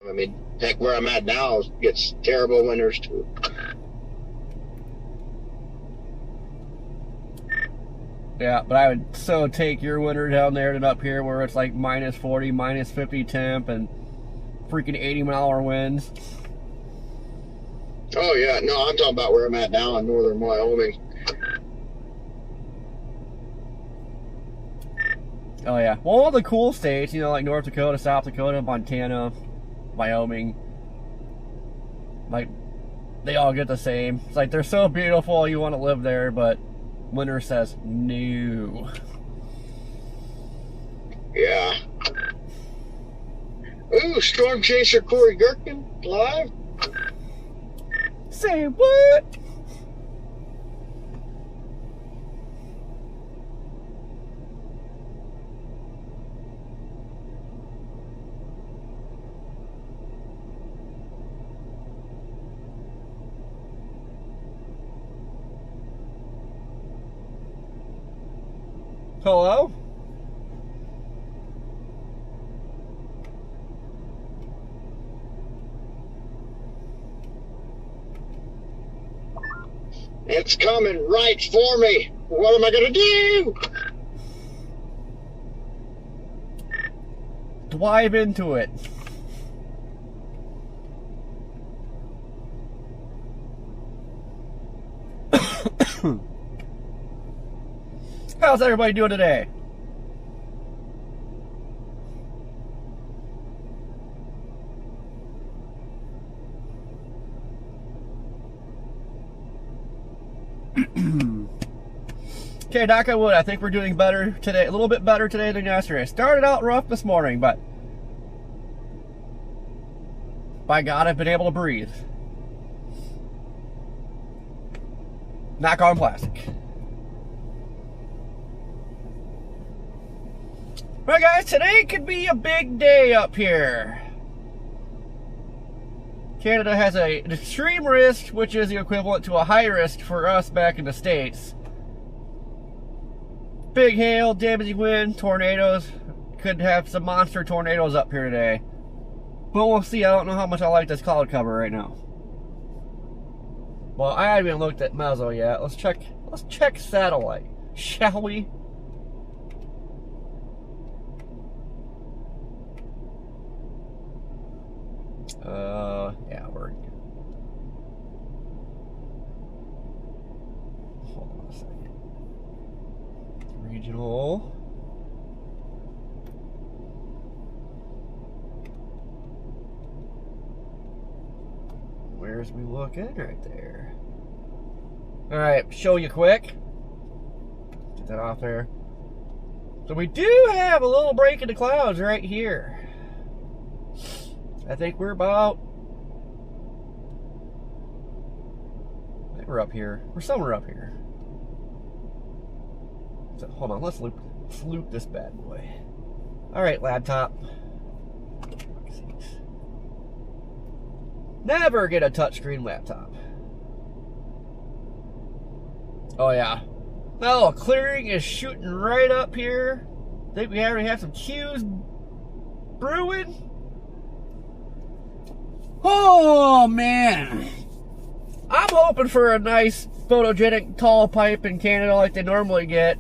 I mean, heck, where I'm at now gets terrible winters too. Yeah, but I would so take your winter down there than up here where it's like minus 40, minus 50 temp and freaking 80-mile-an-hour winds. Oh yeah, no, I'm talking about where I'm at now in northern Wyoming. Oh yeah, well, all the cool states, you know, like North Dakota, South Dakota, Montana, Wyoming, like they all get the same. It's like they're so beautiful, you want to live there, but winter says no. Yeah. Ooh, Storm Chaser Corey Gherkin live. Say what? Hello? It's coming right for me. What am I gonna do? Dive into it. How's everybody doing today? Okay, knock on wood, I think we're doing better today, a little bit better today than yesterday. Started out rough this morning, but by God, I've been able to breathe. Knock on plastic. Well, guys, today could be a big day up here. Canada has an extreme risk, which is the equivalent to a high risk for us back in the States. Big hail, damaging wind, tornadoes. Could have some monster tornadoes up here today. But we'll see. I don't know how much I like this cloud cover right now. Well, I haven't even looked at Mezzo yet. Let's check satellite, shall we? Yeah, we're good. Hold on a second. Regional. Where's we looking? Right there. Alright, show you quick. Get that off there. So we do have a little break in the clouds right here. I think we're about... I think we're up here. We're somewhere up here. So, hold on, let's loop this bad boy. Alright, laptop. Never get a touchscreen laptop. Oh yeah. Oh, clearing is shooting right up here. Think we already have some cues brewing. Oh man. I'm hoping for a nice photogenic tall pipe in Canada like they normally get.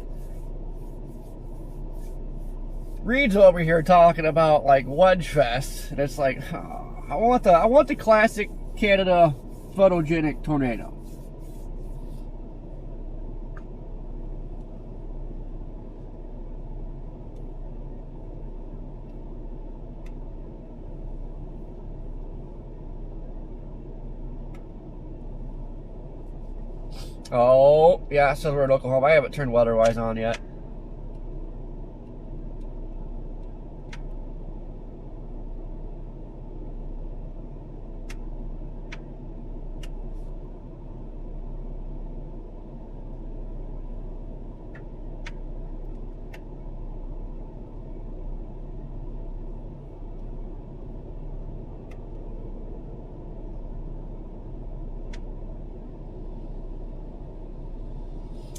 Reed's over here talking about like Wedge Fest, and it's like, oh, I want the classic Canada photogenic tornado. Oh, yeah, so we're in Oklahoma. I haven't turned weather-wise on yet.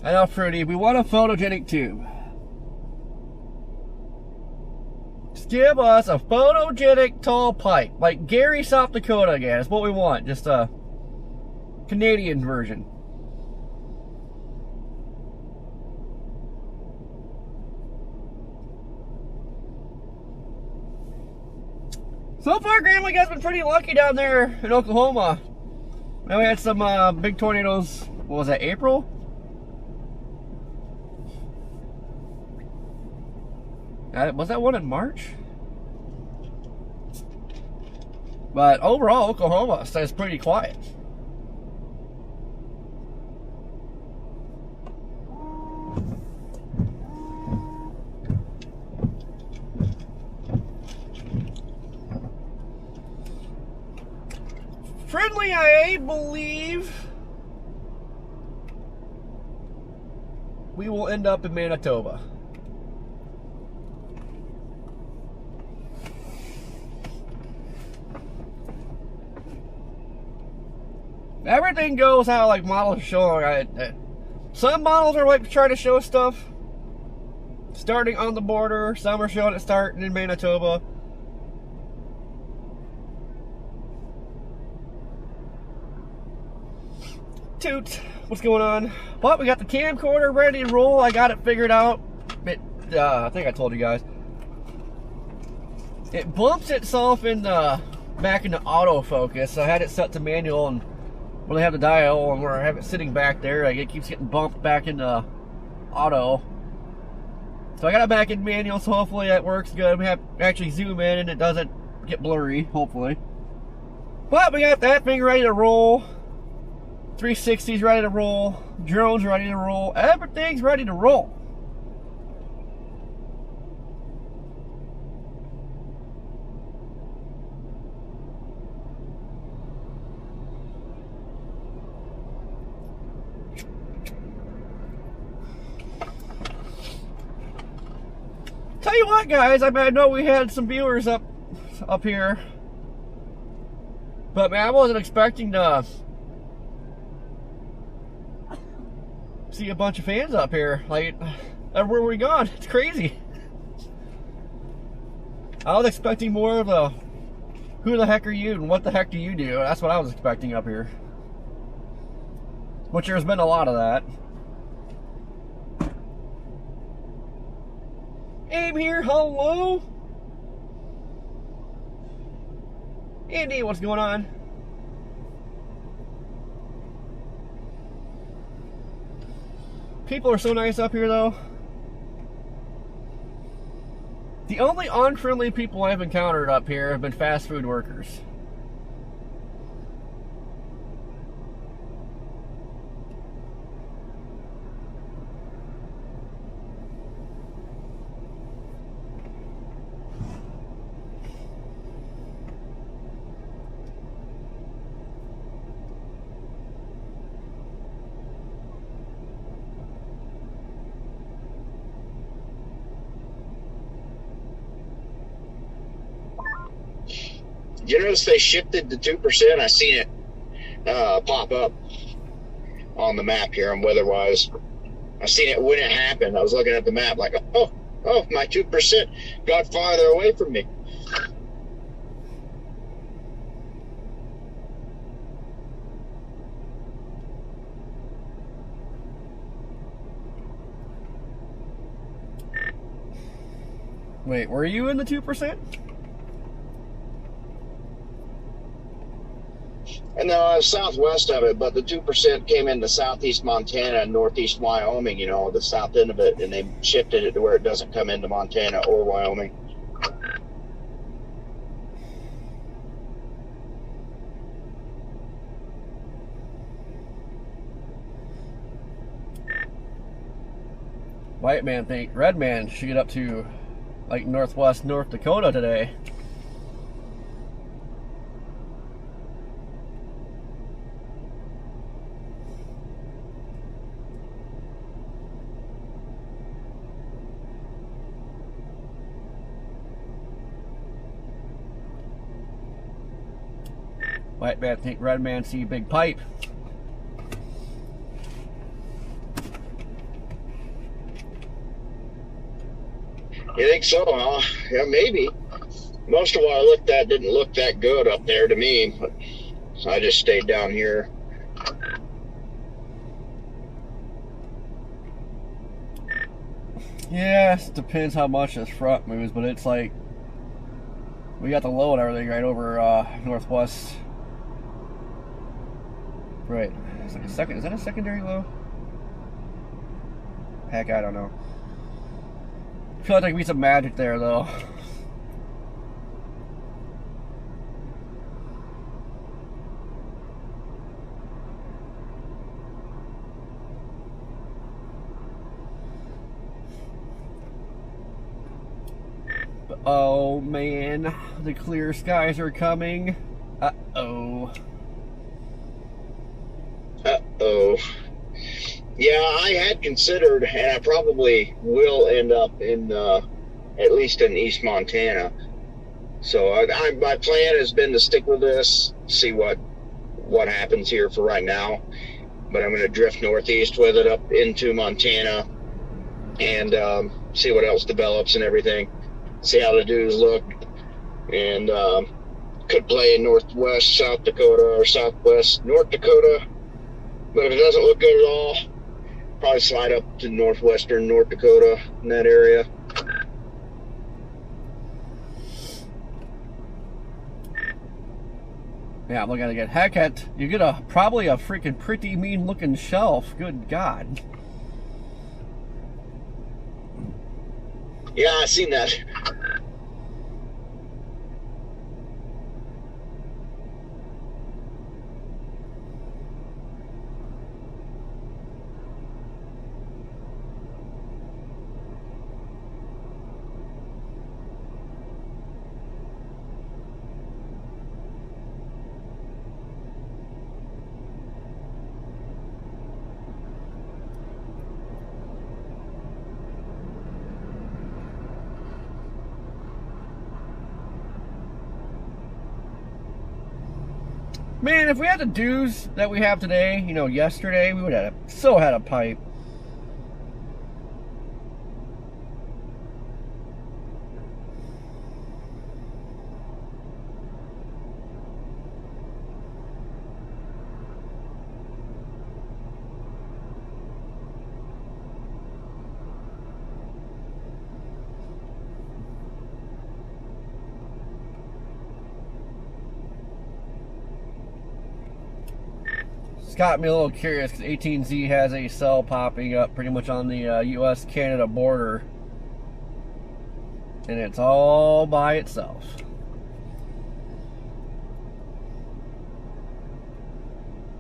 I know, Fruity, we want a photogenic tube. Just give us a photogenic tall pipe. Like Gary, South Dakota again. That's what we want. Just a Canadian version. So far, Grandma, you guys been pretty lucky down there in Oklahoma. Now we had some big tornadoes. What was that, April? Was that one in March? But overall, Oklahoma stays pretty quiet. Friendly, I believe we will end up in Manitoba. Everything goes how like models show. Some models are like trying to show stuff starting on the border. Some are showing it starting in Manitoba. Toot, what's going on? Well, we got the camcorder ready to roll. I got it figured out. I think I told you guys. It bumps itself in back into autofocus. I had it set to manual, and when I have the dial and I have it sitting back there, like, it keeps getting bumped back into auto. So I got it back in manual, so hopefully that works good. We have actually zoom in and it doesn't get blurry, hopefully. But we got that thing ready to roll. 360's ready to roll. Drone's ready to roll. Everything's ready to roll. Tell you what, guys, I know we had some viewers up here, but man, I wasn't expecting to see a bunch of fans up here. Like, everywhere we gone, it's crazy. I was expecting more of a who the heck are you and what the heck do you do? That's what I was expecting up here, which there's been a lot of that. Aim here, hello? Andy, what's going on? People are so nice up here, though. The only unfriendly people I've encountered up here have been fast food workers. You notice they shifted to 2%? I seen it pop up on the map here on WeatherWise. I seen it when it happened. I was looking at the map like, oh, my 2% got farther away from me. Wait, were you in the 2%? And no, I was southwest of it, but the 2% came into southeast Montana and northeast Wyoming, you know, the south end of it, and they shifted it to where it doesn't come into Montana or Wyoming. White man think red man should get up to like northwest North Dakota today. White man think red man see big pipe. You think so, huh? Yeah, maybe. most of what I looked at didn't look that good up there to me, but, so I just stayed down here. Yeah, it depends how much this front moves, but it's like we got the low and everything right over northwest. Right. It's like a second. Is that a secondary low? Heck, I don't know. I feel like there could be some magic there, though. Oh man, the clear skies are coming. Uh-oh. Uh-oh. Yeah, I had considered, and I probably will end up in, at least in East Montana. So my plan has been to stick with this, see what happens here for right now. But I'm going to drift northeast with it up into Montana and see what else develops and everything. See how the dudes look. And could play in northwest South Dakota or southwest North Dakota. But if it doesn't look good at all, probably slide up to northwestern North Dakota in that area. Yeah, I'm looking at it again. Heck, you get probably a freaking pretty mean looking shelf. Good God. Yeah, I seen that. Man, if we had the dews that we have today, you know, yesterday, we would have so had a pipe. It's got me a little curious because 18Z has a cell popping up pretty much on the U.S.-Canada border. And it's all by itself.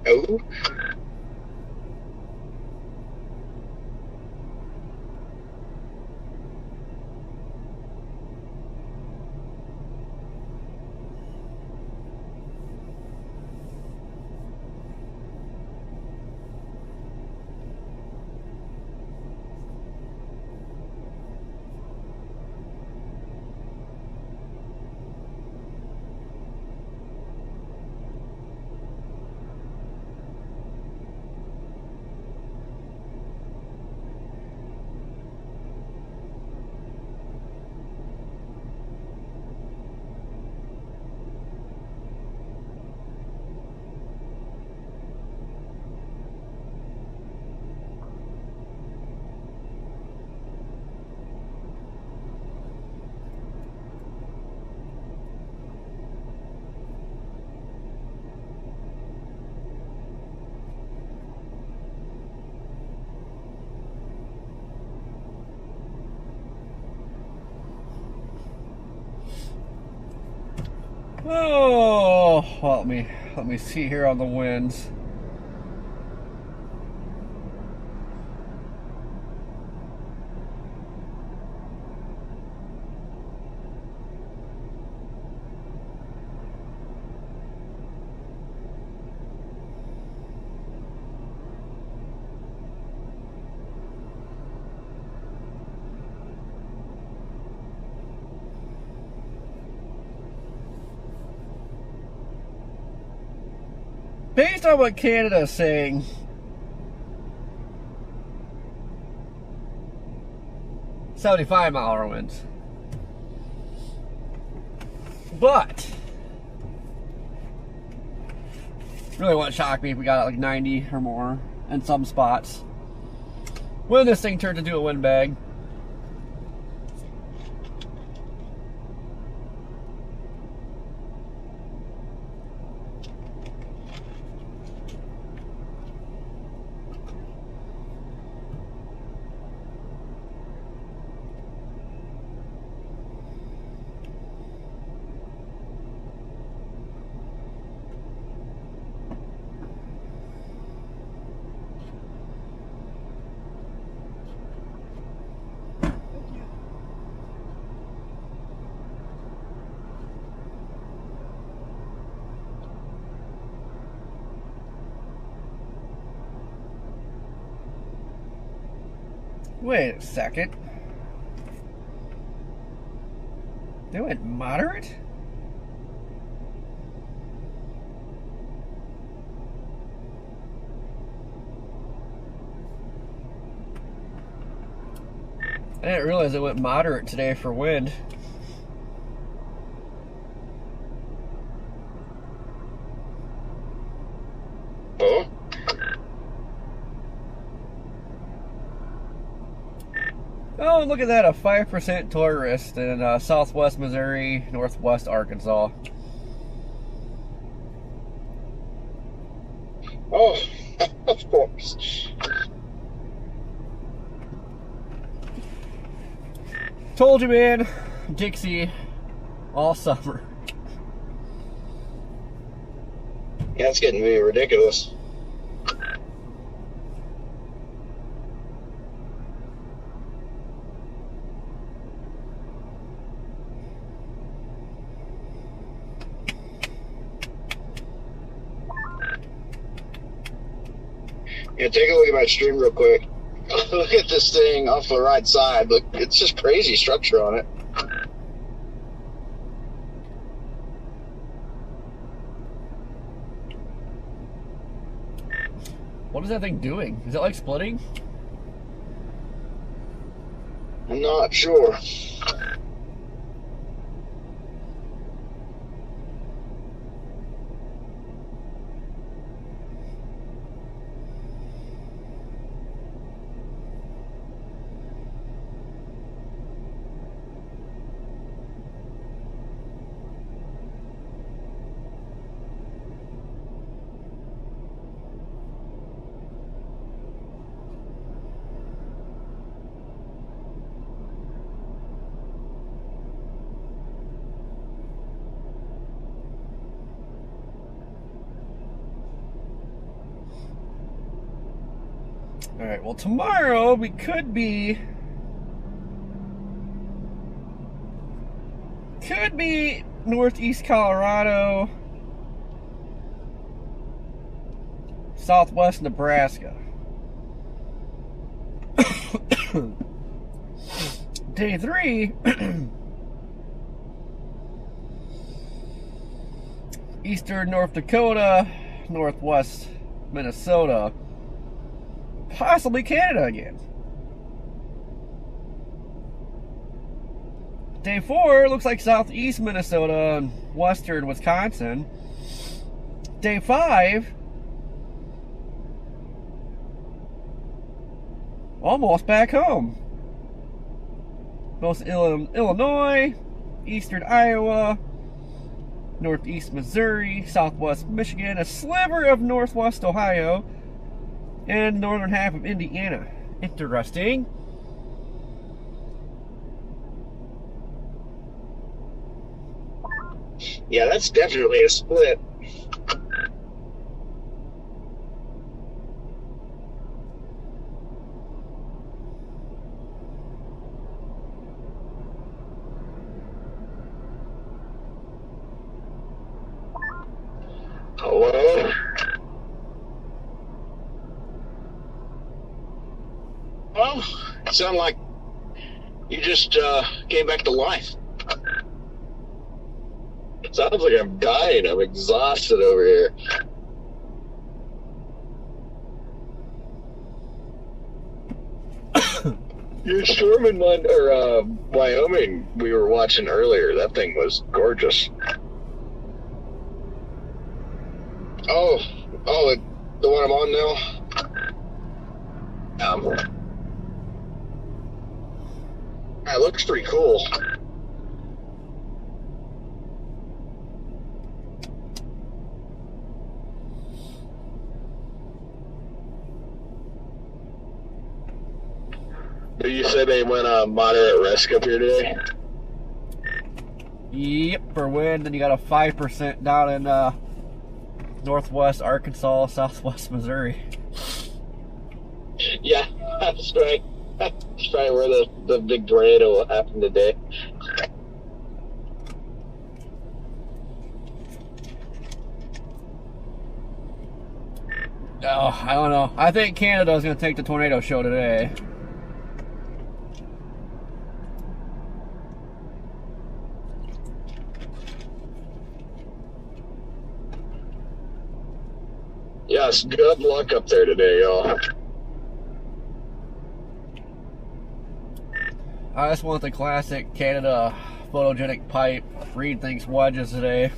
Oh. Oh, well, let me see here on the winds. Based on what Canada is saying, .75 mile winds. But really wouldn't shock me if we got like 90 or more in some spots when this thing turned into a windbag. Wait a second. They went moderate? I didn't realize it went moderate today for wind. Oh? Oh, look at that, a 5% tourist in southwest Missouri, northwest Arkansas. Oh, of course. Told you, man. Dixie all summer. Yeah, it's getting to be ridiculous. Yeah, take a look at my stream real quick. Look at this thing off the right side. Look, it's just crazy structure on it. What is that thing doing? Is it like splitting? I'm not sure. Alright, well tomorrow we could be northeast Colorado, southwest Nebraska. Day 3, eastern North Dakota, northwest Minnesota, possibly Canada again. Day 4 looks like southeast Minnesota and western Wisconsin. Day 5, almost back home. Most Illinois, eastern Iowa, northeast Missouri, southwest Michigan, a sliver of northwest Ohio, and northern half of Indiana. Interesting. Yeah, that's definitely a split. Hello? Well, you sound like you just came back to life. It sounds like I'm dying. I'm exhausted over here. Your storm in Wyoming we were watching earlier, that thing was gorgeous. Oh, oh, the one I'm on now. It looks pretty cool. You said they went on moderate risk up here today? Yep, for wind, and you got a 5% down in northwest Arkansas, southwest Missouri. Yeah, that's right. That's probably where the big tornado will happen today. Oh, I don't know. I think Canada's going to take the tornado show today. Yes, good luck up there today, y'all. I just want the classic Canada photogenic pipe. Reed thinks wedges today.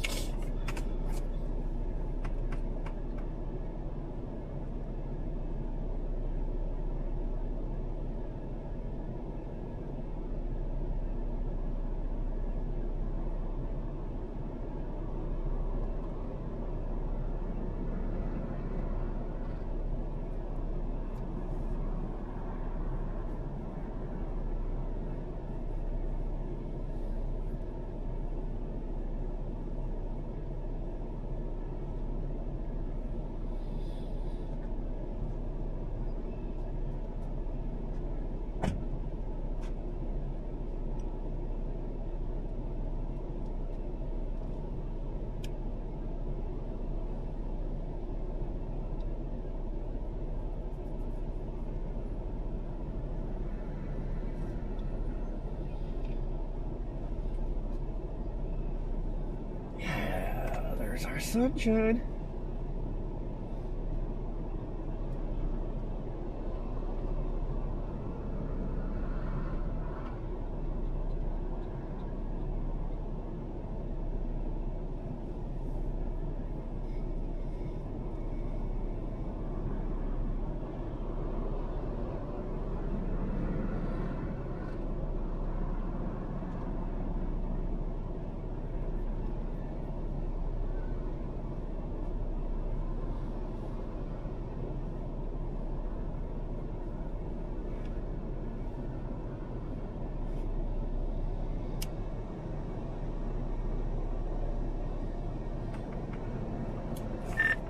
There's our sunshine.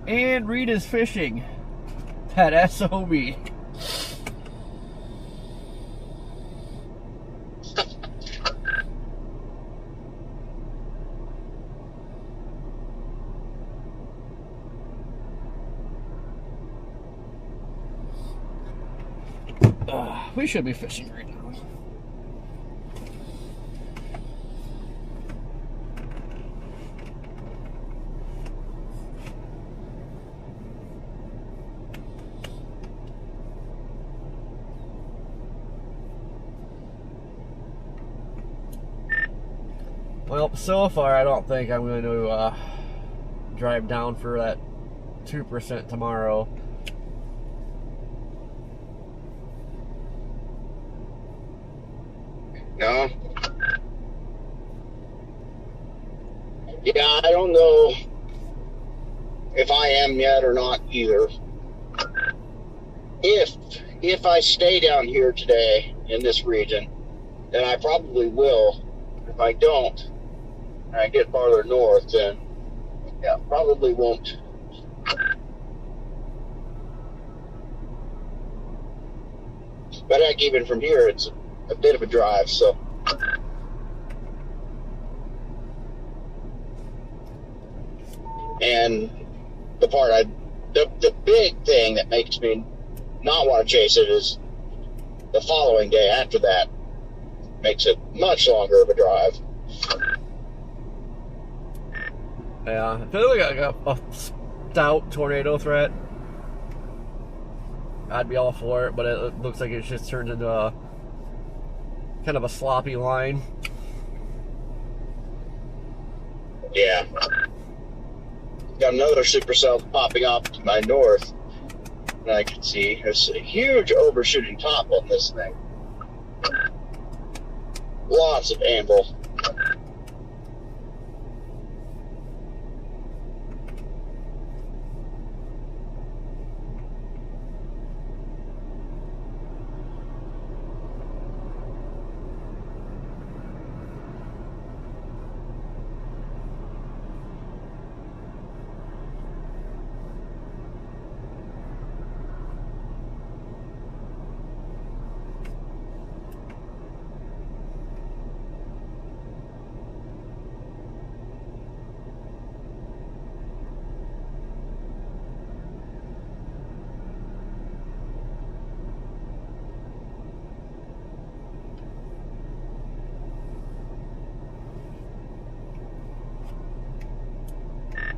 And Reed is fishing at SOB. We should be fishing right now. Well, so far I don't think I'm going to drive down for that 2% tomorrow. No? Yeah, I don't know if I am yet or not either. If I stay down here today in this region, then I probably will. If I don't, and I get farther north, then yeah, probably won't. But heck, even from here, it's a bit of a drive, so. And the big thing that makes me not want to chase it is the following day after that makes it much longer of a drive. Yeah, I feel like a stout tornado threat, I'd be all for it, but it looks like it just turned into a kind of a sloppy line. Got another supercell popping off to my north. And I can see there's a huge overshooting top on this thing. Lots of amble.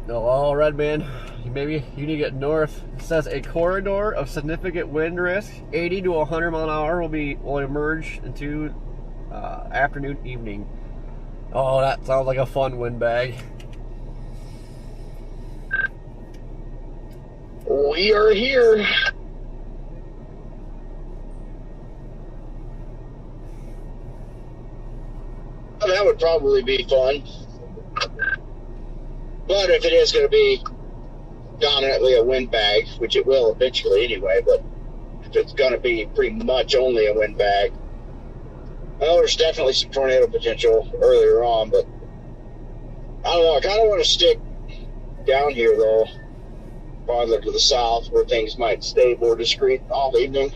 Oh, Redman, maybe you need to get north. It says a corridor of significant wind risk, 80 to 100 mile an hour, will emerge into afternoon, evening. Oh, that sounds like a fun windbag. We are here. That would probably be fun. But if it is going to be dominantly a windbag, which it will eventually anyway, but if it's going to be pretty much only a windbag, well, there's definitely some tornado potential earlier on, but I don't know. I kind of want to stick down here, though, farther to the south, where things might stay more discreet all evening.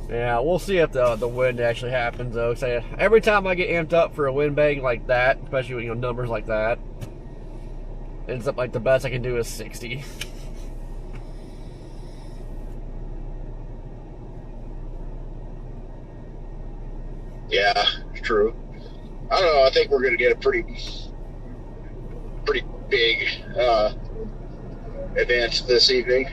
Yeah, we'll see if the wind actually happens, though. So every time I get amped up for a windbag like that, especially with numbers like that, ends up like the best I can do is 60. Yeah, true. I don't know. I think we're going to get a pretty big event this evening.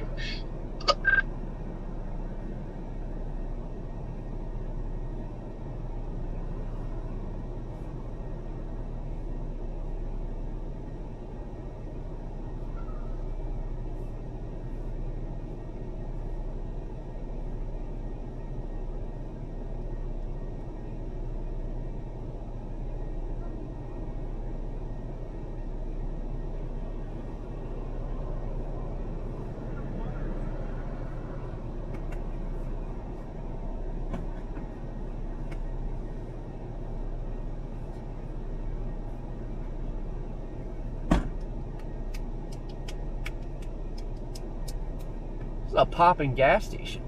It's a popping gas station.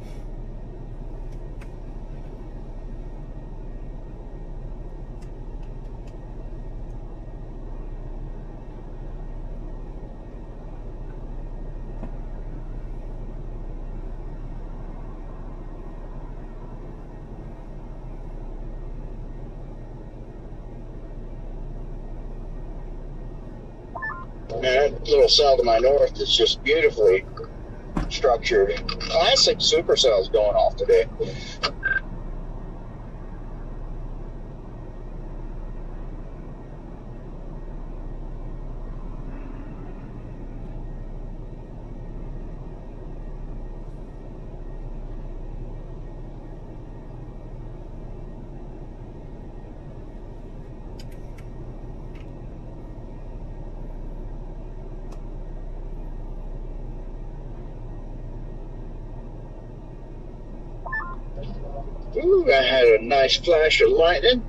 Man, that little cell to my north is just beautifully structured. Classic supercells going off today. Ooh, I had a nice flash of lightning.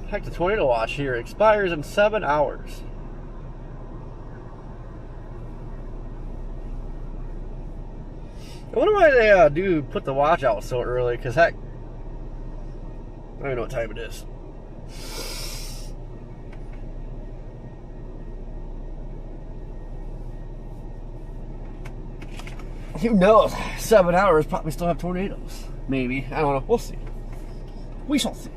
Heck, the tornado watch here expires in 7 hours. I wonder why they do put the watch out so early, because heck, I don't even know what time it is. Who knows? 7 hours, probably still have tornadoes. Maybe. I don't know. We'll see. We shall see.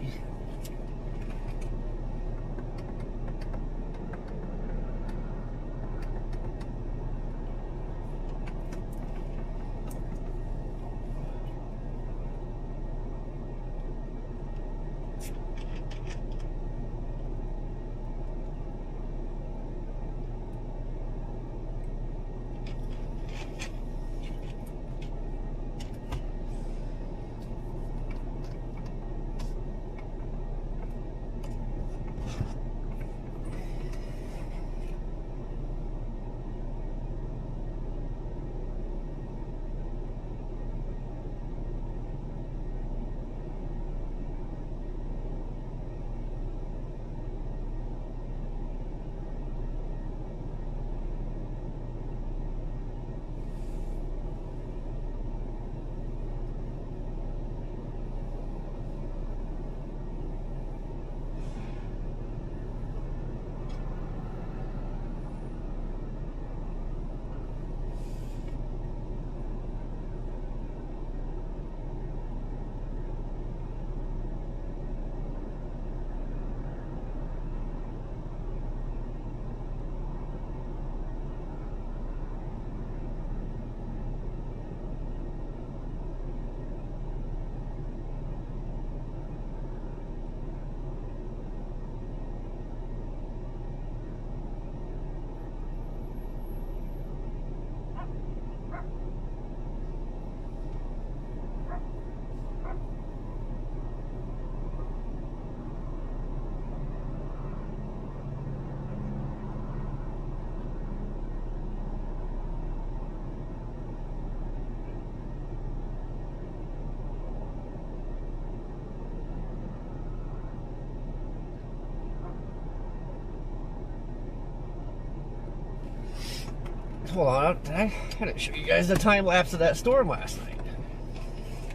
Hold on, I didn't show you guys the time lapse of that storm last night.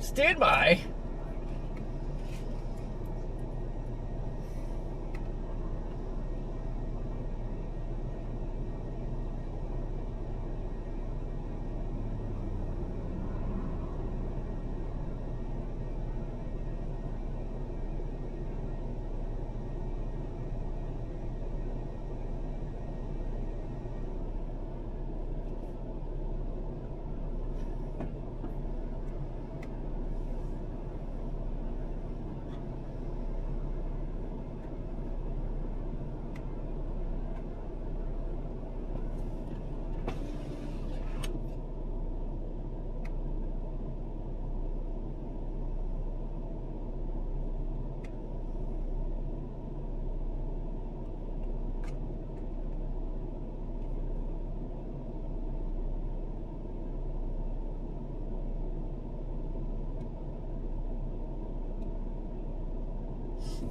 Stand by.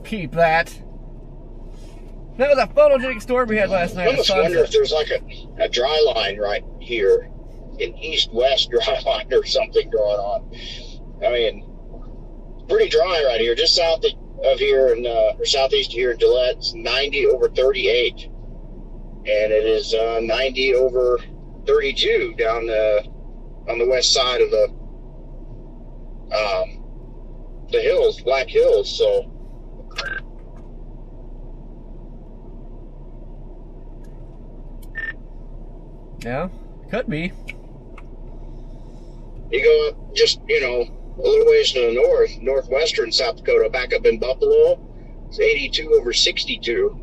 Peep that. That was a photogenic storm we had last night. I almost wonder if there's like a dry line right here, an east-west dry line or something going on. I mean, pretty dry right here, just south of here, or southeast of here in Gillette. It's 90 over 38. And it is 90 over 32 down on the west side of the hills, Black Hills. So yeah, could be. You go up just, a little ways to the northwestern South Dakota, back up in Buffalo, it's 82 over 62.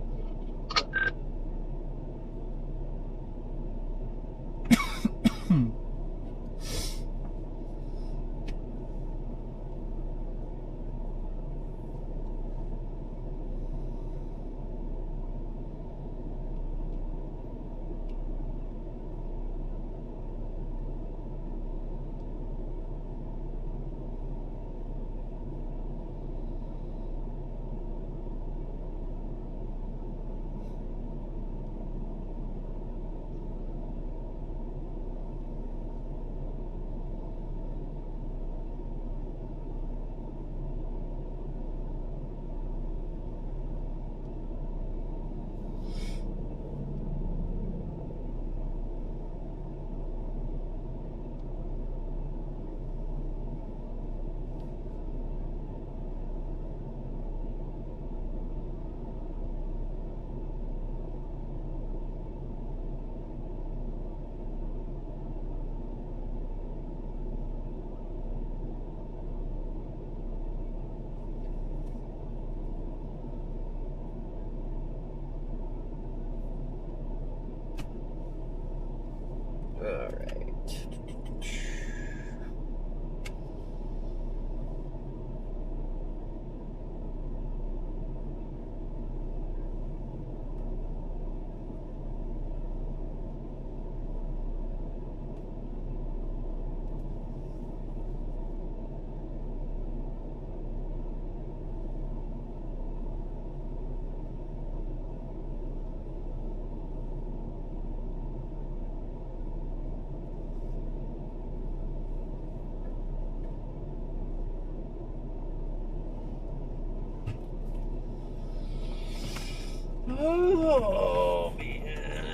Oh, man.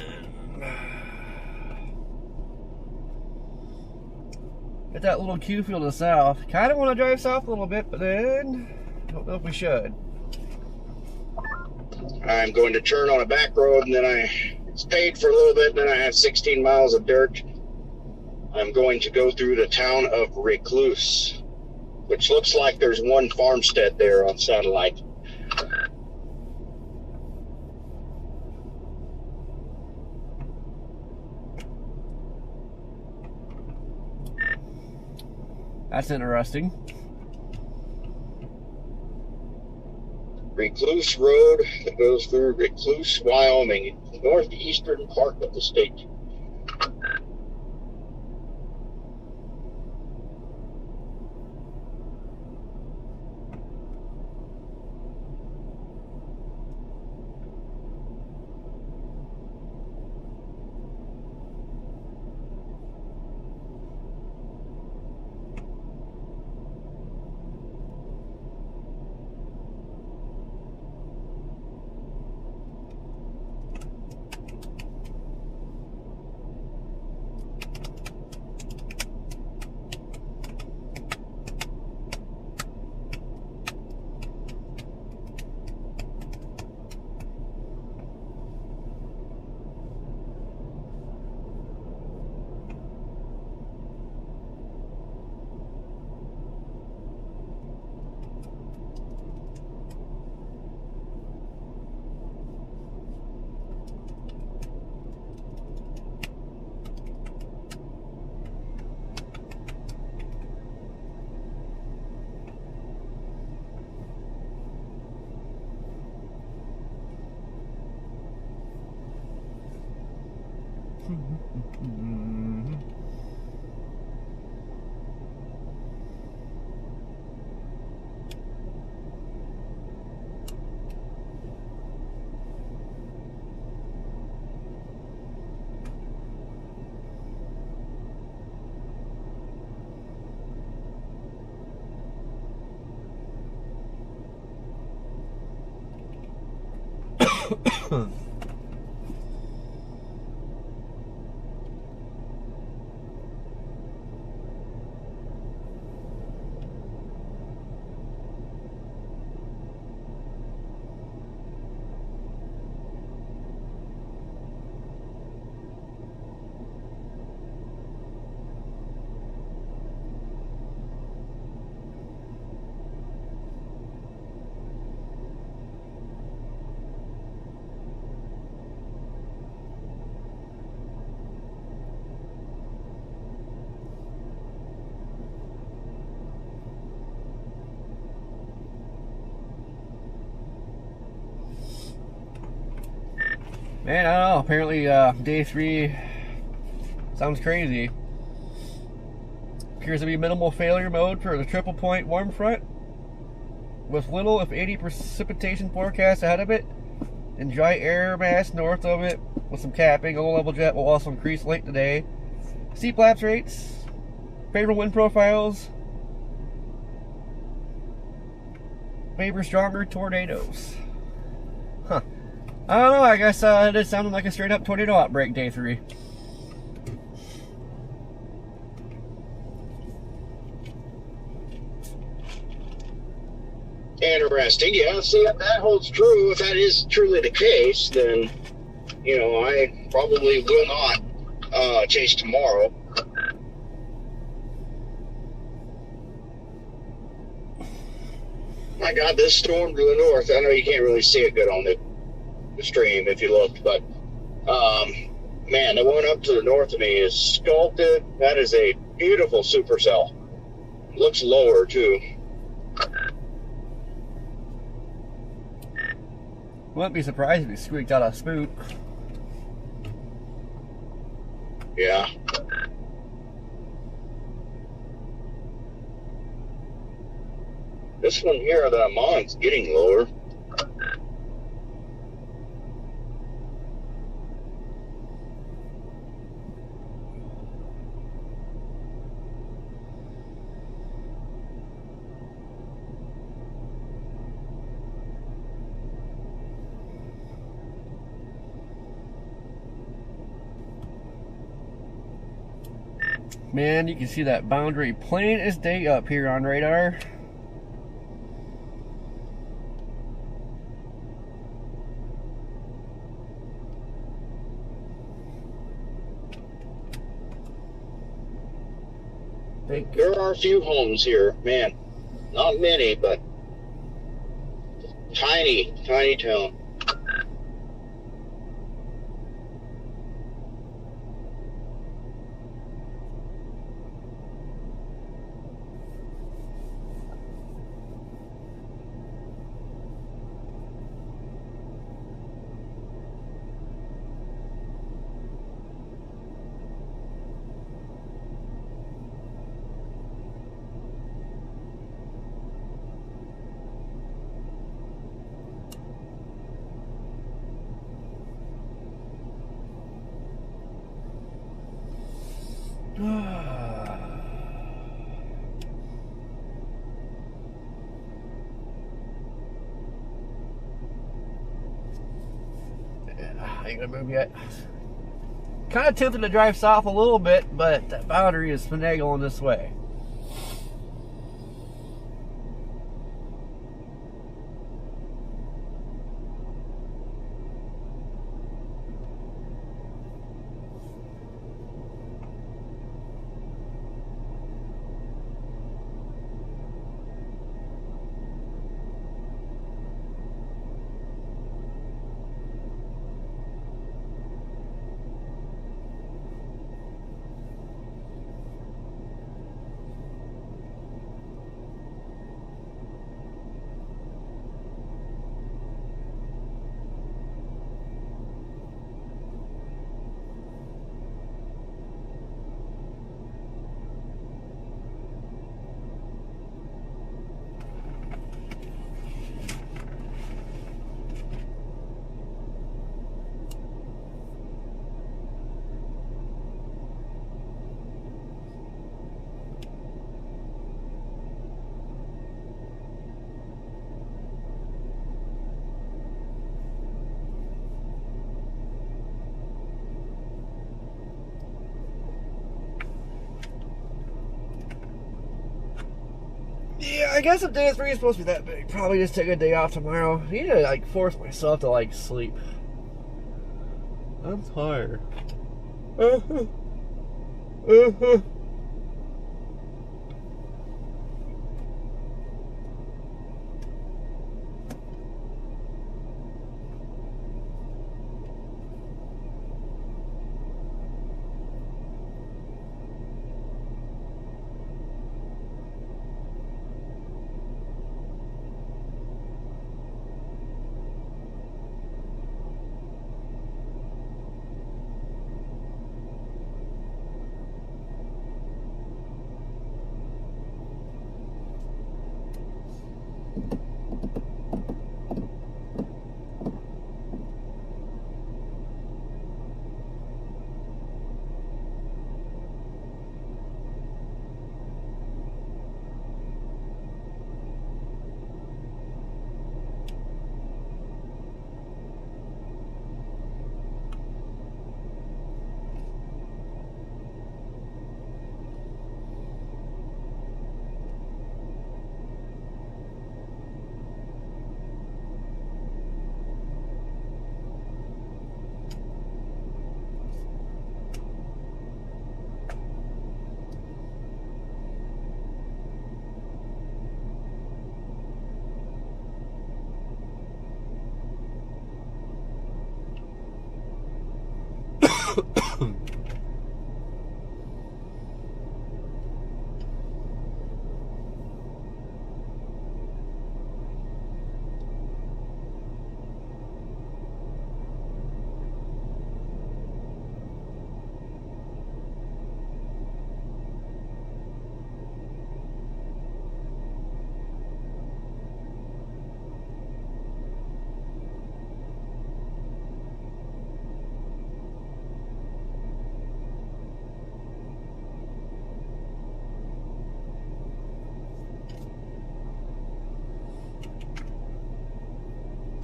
Got that little Q field to the south. Kind of want to drive south a little bit, but then don't know if we should. I'm going to turn on a back road, and then it's paved for a little bit, and then I have 16 miles of dirt. I'm going to go through the town of Recluse, which looks like there's one farmstead there on satellite. That's interesting. Recluse Road that goes through Recluse, Wyoming, the northeastern part of the state. Man, I don't know. Apparently, day 3 sounds crazy. Appears to be minimal failure mode for the triple point warm front, with little, if any, precipitation forecast ahead of it, and dry air mass north of it, with some capping. A low-level jet will also increase late today. Steep lapse rates, favorable wind profiles, favor stronger tornadoes. Huh. I don't know, I guess it is sounding like a straight up tornado outbreak day 3. Interesting. Yeah, see, if that holds true, if that is truly the case, then, you know, I probably will not chase tomorrow. My God, this storm to the north, I know you can't really see it good on the stream if you looked, but man, the one up to the north of me is sculpted. That is a beautiful supercell. Looks lower too. Wouldn't be surprised if he squeaked out a spook. Yeah. This one here that I'm on is getting lower. Man, you can see that boundary plain as day up here on radar. There are a few homes here, man. Not many, but tiny town. Ain't gonna move yet. Kind of tempted to drive south a little bit, but that boundary is finagling this way. Yeah, I guess if day 3 is supposed to be that big, probably just take a day off tomorrow. I need to like force myself to like sleep. I'm tired.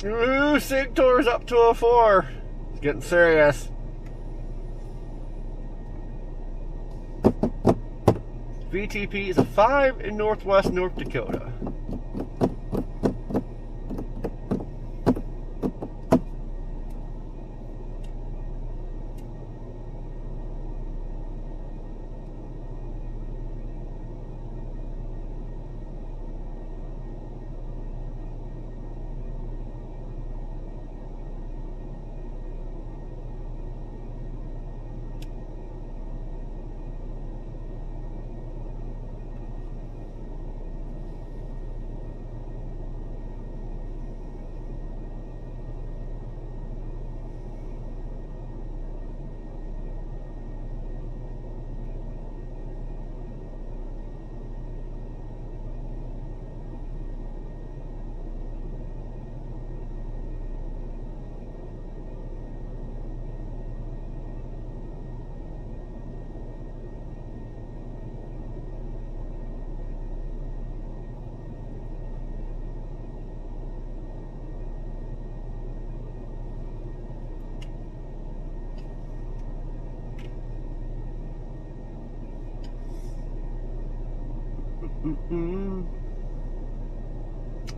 Ooh, Sig Tour's up to a 4. It's getting serious. VTP is a 5 in northwest North Dakota.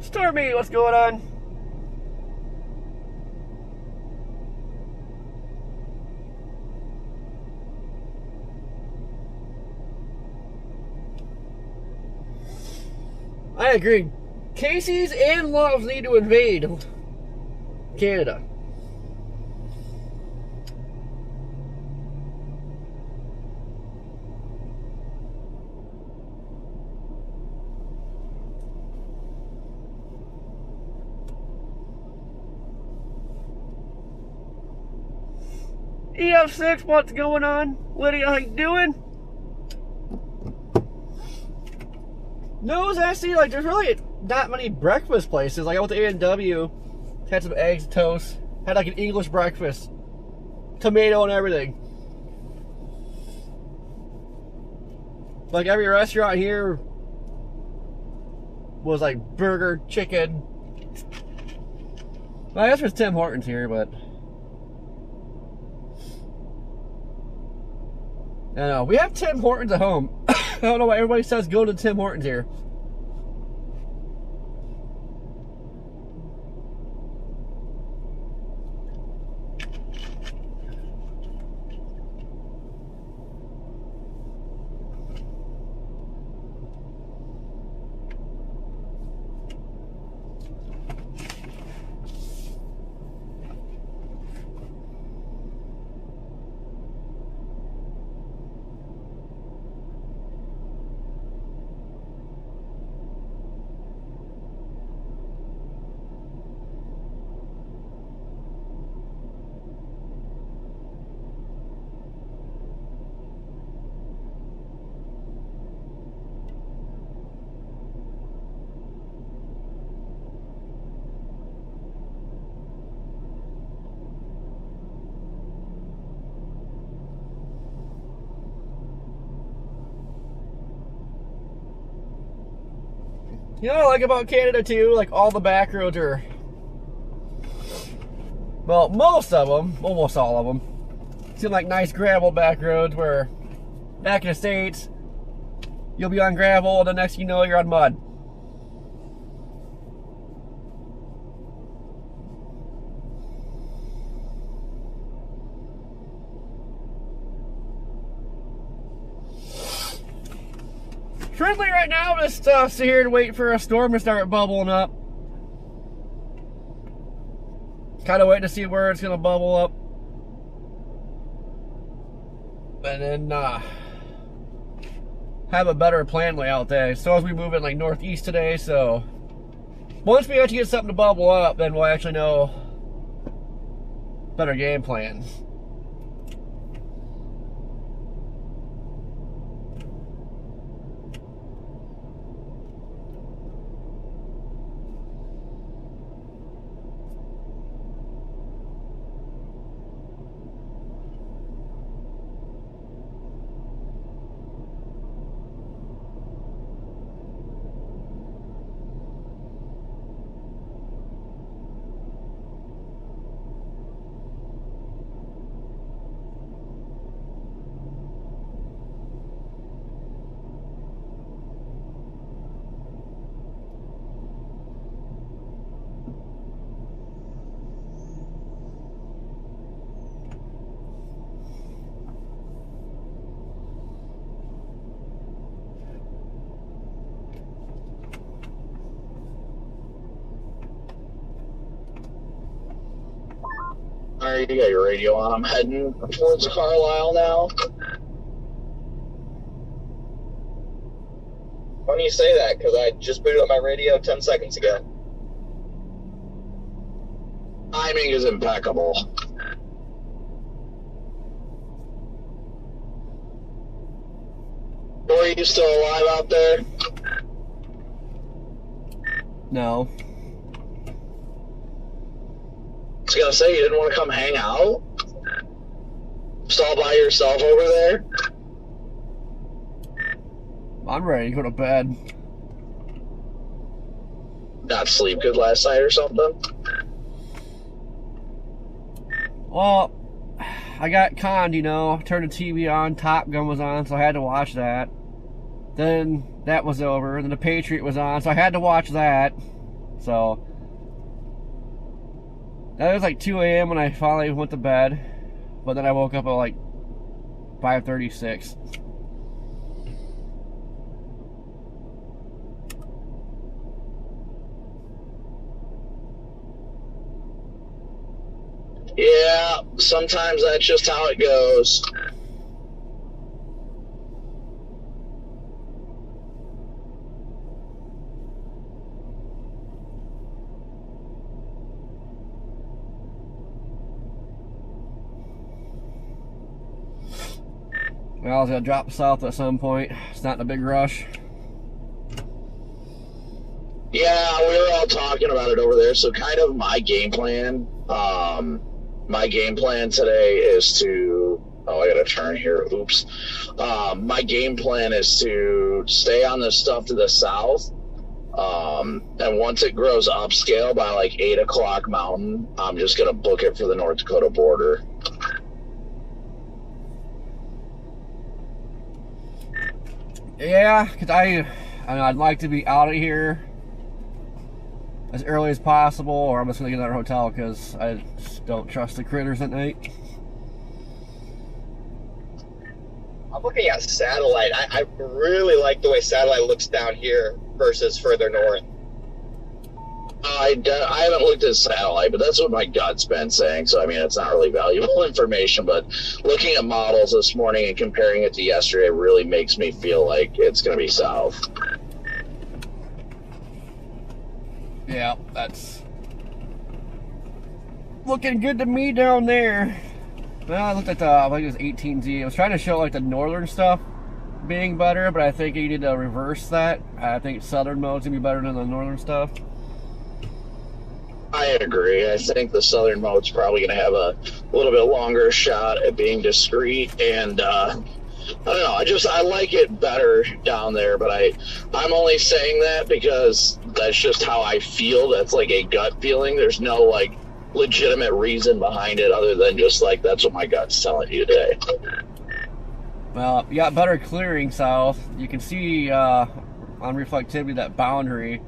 Stormy, what's going on? I agree. Casey's and Loves need to invade Canada. EF6, what's going on? Lydia, how you doing? No, it's actually, like, there's really not many breakfast places. Like, I went to A&W, had some eggs, toast, had, like, an English breakfast, tomato and everything. Like, every restaurant here was, like, burger, chicken. Well, I guess there's Tim Hortons here, but I don't know. We have Tim Hortons at home. I don't know why everybody says go to Tim Hortons here. You know what I like about Canada too? Like, all the back roads are, well, most of them, almost all of them, seem like nice gravel back roads where back in the States, you'll be on gravel and the next thing you know, you're on mud. Currently, right now, I'm just sit here and wait for a storm to start bubbling up. Kind of waiting to see where it's going to bubble up. And then have a better plan layout there. So as we move in like northeast today, so once we actually get something to bubble up, then we'll actually know better game plan. You got your radio on. I'm heading towards Carlisle now. Funny you say that, because I just booted up my radio 10 seconds ago. Timing is impeccable. Are you still alive out there? No. I was gonna say, you didn't want to come hang out? Just all by yourself over there? I'm ready to go to bed. Not sleep good last night or something? Well, I got conned, you know. Turned the TV on, Top Gun was on, so I had to watch that. Then that was over, and then the Patriot was on, so I had to watch that. So that was like 2 a.m. when I finally went to bed, but then I woke up at like 5:36. Yeah, sometimes that's just how it goes. Well, I was gonna drop south at some point. It's not in a big rush. Yeah, we were all talking about it over there. So kind of my game plan. My game plan today is to. Oh, I gotta turn here. Oops. My game plan is to stay on this stuff to the south. And once it grows upscale by like 8 o'clock Mountain, I'm just gonna book it for the North Dakota border. Yeah, because I'd like to be out of here as early as possible, or I'm just going to get another hotel because I just don't trust the critters at night. I'm looking at satellite. I really like the way satellite looks down here versus further north. I haven't looked at satellite, but that's what my gut's been saying. So, I mean, it's not really valuable information, but looking at models this morning and comparing it to yesterday really makes me feel like it's going to be south. Yeah, that's looking good to me down there. Well, I looked at the, I think it was 18Z. I was trying to show like the northern stuff being better, but I think you need to reverse that. I think southern mode's going to be better than the northern stuff. I agree. I think the southern mode's probably going to have a little bit longer shot at being discreet, and I don't know. I like it better down there, but I'm only saying that because that's just how I feel. That's like a gut feeling. There's no like legitimate reason behind it other than just like that's what my gut's telling you today. Well, you got better clearing south. You can see on reflectivity that boundary.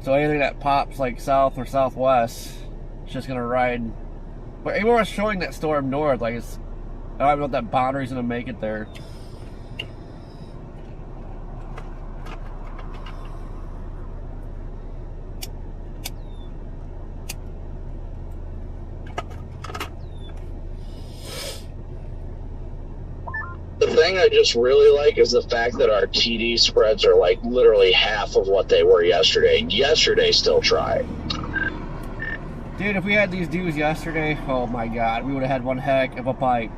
So anything that pops like south or southwest, it's just gonna ride. But even when it's showing that storm north, like it's, I don't know if that boundary's gonna make it there. The thing I just really like is the fact that our TD spreads are like literally half of what they were yesterday. Yesterday still tried. Dude, if we had these dudes yesterday, oh my god, we would have had one heck of a pipe.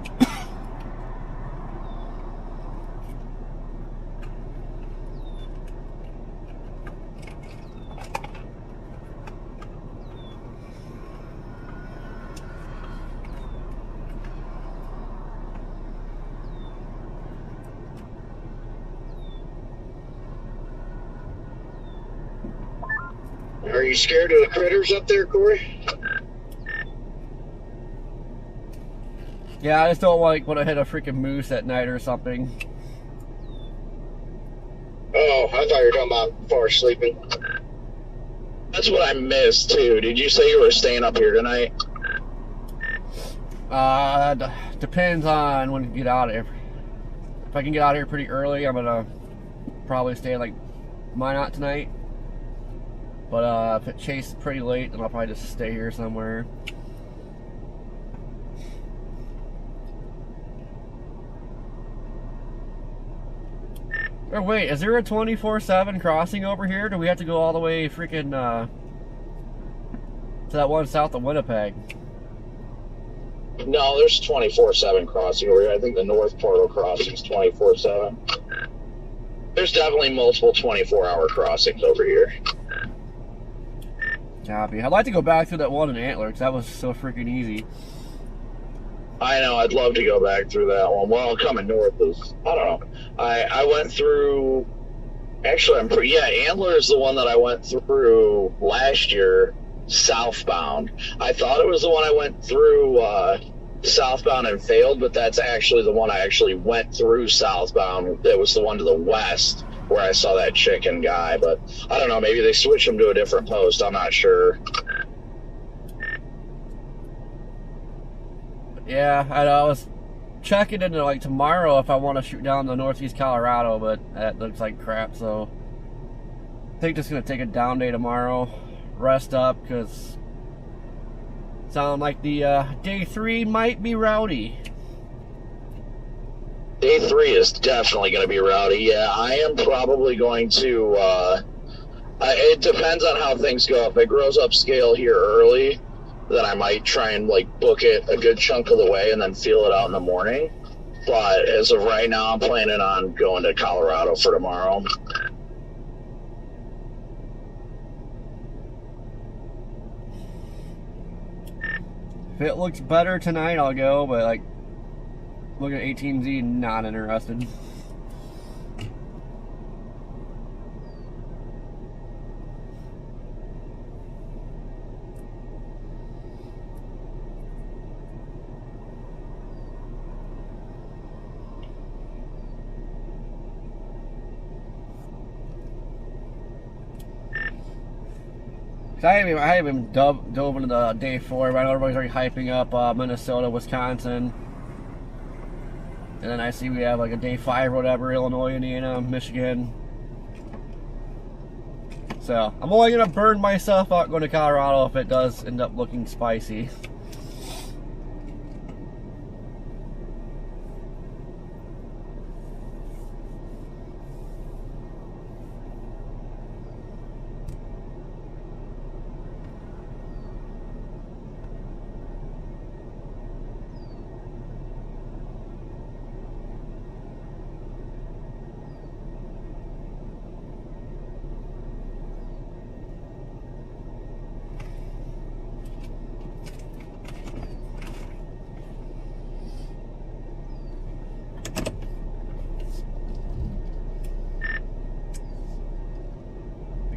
Are you scared of the critters up there, Corey? Yeah, I just don't like when I hit a freaking moose at night or something. Oh, I thought you were talking about far sleeping. That's what I missed too. Did you say you were staying up here tonight? Depends on when you get out of here. If I can get out of here pretty early, I'm gonna probably stay like Minot tonight. But if it chases pretty late, then I'll probably just stay here somewhere. Or wait, is there a 24/7 crossing over here? Do we have to go all the way freaking to that one south of Winnipeg? No, there's 24/7 crossing over here. I think the North Portal crossing is 24/7. There's definitely multiple 24-hour crossings over here. Copy. I'd like to go back through that one in Antler because that was so freaking easy. I know. I'd love to go back through that one. Well, coming north is, I don't know. I went through. Actually, Antler is the one that I went through last year, southbound. I thought it was the one I went through southbound and failed, but that's actually the one I actually went through southbound. It was the one to the west where I saw that chicken guy, but I don't know. Maybe they switched him to a different post. I'm not sure. Yeah, I was checking into like tomorrow if I want to shoot down to northeast Colorado, but that looks like crap, so I think just gonna take a down day tomorrow, rest up, because sound like the day 3 might be rowdy. Day 3 is definitely going to be rowdy. Yeah, I am probably going to. It depends on how things go. If it grows upscale here early, then I might try and book it a good chunk of the way and then feel it out in the morning. But as of right now, I'm planning on going to Colorado for tomorrow. If it looks better tonight, I'll go, but looking at 18Z, not interested. I haven't even dove into the day 4, but I know everybody's already hyping up Minnesota, Wisconsin. And then I see we have a day 5 or whatever, Illinois, Indiana, Michigan. So I'm only going to burn myself out going to Colorado if it does end up looking spicy.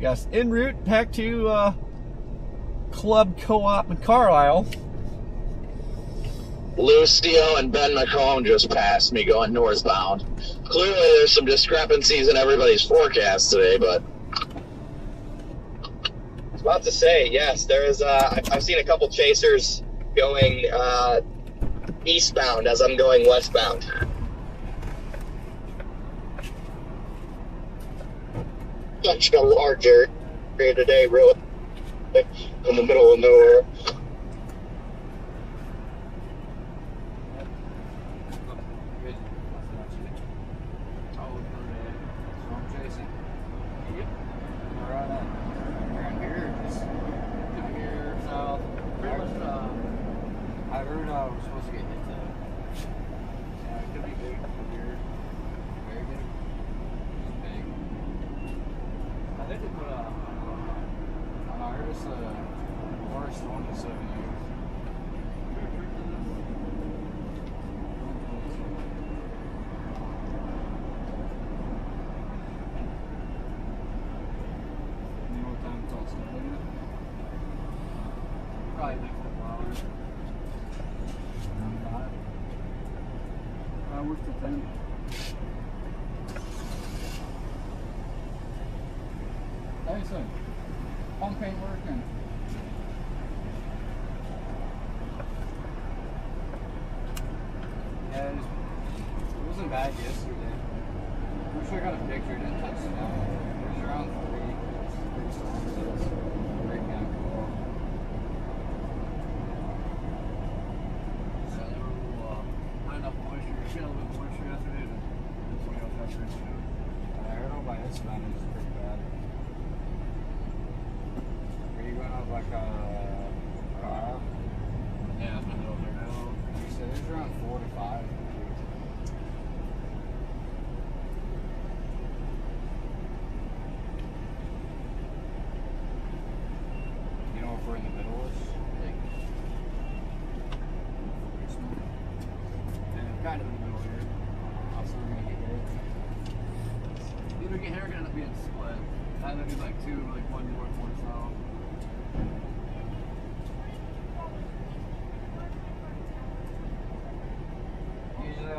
Yes, en route back to Club Co-op in Carlisle. Lucio and Ben McComb just passed me going northbound. Clearly there's some discrepancies in everybody's forecast today, but... I was about to say, yes, there is. I've seen a couple chasers going eastbound as I'm going westbound. Such a large area today, really, in the middle of nowhere. Listen, pump ain't working. Yeah, it wasn't bad yesterday. I wish I got a picture. It didn't touch snow. It was around 3 storms. It was very kind of cool. So there were not enough moisture. We had a little bit of moisture yesterday. That's what else after it too. why it's spinning is pretty bad. Are you going up like Yeah, it's been over there now. you said it's around 4 to 5. You know if we're in the middle of this? Yeah, kind of in the middle here. Also, we're gonna get hit. Either get here or gonna end up being split. Either be like two, like one north, one south.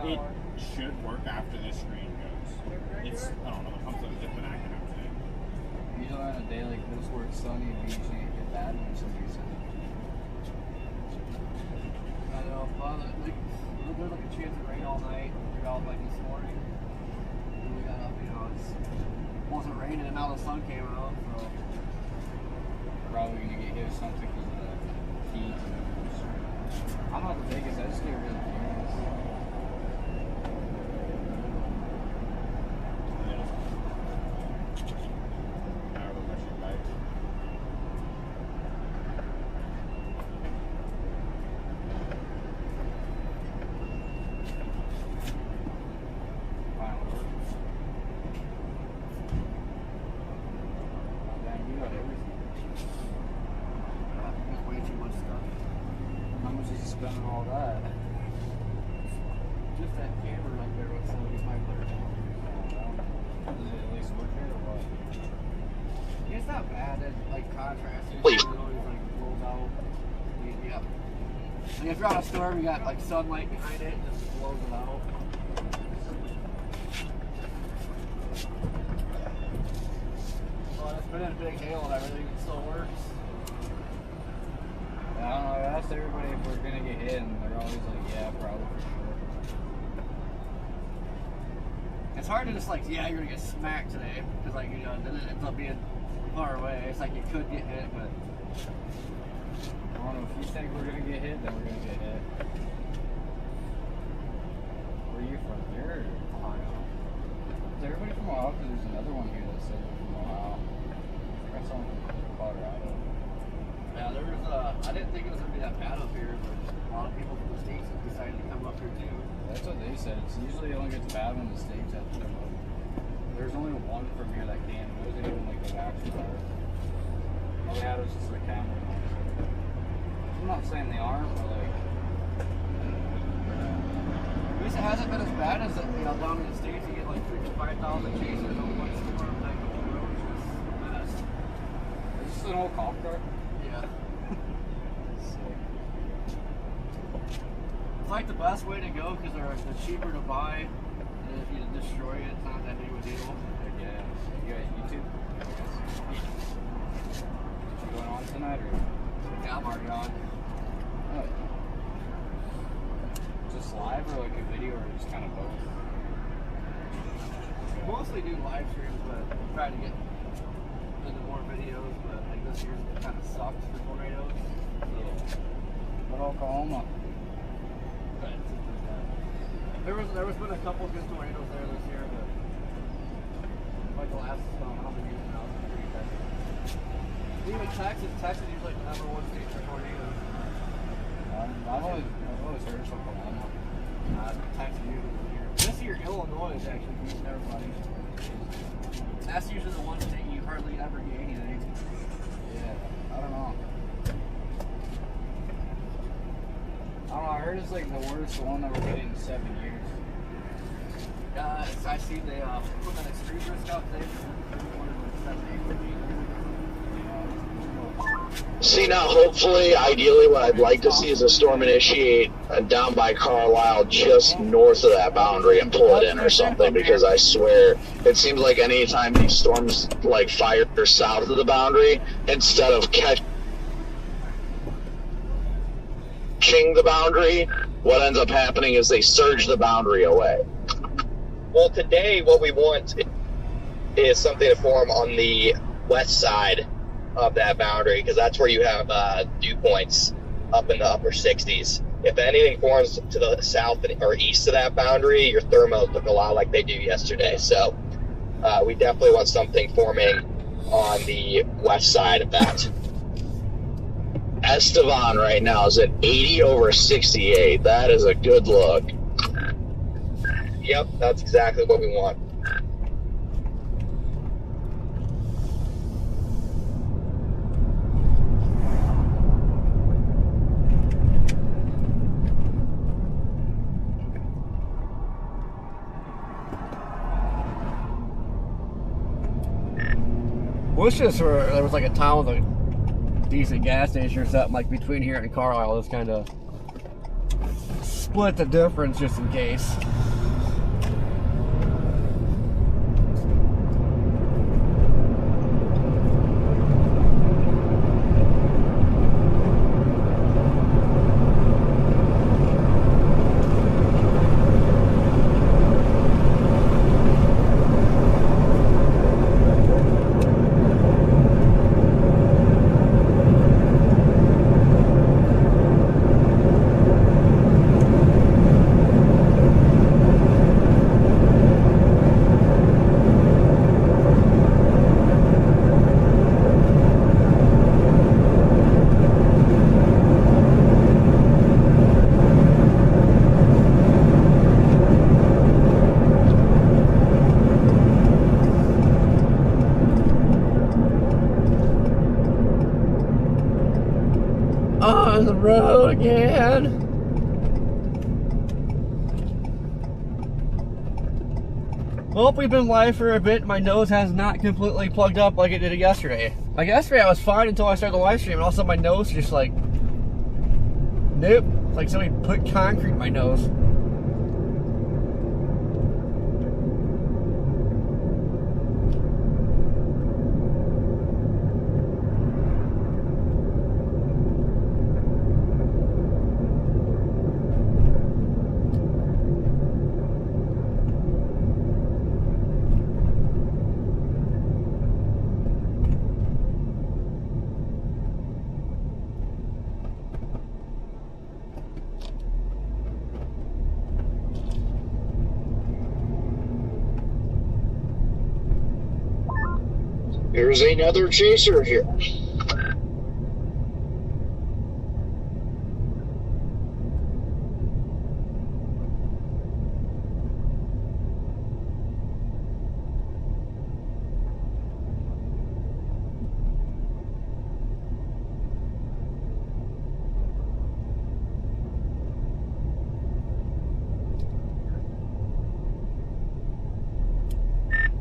It should work after this screen goes. It's, I don't know, the pumps have just been acting up today. Usually on a day like this where it's sunny, we usually get bad when somebody's in. I know, well, there's like a chance of rain all night. We got like this morning. And we got up, it wasn't raining and now the sun came out, so. Probably gonna get hit with something because of the heat. I'm not the biggest, I just get really curious. Spending all that. Just that camera right there with somebody's mic player. Does it at least work here or what? Yeah, it's not bad. It like contrast. It Please. always like blows out. Yeah. Like if you're on a storm, you got like sunlight behind it, it just blows it out. Well, it's been in a big hail and everything. It still works. I don't know, I asked everybody if we're gonna get hit and they're always like, yeah, probably for sure. It's hard to just like, yeah, you're gonna get smacked today, because like, then it ends up being far away. It's like you could get hit, but I don't know, if you think we're gonna get hit, then we're gonna get hit. Where are you from? You're Ohio. Is everybody from Ohio? Because there's another one here that said they're from Ohio. I think I saw one from Colorado. yeah, there was I didn't think it was gonna be that bad up here, but a lot of people from the States have decided to come up here too. That's what they said. It's usually only gets bad when the states have to come up. There's only one from here that came. It wasn't even like the action car. All they had was just the camera. I'm not saying they aren't, but like. At least it hasn't been as bad as down in the States. You get like 5,000 chases on one storm, like the whole road is just a mess. Is this an old cop car? Yeah. Sick. It's like the best way to go because they're cheaper to buy, and if you destroy it, it's not that big of a deal. Heck yeah. You got YouTube? You going on tonight or? Yeah, I'm already on. Oh. Just live or like a video or just kind of both? Mostly do live streams, but try to get into more videos. But like this year kind of sucked for tornadoes. So, But Oklahoma. but it's just like that. There was been a couple good tornadoes there this year, but like the last how many years now, it's been pretty bad. Even Texas is like the #1 state for tornadoes. I've always heard from Oklahoma. Texas usually here. This year, Illinois is actually beating everybody. That's usually the one state you hardly ever get anything. Yeah, I don't know. I heard it's like the worst one that we're getting in 7 years. I see they put that extreme risk out there. See, now, hopefully, ideally, what I'd like to see is a storm initiate down by Carlisle, just north of that boundary, and pull it in or something. Because I swear, it seems like anytime these storms like fire south of the boundary, instead of catching the boundary, what ends up happening is they surge the boundary away. Well, today what we want is something to form on the west side of that boundary, because that's where you have dew points up in the upper 60s. If anything forms to the south or east of that boundary, your thermals look a lot like they do yesterday. So we definitely want something forming on the west side of that. Estevan right now is at 80 over 68. That is a good look. Yep, that's exactly what we want. Worcester, there was like a town with a decent gas station or something like between here and Carlisle. Just kind of split the difference just in case. On the road again. Well, we've been live for a bit. My nose has not completely plugged up like it did yesterday. Like yesterday, I was fine until I started the live stream, and all of a sudden my nose just like, nope. It's like somebody put concrete in my nose. There's another chaser here.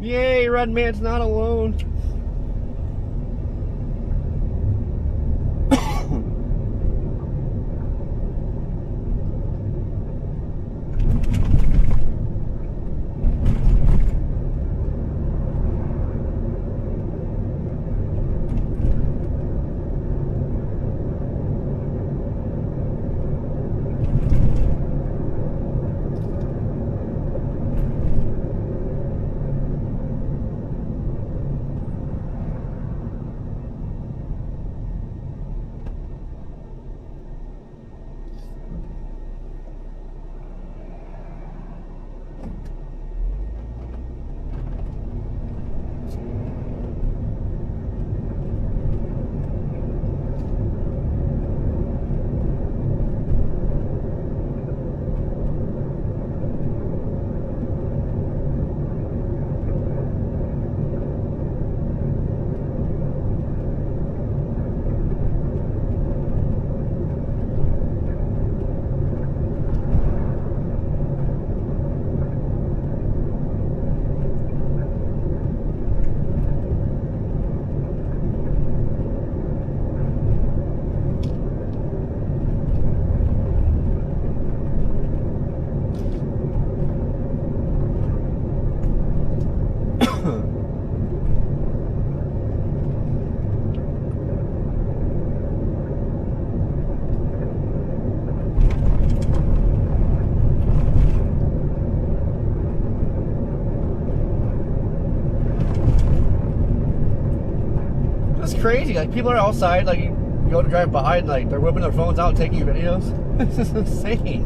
Yay, Red Man's not alone. Crazy, like people are outside, like you go to drive by and like they're whipping their phones out taking videos. This is insane.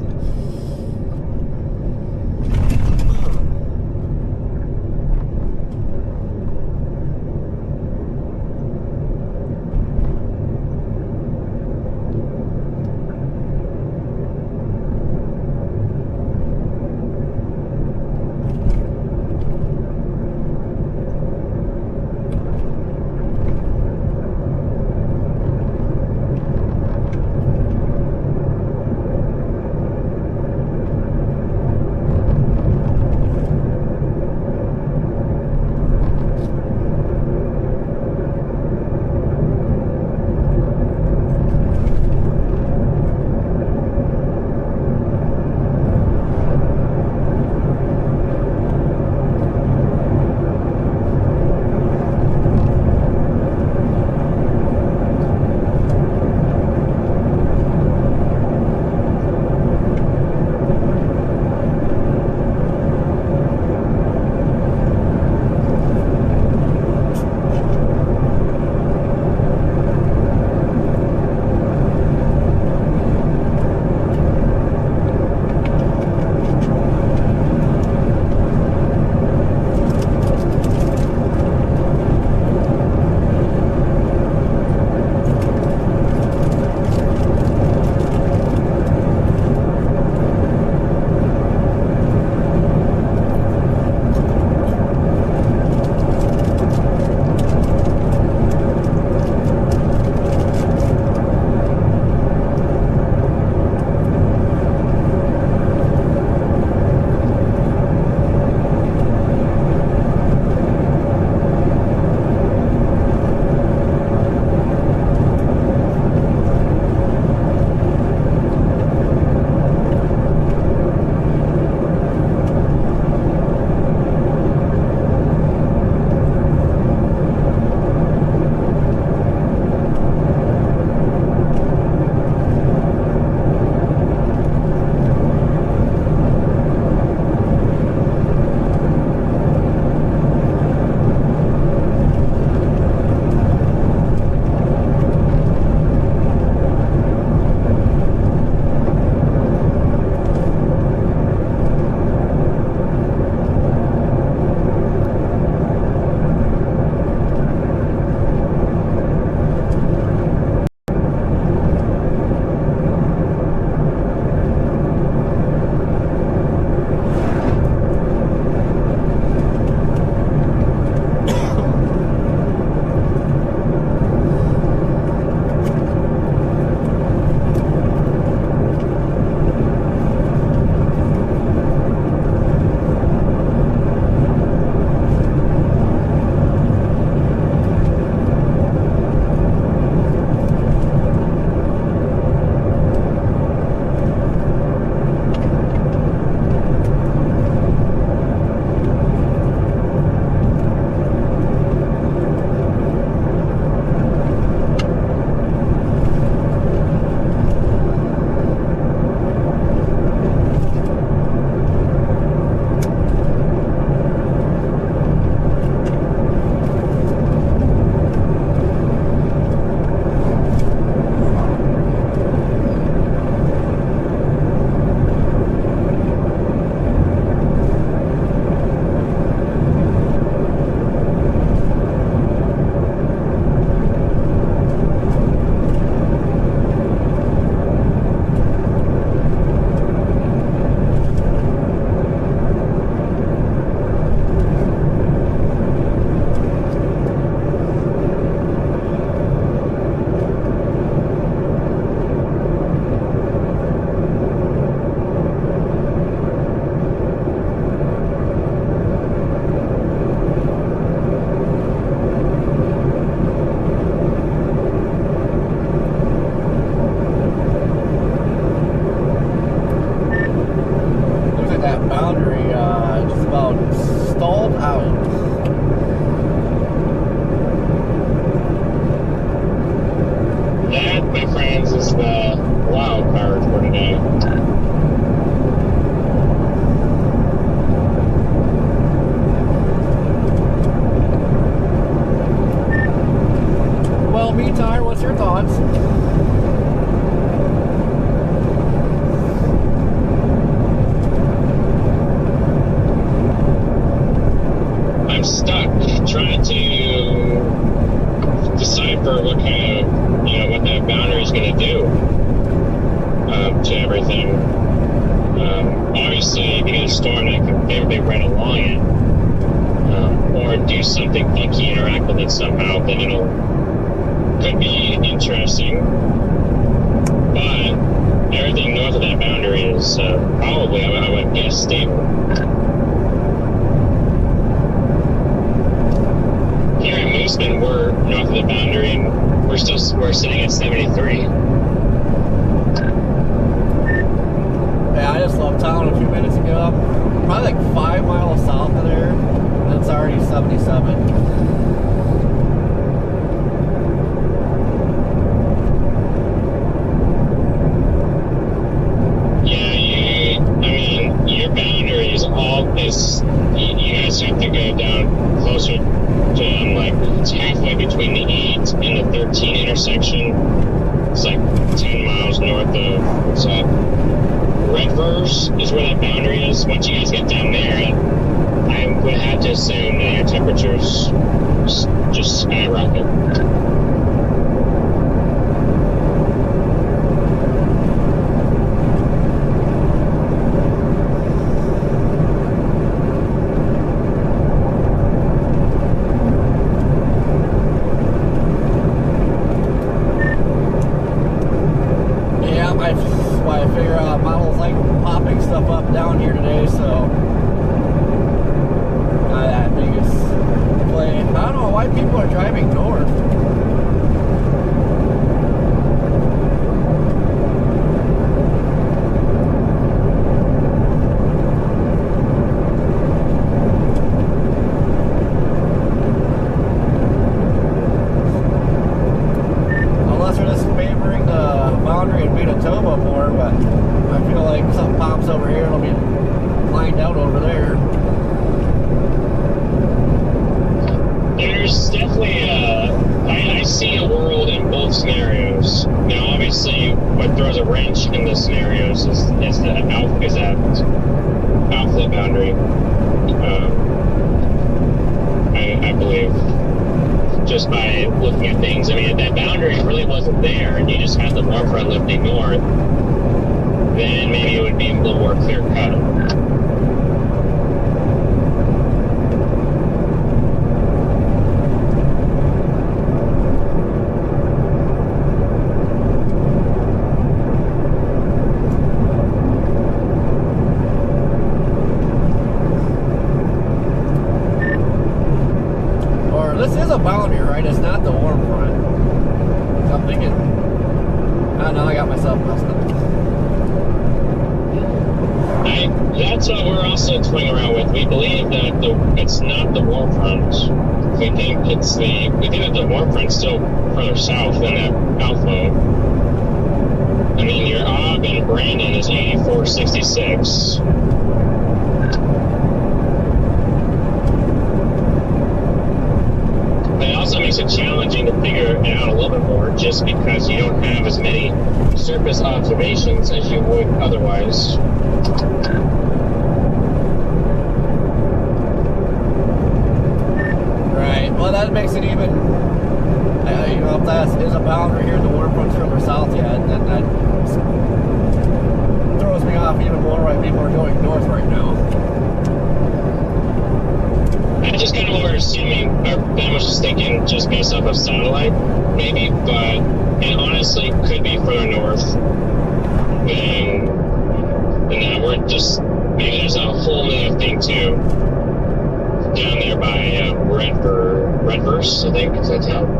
at that boundary, just about stalled out. That, my friends, is the wild card for today. Well, meantime, what's your thoughts? I'm stuck trying to decipher what kind of, what that boundary is going to do to everything. Obviously, if you get a storm that can favorably right along it, or do something funky, interact with it somehow, then could be interesting. But everything north of that boundary is probably, I would guess, stable. Here in Mooseman, we're north of the boundary, and we're sitting at 73. Yeah, I just left town a few minutes ago. Probably like 5 miles south of there, and it's already 77. Your boundary is all this. You guys have to go down closer to like it's halfway between the 8 and the 13 intersection. It's like 10 miles north of what's up. Redverse is where that boundary is. Once you guys get down there, I would have to assume that your temperatures just skyrocket. I figure models like popping stuff up down here today, so I think it's play. I don't know why people are driving north. Unless they're just favoring the boundary in Manitoba more, but I feel like something pops over here, it'll be lined out over there. There's definitely I see a world in both scenarios. Now, obviously, what throws a wrench in the scenarios is that outflow boundary. I believe, just by looking at things. I mean, if that boundary really wasn't there, and you just had the warm front lifting north, then maybe it would be a little more clear cut. This is a boundary, right? It's not the warm front. I'm thinking. Oh no, I got myself messed up. That's what we're also toying around with. We believe that it's not the warm front. We think that the warm front's still further south than that outflow. I mean, your OB in Brandon is 8466. It also makes it challenging to figure it out a little bit more, just because you don't have as many surface observations as you would otherwise. Right. Well, that makes it even. If that is a boundary here, the warm front's further south yet, then that throws me off even more. Right, people are going north right now. That's just kind of what we're assuming, or Ben was just thinking, just based off of satellite, maybe, but it honestly could be further north than that. We're just, maybe there's a whole other thing too, down there by Redverse, I think, is that town?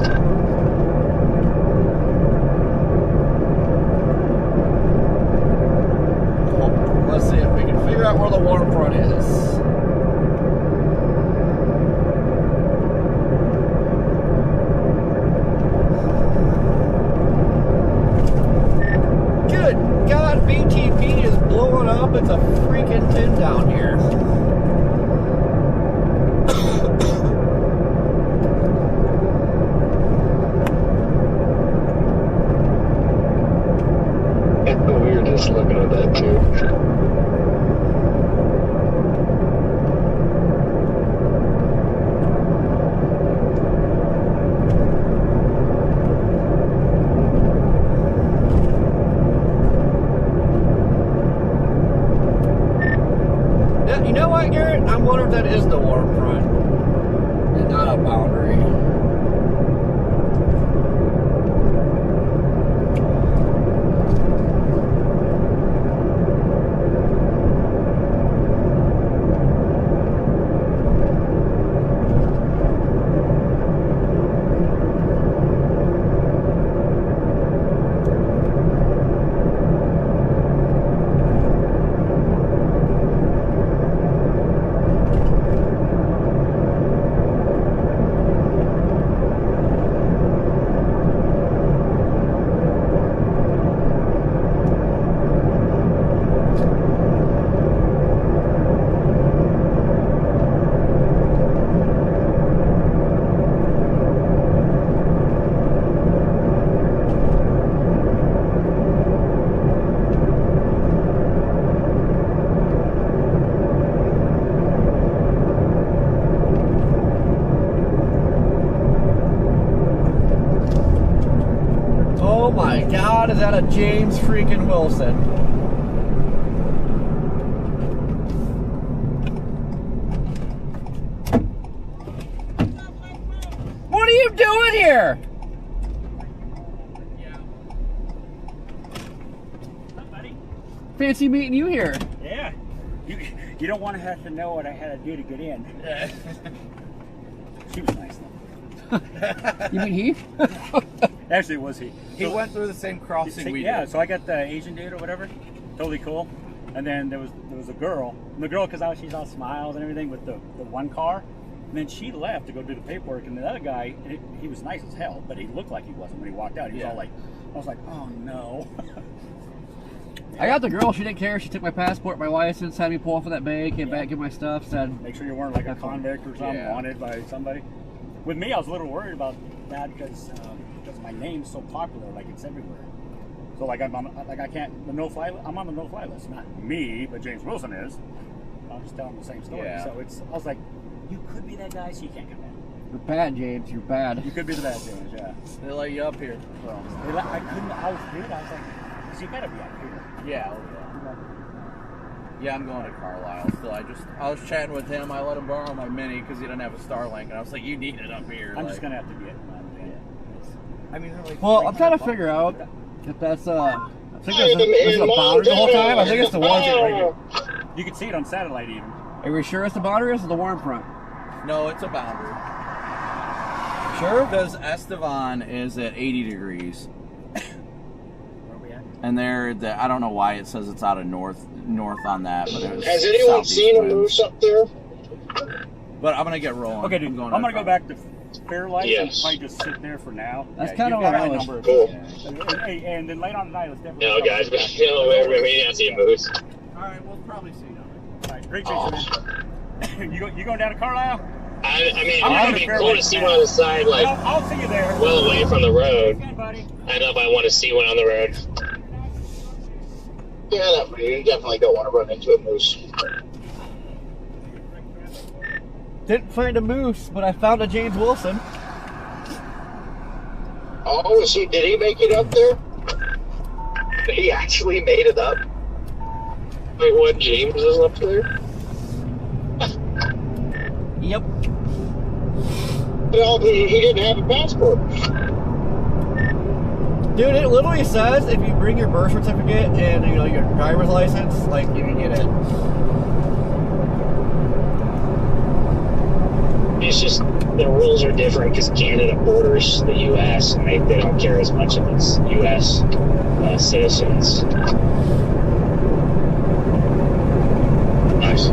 Let's see if we can figure out where the warm warm front is. Good God, BTP is blowing up. It's a freaking 10 down here. We were just looking at that too. Yeah, you know what, Garrett? I'm wondering if that is the warm front and not a boundary. Oh my God, is that a James freaking Wilson? What are you doing here? Fancy meeting you here. Yeah. You don't want to have to know what I had to do to get in. She was nice though. You mean he? Actually, it was he. He went through the same crossing we Yeah, did. so I got the Asian dude or whatever. Totally cool. And then there was a girl. And the girl, because she's all smiles and everything with the one car. And then she left to go do the paperwork. And the other guy, he was nice as hell, but he looked like he wasn't when he walked out. He was all like, I was like, oh no. I got the girl, she didn't care. She took my passport, my license, had me pull off of that bay, came back, get my stuff, said... Make sure you weren't like a convict or something, Yeah. wanted by somebody. With me, I was a little worried about that because my name's so popular, like it's everywhere. So like I'm on the no-fly list. Not me, but James Wilson is. I'm just telling the same story. Yeah. So I was like, you could be that guy, so you can't come in. You're bad, James, you're bad. You could be the bad James, yeah. They let you up here. So. I was like, so you better be up here. Yeah. Yeah, I'm going to Carlisle still. I was chatting with him. I let him borrow my Mini because he didn't have a Starlink, and I was like, "You need it up here." I'm just gonna have to get mine. I mean, they're like. Well, I'm trying to figure out if that's I think there's a boundary the whole time. I think it's the one right here. You can see it on satellite even. Are we sure it's the boundary or is it the warm front? No, it's a boundary. Sure? Because Estevan is at 80 degrees. Where are we at? And I don't know why it says it's out of north on that, but it was Has anyone southeast seen a winds. moose up there? But I'm gonna get rolling. Okay, dude. I'm gonna go back to Fairlight and Yes. probably just sit there for now. That's Yeah, kinda you've what got I my was- number. Cool. And then later on tonight, let's definitely. No, guys, but we didn't see a moose. All right, we'll probably see you. All right, great chasing, man. you going down to Carlisle? I mean, I'm it'd going be to cool to see one on the side, like, I'll see you there. well away from the road. Okay, buddy. I don't know if I want to see one on the road. Yeah, you definitely don't want to run into a moose. Didn't find a moose, but I found a James Wilson. Oh, did he make it up there? He actually made it up? Wait, what, James is up there? Yep. Well, he didn't have a passport. Dude, it literally says if you bring your birth certificate and your driver's license, like you can get it. It's just the rules are different because Canada borders the U.S. and they don't care as much if it's U.S. Citizens. Nice.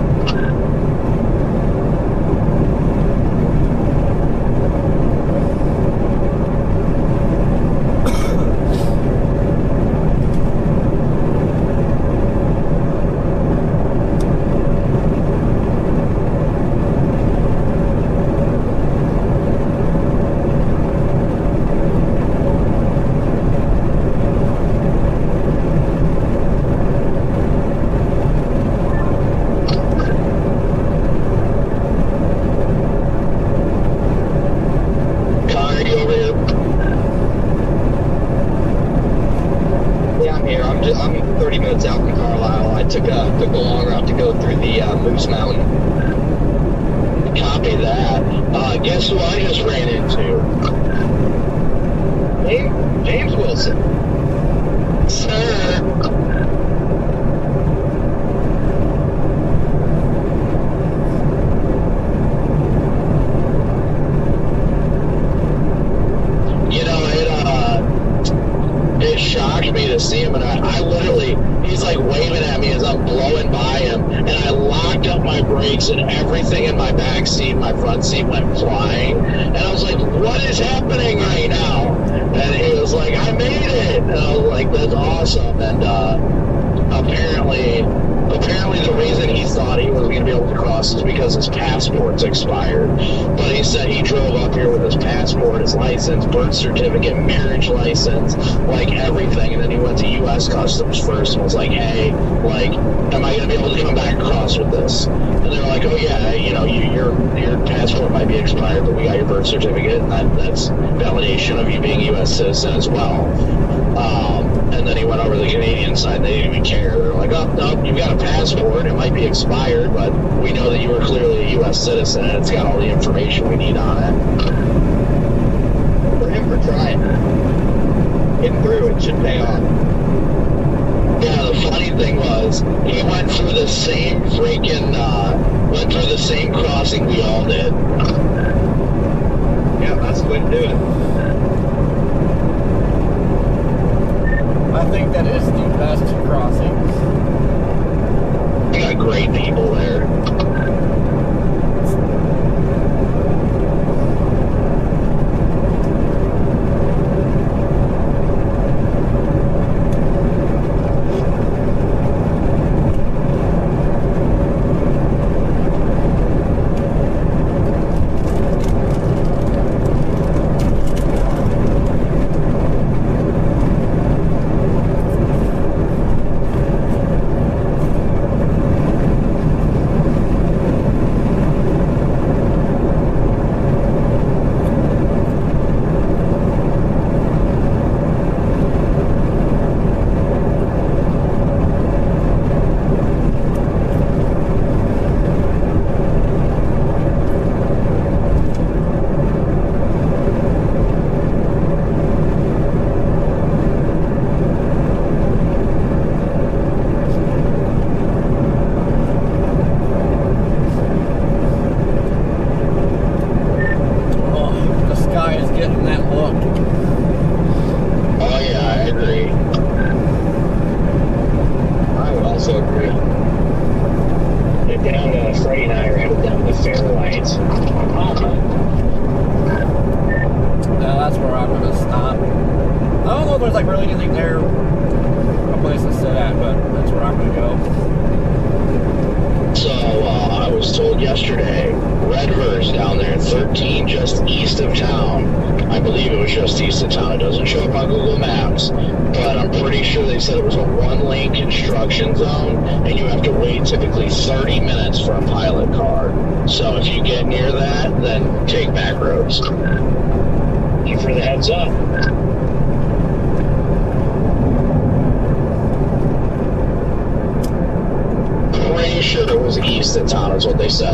the Moose Mountain. Copy that. Guess who I just ran into? James Wilson. Sir. It shocked me to see him, and I literally, he's like waving at me as I'm blowing by him, and I locked up my brakes, and everything in my back seat, my front seat went flying, and I was like, what is happening right now? And he was like, I made it, and I was like, that's awesome. And apparently the reason he thought he was going to be able to cross is because his passport's expired. But he said he drove up here with his passport, his license, birth certificate, marriage license, like everything. And then he went to U.S. Customs first and was like, hey, like, am I going to be able to come back across with this? And they were like, oh yeah, you know, your passport might be expired, but we got your birth certificate, and that's validation of you being a U.S. citizen as well. And then he went over to the Canadian side. They didn't even care. They're like, oh, no, you've got a passport. It might be expired, but we know that you were clearly a U.S. citizen, and it's got all the information we need on it. For him for trying. Getting through, it should pay off. Yeah, the funny thing was, he went through the same went through the same crossing we all did. Yeah, that's the way to do it. I think that is the best crossing. We got great people there.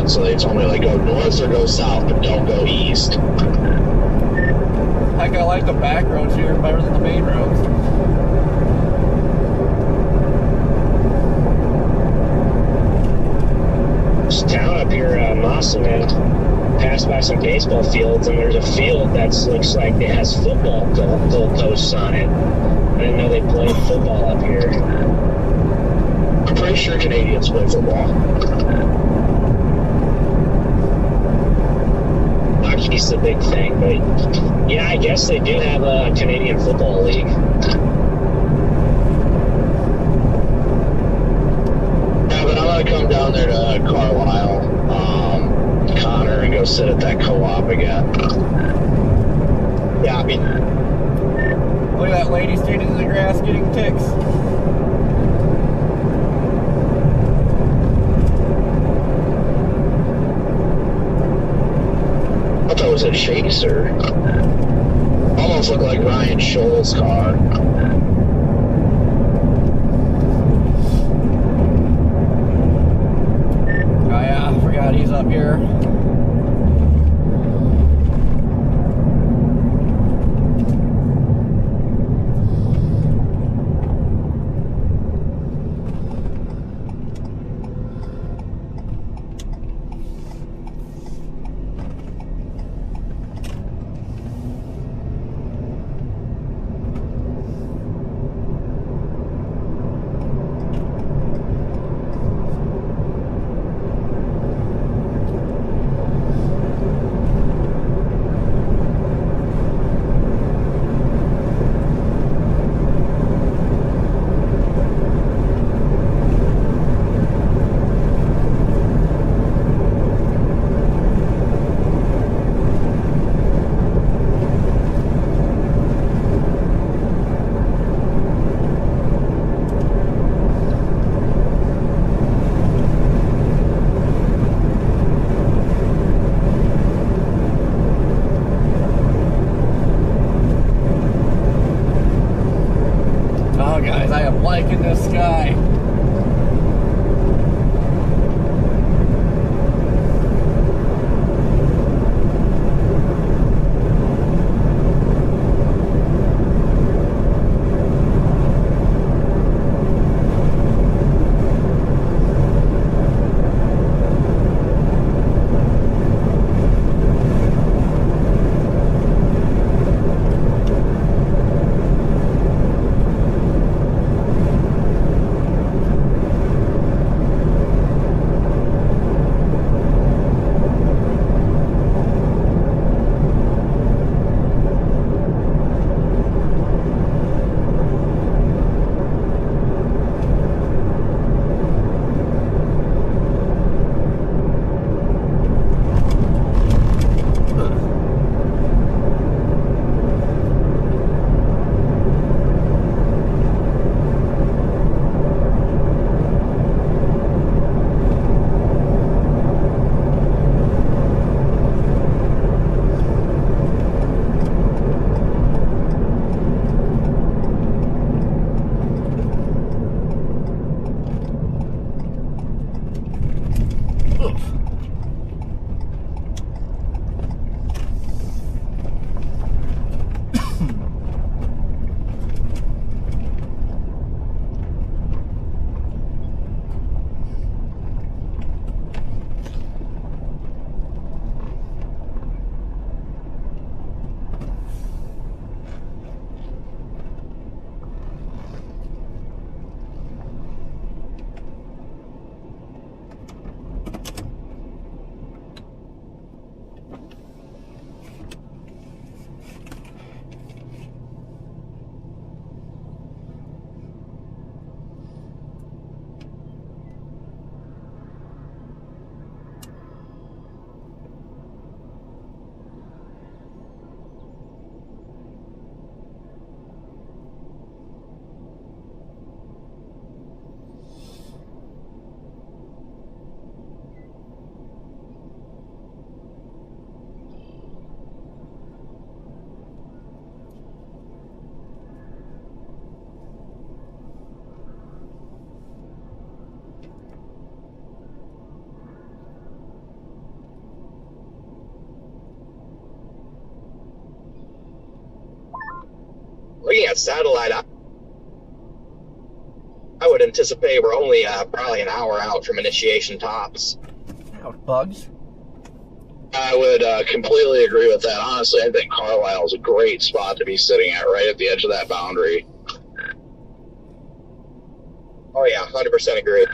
So they told me, like, go north or go south, but don't go east. Heck, I like the back roads here better than the main roads. This town up here, Mosselman, passed by some baseball fields, and there's a field that looks like it has football goalposts on it. I didn't know they played football up here. I'm pretty sure Canadians play football. Hockey's the big thing, but yeah, I guess they do have a Canadian Football League. Yeah, but I'm gonna come down there to Carlisle, Connor, and go sit at that co-op again. Yeah, I mean, look at that lady standing in the grass getting ticks. I thought it was a chaser. Almost looked like Ryan Scholl's car. thick in the sky. Looking at satellite, I would anticipate we're only probably an hour out from initiation tops. Out bugs. I would completely agree with that. Honestly, I think Carlisle is a great spot to be sitting at, right at the edge of that boundary. Oh yeah, 100% agree.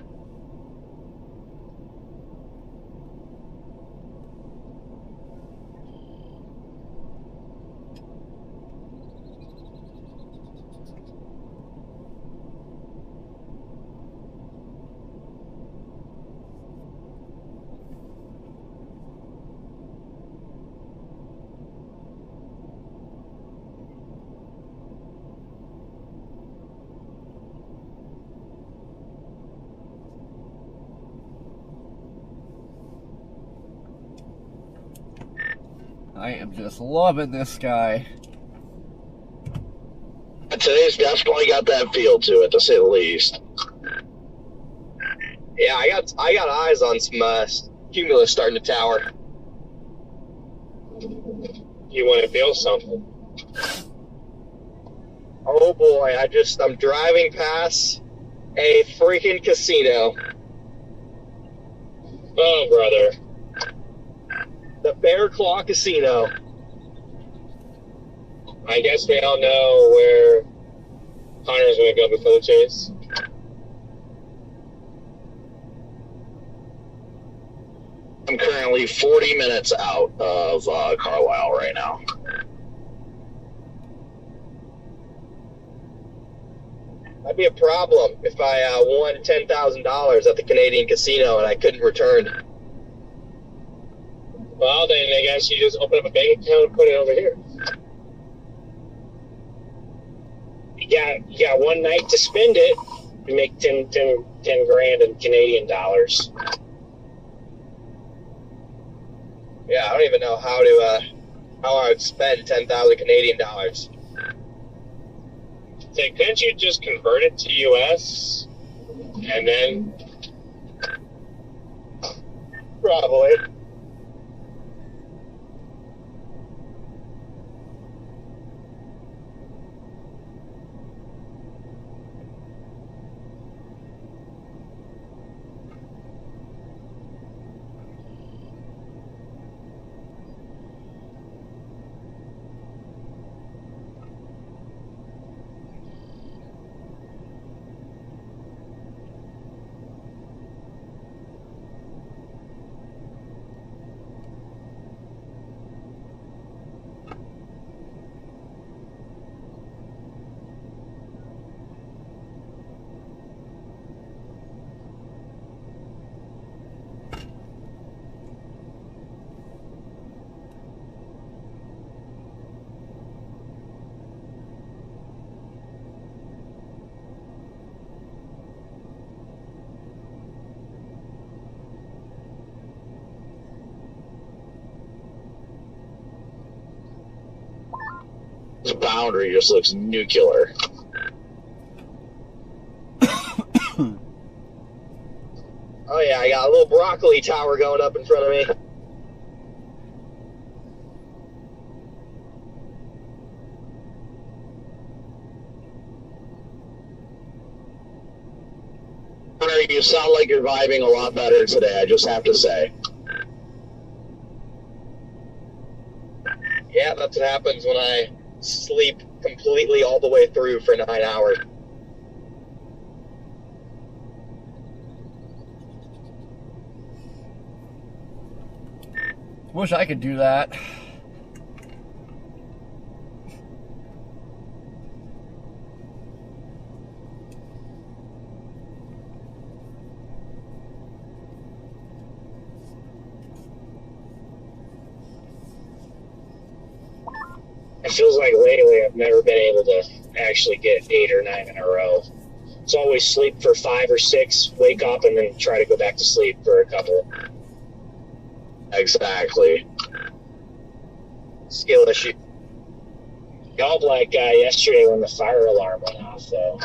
I am just loving this sky. Today's definitely got that feel to it, to say the least. Yeah, I got eyes on some cumulus starting to tower. You want to feel something? Oh boy, I'm driving past a freaking casino. Oh, brother. The Bear Claw Casino. I guess we all know where Connor's going to go before the chase. I'm currently 40 minutes out of Carlisle right now. That'd be a problem if I won $10,000 at the Canadian casino and I couldn't return. Well, then I guess you just open up a bank account and put it over here. You got one night to spend it. You make 10 grand in Canadian dollars. Yeah, I don't even know how I would spend 10,000 Canadian dollars. say, couldn't you just convert it to US and then Probably. This boundary just looks nuclear. Oh yeah, I got a little broccoli tower going up in front of me. You sound like you're vibing a lot better today, I just have to say. Yeah, that's what happens when I sleep completely all the way through for 9 hours. Wish I could do that. it feels like lately I've never been able to actually get 8 or 9 in a row. It's always sleep for 5 or 6, wake up, and then try to go back to sleep for a couple. Exactly. Skill issue. The All Black guy yesterday when the fire alarm went off, though.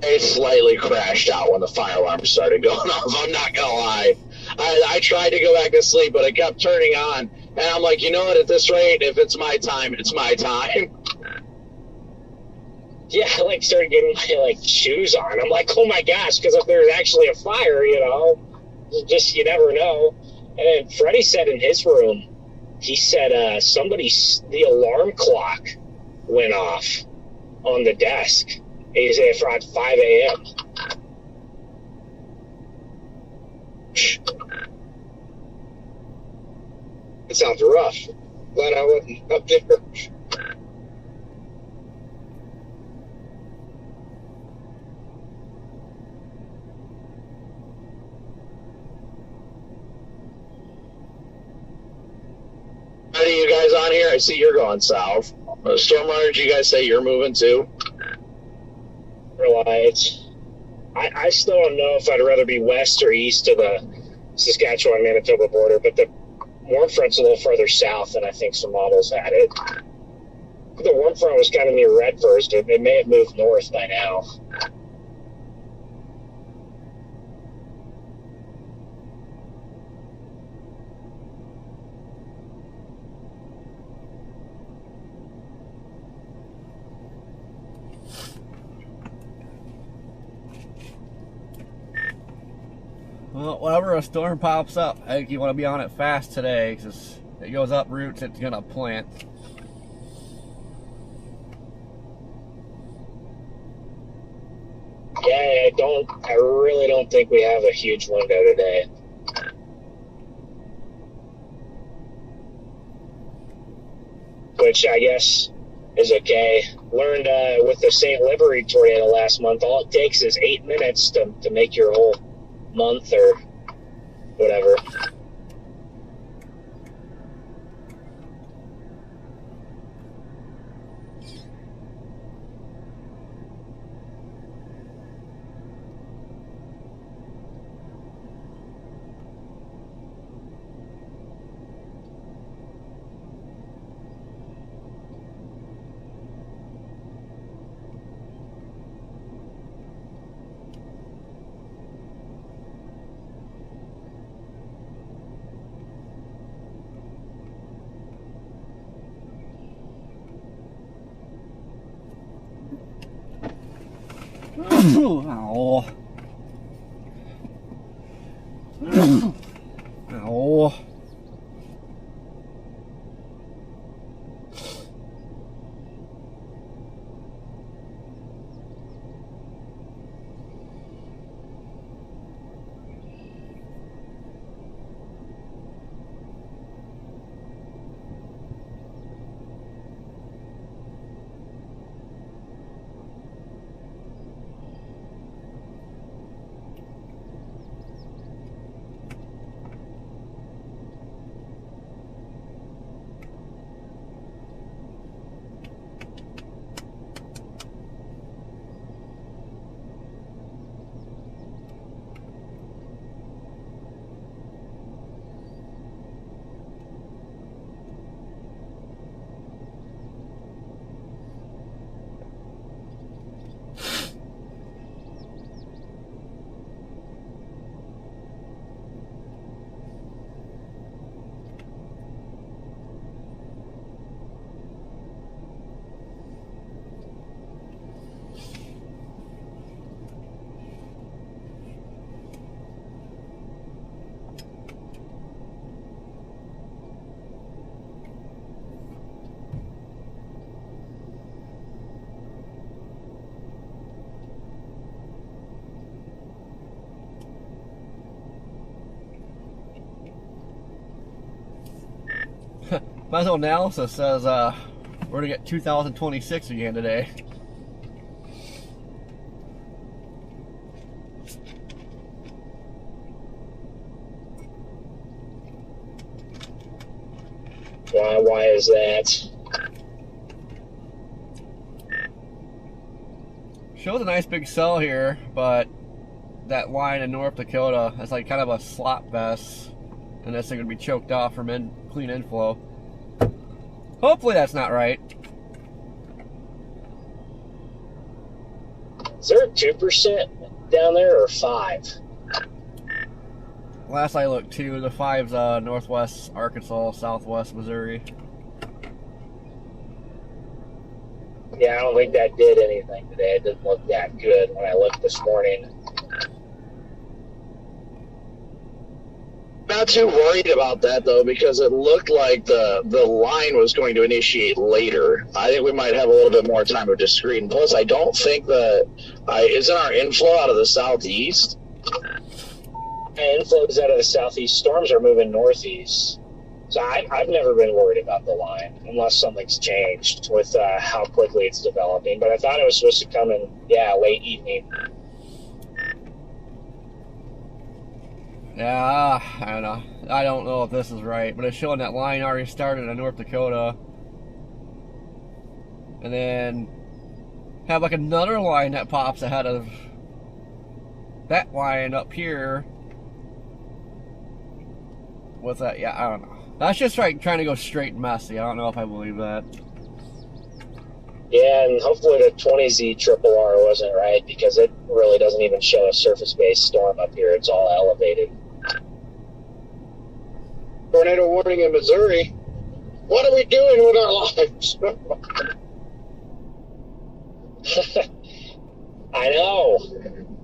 It slightly crashed out when the fire alarm started going off. I'm not gonna lie. I tried to go back to sleep, but it kept turning on. And I'm like, you know what? At this rate, if it's my time, it's my time. Yeah, I started getting my shoes on. I'm like, oh my gosh, because if there's actually a fire, just you never know. And then Freddie said in his room, he said the alarm clock went off on the desk. He said at 5 a.m. It sounds rough. Glad I wasn't up there. Are you guys on here? I see you're going south. Storm Runners, you guys say you're moving too? I still don't know if I'd rather be west or east of the Saskatchewan Manitoba border, but the warm front's a little further south than I think some models had it. The warm front was kind of near Redford. It may have moved north by now. Well, whenever a storm pops up, I think you want to be on it fast today, because it goes up roots, it's going to plant. Yeah, I really don't think we have a huge window today. Which I guess is okay. Learned with the St. Livery tornado last month, all it takes is 8 minutes to make your whole month or whatever. Ow. Ow. My little analysis says we're gonna get 2026 again today. Why is that? Shows a nice big cell here, but that line in North Dakota is like kind of a slop fest, and this thing would be choked off from clean inflow. Hopefully that's not right. Is there a 2% down there or 5? Last I looked, too, the 5's northwest Arkansas, southwest Missouri. Yeah, I don't think that did anything today. It didn't look that good when I looked this morning. Not too worried about that though, because it looked like the line was going to initiate later. I think we might have a little bit more time of discrete. And plus, I don't think that isn't our inflow out of the southeast. Inflows out of the southeast. Storms are moving northeast. So I've never been worried about the line unless something's changed with how quickly it's developing. But I thought it was supposed to come in, late evening. Yeah, I don't know. I don't know if this is right, but it's showing that line already started in North Dakota. And then have like another line that pops ahead of that line up here. What's that? Yeah, I don't know. That's just like trying to go straight and messy. I don't know if I believe that. Yeah, and hopefully the 20Z triple R wasn't right, because it really doesn't even show a surface-based storm up here. It's all elevated. Tornado warning in Missouri. What are we doing with our lives? I know.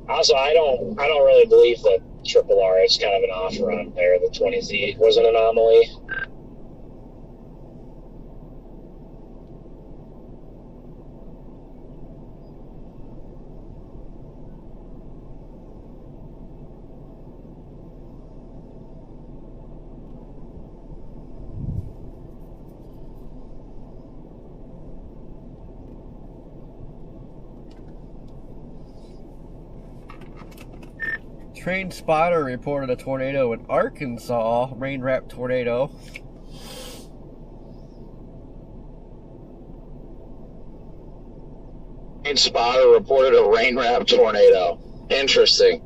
Also, I don't really believe that triple R is kind of an off run there. The 20Z was an anomaly. Train spotter reported a tornado in Arkansas, rain-wrapped tornado. Train spotter reported a rain-wrapped tornado. Interesting.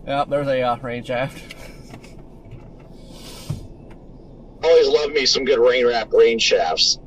Yep, there's a rain shaft. Always love me some good rain-wrapped rain shafts.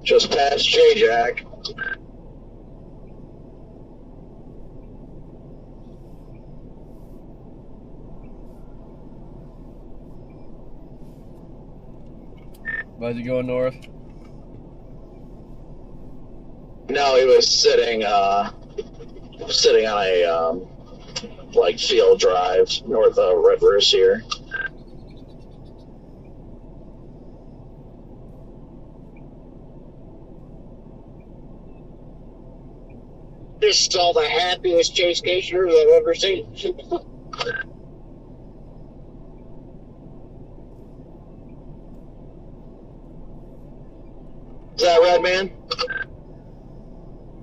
Just past J-Jack. Why is he going north? No, he was sitting on a like field drive north of Red Roost here. This is all the happiest chase cases I've ever seen. Is that right, man?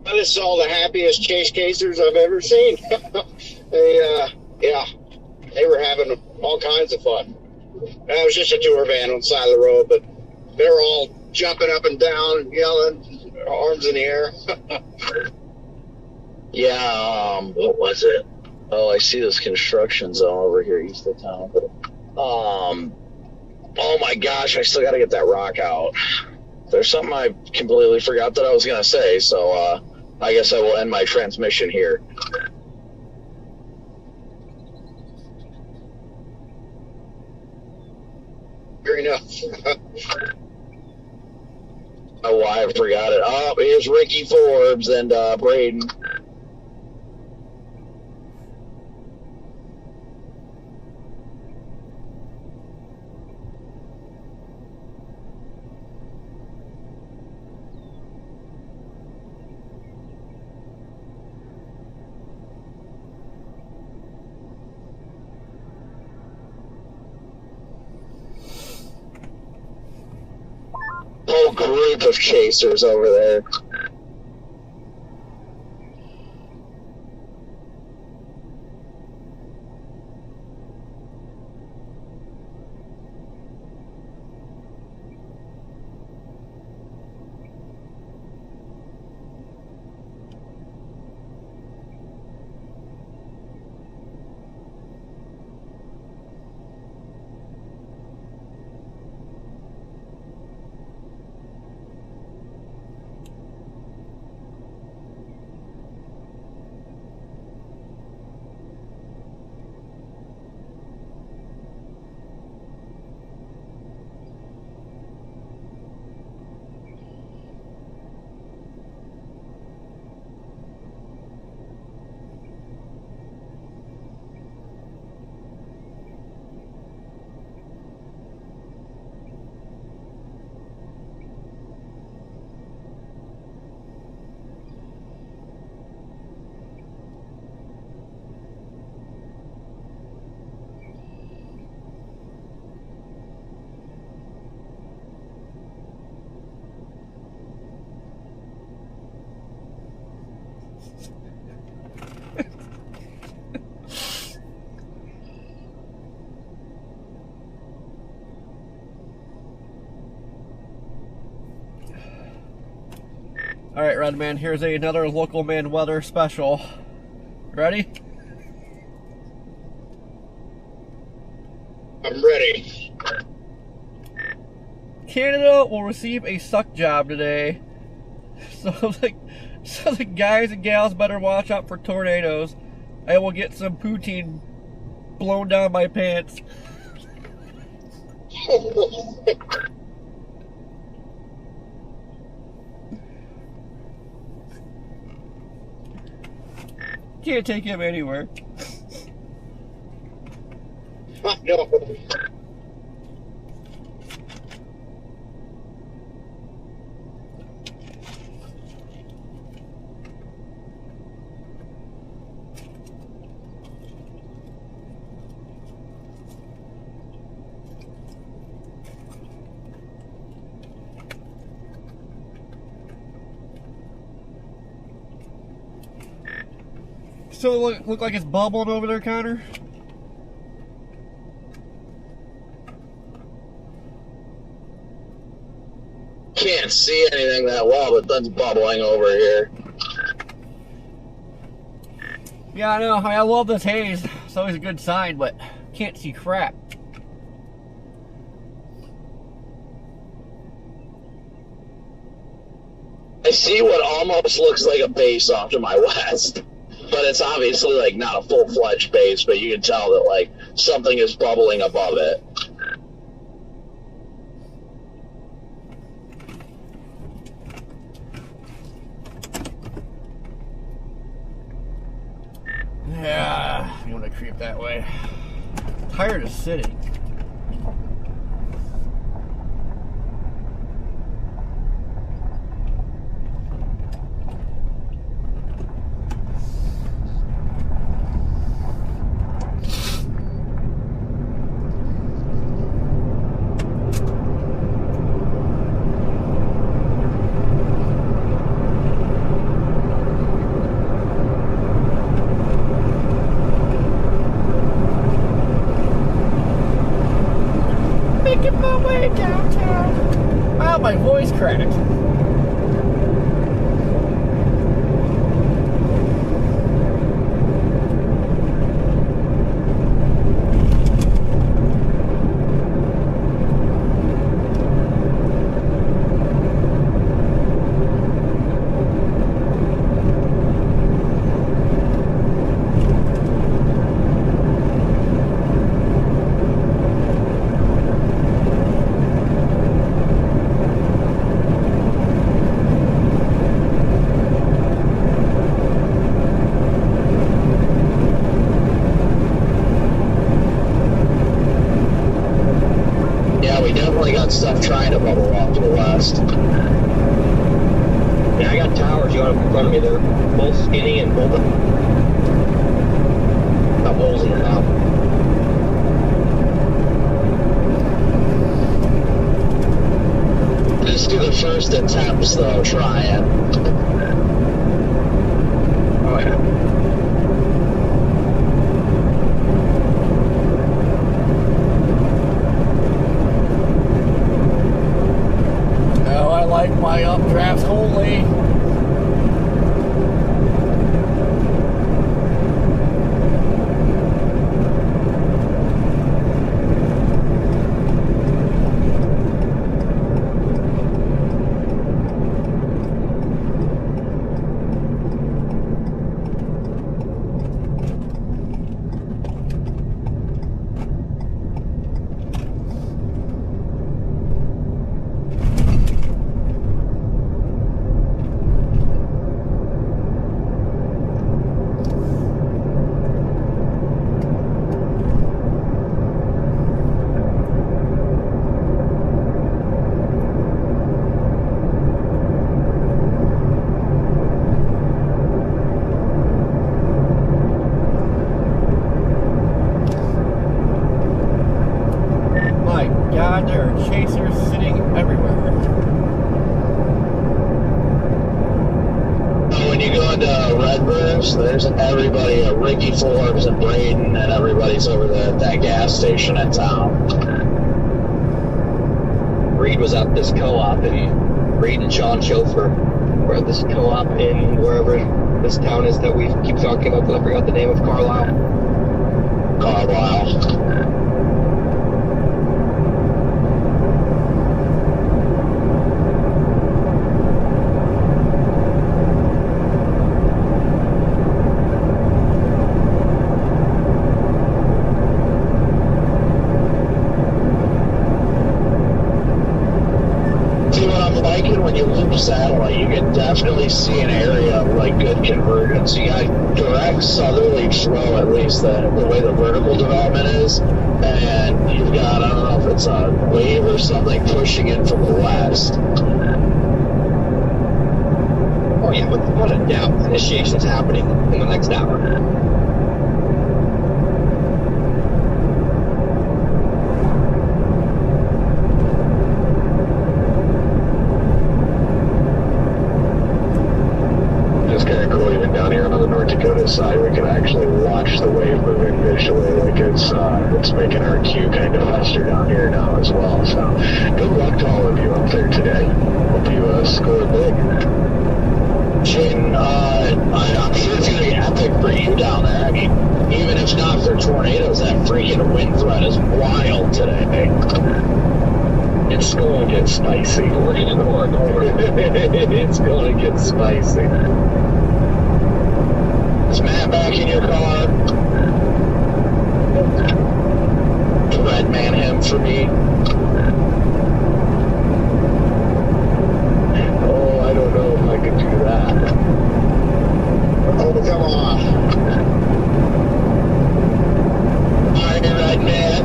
This is all the happiest chase casers I've ever seen. They were having all kinds of fun. And it was just a tour van on the side of the road, but they were all jumping up and down and yelling, arms in the air. Yeah, what was it? Oh, I see this construction zone over here east of town. Oh my gosh, I still got to get that rock out. There's something I completely forgot that I was going to say, so I guess I will end my transmission here. Fair enough. Oh, I forgot it. Oh, here's Ricky Forbes and Braden. Whole group of chasers over there. Alright, Redman, here's another local man weather special. Ready? I'm ready. Canada will receive a suck job today. So the guys and gals better watch out for tornadoes. I will get some poutine blown down my pants. Can't take him anywhere. No. So it look like it's bubbling over there, Connor? Can't see anything that well, but that's bubbling over here. Yeah, I know. I love this haze. It's always a good sign, but can't see crap. I see what almost looks like a base off to my west, but it's obviously like not a full-fledged base, but you can tell that like something is bubbling above it. Yeah, you want to creep that way. Tired of sitting. Making my way downtown. Wow, my voice cracked. Stuff trying to bubble off to the west. Yeah, I got towers. You got them in front of me. They're both skinny and both got holes in the mouth. Just do the first attempts though, trying. Oh yeah. I like my updrafts wholly. God, there are chasers sitting everywhere. When you go into Redbridge, there's everybody, Ricky Forbes and Braden, and everybody's over there at that gas station in town. Reed was at this co-op, and Reed and Sean Chauffeur were at this co-op in wherever this town is that we keep talking about, but I forgot the name of Carlisle. see an area of like good convergence. You got direct southerly flow, at least the way the vertical development is, and you've got, I don't know if it's a wave or something pushing in from the west. Oh yeah, without a doubt, initiation's happening in the next hour. Side, we can actually watch the wave moving visually, like it's making our queue kind of faster down here now as well. So good luck to all of you up there today. Hope you score big. Shane, I'm sure it's going to be epic for you down there. I mean, even if not for tornadoes, that freaking wind threat is wild today. It's going to get spicy. It's going to get spicy. Is Matt back in your car? Red man him for me. Oh, I don't know if I could do that. Oh, come on. Hi, red man.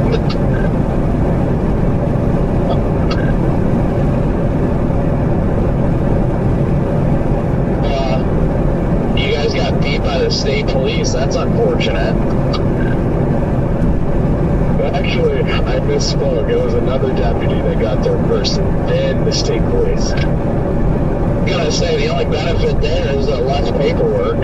You guys got beat by the state police. That's unfortunate. Actually, I misspoke. It was another deputy that got there first, then the state police. I'm gonna say the only benefit there is less paperwork.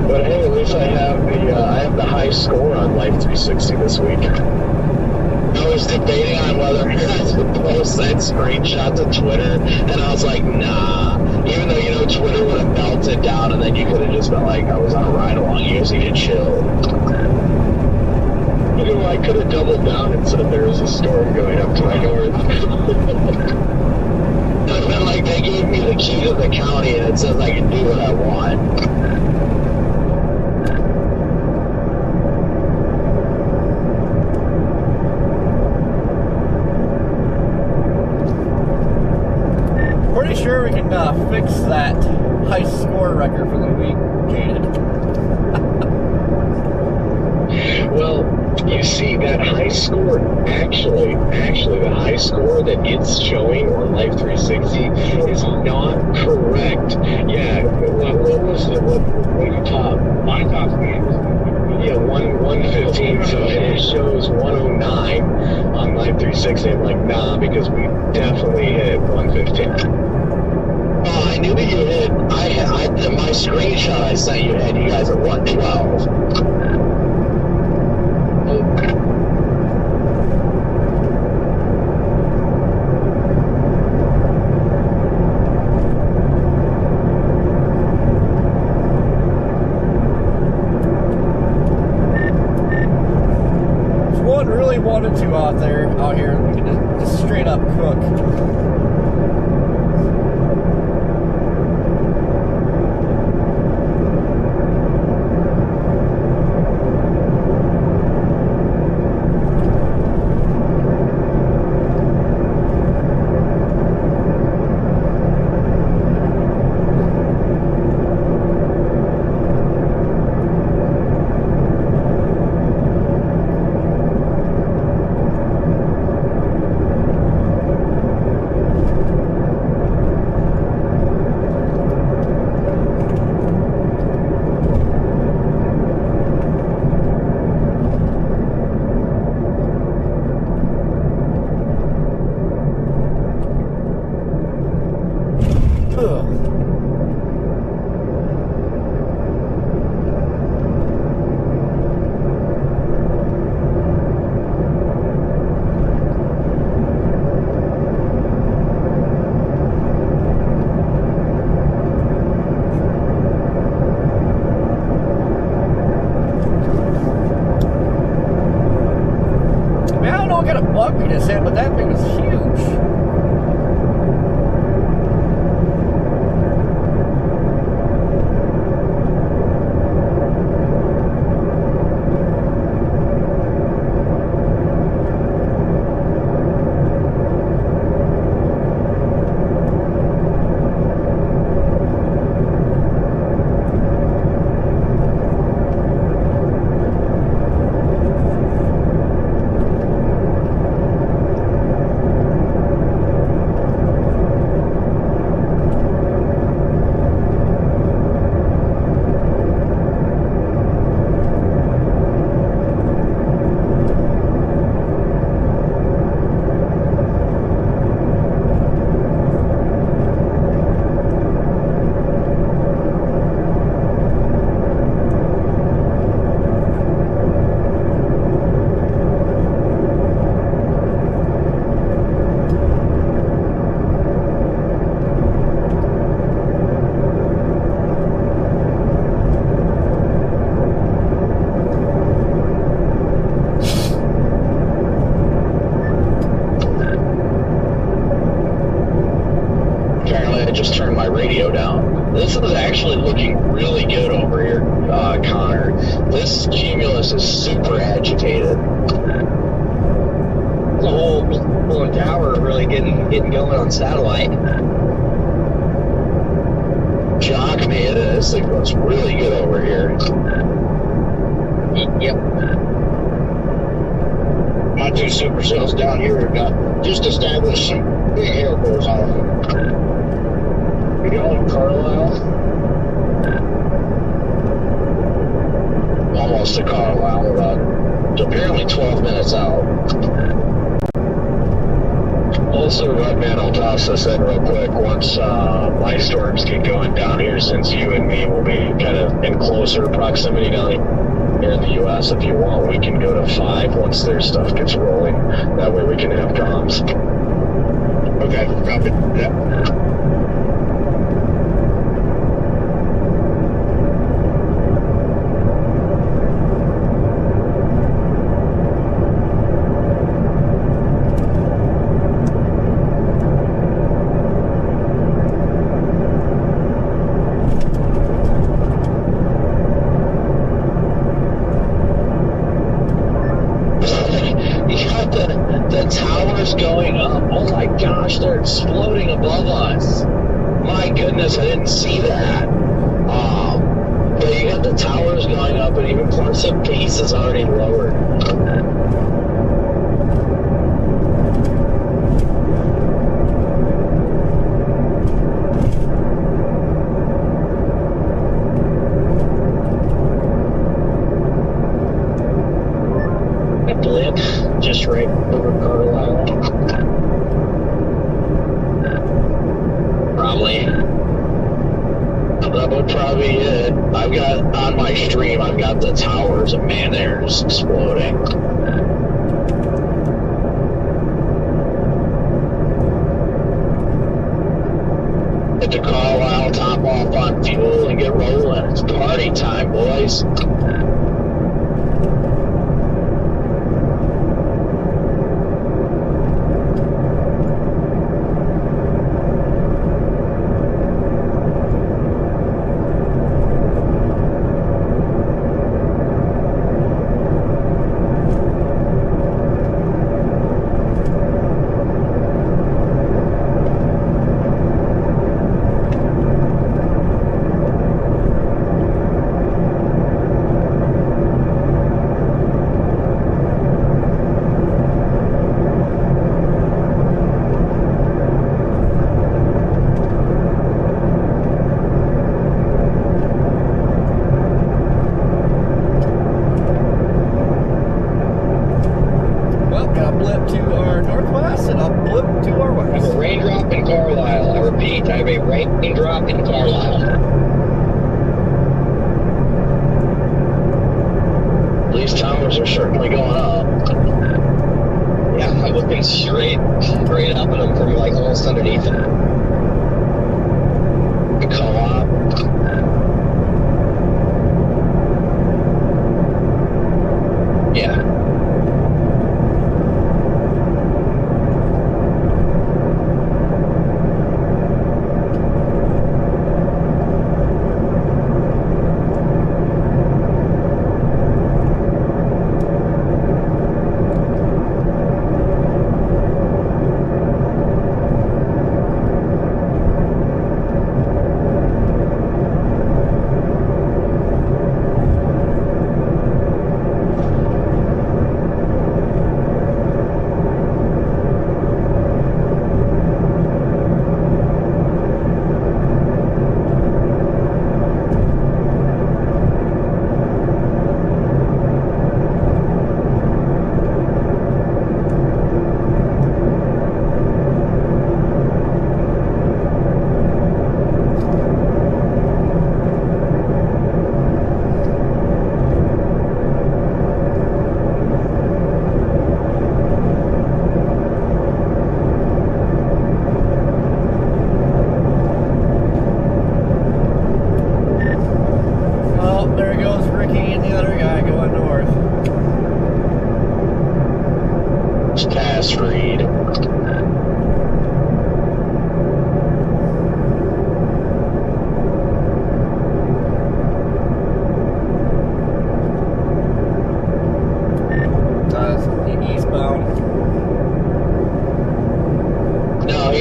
But hey, at least I have the high score on Life 360 this week. I was debating on whether I should post that screenshot to Twitter, and I was like, nah. Even though, Twitter would have melted down, and then you could have just been like, I was on a ride along, you guys need to chill. I could have doubled down and said there was a storm going up to my north. It's been like they gave me the key to the county, and it says I can do what I want. Pretty sure we can fix that high score record for the week, Jaded. Well, you see, that high score, actually, the high score that it's showing on Life 360 is not correct. Yeah, what was it? What you top? My top speed was 115, so it shows 109 on Life 360. I'm like, nah, because we definitely hit 115. Oh, I knew that you hit. My screenshot I sent you had you guys at 112. If one really wanted to out here, we could just straight up cook. I just turned my radio down. This is actually looking really good over here, Connor. This cumulus is super agitated. The whole tower really getting going on satellite. Shock me, this thing looks really good over here. Yep. My two supercells down here have got just established some big air cores on them. Are y'all in Carlisle? Almost to Carlisle, about apparently 12 minutes out. Also, Rugman Altasa said real quick, once ice storms get going down here, since you and me will be kind of in closer proximity down here in the U.S., if you want, we can go to 5 once their stuff gets rolling. That way we can have comms. Okay, copy. Yeah. Going up. Oh my gosh, they're exploding above us. My goodness, I didn't see that. But you got the towers going up, and even parts of base is already lowered. A blip just right over Carlisle. Probably. That would probably be it. I've got, on my stream, I've got the towers, and man, they're just exploding. Get the Carlisle, top off on fuel, and get rolling. It's party time, boys.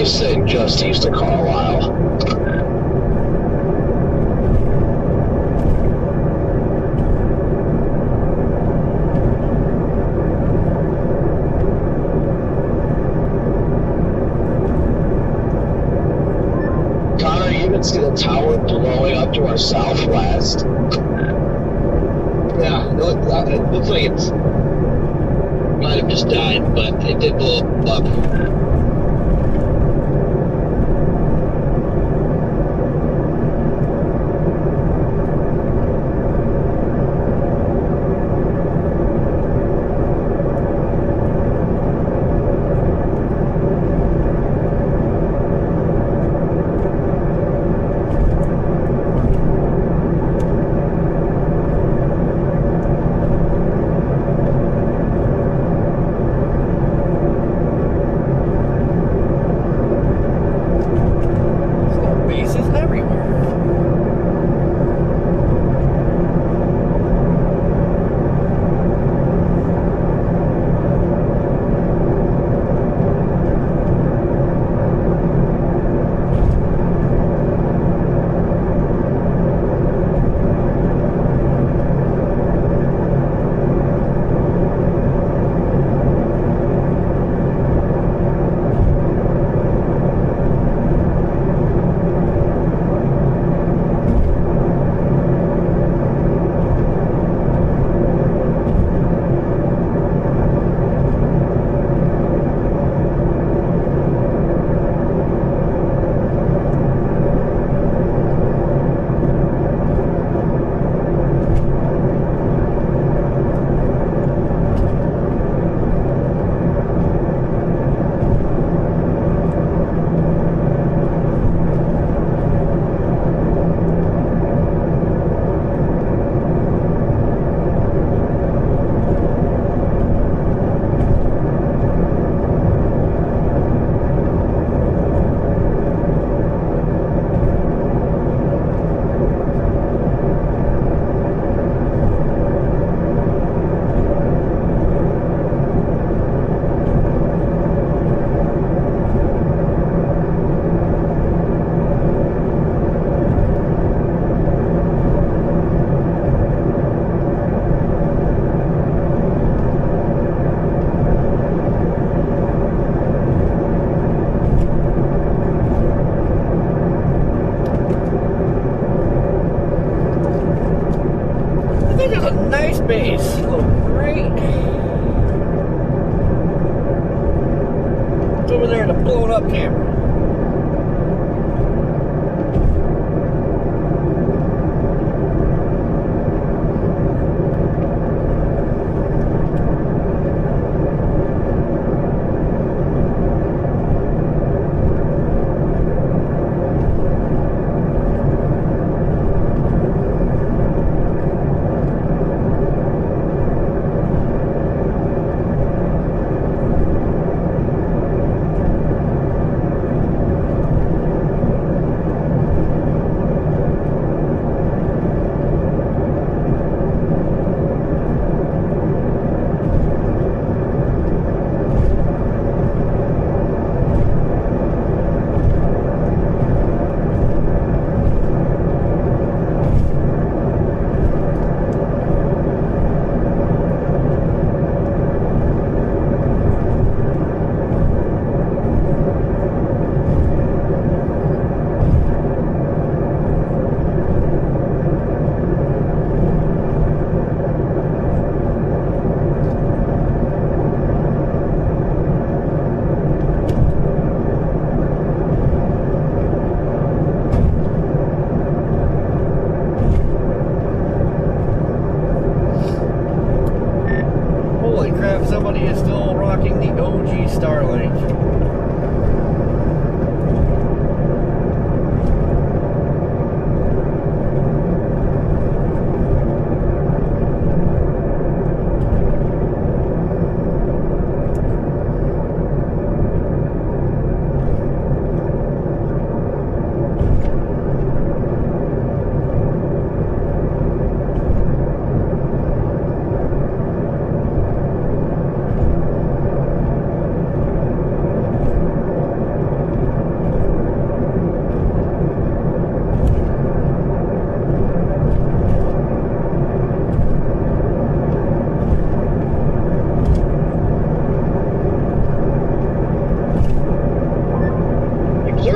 place sitting just east of Carlisle. Connor, you can see the tower blowing up to our southwest. Yeah, it looks like it's might have just died, but it did blow up.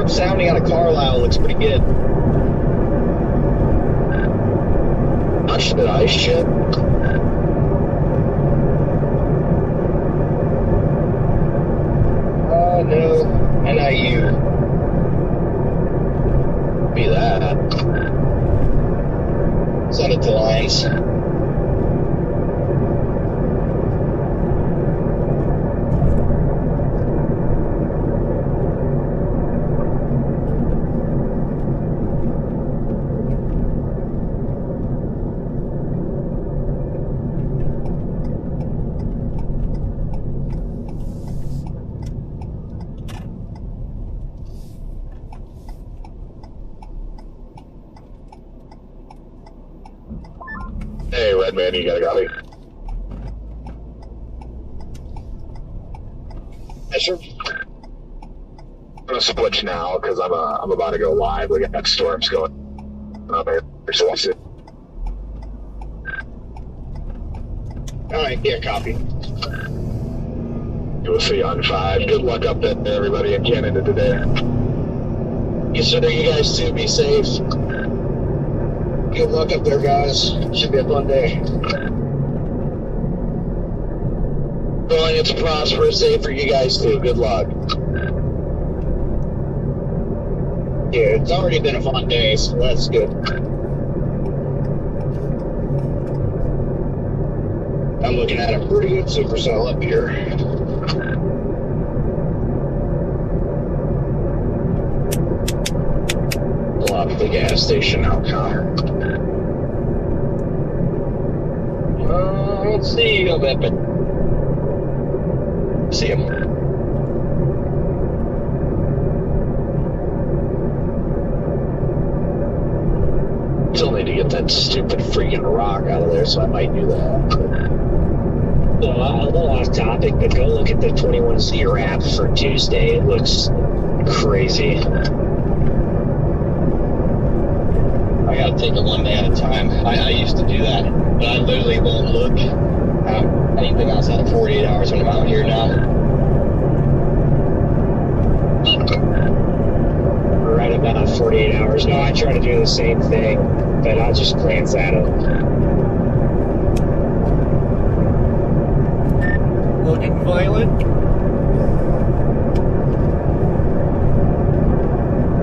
Northrop sounding out of Carlisle looks pretty good. Much that ice chip. Oh no, NIU. Be that. Send it to Lions. Hey, Redman, you got a copy? Yes, sir. I'm gonna switch now because I'm about to go live. We got storms going on there. So watch it. All right, yeah, copy. We'll see you on 5. Good luck up there, everybody in Canada today. Yes, sir. You guys too. Be safe. Good luck up there, guys. Should be a fun day. Going it's a prosperous day for you guys too. Good luck. Yeah, it's already been a fun day, so that's good. I'm looking at a pretty good supercell up here. Pull up the gas station now, Connor. Let's see, go back. See him. Still need to get that stupid freaking rock out of there, so I might do that. So, a little off topic, but go look at the 21C wrap for Tuesday. It looks crazy. I gotta take it one day at a time. I used to do that, but I literally won't look at anything outside of 48 hours when I'm out here now. Right about 48 hours. No, I try to do the same thing, but I'll just glance at it. Looking violent.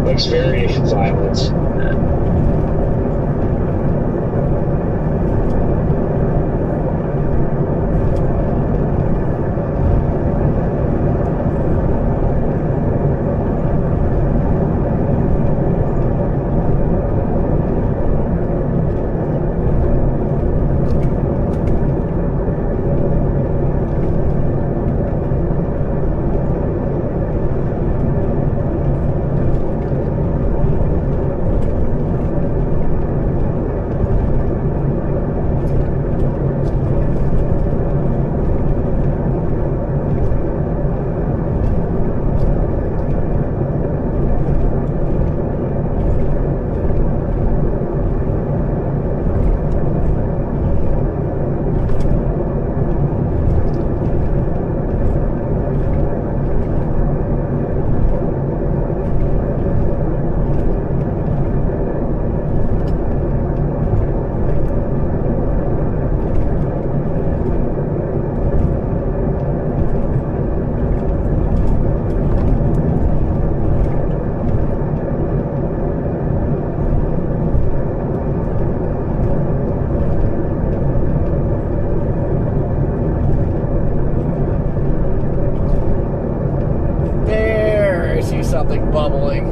Looks very violent. Something bubbling.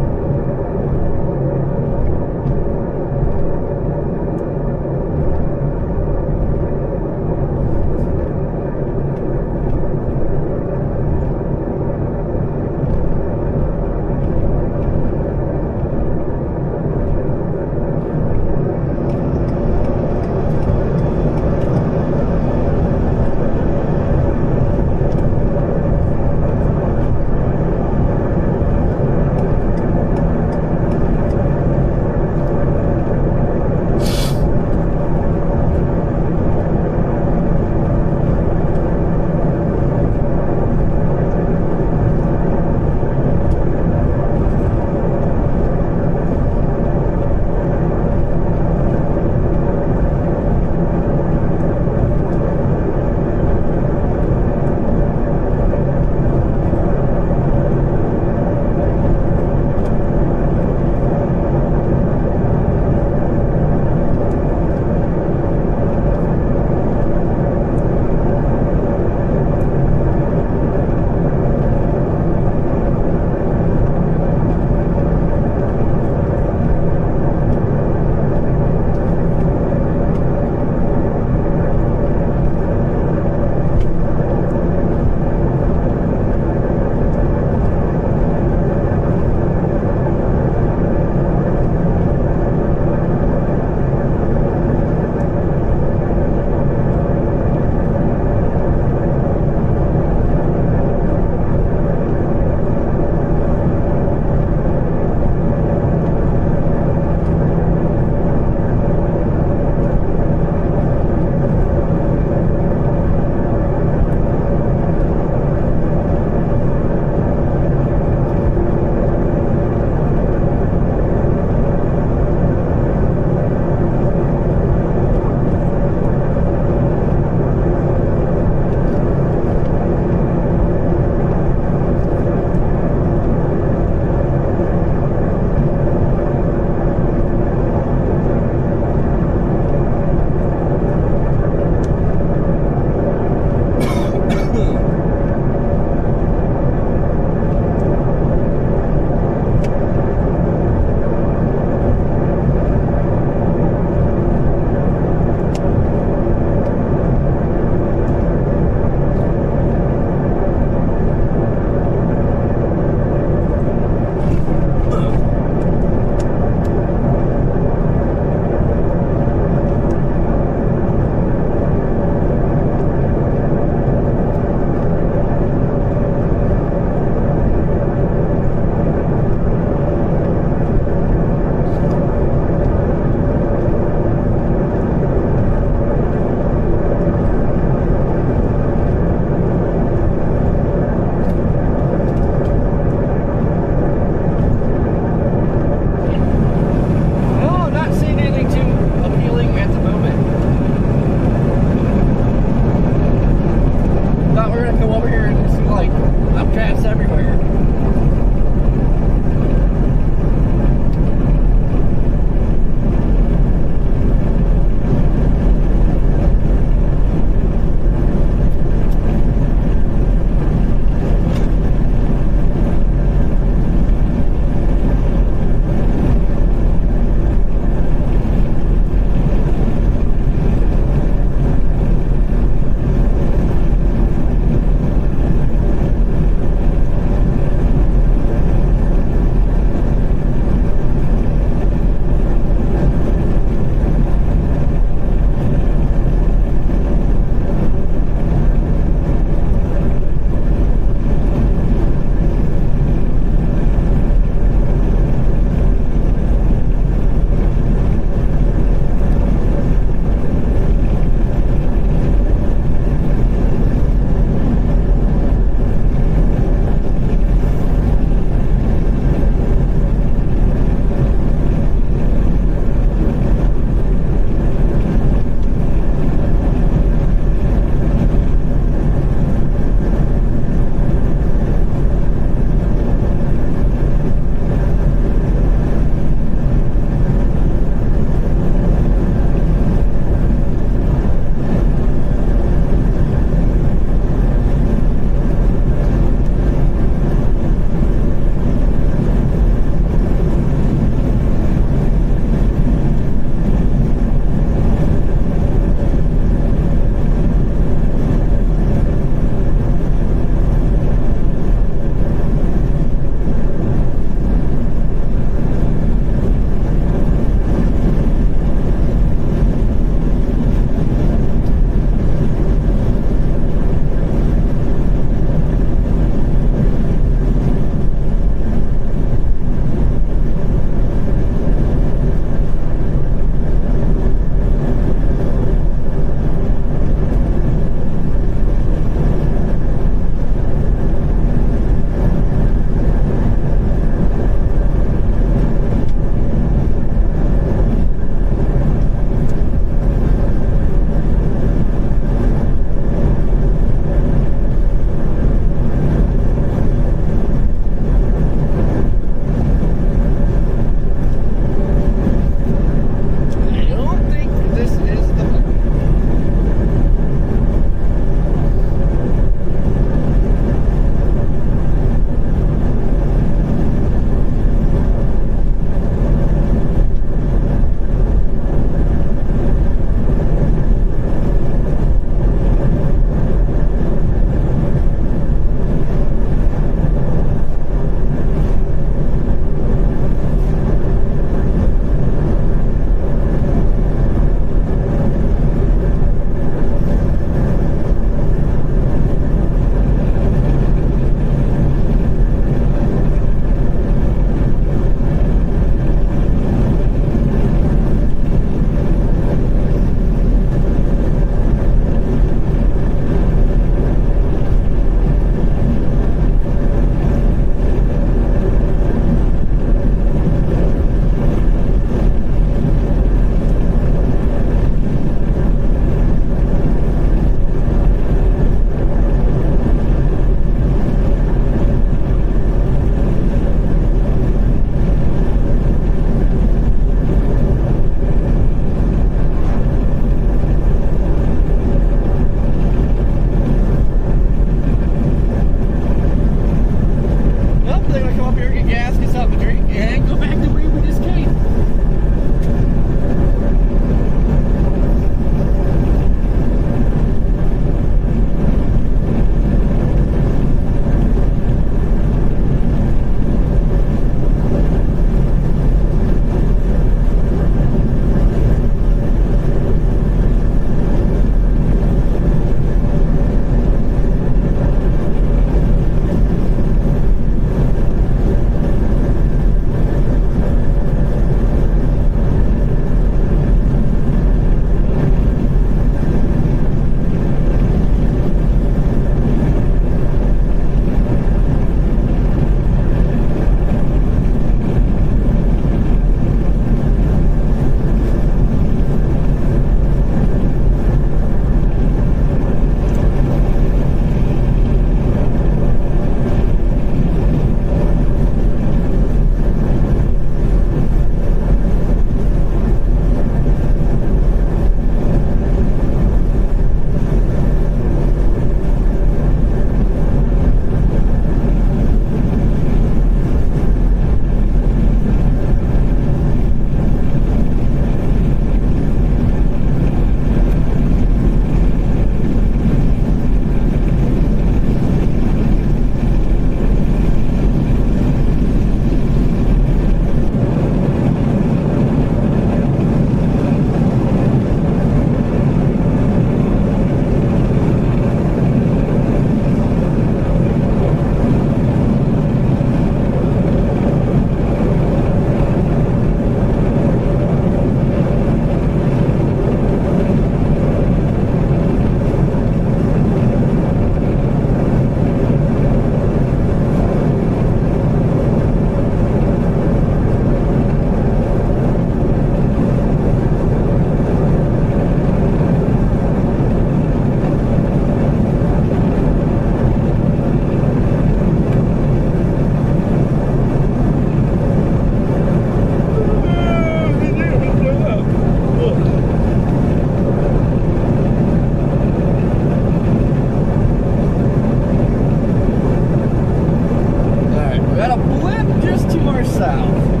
just to our south.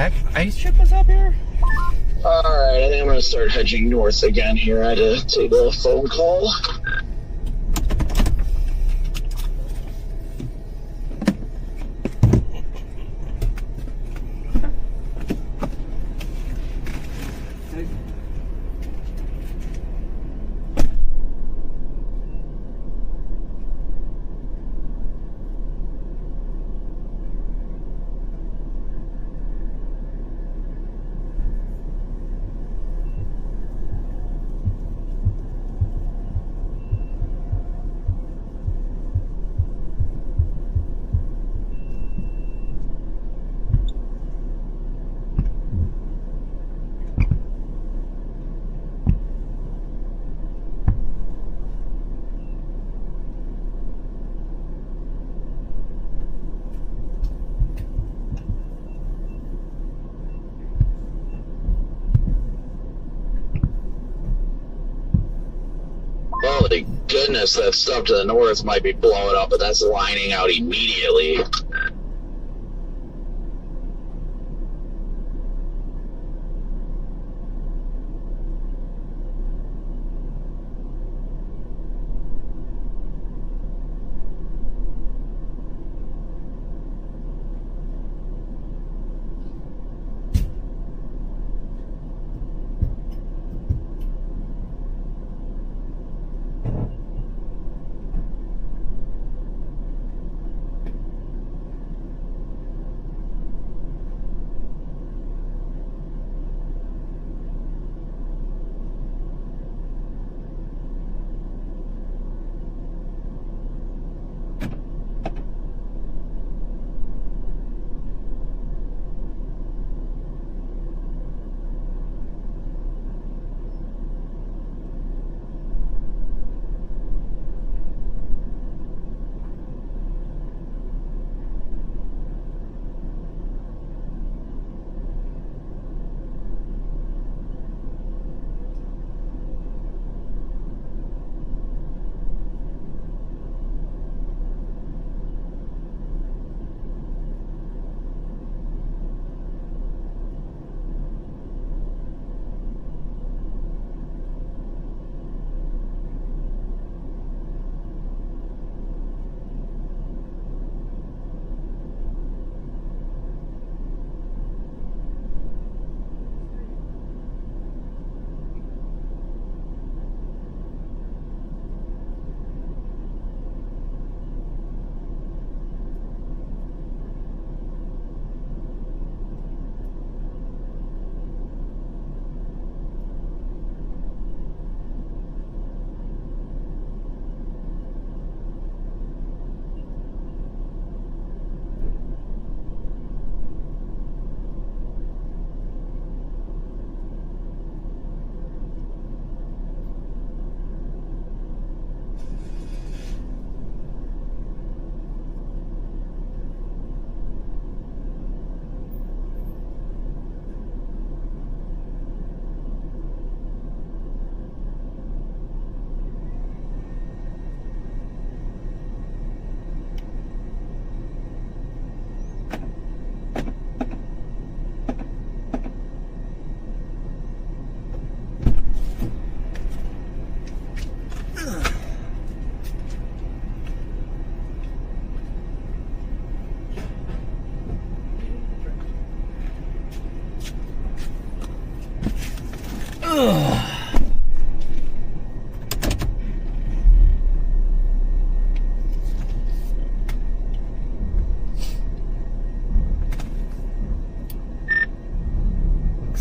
heck? Ice chip was up here? Alright, I think I'm going to start hedging north again here. I had to take a phone call. Holy goodness, that stuff to the north might be blowing up, but that's lining out immediately.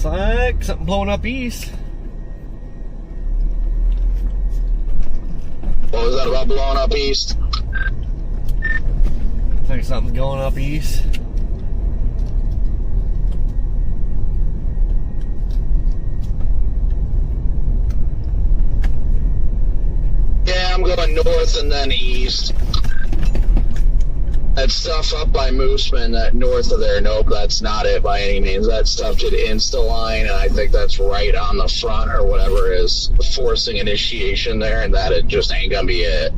Looks like something blowing up east. What was that about blowing up east? Looks like something's going up east. Yeah, I'm going north and then east. That stuff up by Mooseman, that north of there, nope, that's not it by any means. That stuff did insta-line, and I think that's right on the front or whatever is forcing initiation there, and that it just ain't gonna be it.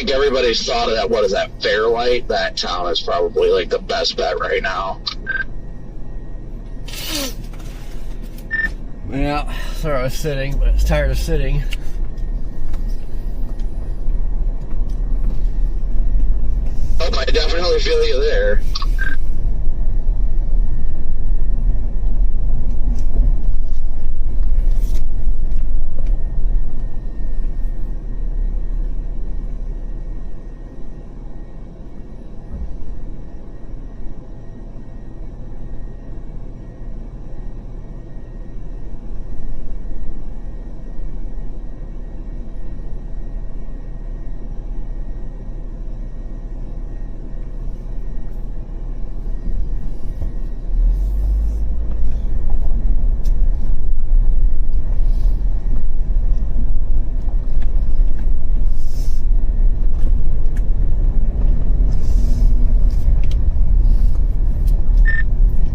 think everybody's thought of that. What is that, Fairlight? That town is probably like the best bet right now. Yeah, sorry I was sitting, but I was tired of sitting. Oh, I definitely feel you there.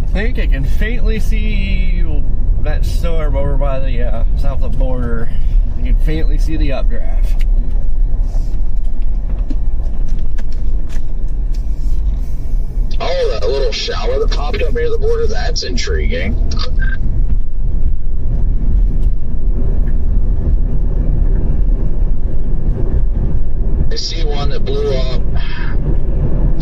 I think I can faintly see that storm over by the south of the border. You can faintly see the updraft. Oh, that little shower that popped up near the border, that's intriguing. I see one that blew up.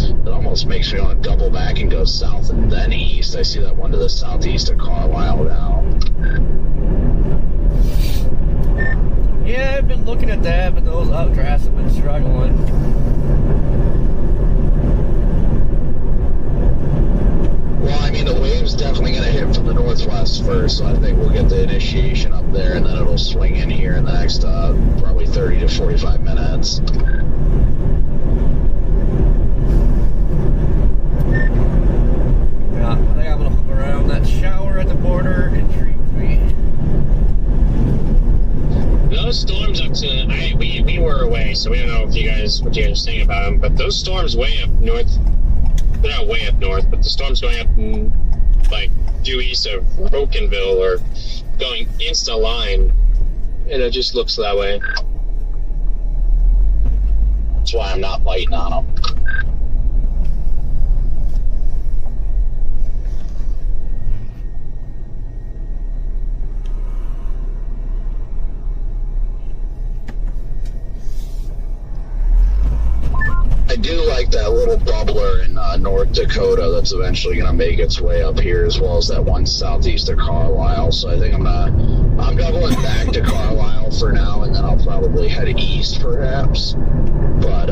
It almost makes me want to double back and go south and then east. I see that one to the southeast of Carlisle now. Yeah, I've been looking at that, but those updrafts have been struggling. Well, I mean, the wave's definitely going to hit from the northwest first, so I think we'll get the initiation up there, and then it'll swing in here in the next probably 30 to 45 minutes. Yeah, I think I'm going to hook around. That shower at the border intrigues me. Those storms up to we were away, so we don't know what you guys are saying about them. But those storms way up north, they're not way up north, but the storms going up like due east of Brokenville or going insta line, and it just looks that way. That's why I'm not biting on them. I do like that little bubbler in North Dakota that's eventually going to make its way up here, as well as that one southeast of Carlisle. So I think I'm doubling back to Carlisle for now, and then I'll probably head east perhaps. But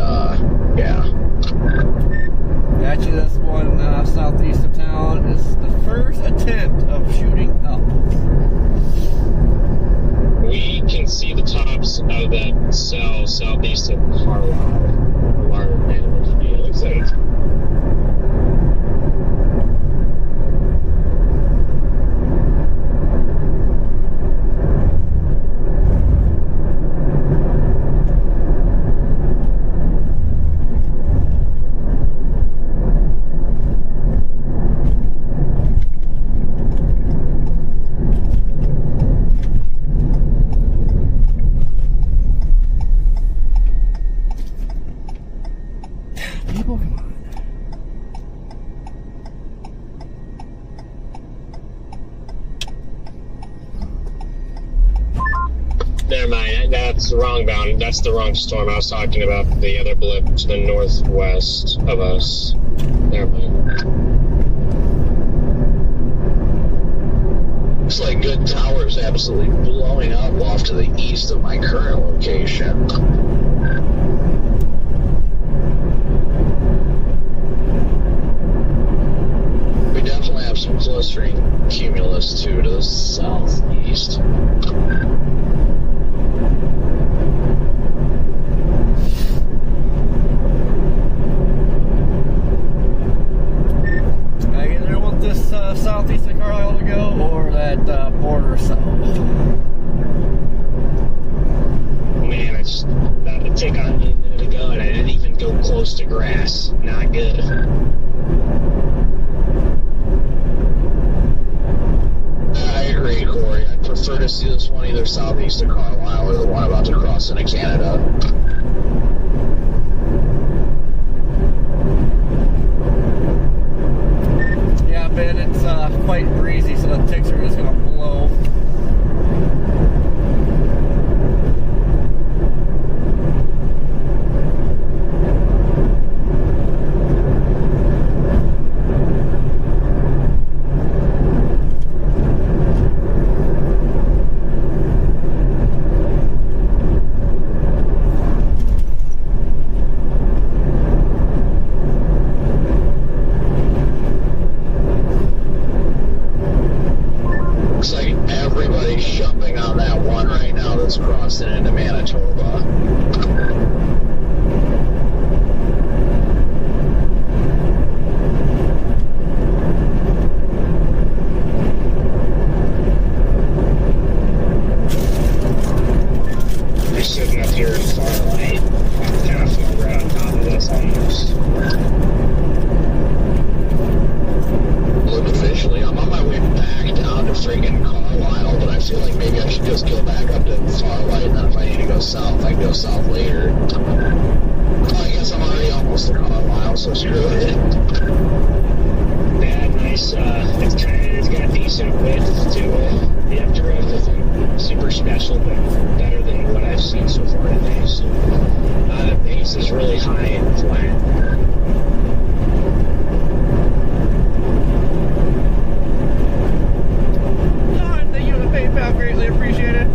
yeah. Actually, this one southeast of town is the first attempt of shooting up. We can see the tops of that cell southeast of Carlisle. It looks like it's never mind. That's the wrong bound. That's the wrong storm. I was talking about the other blip to the northwest of us. Never mind. Looks like Good Tower's absolutely blowing up off to the east of my current location. We definitely have some clustering cumulus too to the southeast. I either want this southeast of Carlisle to go or that border south. Man, I just about to take on a minute ago, and I didn't even go close to grass. Not good. I agree, Corey. I'd prefer to see this one either southeast of Carlisle or the one about to cross into Canada. and it's quite breezy, so the ticks are just gonna blow. Crossing into Manitoba. They're sitting up here in Starlight, kind of far right on top of us almost. Look, officially, I'm on my way back down to freaking Carlisle, but I feel like maybe I should just go back up to Starlight, and then if I need to go south, I can go south later. Well, I guess I'm already almost to Carlisle, so screw it. Yeah, nice. It's got a decent width to it. The updraft isn't super special, but better than what I've seen so far today. So the pace is really high and flat. Thank you for the PayPal, greatly appreciated.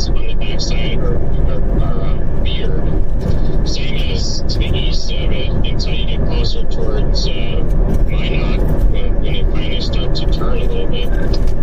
lines on the backside are veered, same as to the east of it, until you get closer towards Minot, when they finally start to turn a little bit.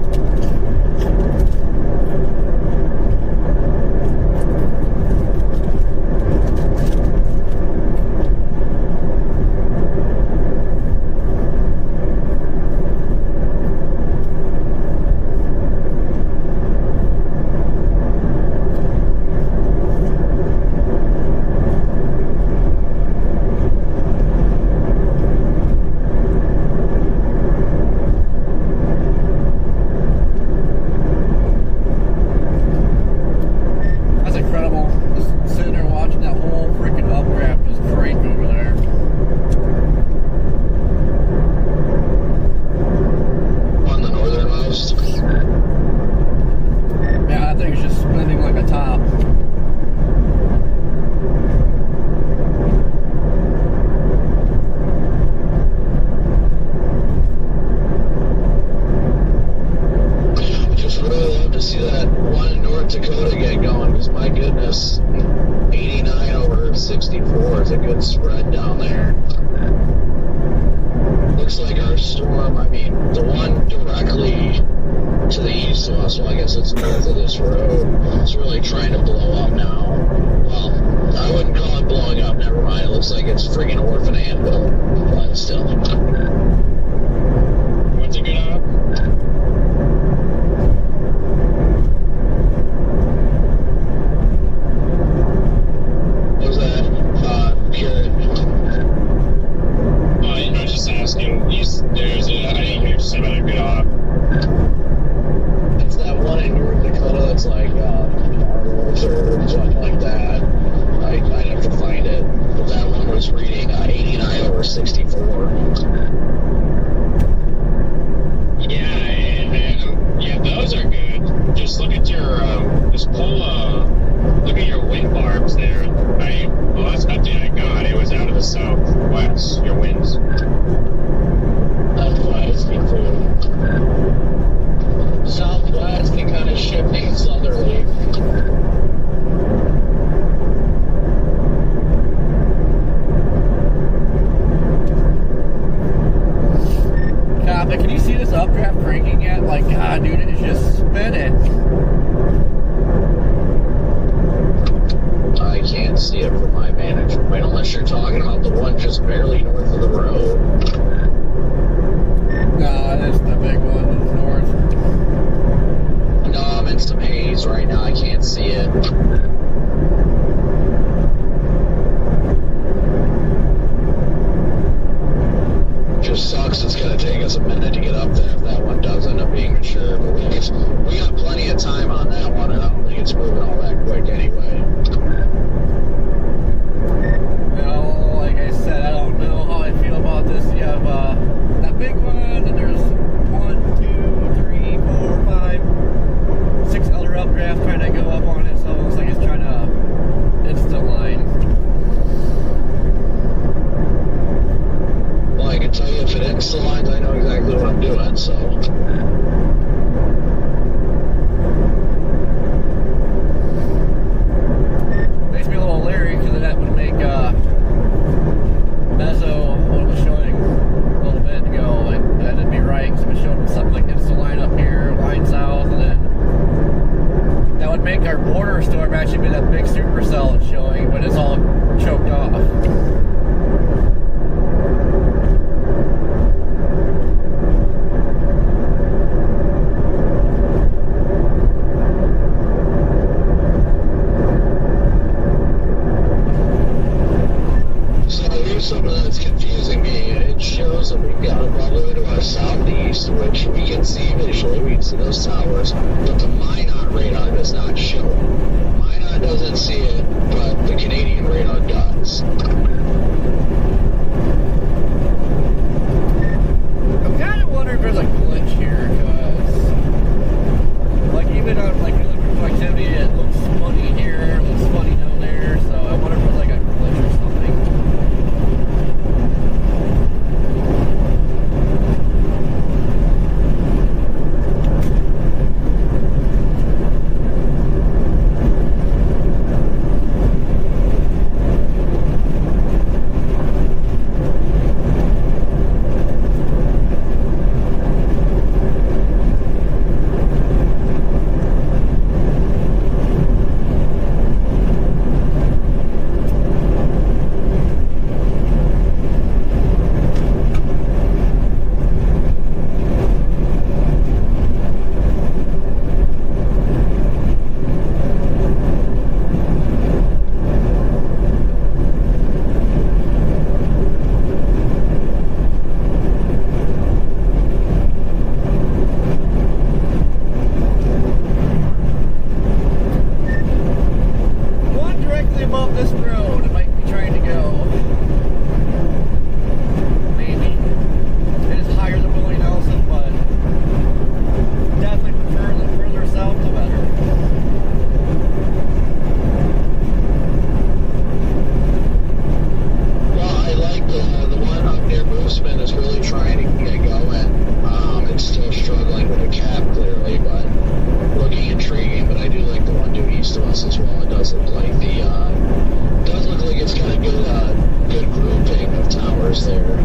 does look like it's got a good grouping of towers there.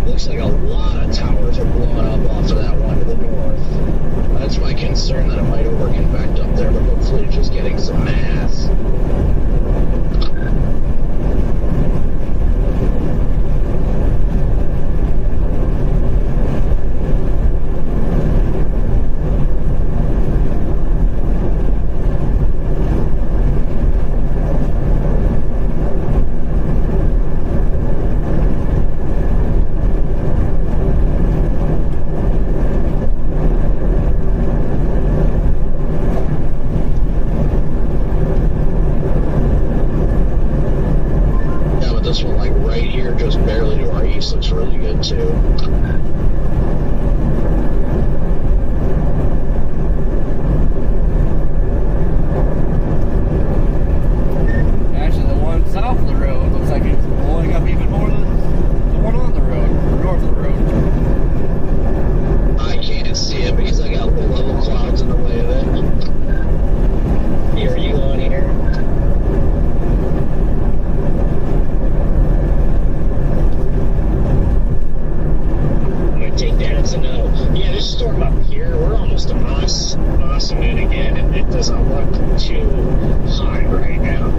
Looks like a lot of towers are blowing up off of that one to the north. That's my concern, that it might over-convect up there, but hopefully it's just getting some mass. Looks really good too. Actually, the one south of the road looks like it's blowing up even more than the one on the road, or north of the road. I can't see it because I got level clouds in the way of it. Here, are you on here? Take that as a no. Yeah, this storm up here, we're almost awesome in again, and it doesn't look too hot right now.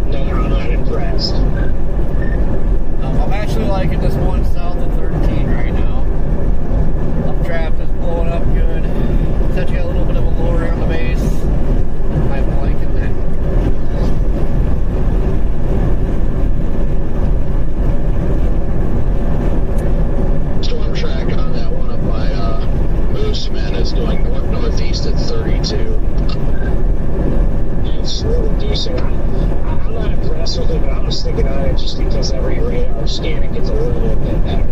No, I'm not impressed. I'm actually liking this one south of 13 right now. Updraft is blowing up good. It's actually got a little bit of a lower air on the base. I'm liking that. Is going north-northeast at 32. It's really decent. I'm not impressed with it, but I was thinking on it just because every radar scan it gets a little bit better.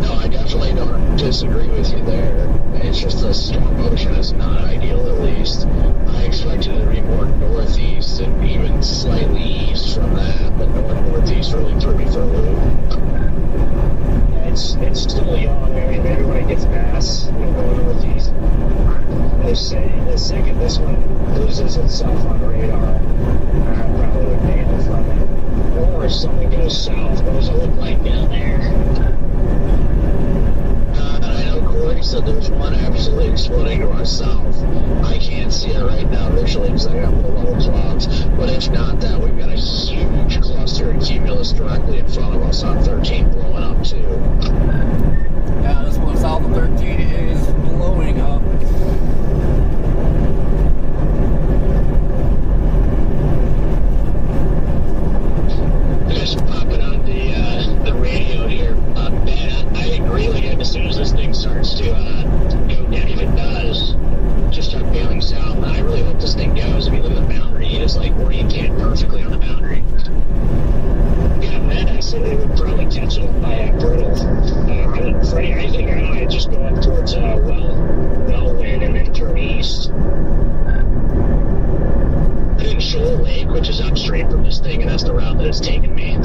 No, I definitely don't disagree with you there. It's just the storm motion is not ideal, at least. I expected it to be more northeast and even slightly east from that, but north-northeast really threw me for a loop. It's still young. I mean, everybody gets mass going northeast. They say the second this one loses itself on radar, I probably would bail from it. Or if something goes south, what does it look like down there? I know Corey said there's one absolutely exploding to our south. I can't see it right now visually because I got low clouds. But if not that, we've got a huge cluster of cumulus directly in front of us on 13 blowing up too. Yeah, this one south of 13 is blowing up. Just popping on the radio here. Ben, I agree with you. As soon as this thing starts to go down, if it does, just start bailing south. I really hope this thing goes. If you look at the boundary, it is like oriented perfectly on the boundary. Yeah, man, I said they would probably catch it by Brittle. I'm afraid I think I might just go up towards Wellwind and then turn east. I think Shoal Lake, which is upstream from this thing, and that's the route that it's taken me.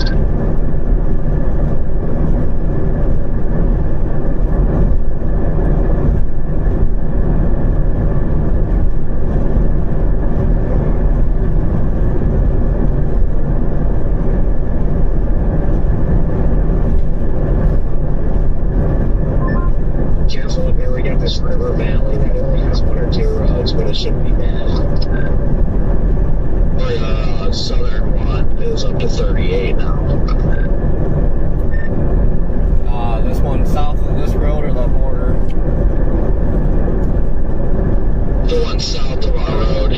it shouldn't be bad. Or the southern one is up to 38 now. This one south of this road or the border? The one south of our road.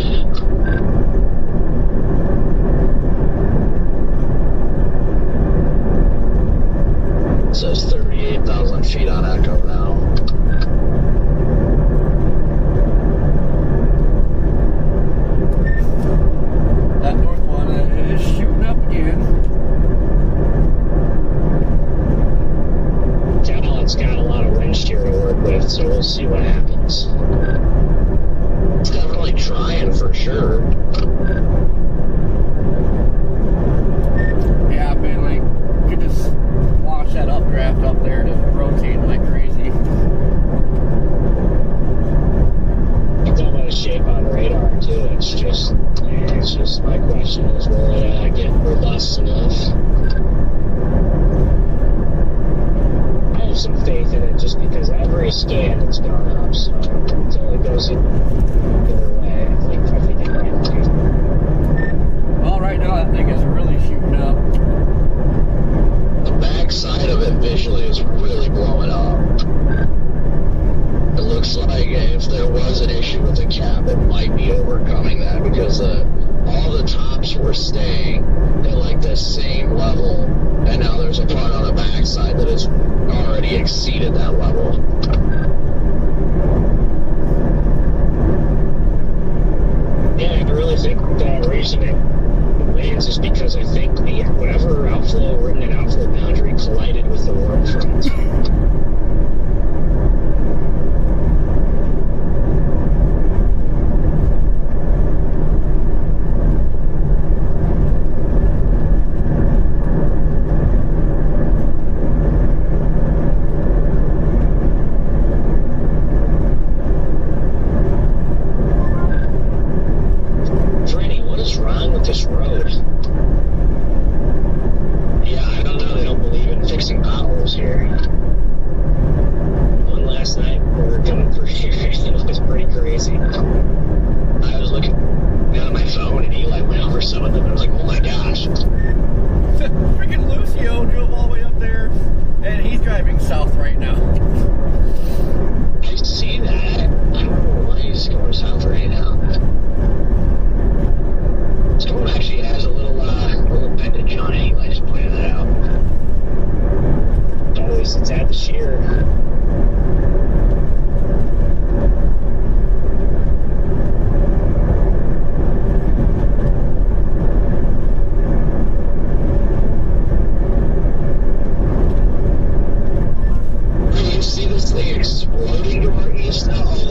It says 38,000 feet on Echo now. That north one is shooting up again. It's got a lot of wind shear to work with, so we'll see what happens. It's definitely trying for sure. Yeah, I mean, like, you could just watch that updraft up there just rotating like crazy. You can tell by the shape on the radar, too. It's just my question is, will it get robust enough? I have some faith in it just because every scan has gone up, so until it goes the other way, I think it might be. Well, right now that thing is really shooting up. The back side of it visually is really blowing up. It looks like if there was an issue with the cap, it might be overcoming that because all the tops were staying at like the same level, and now there's a part on the backside that has already exceeded that level. Yeah, I really think the reason it lands is because I think whatever remnant outflow boundary collided with the warp front. This road. Yeah, I don't know. They don't believe in fixing potholes here. One last night, we were coming through here. It was pretty crazy. I was looking down at my phone, and Eli went over some of them. I was like, oh my gosh. Freaking Lucio drove all the way up there, and he's driving south right now. I see that. I don't know why he's going south right now. Storm actually has a little appendage on it. I just pointed that out. Always, it's at the shear. You see this thing exploding to our east now? Oh,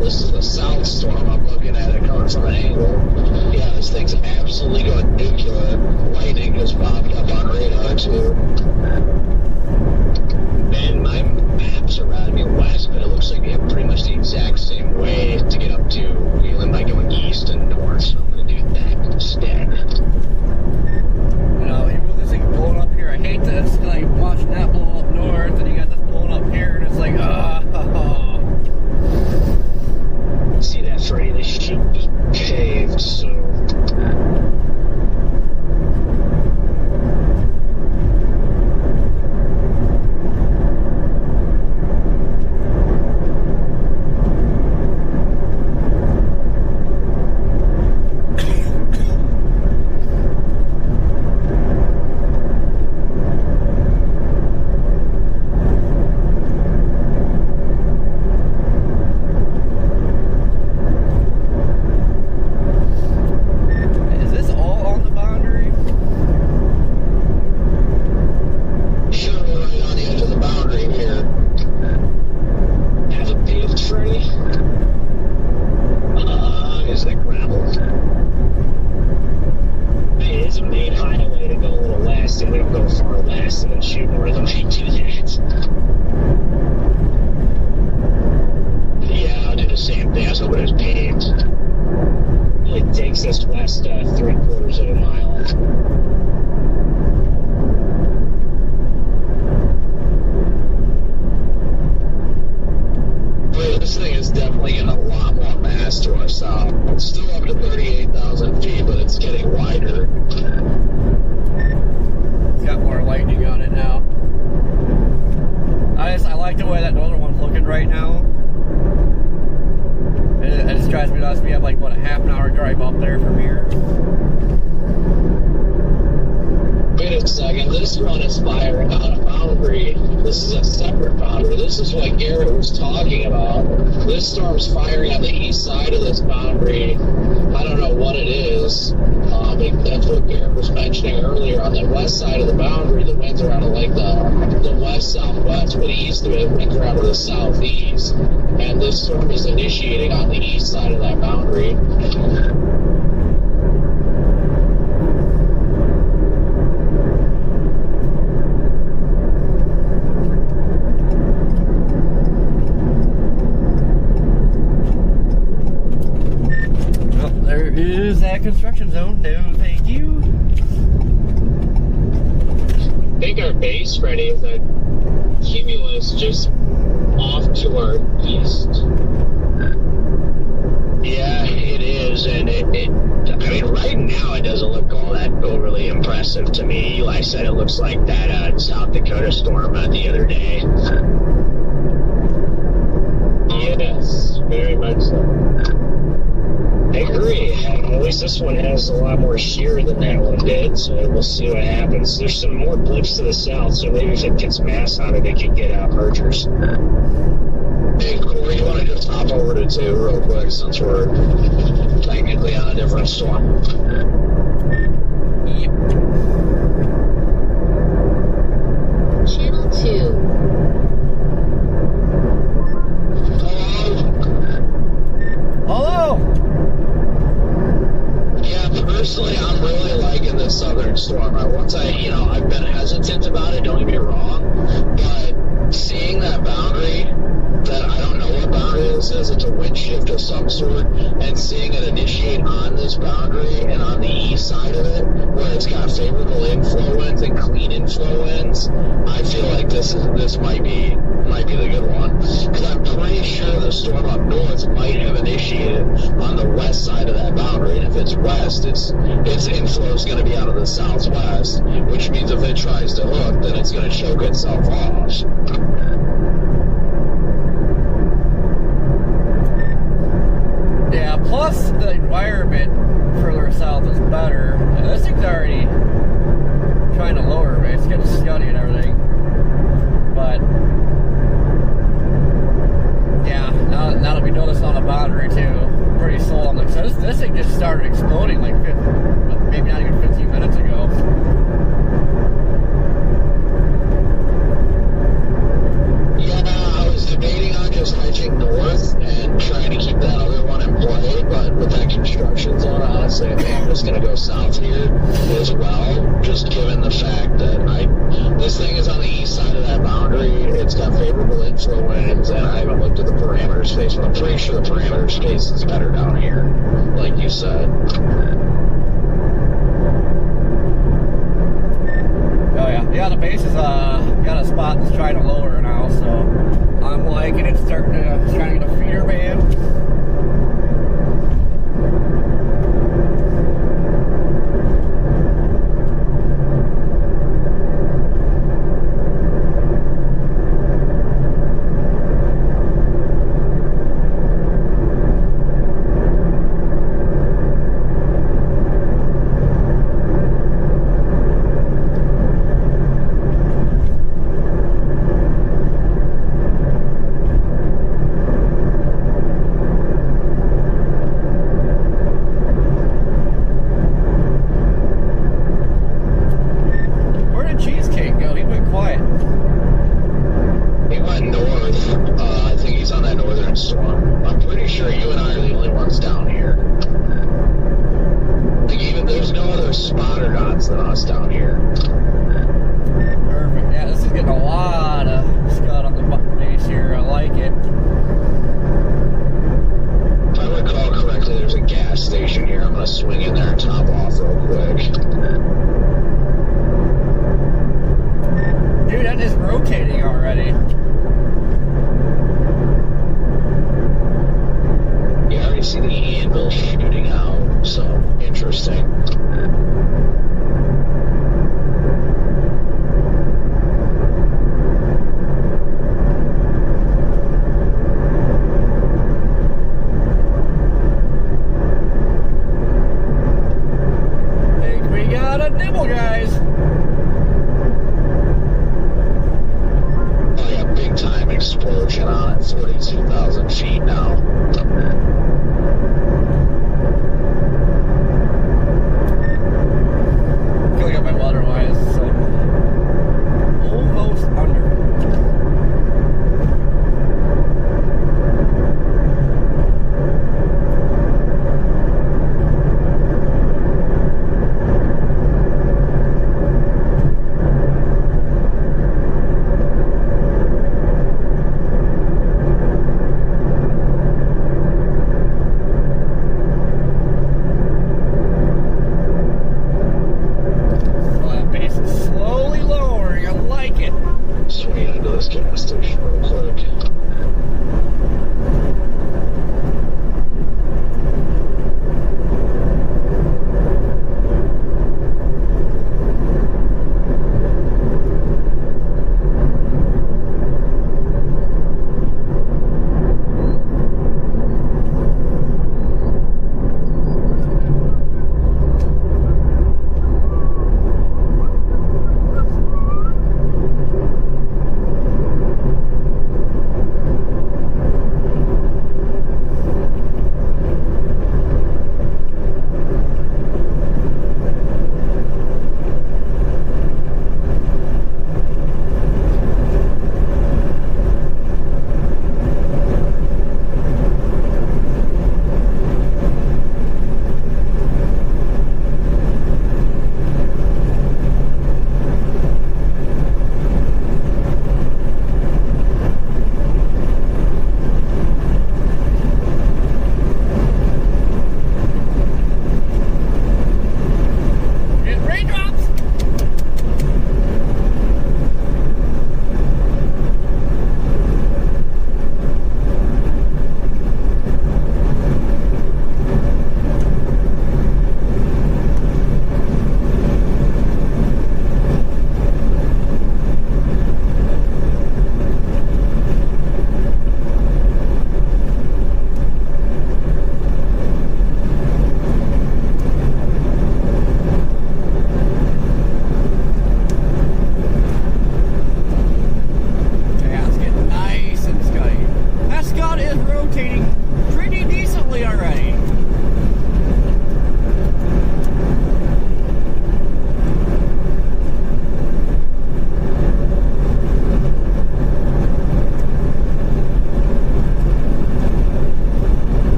this is the south storm. I'm looking at it coming from an angle. Yeah, this thing's absolutely going nuclear. Lightning just popped up on radar too. And my maps are routing me west, but it looks like they have pretty much the exact same way to get up to Wheeling by going east and north, so I'm going to do that instead. You know, even with this thing blowing up here, I hate this. Like, watching that blow up north, and you got this blowing up here, and it's like, See that, Freddy? This should be paved, so... Just west 3/4 of a mile. This thing is definitely getting a lot more mass us. We have like, what, a half an hour drive up there from here. Wait a second, this one is firing on a boundary. This is a separate boundary. This is what Garrett was talking about. This storm's firing on the east side of this boundary. I don't know what it is. That's what Garrett was mentioning earlier. On the west side of the boundary, the winds are out of like the west-southwest, but east of it, winds are out of the southeast. And this storm is initiating on the east side of that boundary. Is that construction zone? No, thank you. I think our base, Freddie, is that cumulus just off to our east. Yeah, it is, and I mean, right now it doesn't look all that overly impressive to me. Eli said it looks like that South Dakota storm the other day. Yes, very much so. I agree. At least this one has a lot more shear than that one did, so we'll see what happens. There's some more blips to the south, so maybe if it gets mass on it, it could get mergers. Hey, Corey, you want to just hop over to 2 real quick since we're technically on a different storm? Yep. Channel 2. Hello! Yeah, personally, I'm really liking this southern storm. I've been hesitant about it, don't get me wrong, but seeing that boundary, that I don't know what boundary this is, it's a wind shift of some sort, and seeing it initiate on this boundary and on the east side of it, where it's got favorable inflow winds and clean inflow winds, I feel like this might be the good one. Because I'm pretty sure the storm up north might have initiated on the west side of that boundary, and if it's west, its inflow is going to be out of the southwest, which means if it tries to hook, then it's going to choke itself off. Yeah, plus the environment further south is better. And this thing's already trying to lower, but it's getting scuddy and everything. But yeah, now that we know this on the boundary too, pretty slow on the. So this thing just started exploding like maybe not even 15 minutes ago. Yeah, I was debating on just hedging north and trying to keep that other one in play, but with that construction zone, honestly, I think I'm just going to go south here as well, just given the fact that this thing is on the east side of that boundary. It's got favorable inflow winds, and I haven't looked at the parameter space, but I'm pretty sure the parameter space is better down here, like you said. Oh yeah, the base is got a spot that's trying to lower now, so I'm liking it. Trying to get a feeder band. it. Swing into this gas station real quick.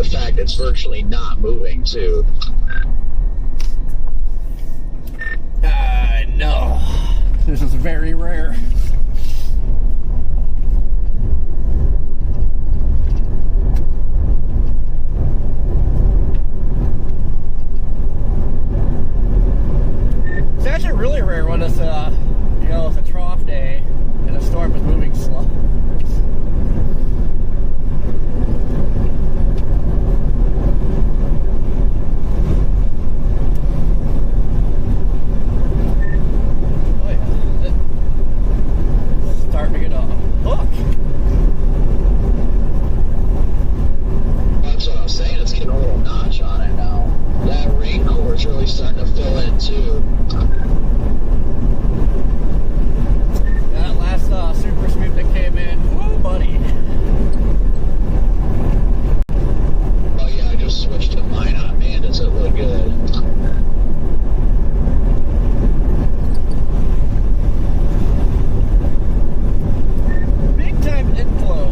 fact it's virtually not moving too. No. This is very rare. It's actually really rare when it's you know, it's a trough day and the storm is moving slow. Oh yeah, it's starting to get a hook. That's what I was saying. It's getting a little notch on it now. That rain core is really starting to fill in too. That last super sweep that came in, woo, buddy. Oh yeah, I just switched to mine on. Man, does it look good. Big time inflow.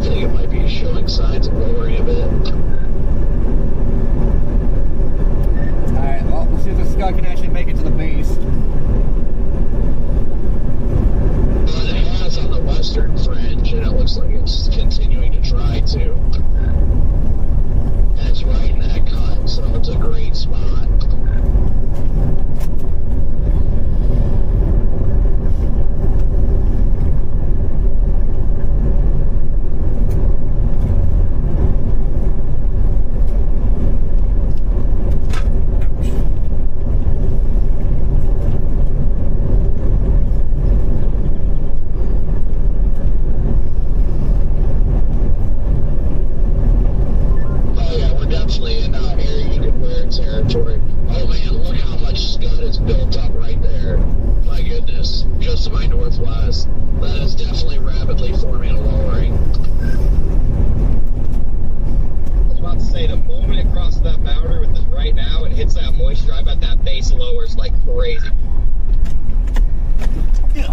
think it might be showing signs of lowering a bit. Alright, well, let's see if the Scud can actually make it to the base. Well, it has on the western fringe, and it looks like it's continuing to try to. And it's right in that cut, so it's a great spot. Territory. Oh man, look how much scud is built up right there. My goodness. Just to my northwest. That is definitely rapidly forming a lowering. I was about to say, the moment it crosses that boundary with this right now, it hits that moisture, I bet that base lowers like crazy. Yeah.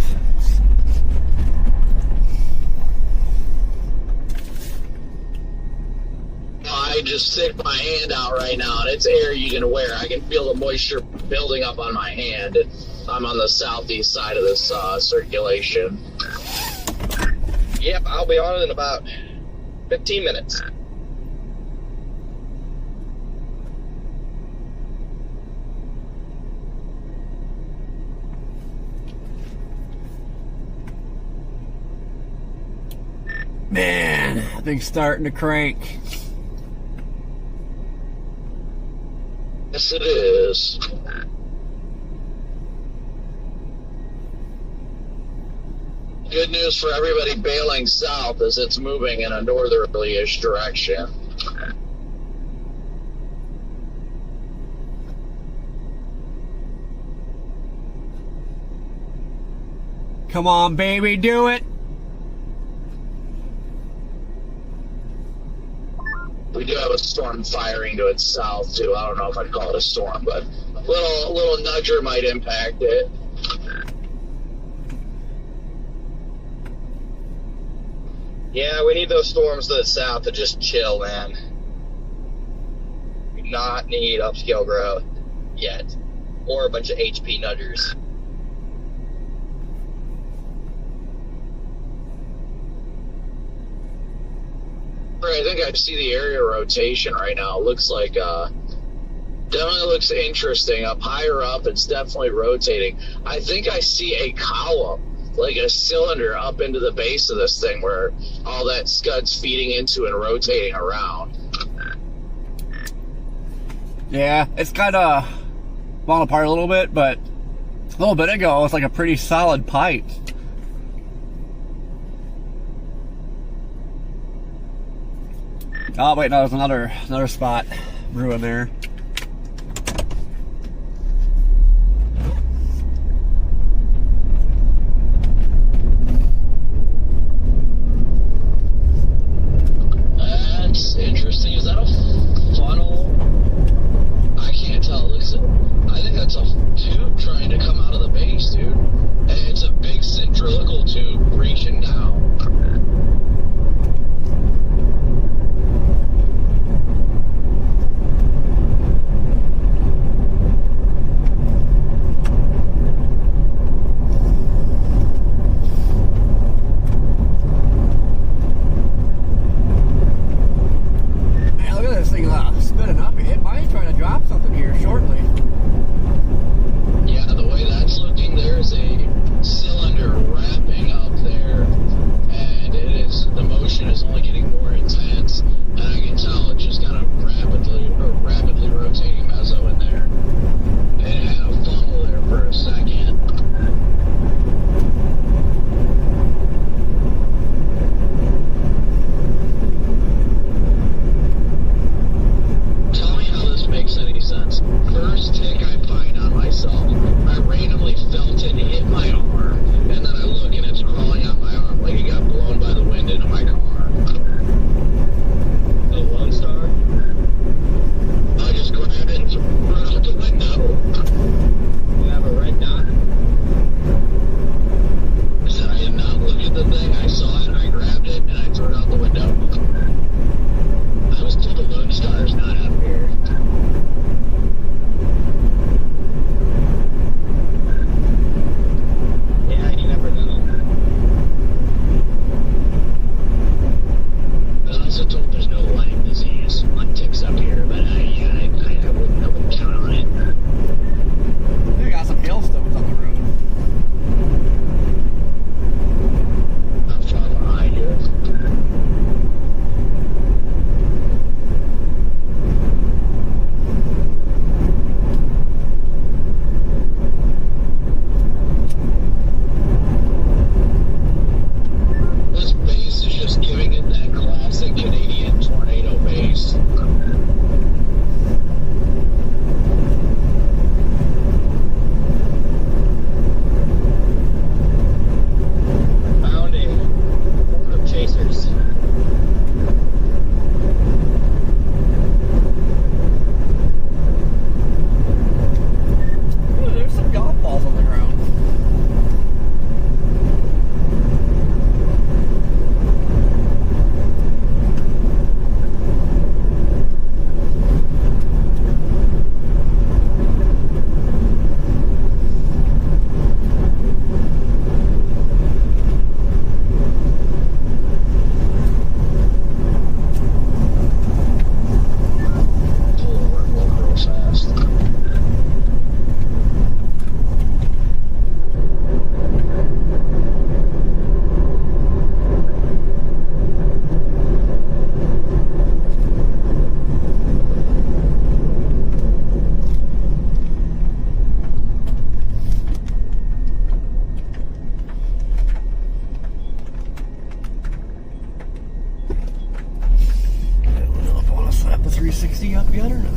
I just stick my hand out right now, and it's air you can wear. I can feel the moisture building up on my hand. I'm on the southeast side of this circulation. Yep, I'll be on it in about 15 minutes. Man, that thing's starting to crank. Yes, it is. Good news for everybody bailing south is it's moving in a northerly-ish direction. Come on, baby, do it. We do have a storm firing to its south too. I don't know if I'd call it a storm, but a little nudger might impact it. Yeah, we need those storms to the south to just chill, man. We do not need upscale growth yet. Or a bunch of HP nudgers. I think I see the area rotation right now. It looks like definitely looks interesting. Up higher up, it's definitely rotating. I think I see a column, like a cylinder up into the base of this thing where all that scud's feeding into and rotating around. Yeah, it's kind of falling apart a little bit, but a little bit ago it was like a pretty solid pipe. Oh wait, no, there's another spot brewing there. That's interesting. Is that a funnel? I can't tell. I think that's a tube trying to come out of the base, dude. And it's a big centrifugal tube reaching down. Spinning up, it might try to drop something here shortly. Yeah, the way that's looking, there's a cylinder wrapping up there, and the motion is only getting more intense, and I can tell it just got a rapidly rotating mezzo in there. It had a fumble there for a second. Makes any sense. First tick I find on myself, I randomly felt it hit my arm, and then I look and it's crawling out my arm like it got blown by the wind into my car. The Lone Star? I just grabbed it and threw it out the window. You have a red dot? I said I did not look at the thing. I saw it, I grabbed it, and I threw it out the window. Canadian tornado base. Found a horde of chasers. Ooh, there's some golf balls on the ground. Real fast. I don't know if I want to slap the 360 up yet or not.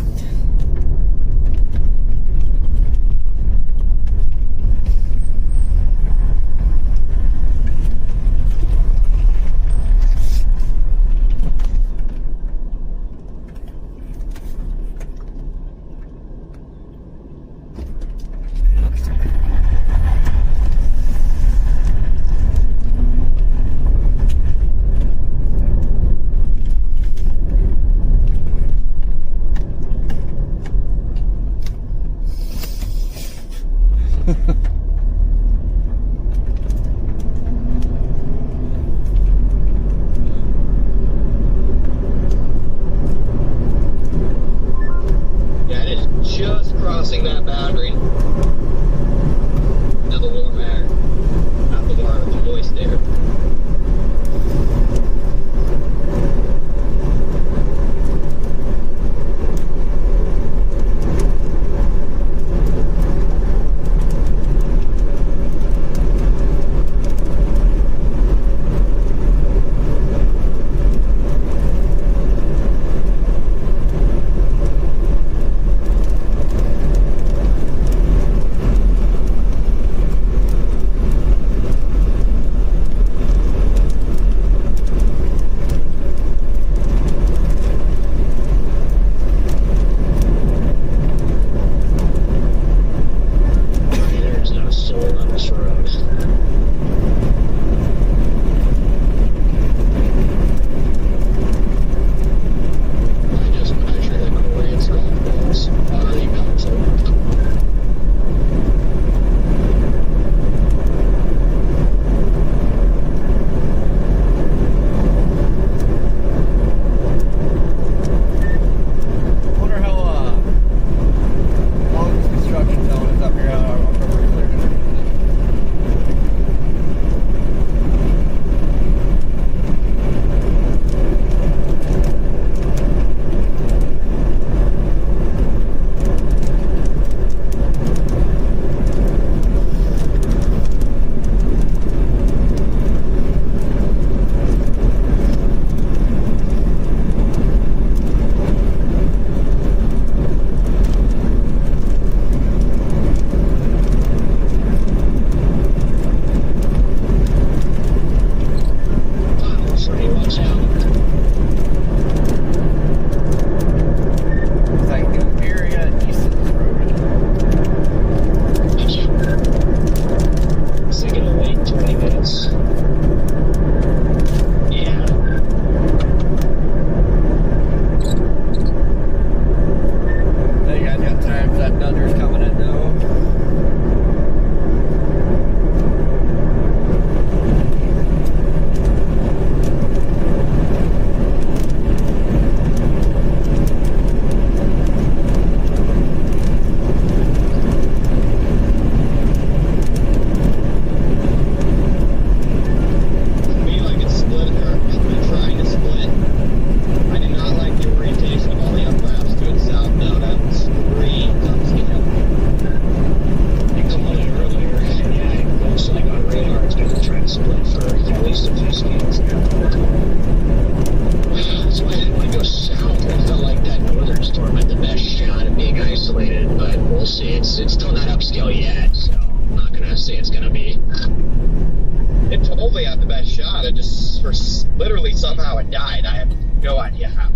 somehow it died. I have no idea how.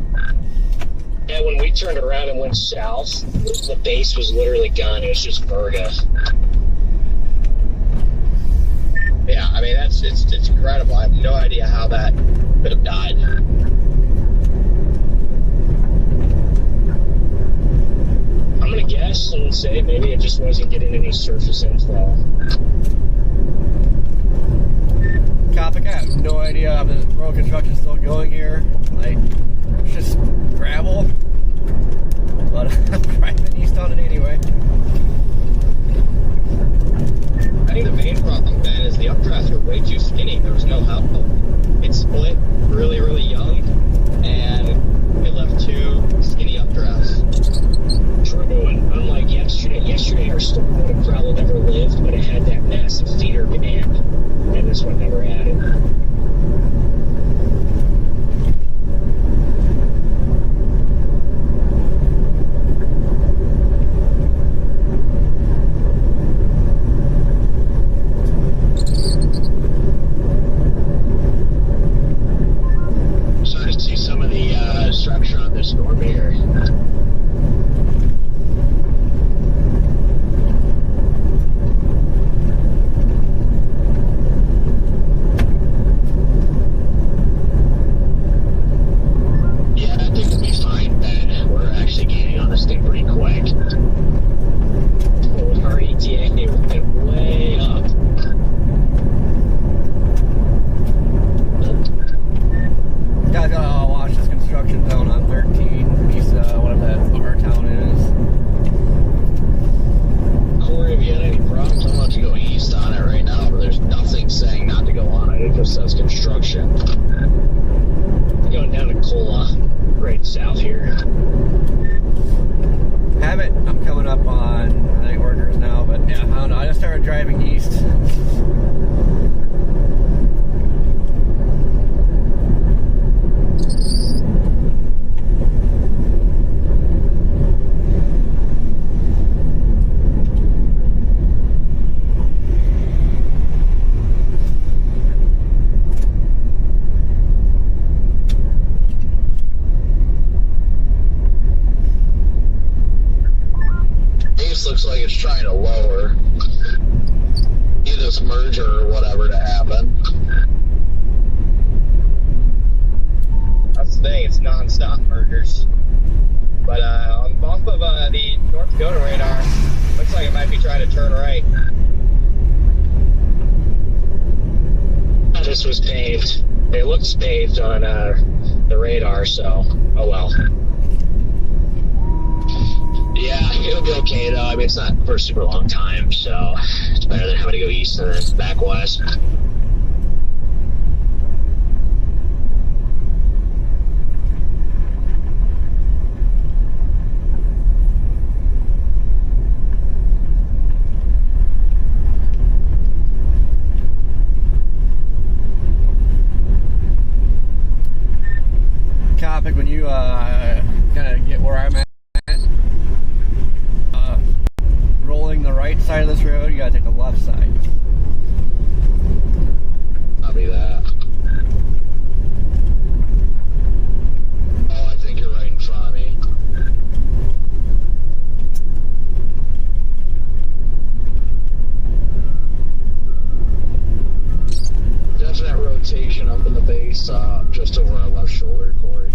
Yeah, when we turned around and went south, the base was literally gone. It was just Virga. Yeah, I mean, it's incredible. I have no idea how that could have died. I'm going to guess and say maybe it just wasn't getting any surface inflow. Topic, I have no idea if the road construction's still going here. Like, it's just gravel. But I'm driving east on it anyway. I think the main problem, Ben, is the updrafts were way too skinny. There was no help. It split really, really young, and it left two skinny updrafts. True, and unlike yesterday our storm would have probably never lived, but it had that massive feeder demand, and this one never had it. Starting to see some of the structure on this storm here. Yeah, I think we'll be fine, Ben. We're actually gaining on this thing pretty quick. With our ETA, they went way up. Guys gotta watch this construction down on 13, east, whatever that our town is. Corey, if you had any problems, I'm about to go east on it right now, but there's nothing saying not to go on it. It just says construction. Going down to Cola, right south here. Haven't. I'm coming up on, I think, orders now, but yeah, I don't know. I just started driving east. Base looks like it's trying to lower. Either this merger or whatever to happen. That's the thing, it's non-stop mergers. But off of the North Dakota radar, looks like it might be trying to turn right. This was paved. It looks paved on the radar, so oh well. Yeah, it'll be okay though. I mean, it's not for a super long time, so it's better than having to go east and then back west. Topic, when you kind of get where I'm at, rolling the right side of this road, you gotta take the left side. Copy that. Oh, I think you're right in front of me. Definite rotation up in the base, just over our left shoulder, Corey.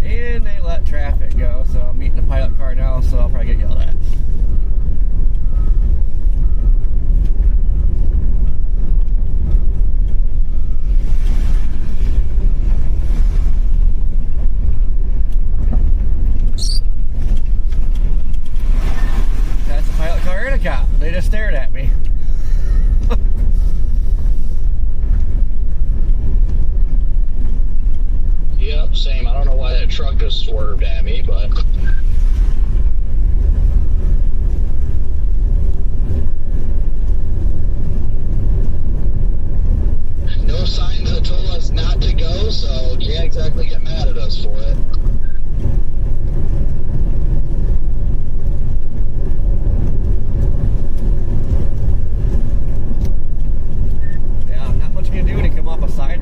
And they let traffic go, so I'm meeting the pilot car now, so I'll probably get yelled at. That's the pilot car and a cop. They just stared at me. Yep, same. I don't know why that truck just swerved at me, but... No signs that told us not to go, so can't exactly get mad at us for it. Yeah, not much you can do when you come off a side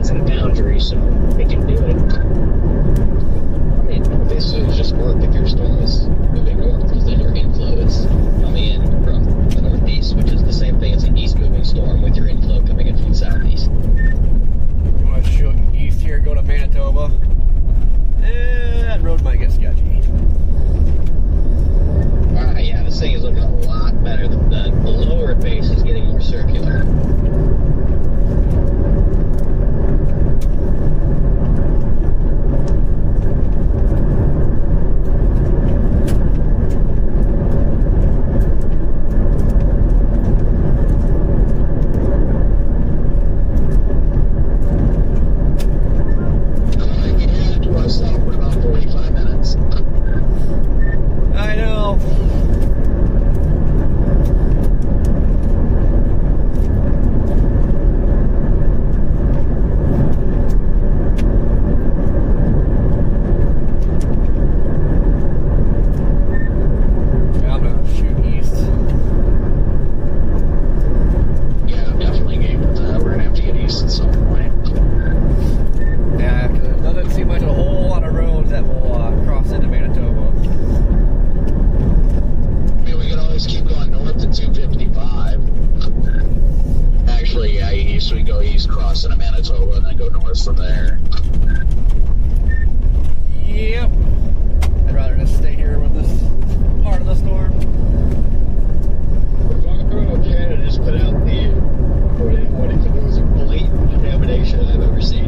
to the boundary, so they can do it. I mean, basically it's just work if your storm is moving north, because then your inflow is coming in from the northeast, which is the same thing as an east moving storm with your inflow coming in from the southeast. You want to shoot east here, go to Manitoba. That road might get sketchy. Yeah, this thing is looking a lot better. The lower base is getting more circular. I know. Yeah, I'm gonna shoot east. Yeah, I'm definitely game with that. We're gonna have to get east at some point. Yeah, because there doesn't seem like a whole lot of roads that will cross into Manitoba. I mean, we can always keep going north to 255. Actually, yeah, east. We go east, cross into Manitoba, and then go north from there. Yep. I'd rather just stay here with this part of the storm. Canada just put out the what it was blatant contamination I've ever seen.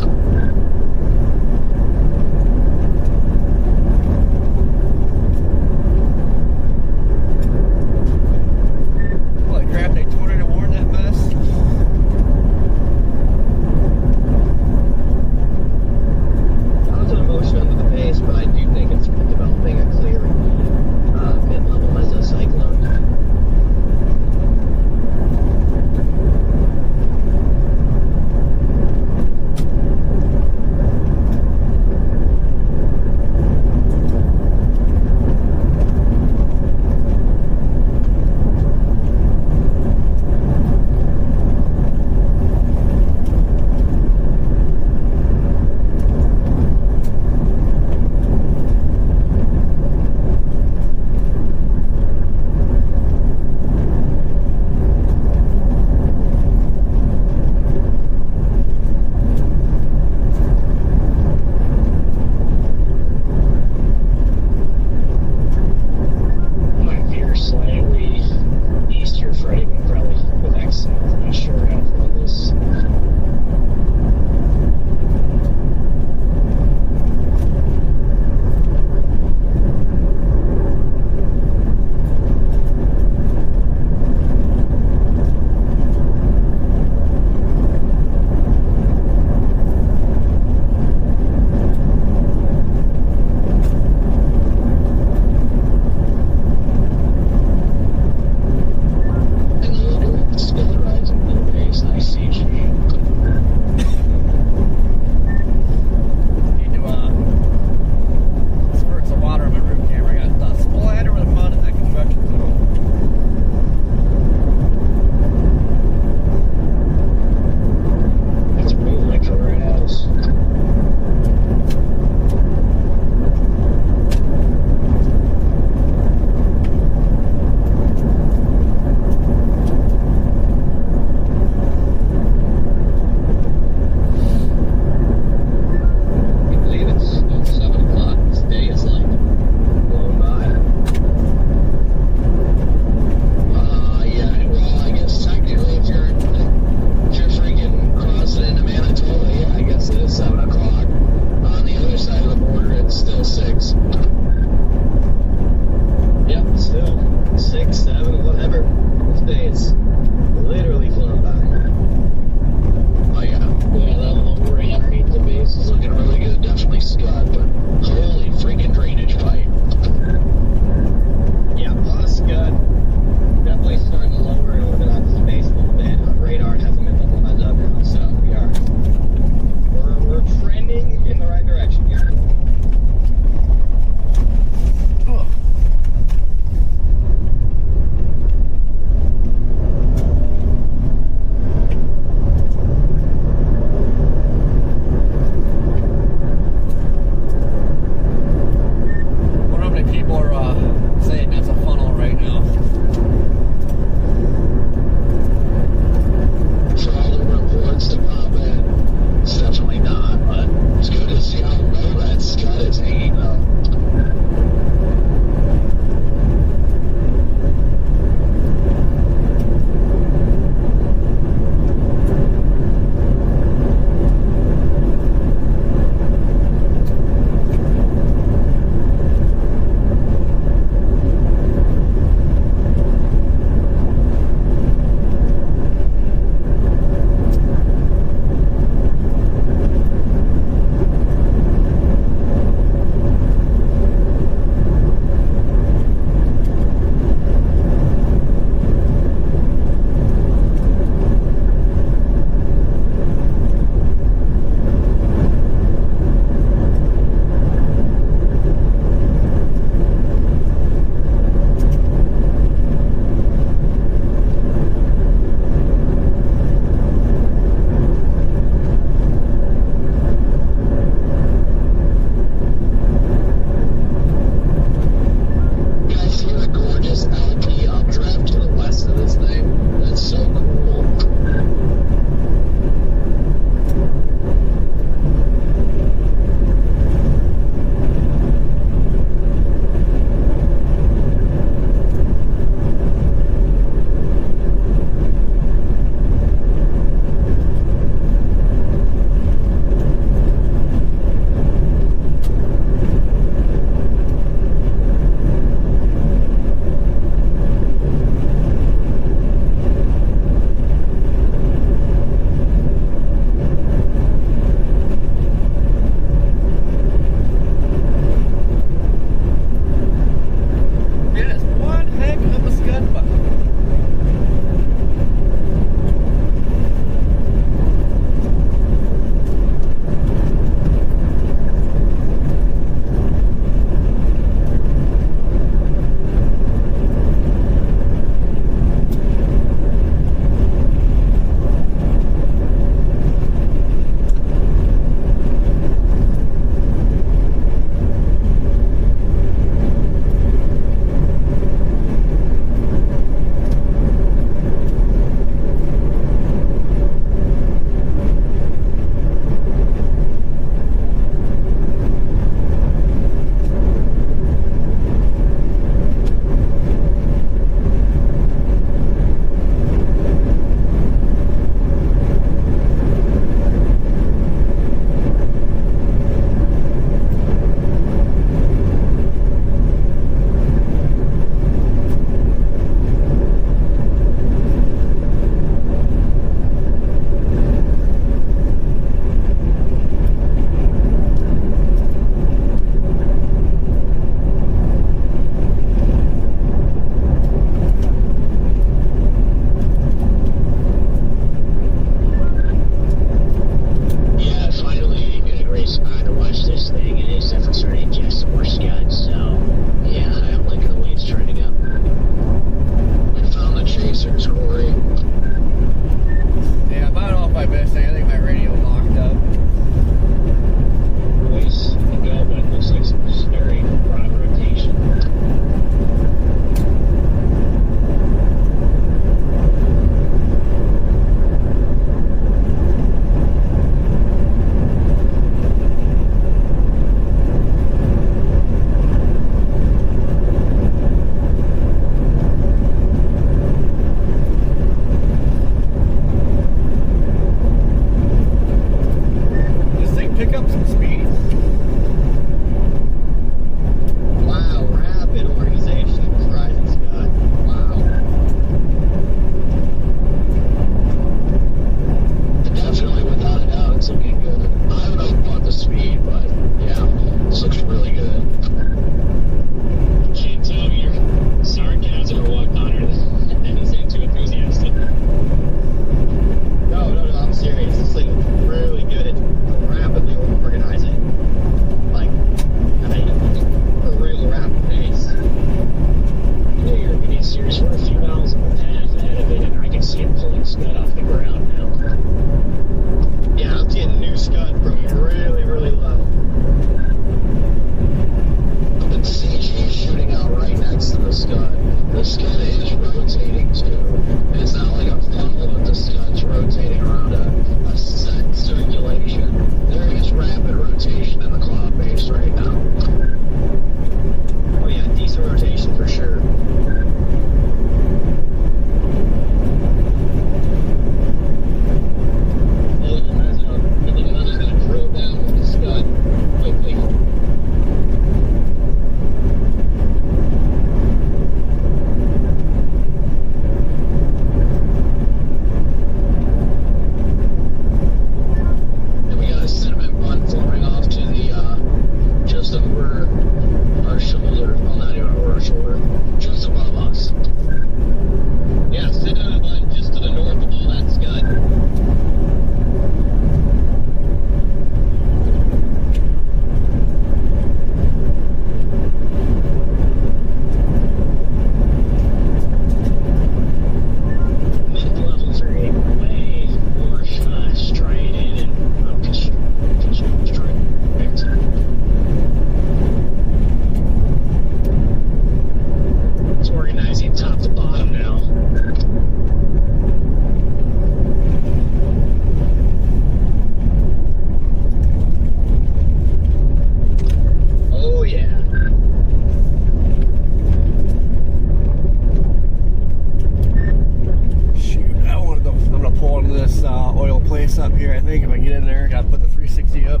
there. Got to put the 360 up.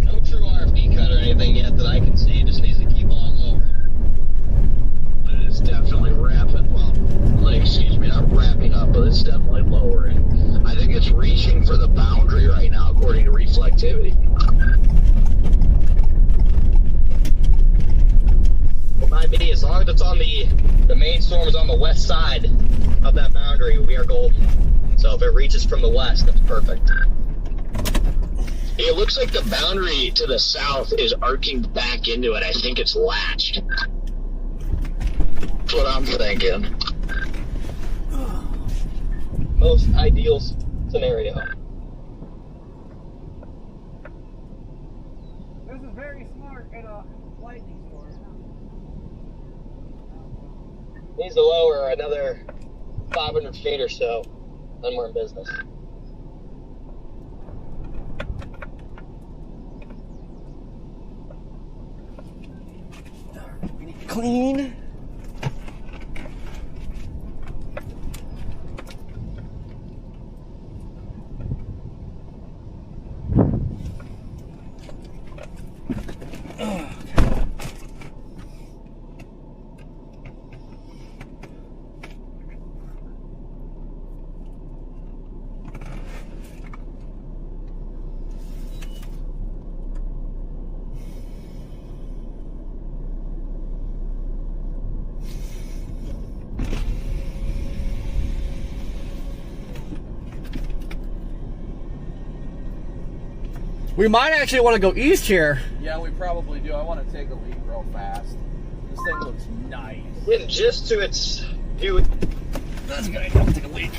No true RFD cut or anything yet that I can see. Just needs to keep on lower. But it's definitely wrapping. Well, like, excuse me, not wrapping up, but it's definitely lowering. I think it's reaching for the boundary right now, according to reflectivity. It might be, as long as it's on the main storm is on the west side of that boundary, we are golden. So if it reaches from the west, that's perfect. It looks like the boundary to the south is arcing back into it. I think it's latched. That's what I'm thinking. Most ideal scenario. This is very smart in a lightning storm. Needs to lower another 500 feet or so, then we're in business. We need clean. We might actually want to go east here. Yeah, we probably do. I want to take a leak real fast. This thing looks nice. Getting just to its due That's a good idea. Take a leak.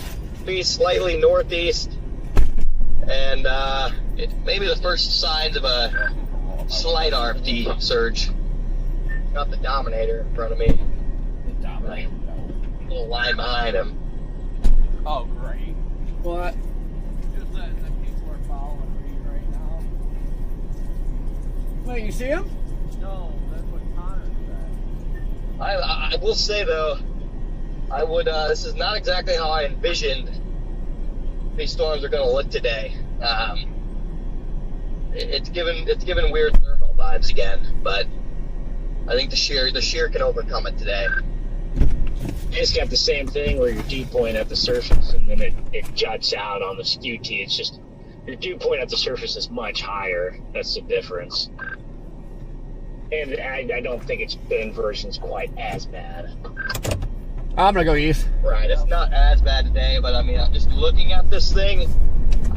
east, slightly northeast, and maybe the first signs of a slight RFD surge. Got the Dominator in front of me. The Dominator. Little line behind him. Oh, great. What? Just the people are following me right now. Wait, you see him? No, that's what Connor said. I will say though, I would. This is not exactly how I envisioned these storms are going to look today. It's given weird thermal vibes again, but I think the shear can overcome it today. It's got the same thing where your dew point at the surface and then it juts out on the QT. It's just your dew point at the surface is much higher. That's the difference. And I don't think its inversion's quite as bad. I'm gonna go east. Right, it's not as bad today, but I mean, just looking at this thing,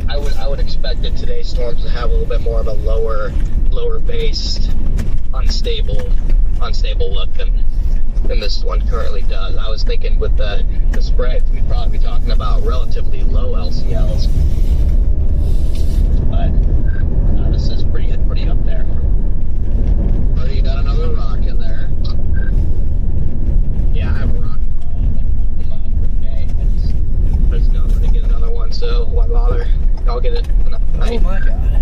I would expect that today's storms to have a little bit more of a lower based, unstable look than this one currently does. I was thinking with the spread, we'd probably be talking about relatively low LCLs, but this is pretty up there. Oh, you got another rock in there. Yeah, I have a rock. Okay, I just know I'm gonna get another one, so why bother? I'll get it another night. Oh my god.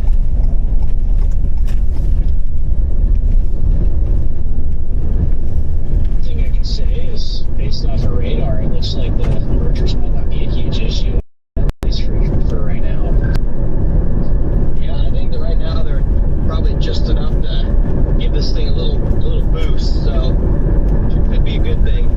Thing I can say is, based off of radar, it looks like the mergers might not be a huge issue, at least for right now. Yeah, I think that right now they're probably just enough to give this thing a little boost, so it could be a good thing.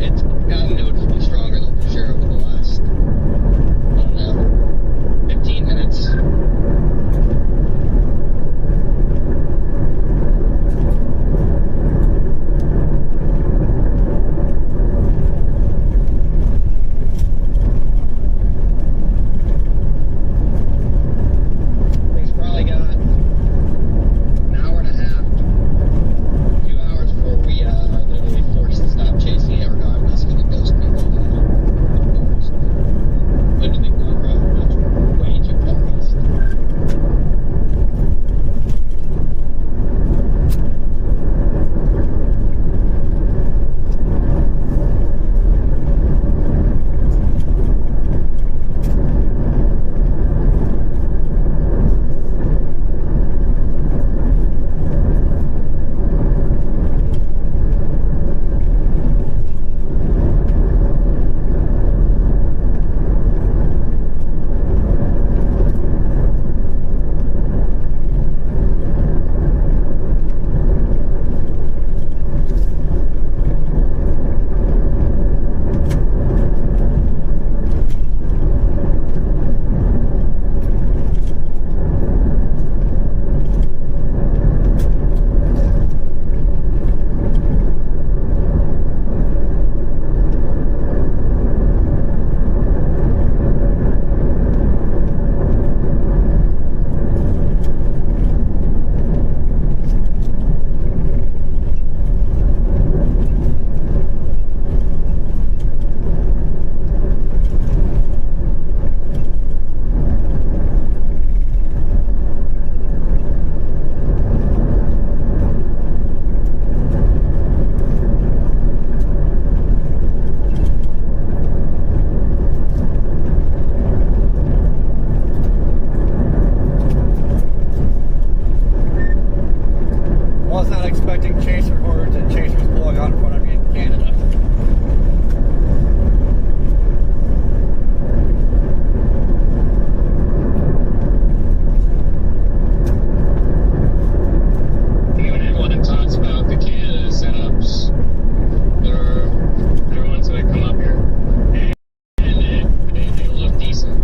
It's gotten noticeably stronger though, for sure, over the last, I don't know, 15 minutes. expecting chaser hordes and chasers pulling out in front of you in Canada. When everyone talks about the Canada setups, they're ones that come up here, and they look decent.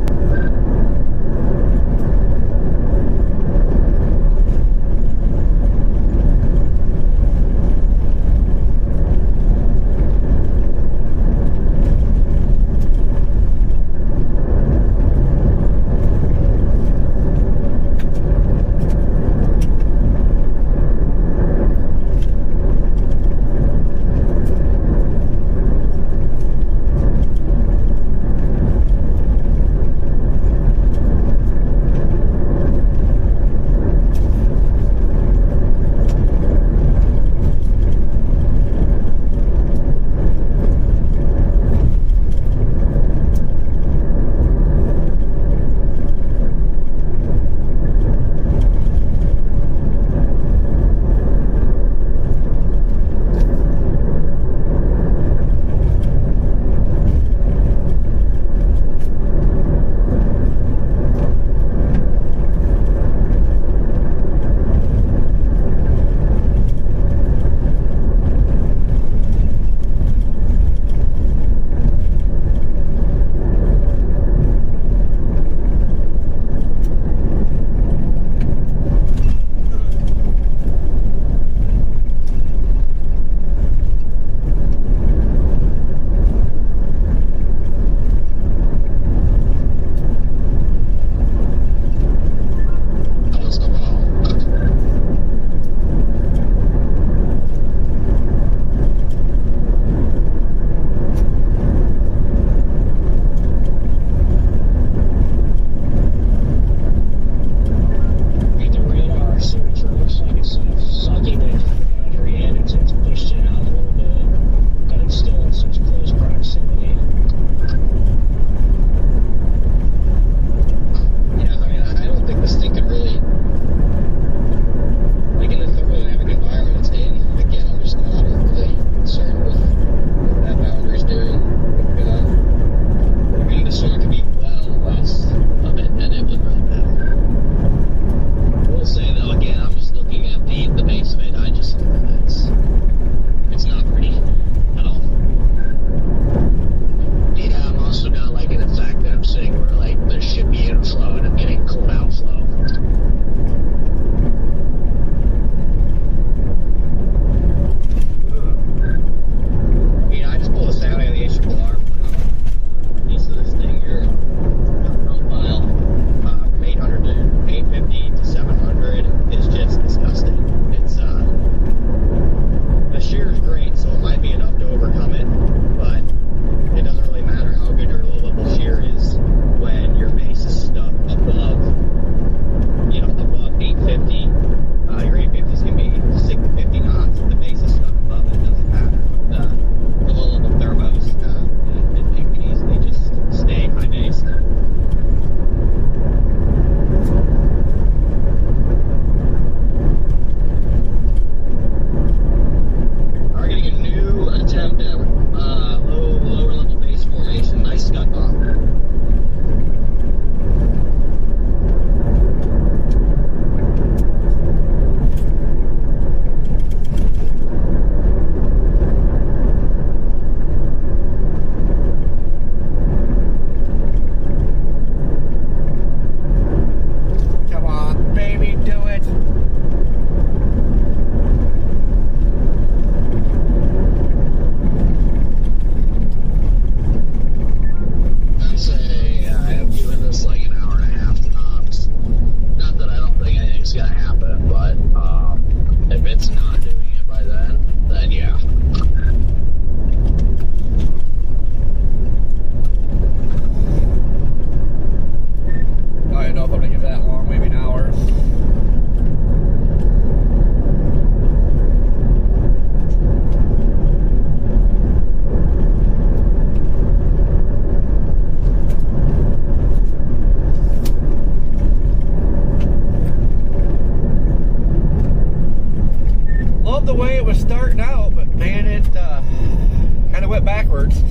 the way it was starting out, but man, it kind of went backwards.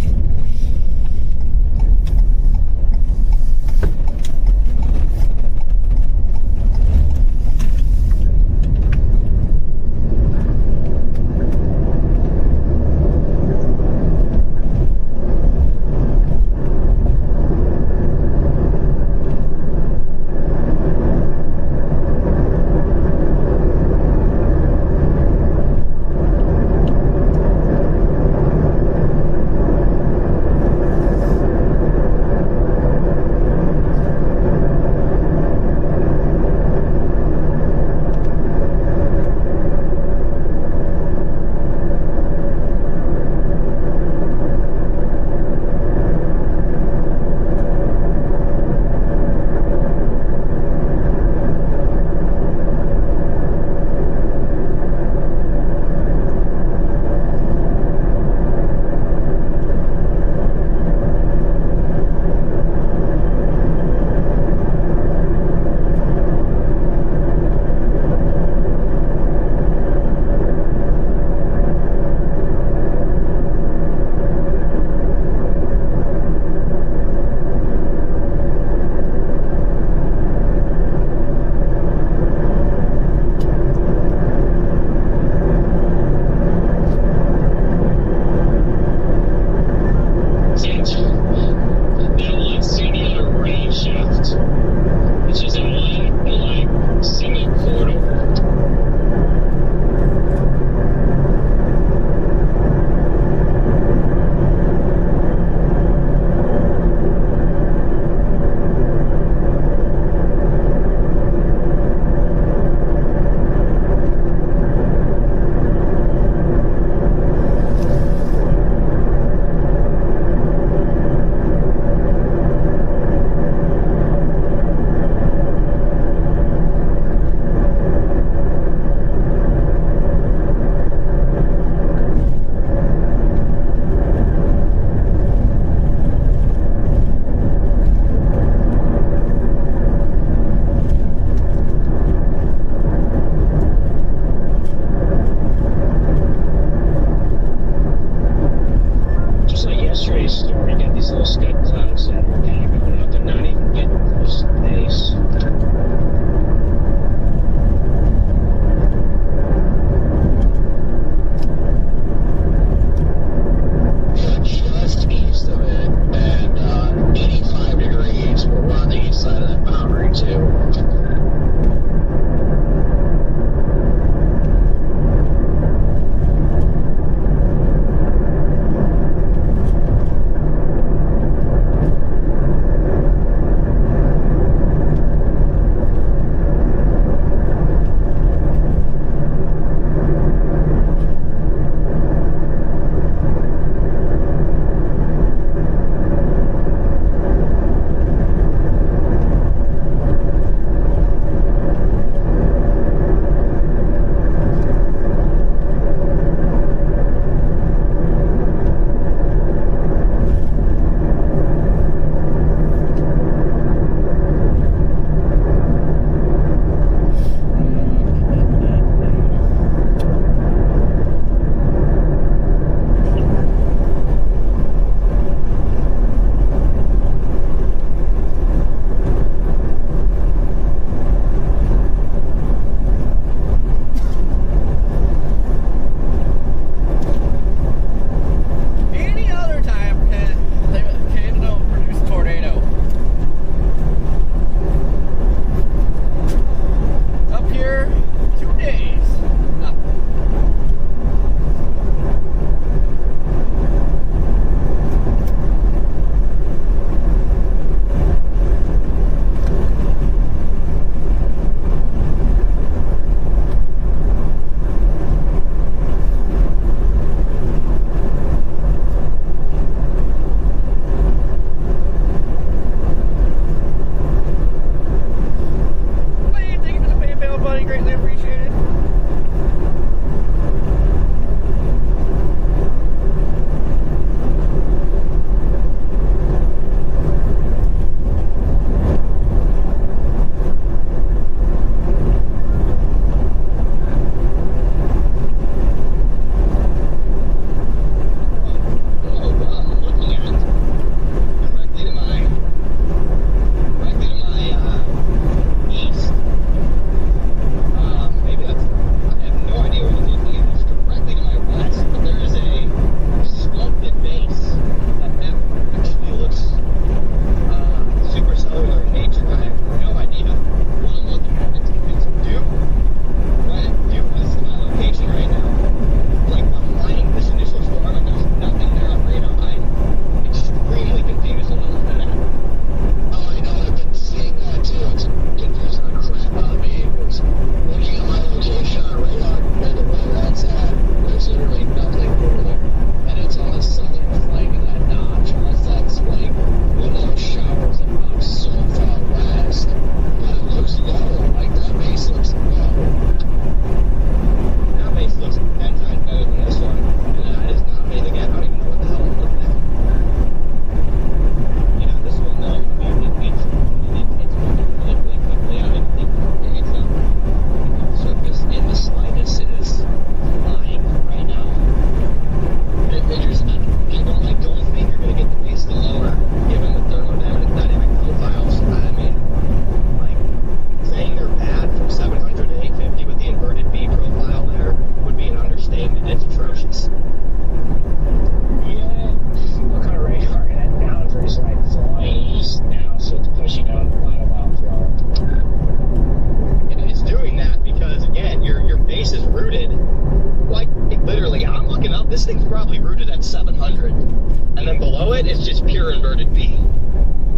This thing's probably rooted at 700. And then below it, it's just pure inverted V.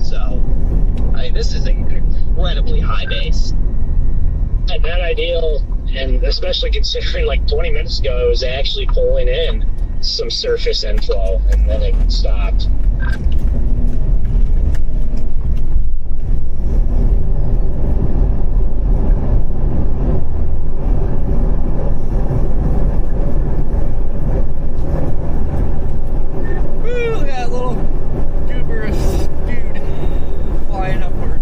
So, I mean, this is an incredibly high base. Not ideal, and especially considering like 20 minutes ago, it was actually pulling in some surface inflow, and then it stopped. Woo, look at that little gooberous dude flying upwards.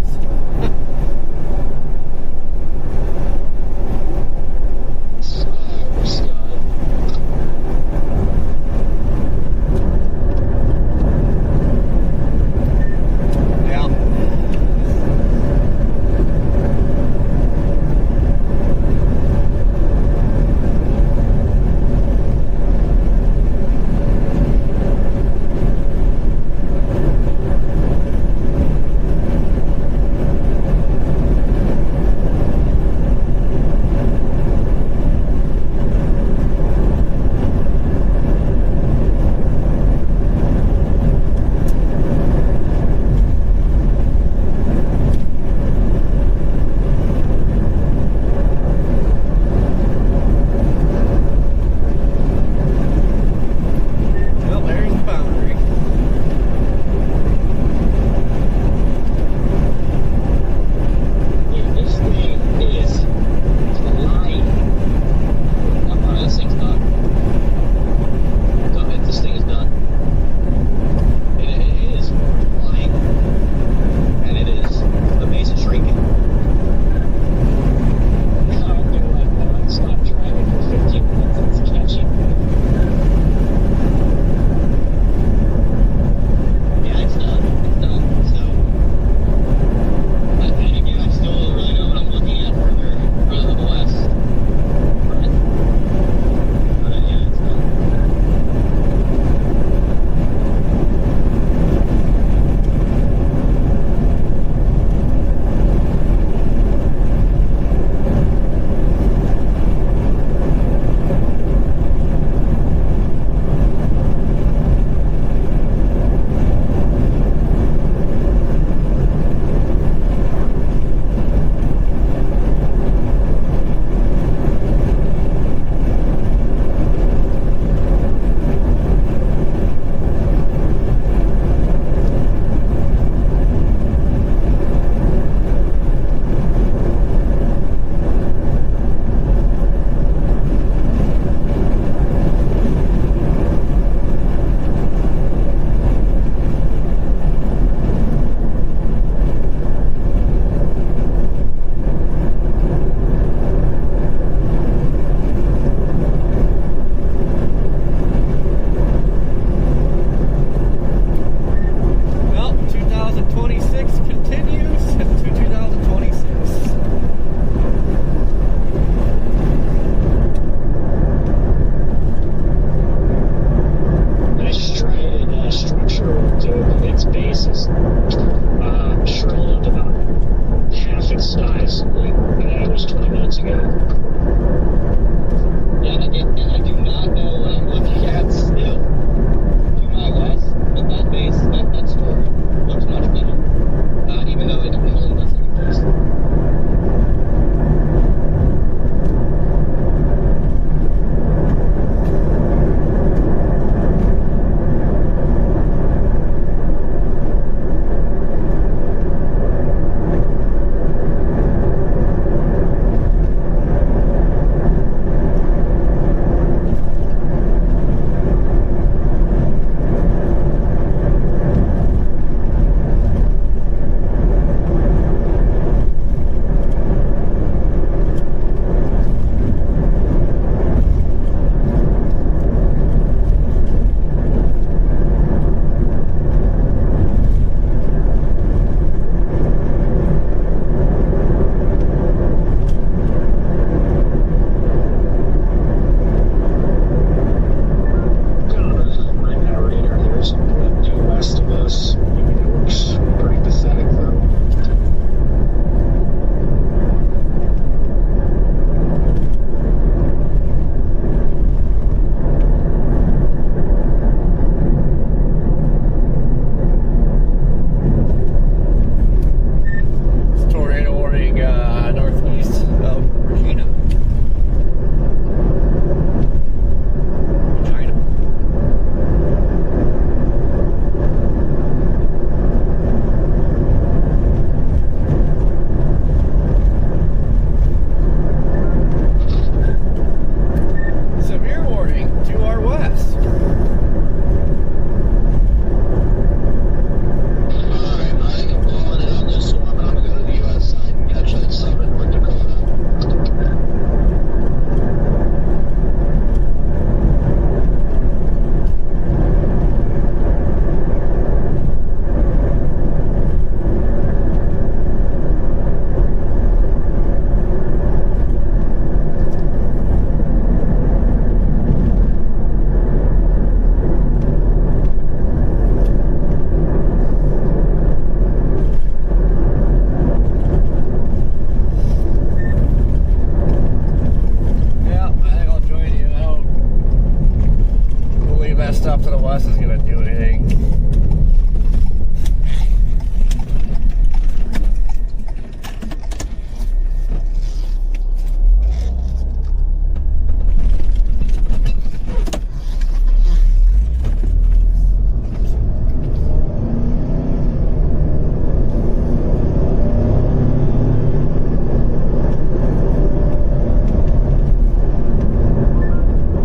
stuff to the west is gonna do anything.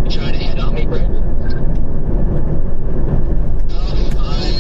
You trying to head on me, Brandon? Oh, fine.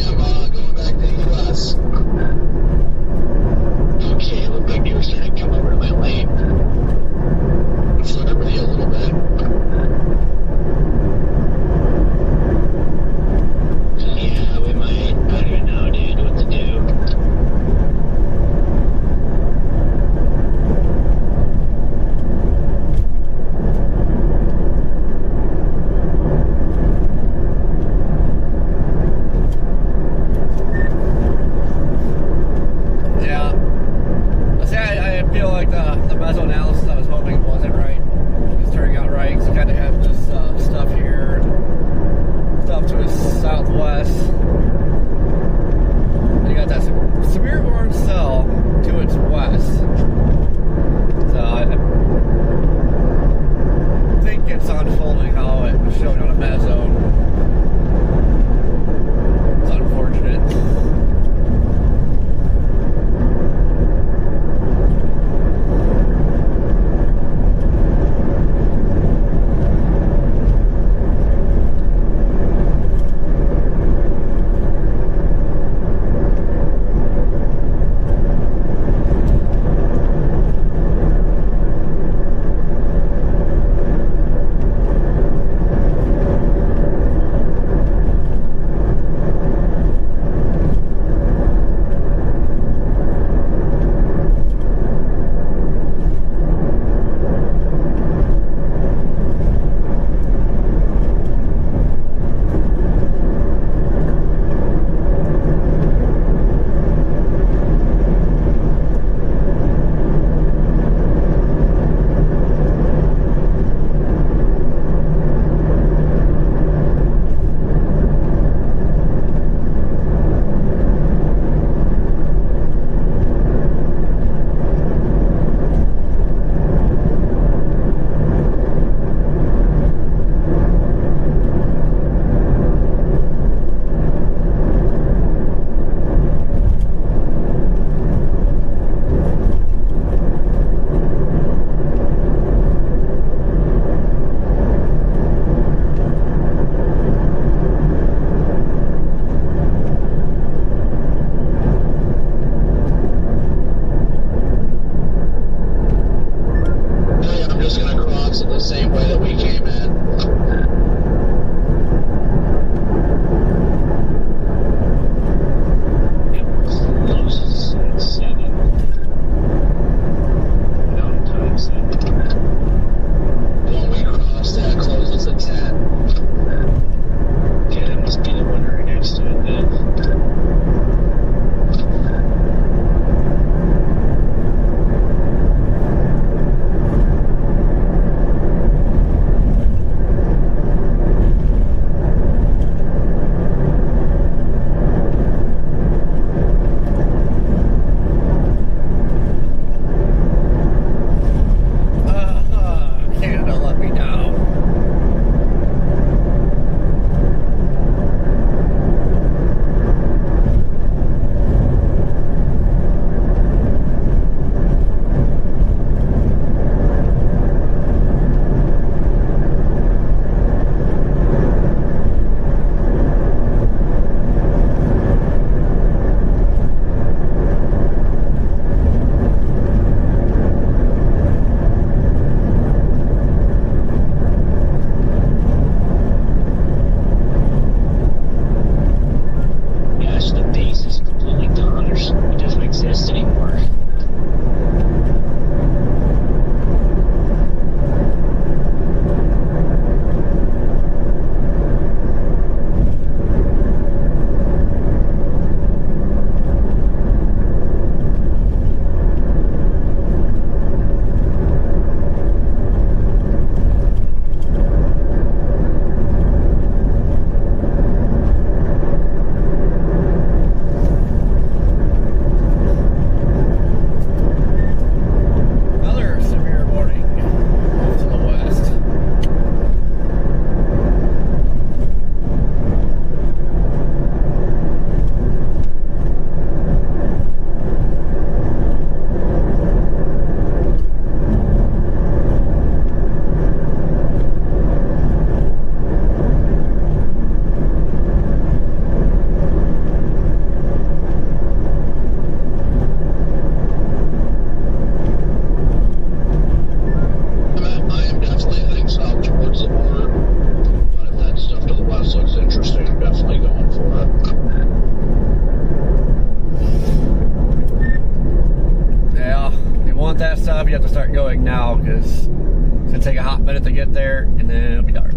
minute to get there, and then it'll be dark.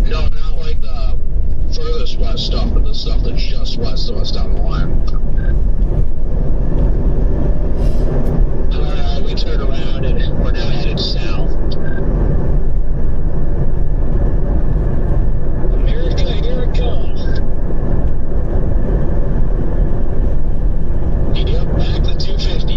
No, not like the furthest west stuff, but the stuff that's just west of us down the line. Alright, we turned around and we're now headed south. America, here it comes. Yep, back to 250.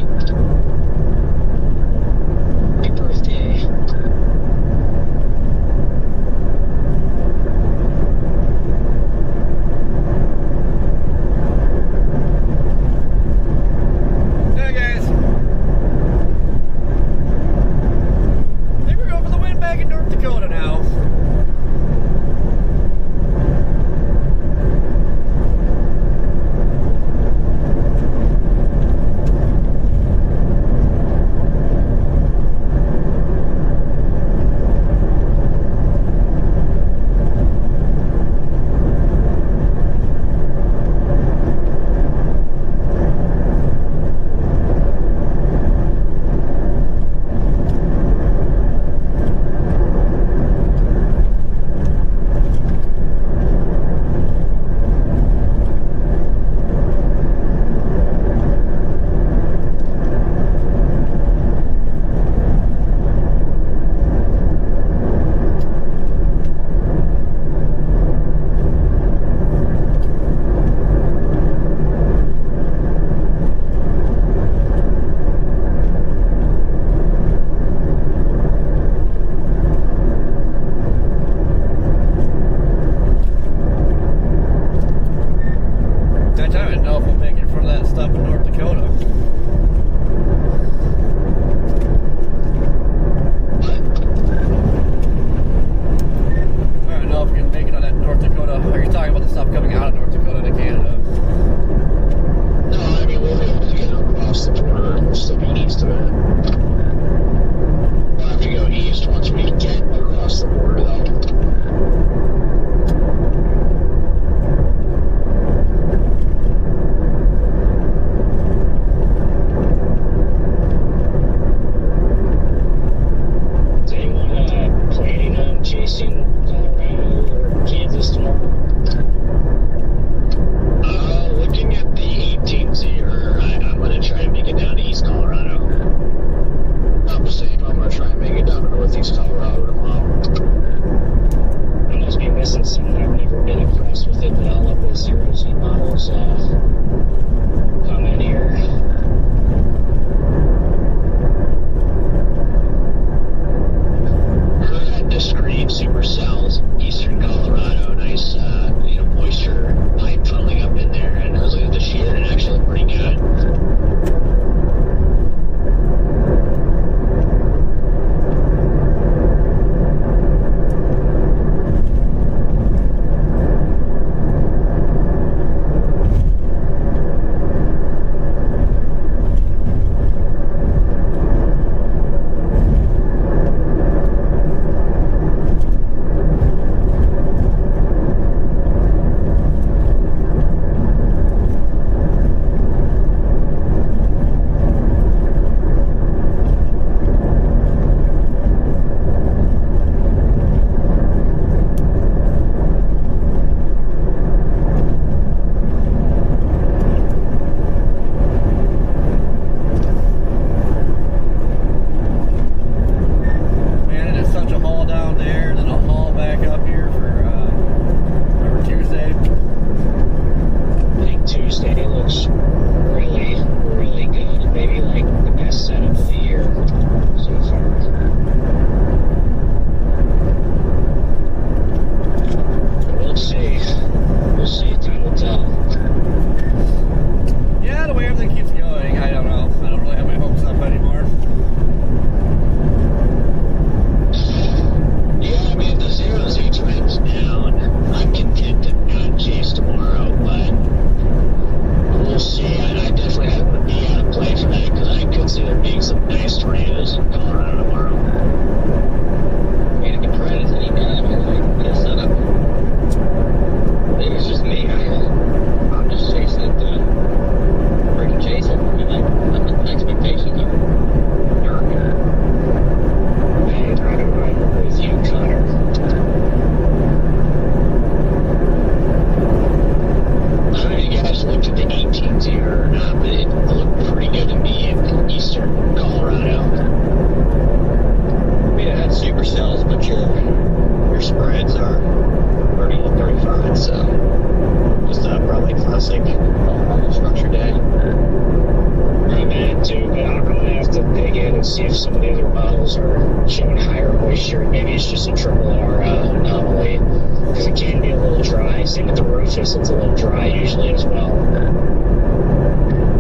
see if some of the other models are showing higher moisture. Maybe it's just a triple R anomaly, because it can be a little dry. Same with the Rufus, it's a little dry usually as well.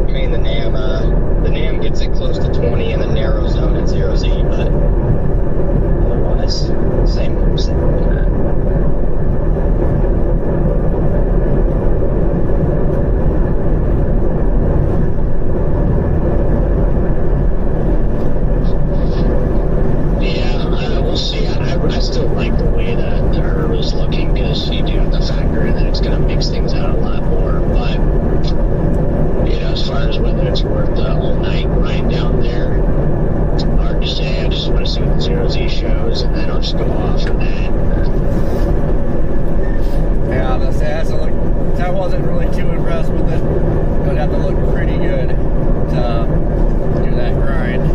I mean, the NAM gets it close to 20 in the narrow zone at 0Z, but otherwise, same with that. I still like the way that the herb is looking, because you do have to factor in that it's going to mix things out a lot more. But, as far as whether it's worth the all-night grind down there, hard to say. I just want to see what the 0Z shows, and then I'll just go off of that. Yeah, I wasn't really too impressed with it. It would have to look pretty good to do that grind.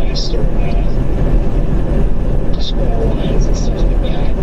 faster squall lines and stuff like that.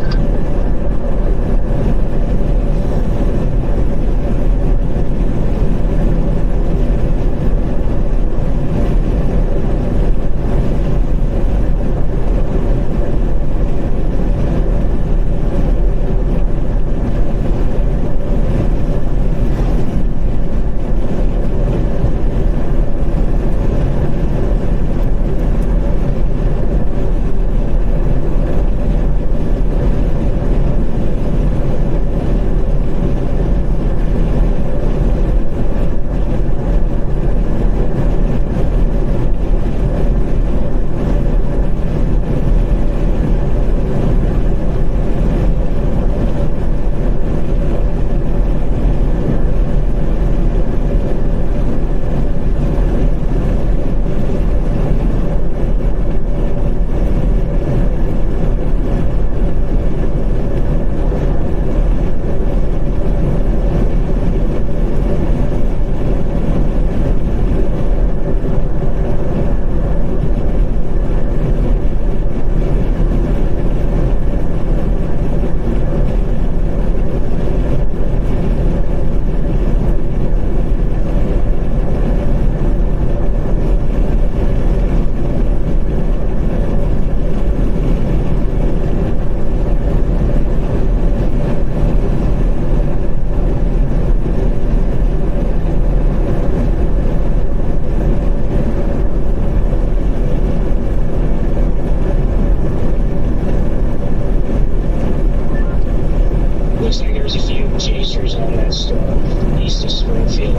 Looks like there's a few chasers on that storm east of Springfield,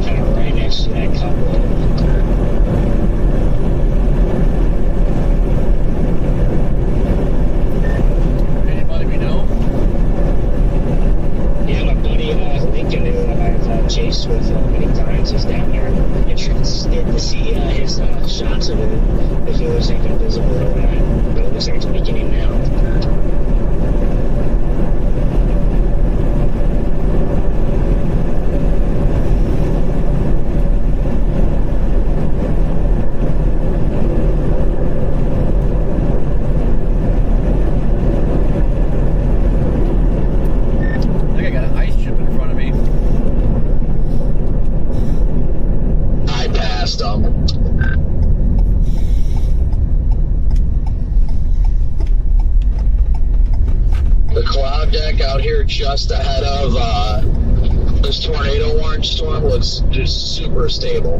kind of right next to that couple. Anybody we know? Yeah, my buddy Lincoln, who I've chased with many times, is down there interested to see his shots of it, if it was even visible or not. But it looks like it's beginning now. I think I got an ice chip in front of me. I passed them. The cloud deck out here just ahead of this tornado warning storm looks just super stable.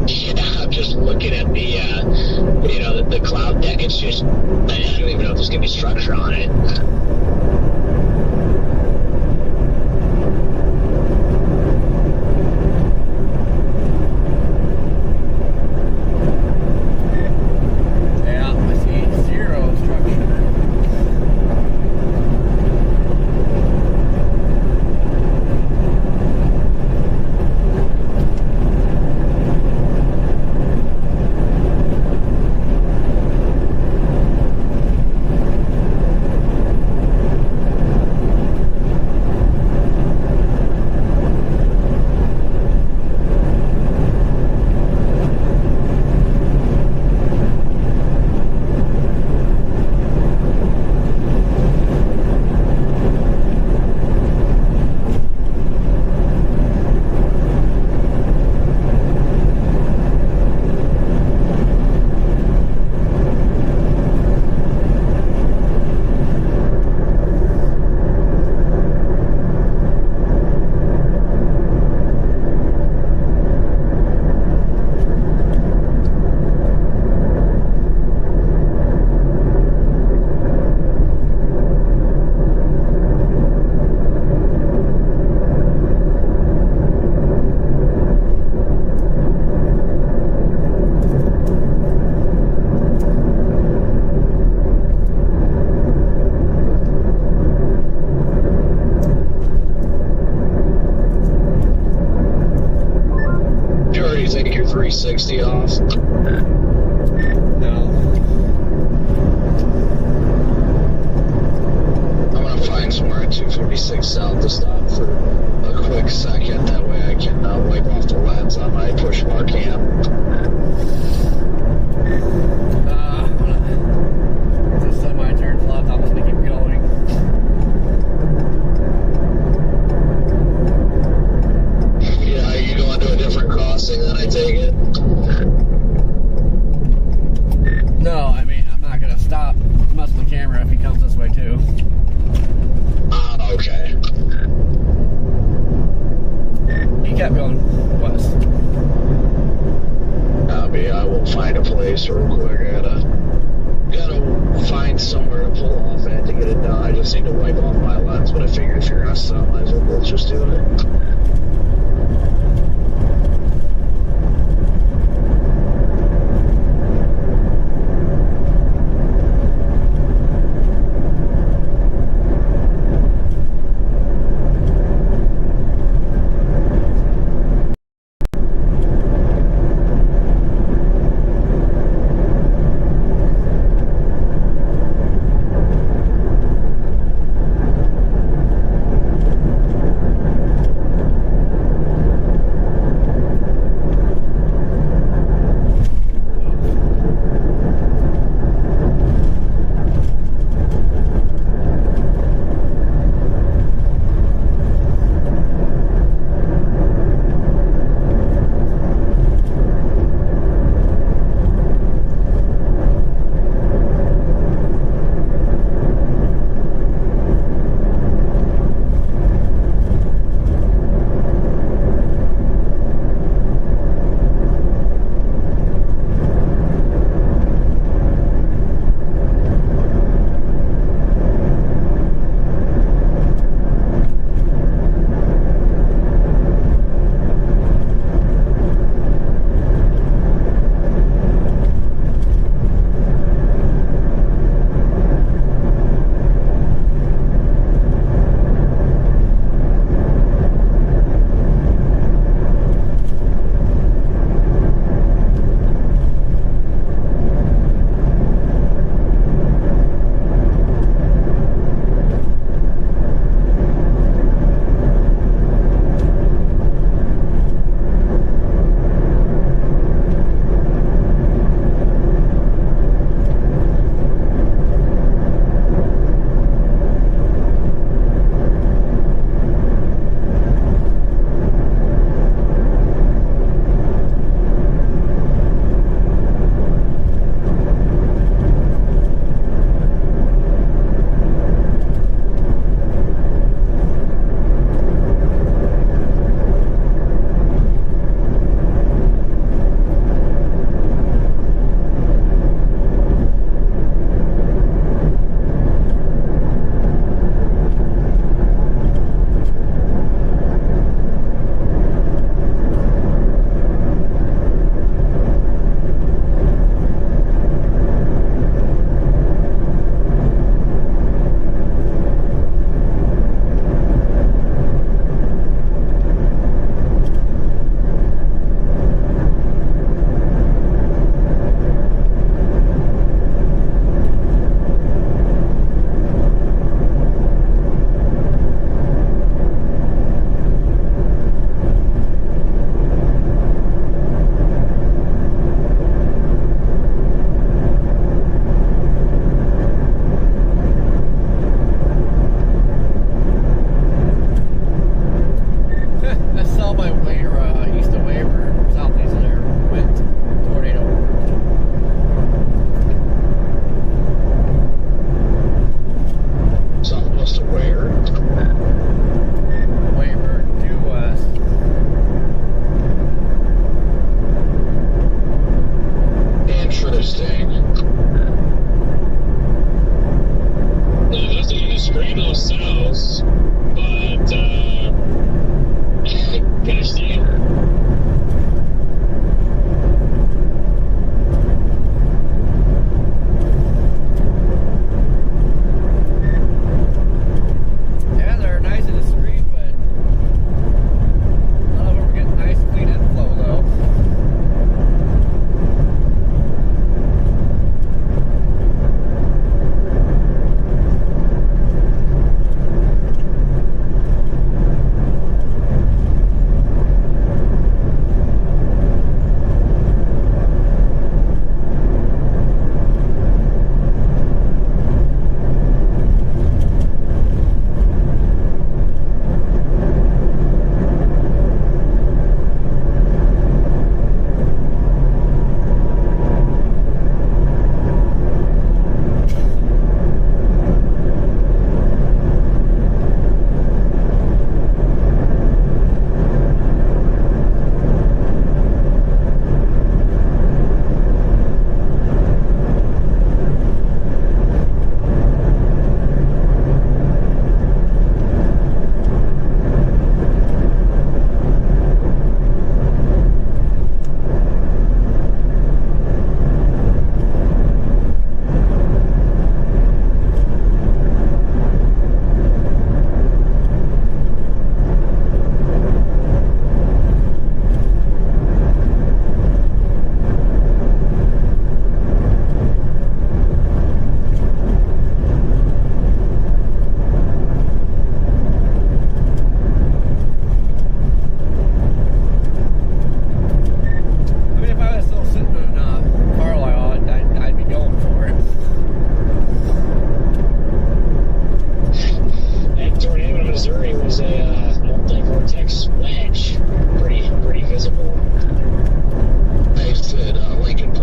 Yeah, I'm just looking at the cloud deck. It's just, I don't even know if there's gonna be structure on it. Yeah, I see zero structure. Purity, take your 360 off. No. I'm gonna find somewhere at 246 south to stop for a quick quick second. That way I can wipe off the lens on my push bar cam. This semi turns left. I'm just gonna keep going. Yeah, are you going to a different crossing then, I take it? No, I mean, I'm not gonna stop to mess with the camera if he comes this way too. Okay. He kept going west. I will find a place real quick. I gotta find somewhere to pull off at to get it done. I just need to wipe off my lens, but I figured if you're gonna stop, might as well both just do it.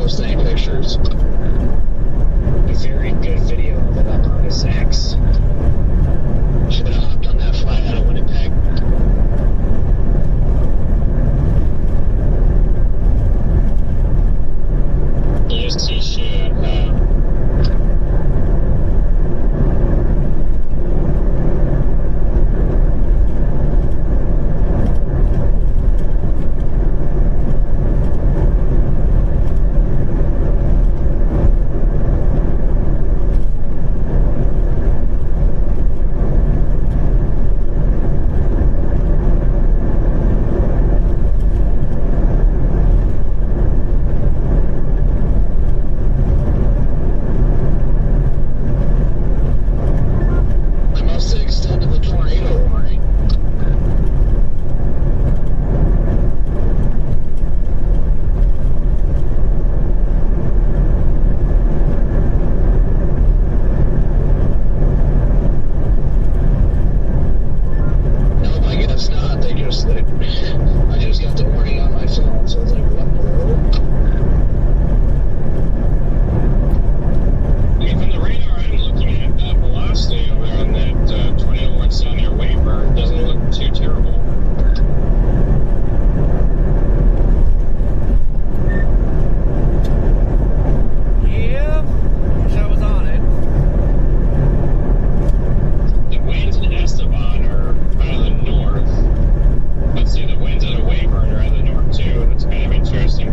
post any pictures. A very good video of it up on his X. Should have hopped on that flight out of Winnipeg. Yes, he should. They must have extended the tornado warning. Nope, I guess not. I just got the warning on my phone, so I was like, what in the world? I mean, from the radar I'm looking at, that velocity over there on that tornado warrant down near Weyburn doesn't look too terrible. Yeah, wish I was on it. The winds in Estevan are out of the north. Let's see, the winds out of Weyburn are out of the north too. That's kind of interesting.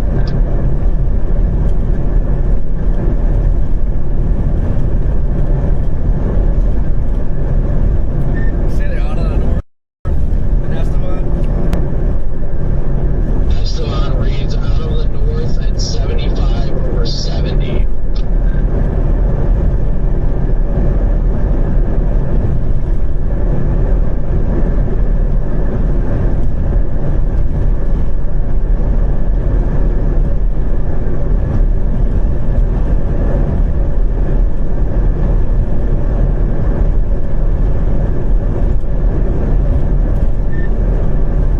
Say they're out of the north in Esteban. Esteban reads out of the north at 75 over 70.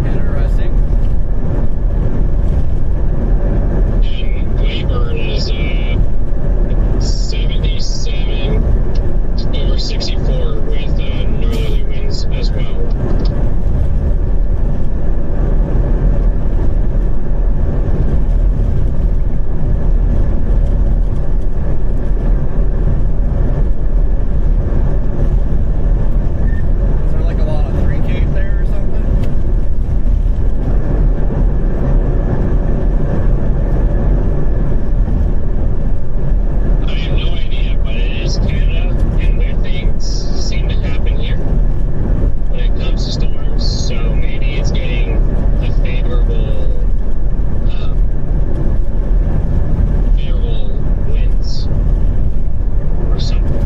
Interesting. And Weyburn is 77 over 64 with northerly winds as well. Is there like a lot of 3K there or something? I have no idea, but it is Canada, and weird things seem to happen here when it comes to storms. So maybe it's getting the favorable winds or something.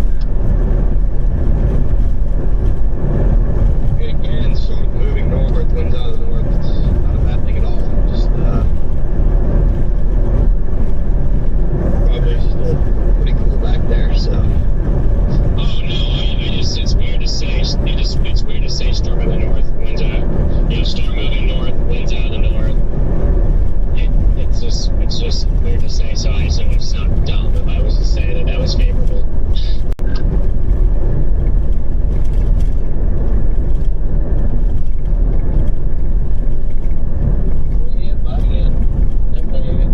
Again, so moving north, winds out of the north, not a bad thing at all. Just probably still pretty cool back there. So. Oh no, I just it's weird to say. It's weird to say storm in the north, winds out. Storm moving north, winds out of the north. It's just weird to say. So I just would sound dumb if I was to say that was favorable. Definitely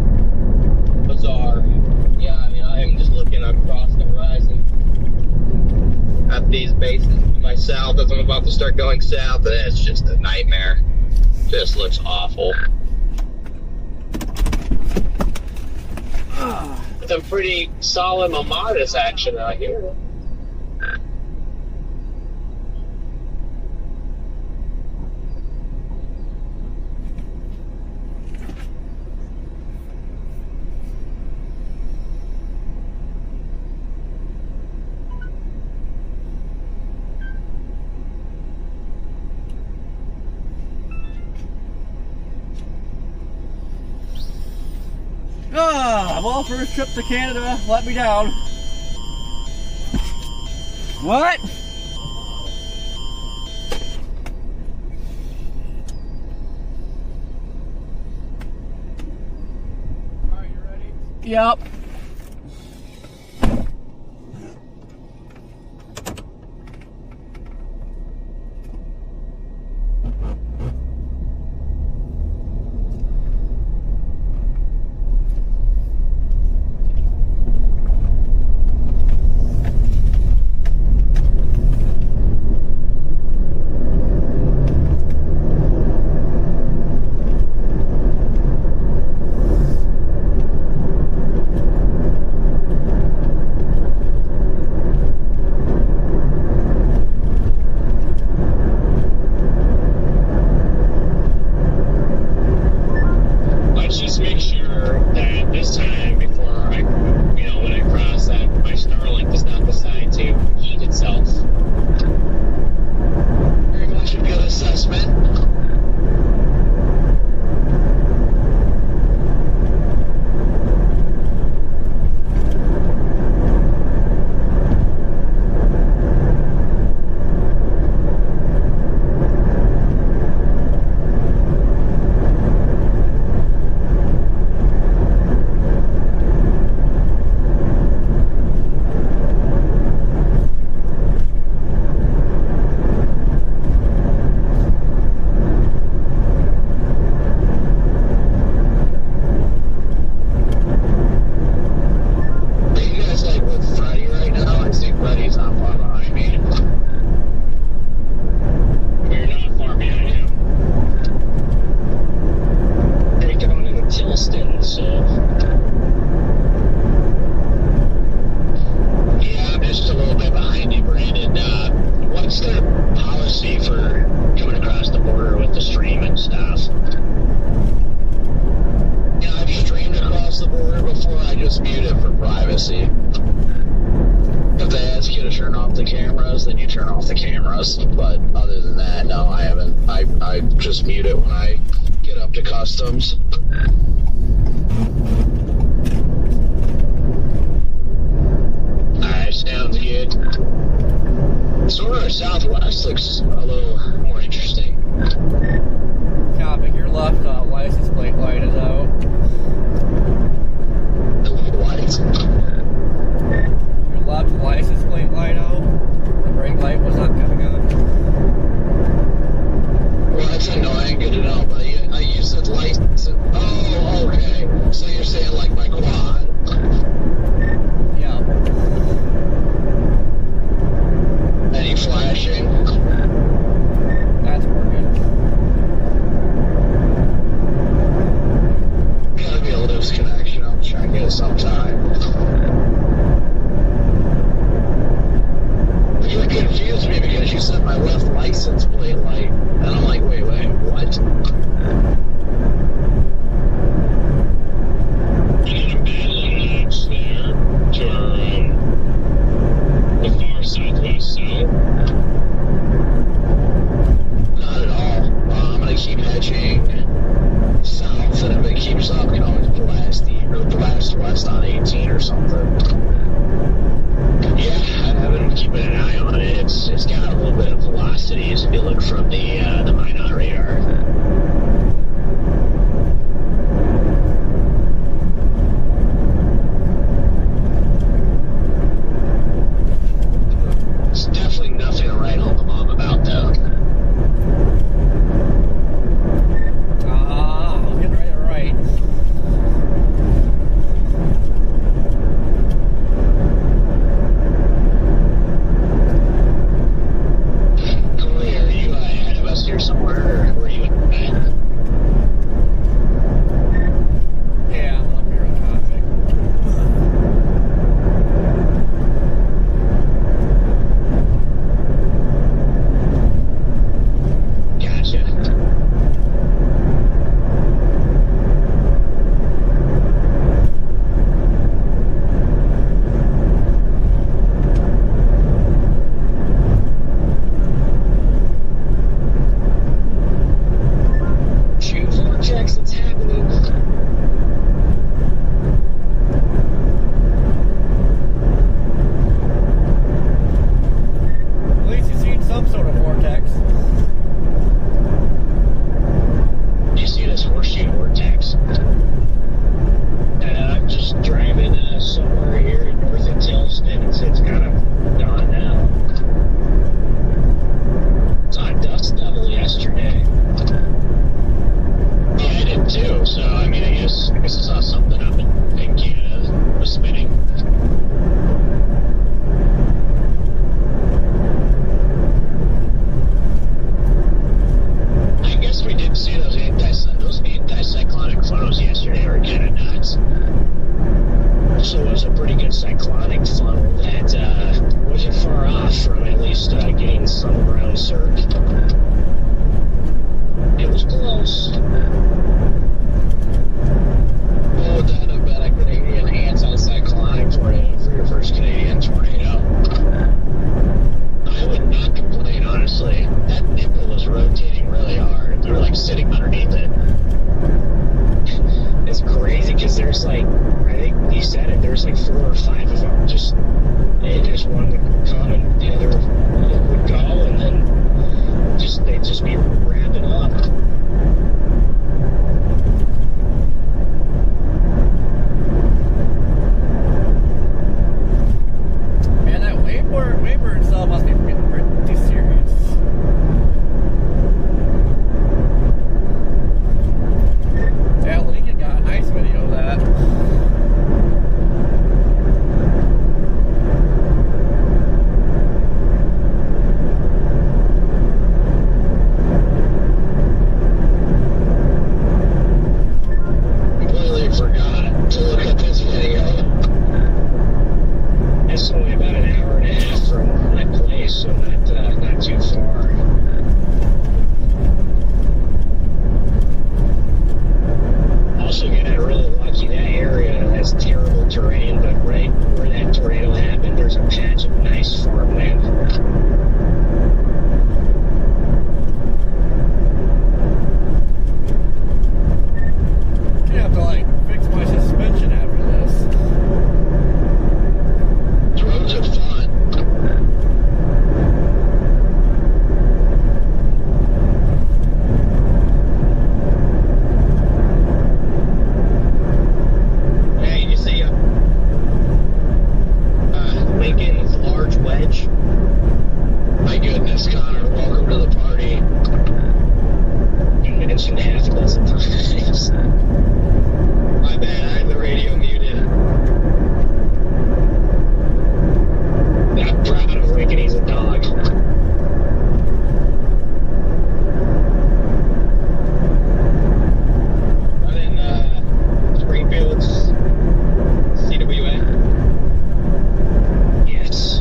bizarre. Yeah, I mean, I am just looking across the horizon at these bases myself as I'm about to start going south, and it's just a nightmare. Just looks awful. Some pretty solid Mamadis action out here. Well, first trip to Canada let me down. What? Alright, you ready? Yep. Let's just make sure that this time before I, when I cross that, my Starlink does not decide to heat itself. Very much a good assessment. Are you guys like with Freddie right now? I see Freddie's not far behind me. We're not far behind him. They're going into Tilston, so Yeah, I'm just a little bit behind you, Brandon. What's their policy for coming across the border with the stream and stuff? I've streamed across the border before. I just mute it for privacy. If they ask you to turn off the cameras, then you turn off the cameras. But other than that, no, I haven't. I just mute it when I get up to customs. Alright, sounds good. Sort of southwest looks a little more interesting. Copy. Your left license plate light is out. The lights. Your left license plate light out. The brake light was not coming on. Well, that's annoying. Good to know. But you said lights. Oh, okay. So you're saying like my quad. Yeah. Any flashing? That's working. Gotta be a loose connection. I'll try and get it sometime. You confused me because you said my left license plate light. And I'm like, wait, what? I got a battling notch there to our the far southwest zone. Not at all. I'm gonna keep hedging south, and if it keeps up, you know, it's blast west on 18 or something. Yeah, I've been keeping an eye on it. It's got a little bit of velocities if you look from the Minot radar. It's definitely nothing to write home about, though. I'll get right. was a pretty good cyclonic funnel that wasn't far off from at least getting some ground surf. It was close. What would that have been, a Canadian anti-cyclonic tornado for your first Canadian tornado? I would not complain, honestly. That nipple was rotating really hard. We were like sitting underneath it. It's crazy because there's like, I think you said it, there's like 4 or 5 of them. Just one would come and the other would go, and then they'd just be wrapping up. Man, that wayboard itself must be pretty serious. Yeah, Lincoln got a nice video of that. Completely forgot to look at this video. It's only about an hour and a half from my place, so not too far. Also getting really lucky. That area has terrible terrain, but right where that tornado happened, there's a patch of nice farmland. You have to like fix my suspension after this. The roads are fun. Hey, you see Lincoln's large wedge? My goodness, Connor, welcome to the party. You mentioned half a dozen times. My bad, I have the radio muted. I'm proud of Lincoln. He's a dog. I'm in Springfield's CWA. Yes.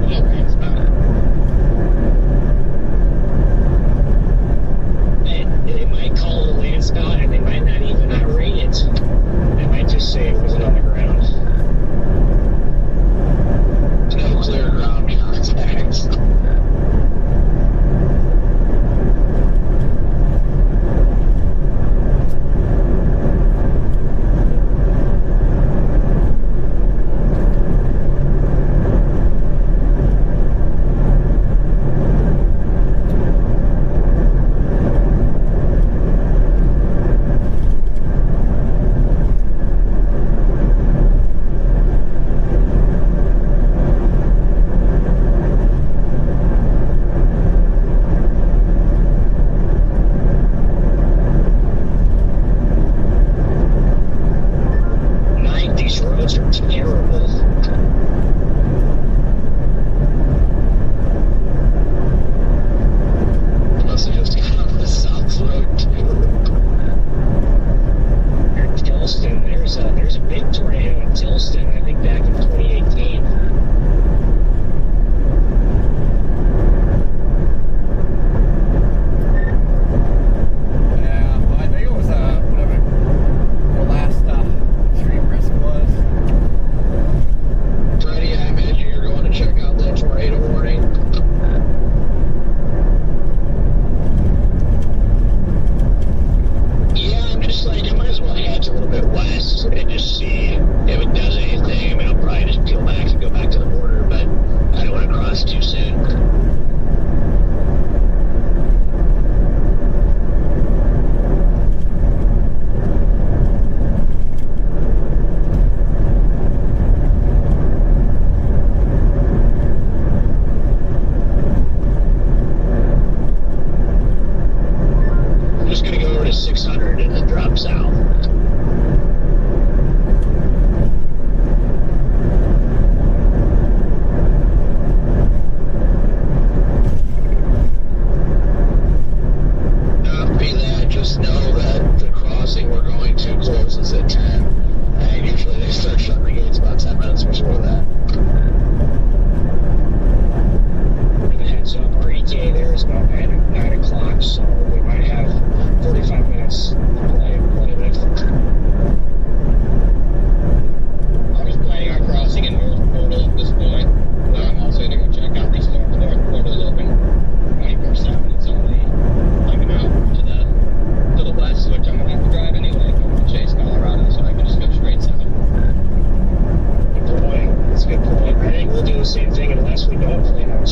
Oh, great spot. They might call it a landslide, and they might not even rate it. They might just say it wasn't on the ground. No clear ground contact. Mike, these roads are terrible. Must have just gone off the South Road, too. In Tilston, there's a big tornado in Tilston, I think back in 2018. Yeah, well, I think it was whatever the last extreme risk was. Freddie, I imagine you're going to check out that tornado warning. Yeah, I'm just like, I might as well head a little bit west and just see if it does anything. I mean, I'll probably just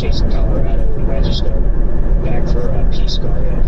chasing Colorado. We might just go back for Peace Garden.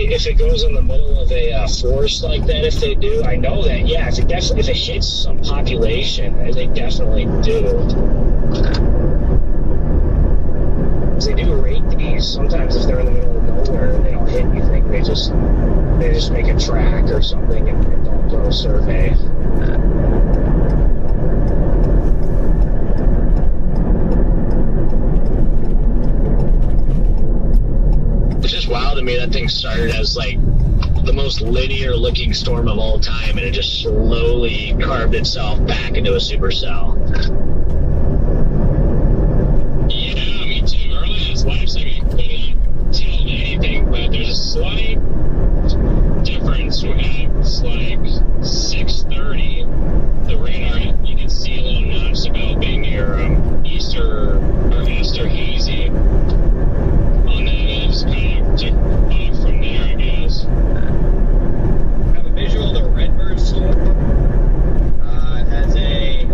If it goes in the middle of a forest like that, if they do, I know that, yeah, if it hits some population, they definitely do. They do rate these. Sometimes if they're in the middle of nowhere and they don't hit anything, they just make a track or something and don't go survey. It's just wild to me that thing started as like the most linear looking storm of all time, and it just slowly carved itself back into a supercell. Yeah, me too. Early in its life cycle, couldn't tell anything, but there's a slight difference. It's like 6:30. The radar, you can see a little notch developing near Easter or Esterhazy. And then it just kind of took off from there, I guess. I have a visual of the Redbird storm. It has a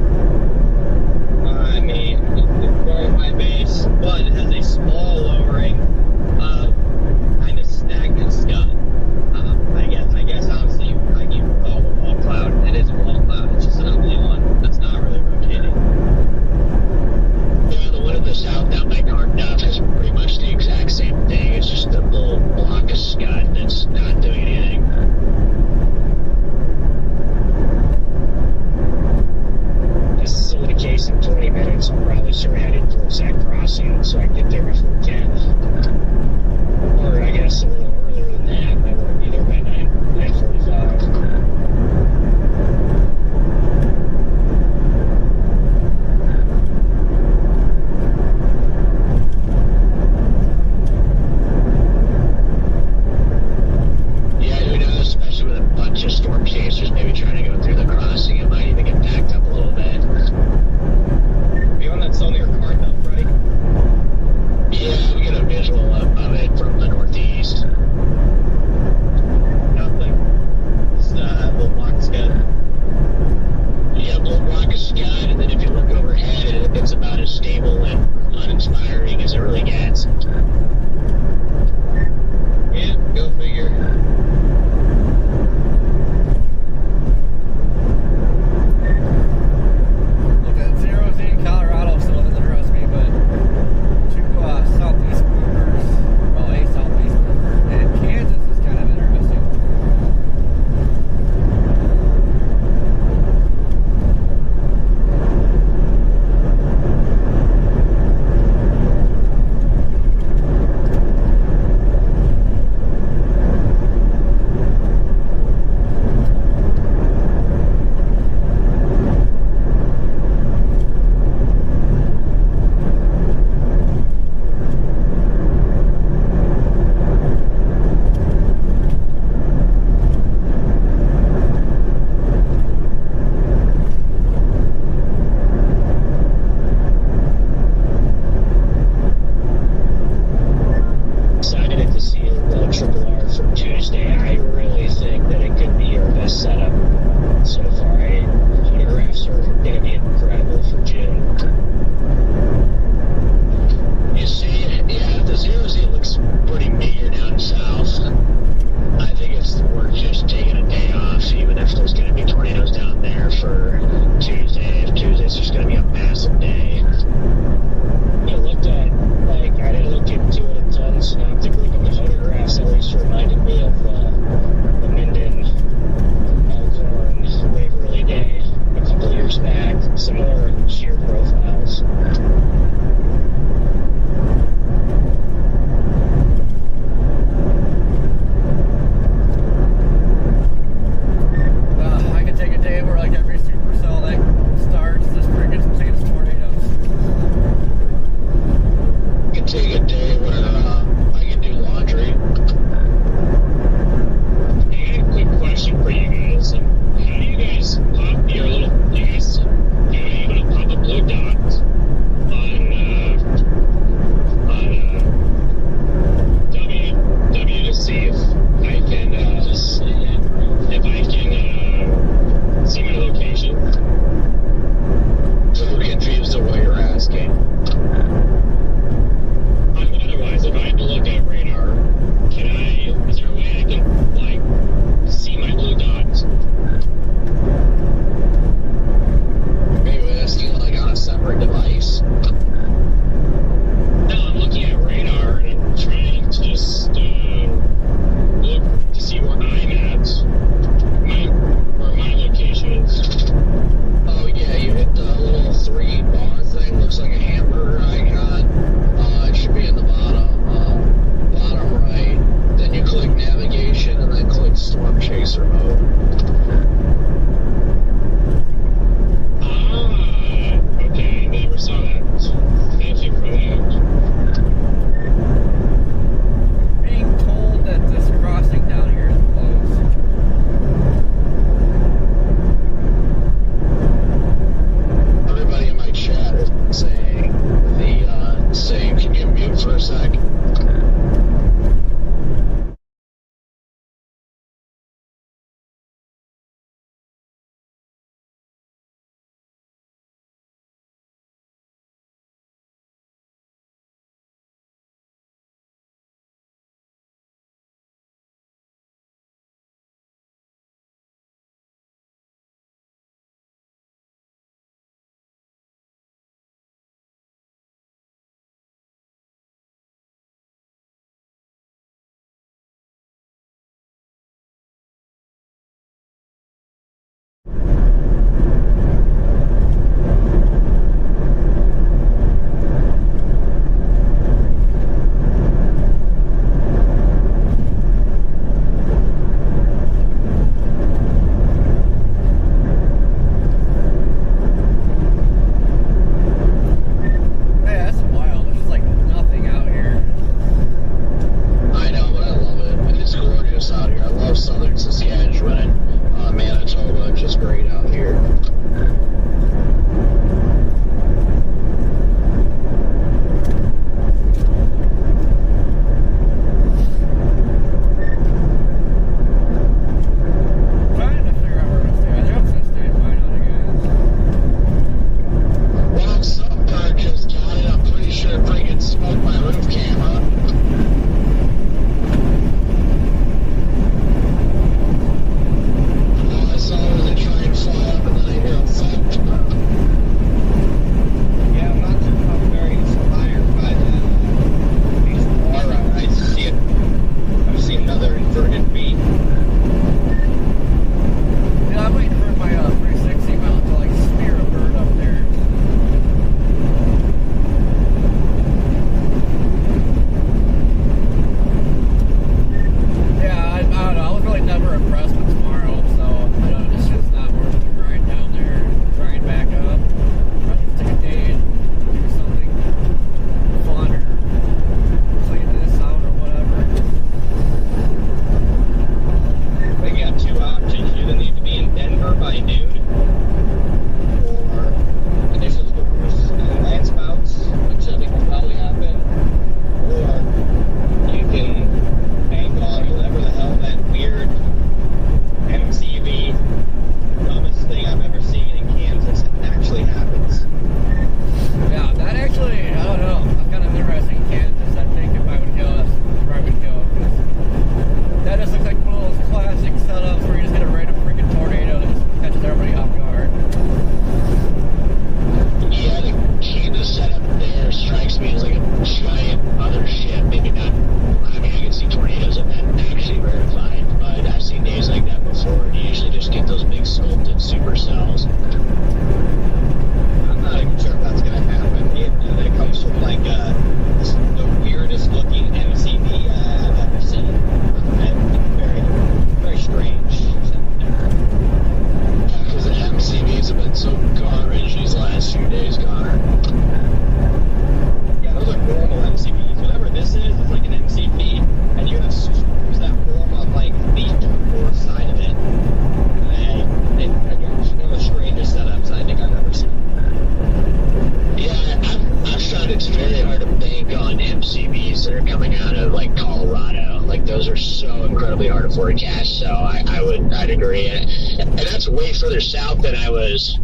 And that's way further south than I was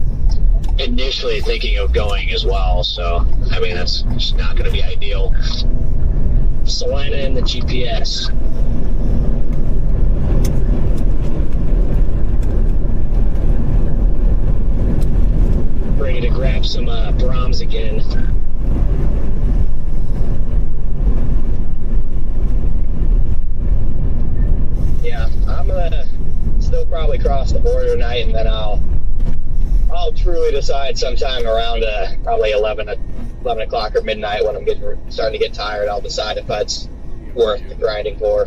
initially thinking of going as well. So, I mean, that's just not going to be ideal. Salina and the GPS. Ready to grab some Brahms again. Yeah, I'm gonna still probably cross the border tonight, and then I'll truly decide sometime around probably 11 o'clock or midnight when I'm starting to get tired. I'll decide if that's worth the grinding for.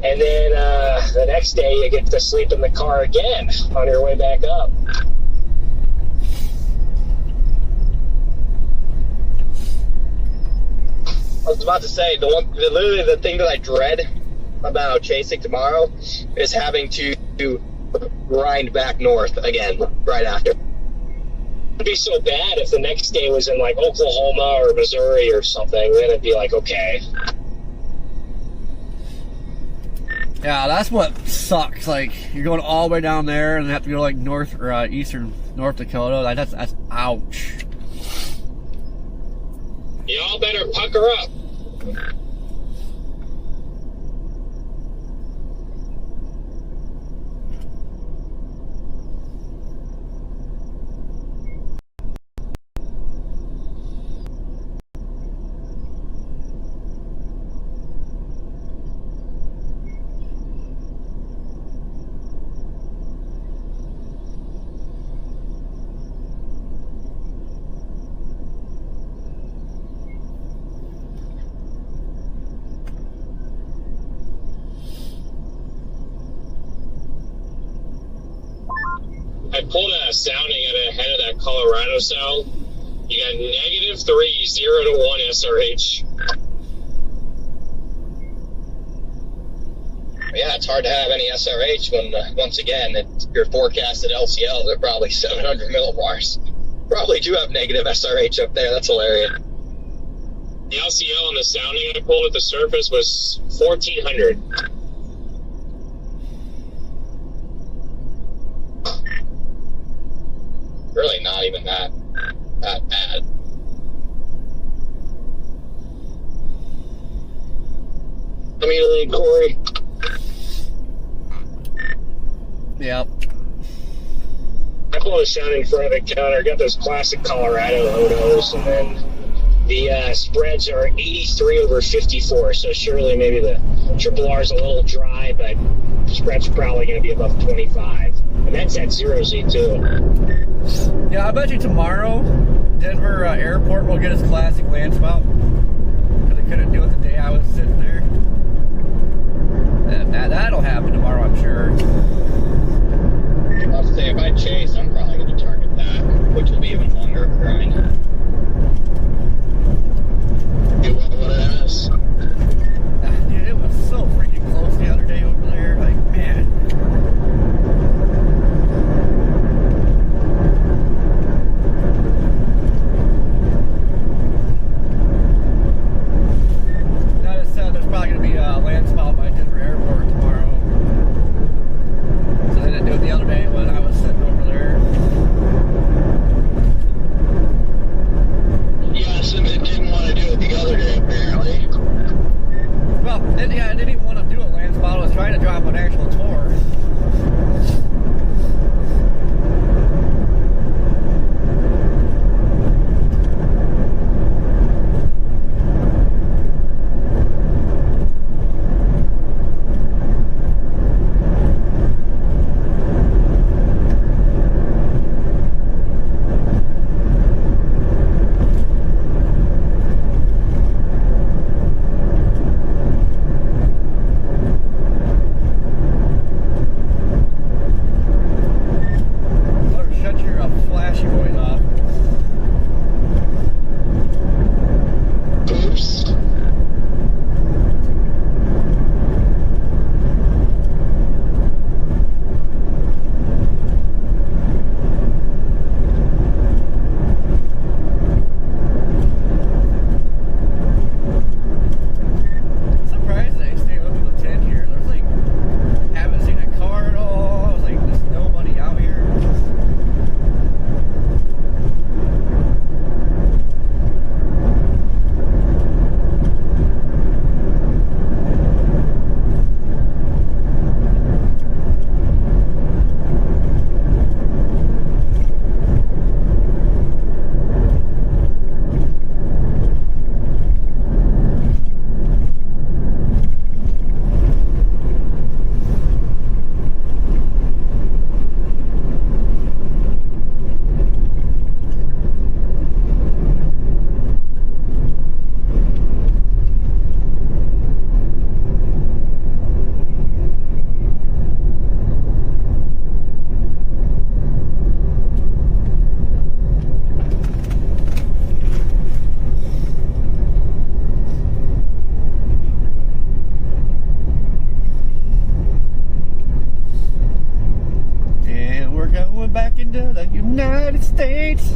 And then the next day you get to sleep in the car again on your way back up. I was about to say, literally the thing that I dread about chasing tomorrow is having to grind back north again right after. It'd be so bad if the next day was in like Oklahoma or Missouri or something. Then it'd be like, okay. Yeah, that's what sucks. Like, you're going all the way down there and have to go to like north or eastern North Dakota. Like, that's ouch. Y'all better pucker up. I pulled a sounding at the head of that Colorado cell. You got -3, 0 to 1 SRH. Yeah, it's hard to have any SRH when, once again, your forecasted LCLs are probably 700 millibars. Probably do have negative SRH up there. That's hilarious. The LCL on the sounding I pulled at the surface was 1400. Really not even that bad. Immediately, Corey. Yep. I pulled a sounding in front of the counter, got those classic Colorado Odos, and then the spreads are 83 over 54, so surely maybe the triple R is a little dry, but spread's probably going to be above 25. And that's at 0Z too. Yeah, I bet you tomorrow Denver airport will get its classic land spout. Because I couldn't do it the day I was sitting there. That'll happen tomorrow, I'm sure. I'll say if I chase, I'm probably going to target that, which will be even longer of a grind. Get what it is. Dude, it was so freaking close the other day over there. Like, man. That is said, there's probably going to be a land spout by Denver Airport tomorrow. So they didn't do it the other day when I was sitting over there. States.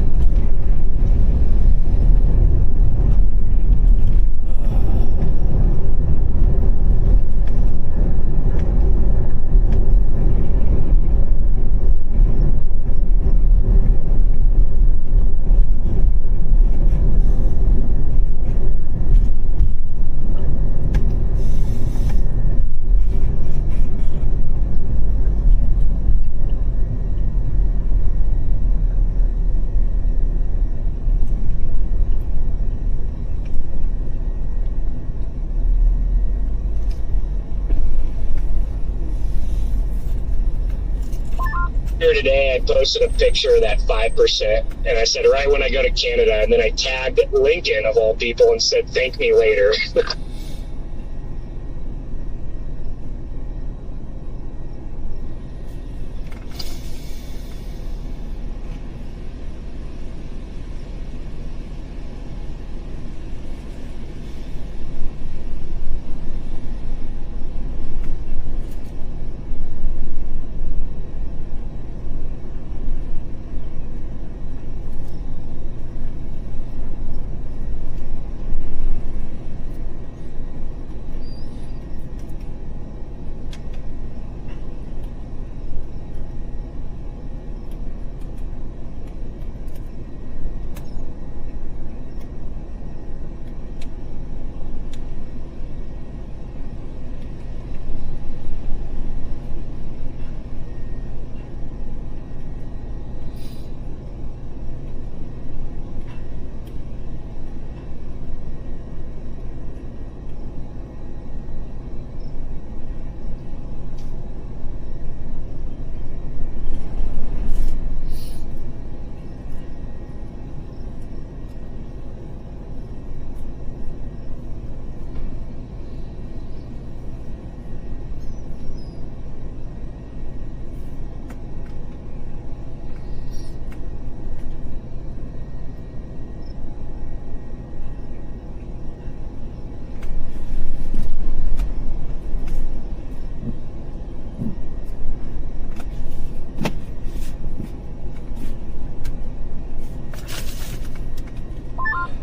Here today, I posted a picture of that 5%, and I said, right when I go to Canada, and then I tagged Lincoln, of all people, and said, thank me later.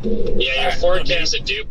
Yeah, your forecast of dew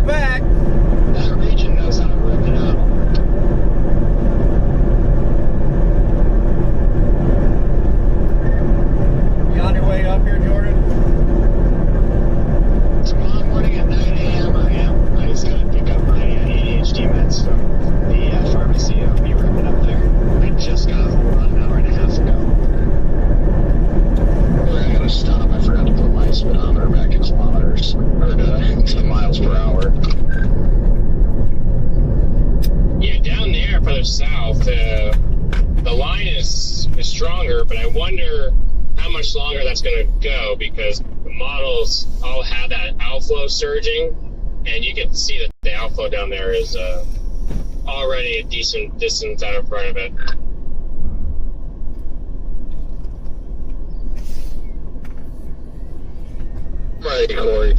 it back. That region knows how to rip it out. You on your way up here, Jordan? Tomorrow morning at 9 a.m. I am. I just gotta pick up my ADHD meds from the pharmacy. I'll be ripping up there. I just got home about an hour and a half ago. Boy, I gotta stop. I forgot to put my speedometer back in kilometers, or to miles per hour. Yeah, down there further south, the line is stronger, but I wonder how much longer that's going to go, because the models all have that outflow surging, and you can see that the outflow down there is already a decent distance out in front of it. Right, Corey.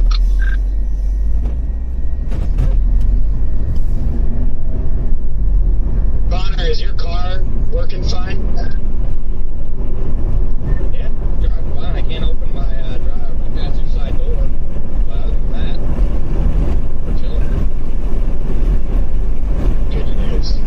Bonner, is your car working fine? Yeah, driving fine. I can't open my passenger side door. But other than that, we're chilling. Good news.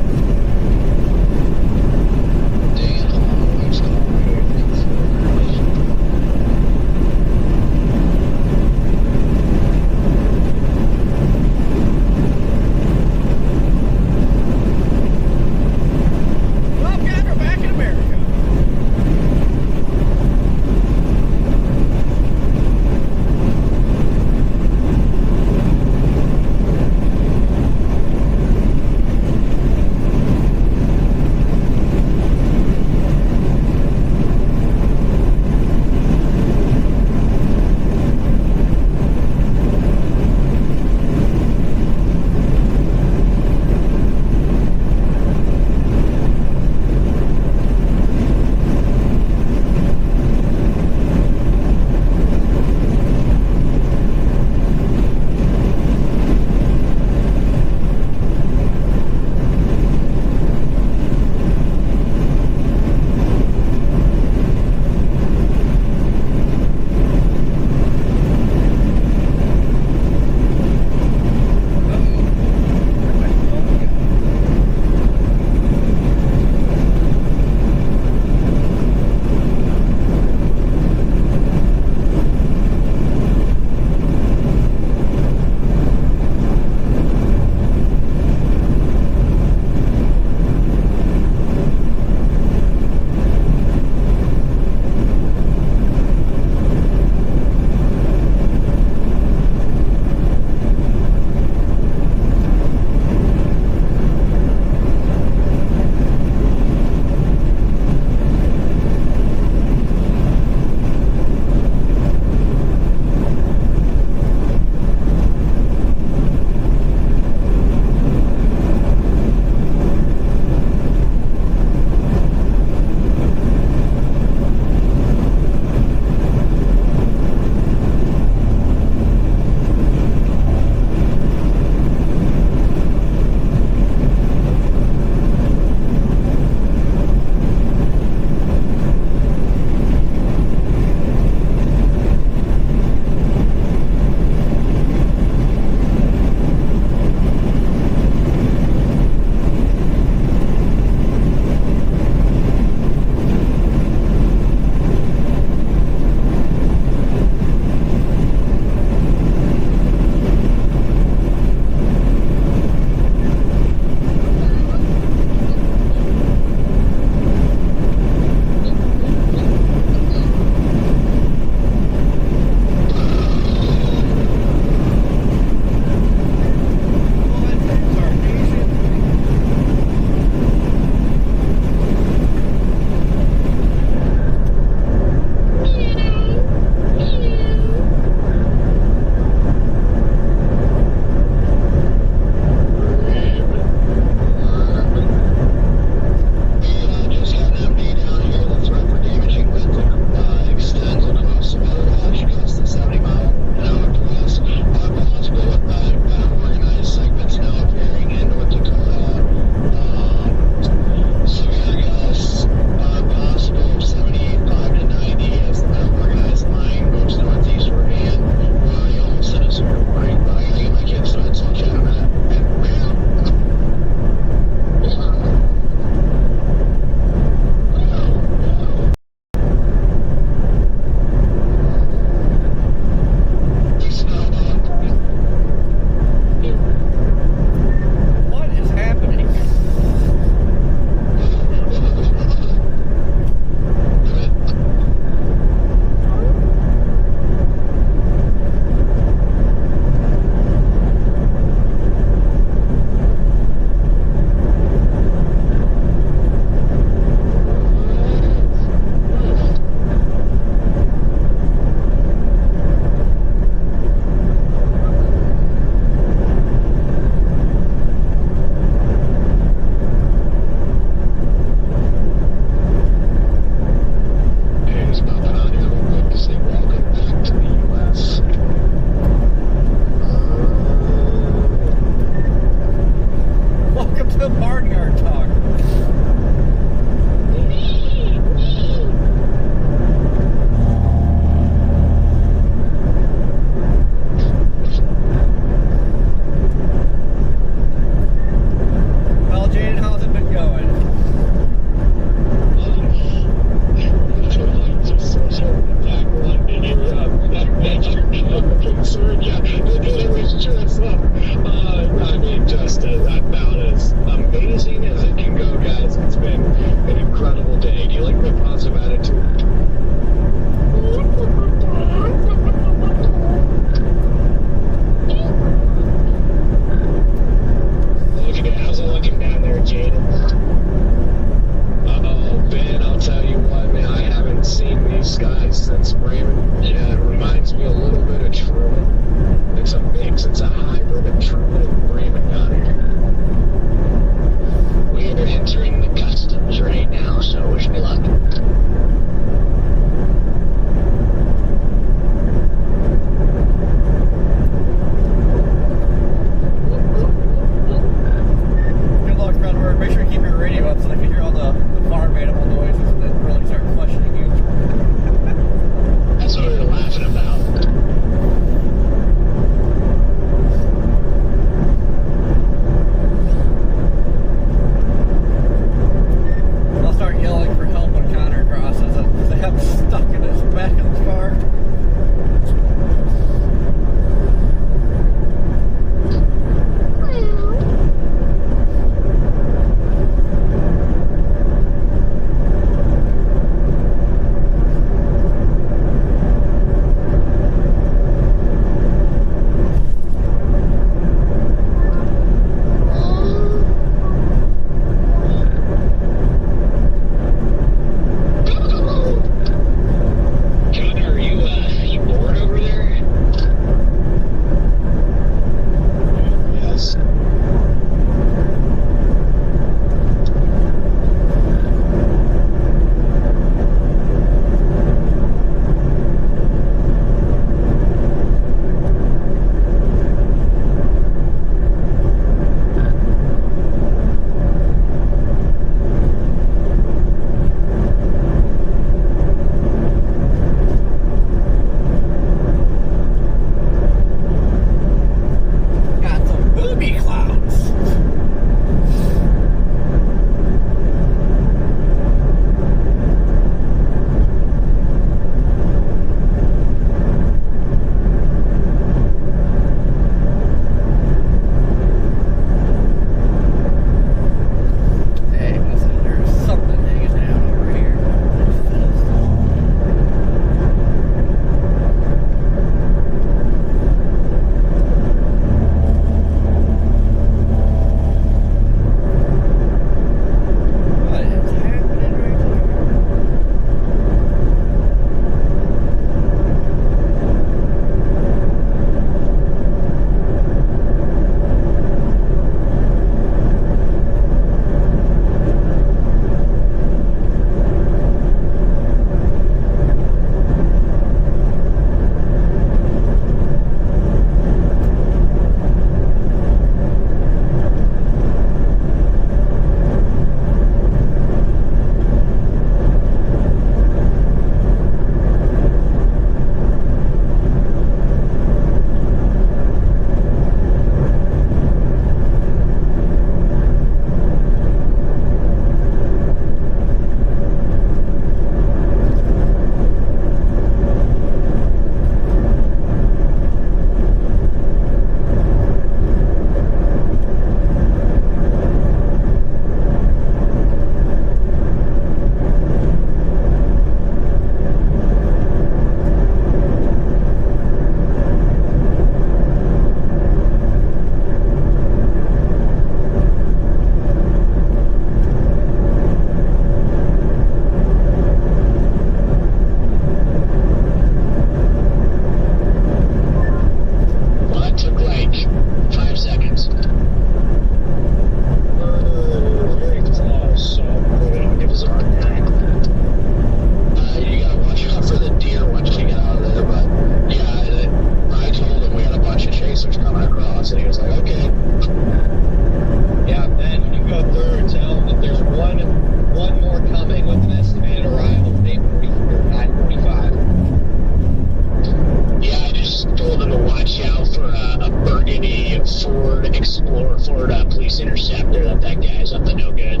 Florida police interceptor that guy's up to no good.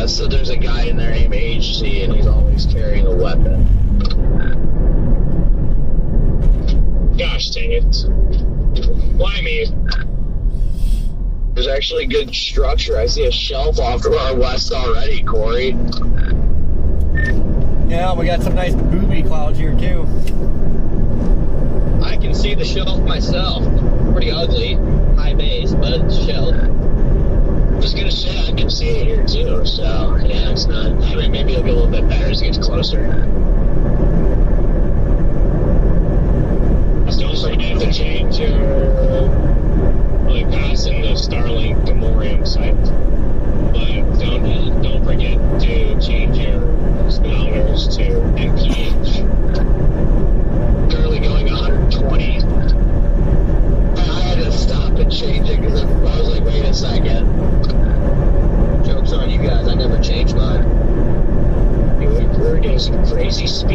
So there's a guy in there named HC, and he's always carrying a weapon. Gosh dang it. Why me? There's actually good structure. I see a shelf off to our west already, Corey. Yeah, we got some nice booby clouds here too. I can see the shelf myself. Pretty ugly, high base, but it's a shelf. I was gonna say I can see it here too, so yeah, it's not. I mean, maybe it'll get a little bit better as it gets closer. Don't forget to change your like passing the Starlink Memoriam site, but don't forget to change your speedometers to MPH. Currently going 120. I had to stop and change it because I was like, wait a second. Joke's on you guys. I never changed mine. We were doing some crazy speed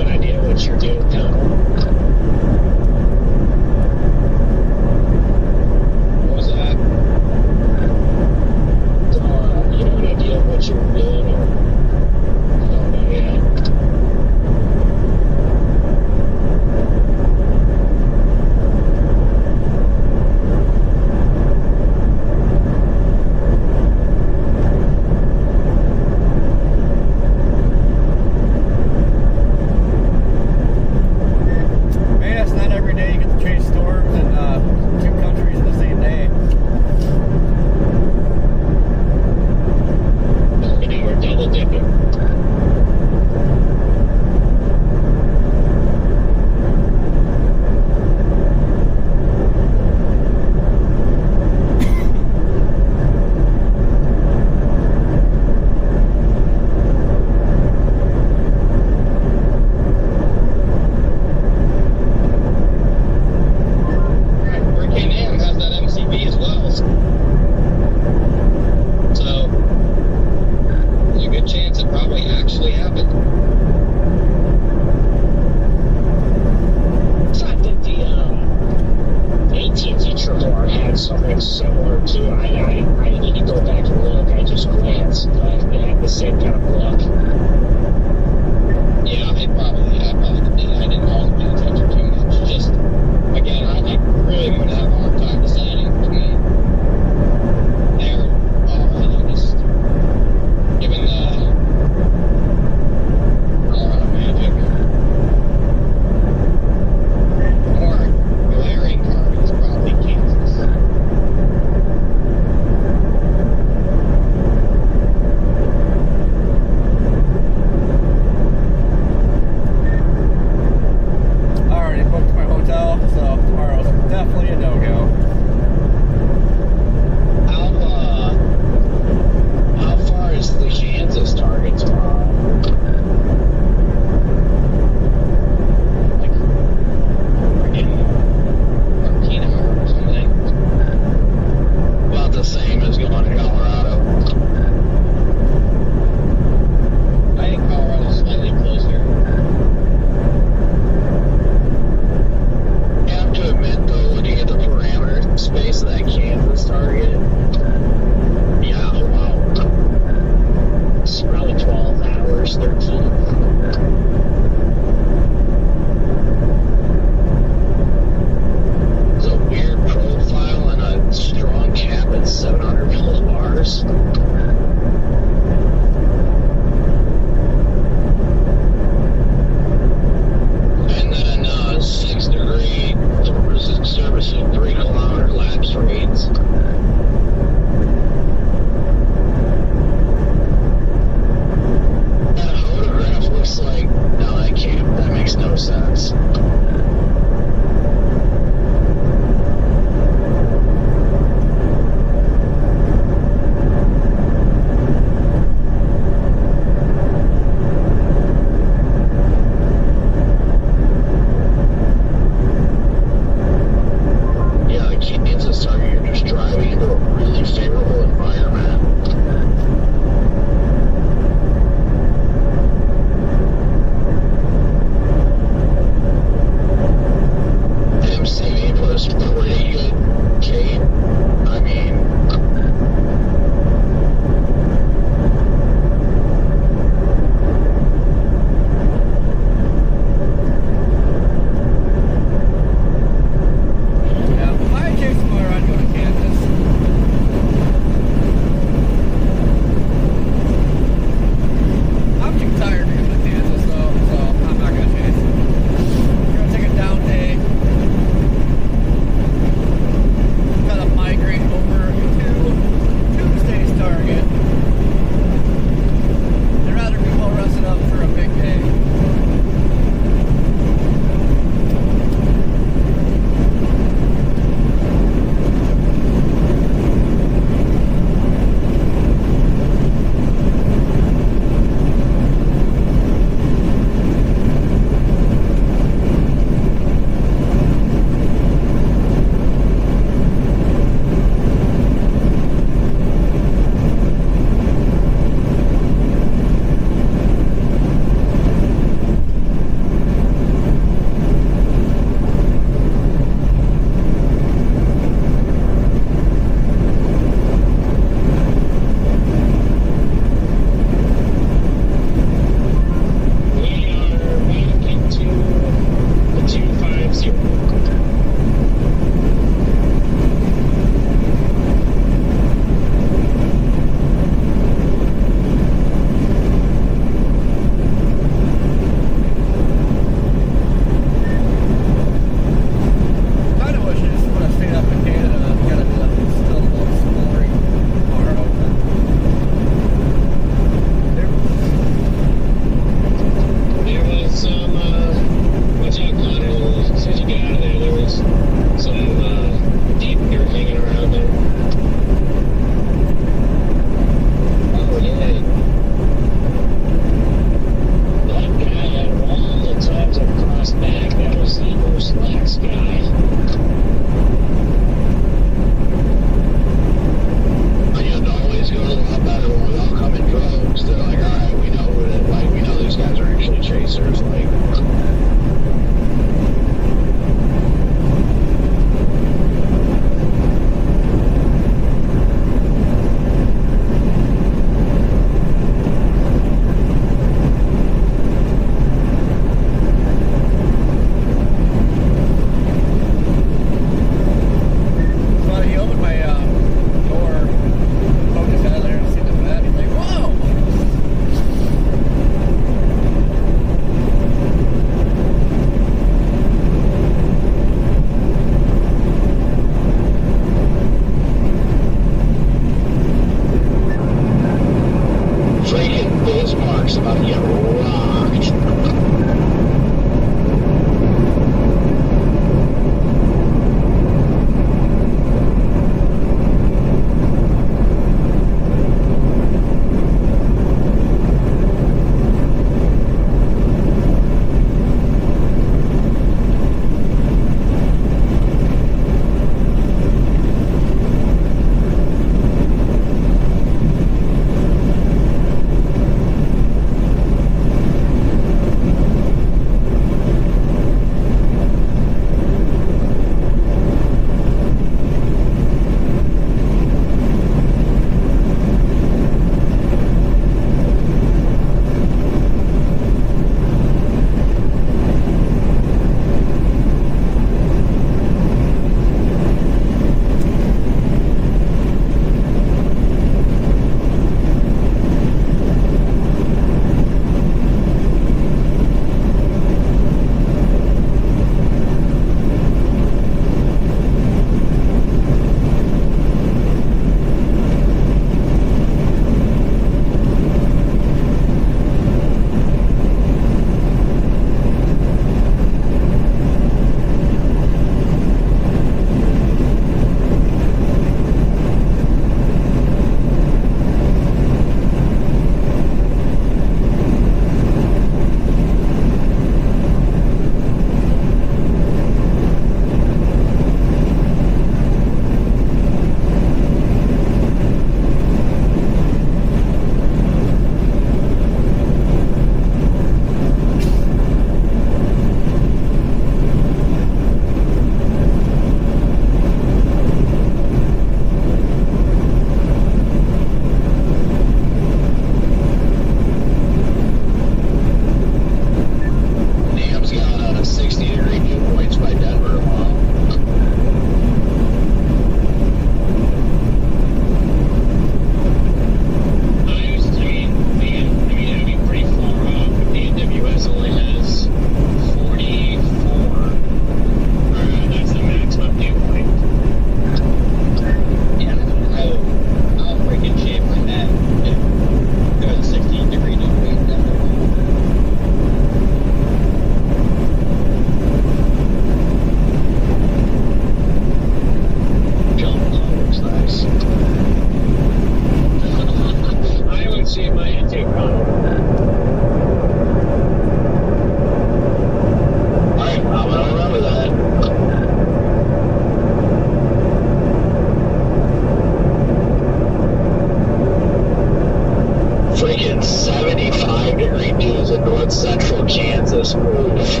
tornadoes in north central Kansas. Oof.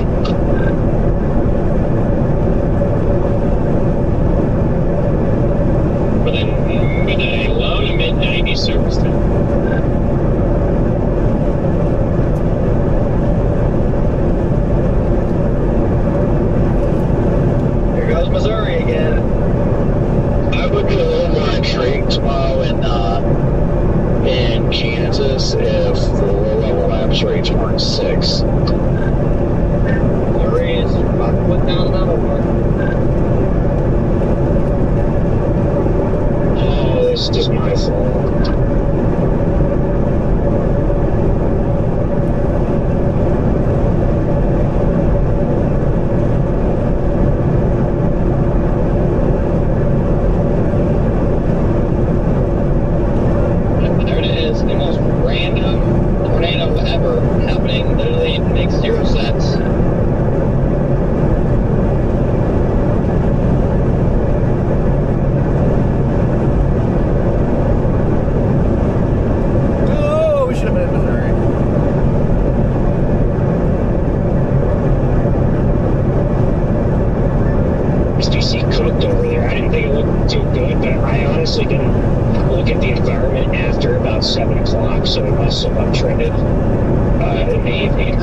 With a low to mid 90s surface temperature. Here goes Missouri again. I would be a little more intrigued tomorrow in Kansas if the low-level lapse rates weren't 6. Missouri is about to put down another one. Oh, this is my fault. There it is, the most random tornado ever happening. Literally makes 0 sense. Oh, we should have been in Missouri. SDC cooked over there. I didn't think it looked too good, but I honestly didn't look at the environment after about 7 o'clock, so it must have uptrended in the evening.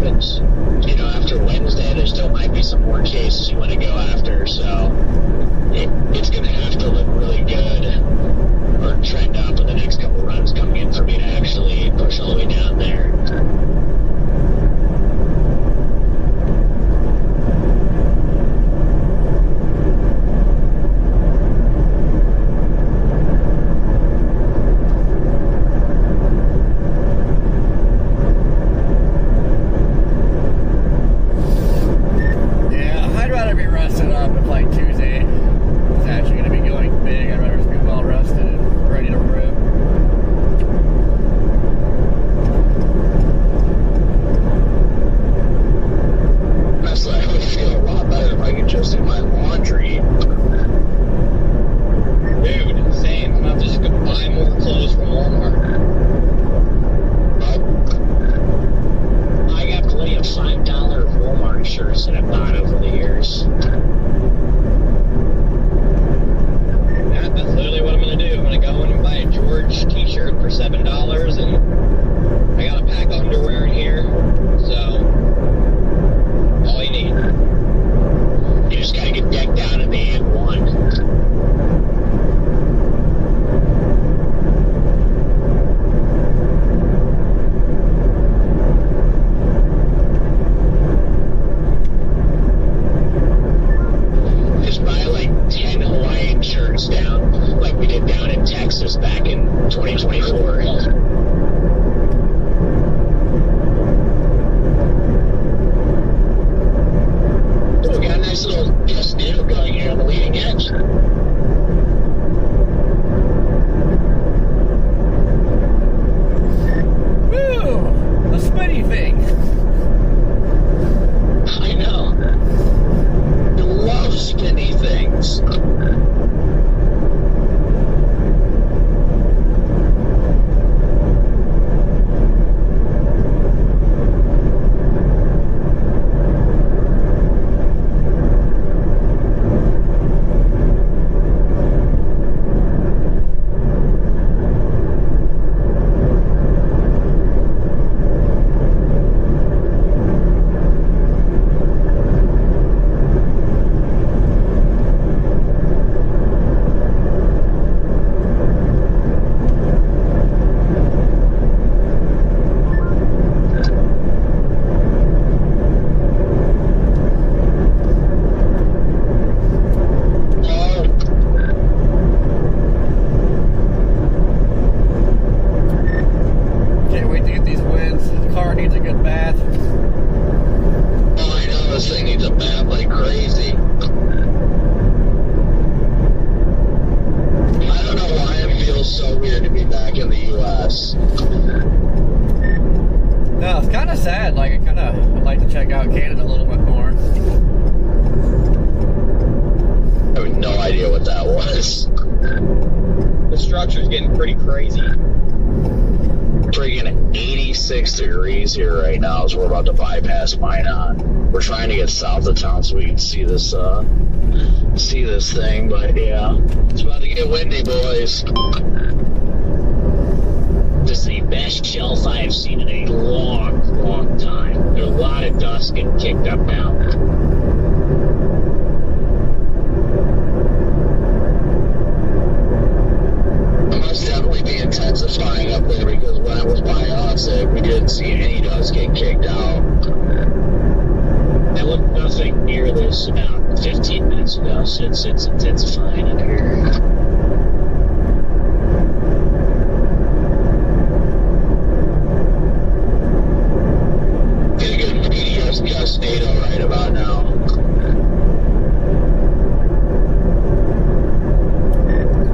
happens, after Wednesday, there still might be some more cases you want to go after. So it's going to have to look really good or trend up in the next couple runs coming in for me to actually push all the way down there. South of town so we can see this thing, but yeah, it's about to get windy, boys. This is the best shelf I've seen in a long time. There's a lot of dust getting kicked up now. It must definitely be intensifying up there because when I was by us, we didn't see any dust get kicked out. It looked nothing near this about 15 minutes ago, so it's intensifying up here. Get a good PDS gust data right about now.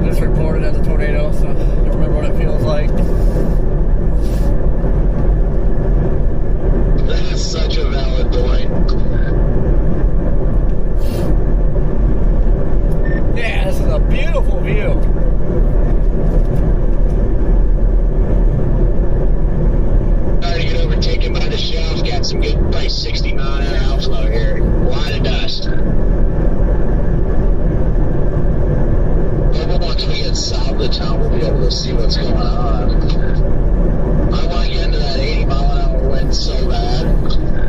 Just reported as a tornado, so I don't remember what it feels like. That's such a valid point. Yeah, this is a beautiful view. Trying to get overtaken by the shelf. Got some good, like 60 mile an hour outflow here. A lot of dust. Maybe once we get south of town, we'll be able to see what's going on. I want to get into that 80 mile an hour wind so bad.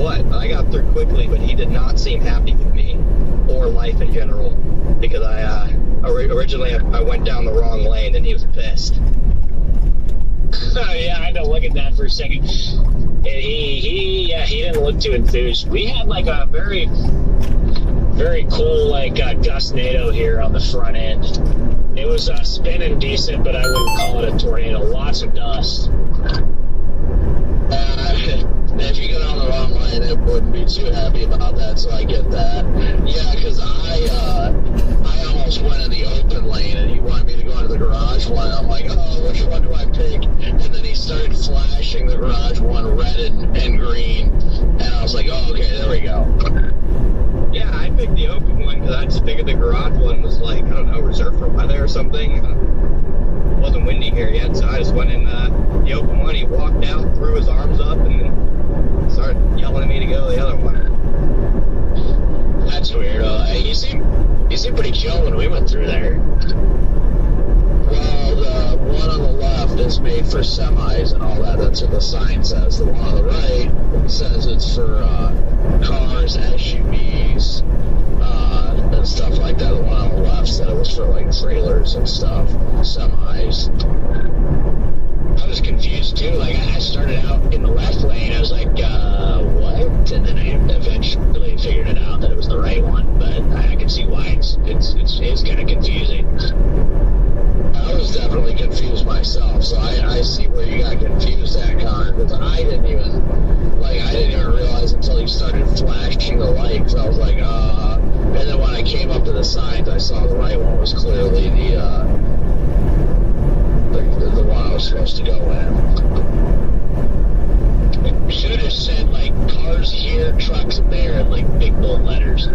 what, I got through quickly, but he did not seem happy with me or life in general because originally I went down the wrong lane and he was pissed. Yeah, I had to look at that for a second. And he didn't look too enthused. We had like a very, very cool gust NATO here on the front end. It was spinning decent, but I wouldn't call it a tornado. Lots of dust. If you get on the wrong lane, it wouldn't be too happy about that, so I get that. Yeah, because I almost went in the open lane, and he wanted me to go into the garage one. I'm like, oh, which one do I pick? And then he started flashing the garage one red and green, and I was like, oh, okay, there we go. Yeah, I picked the open one because I just figured the garage one was like, I don't know, reserved for weather or something. It wasn't windy here yet, so I just went in the open one. He walked out, threw his arms up, and then started yelling at me to go to the other one. That's weird. He seemed pretty chill when we went through there. Well, the one on the left is made for semis and all that. That's what the sign says. The one on the right says it's for cars, SUVs, and stuff like that. The one on the left said it was for like trailers and stuff, semis. I was confused too. Like I started out in the left lane. I was like, what? And then I eventually figured it out that it was the right one. But I can see why it's kind of confusing. I was definitely confused myself, so I see where you got confused at, Connor, because I didn't even realize until he started flashing the lights. I was like, and then when I came up to the signs, I saw the right one was clearly the one I was supposed to go in. Should have just said, like, cars here, trucks there, in, like, big bold letters.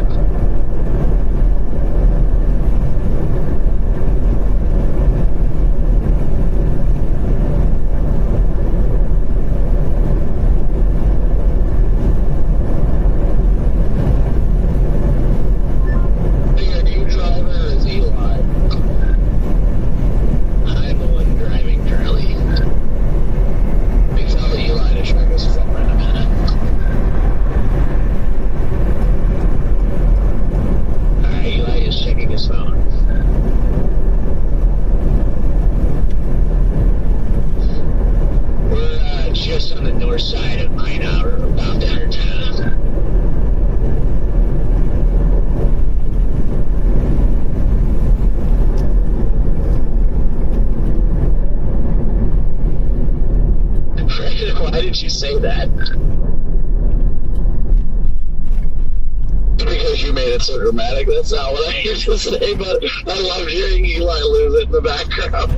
So dramatic. That's not what I used to say, but I love hearing Eli lose it in the background.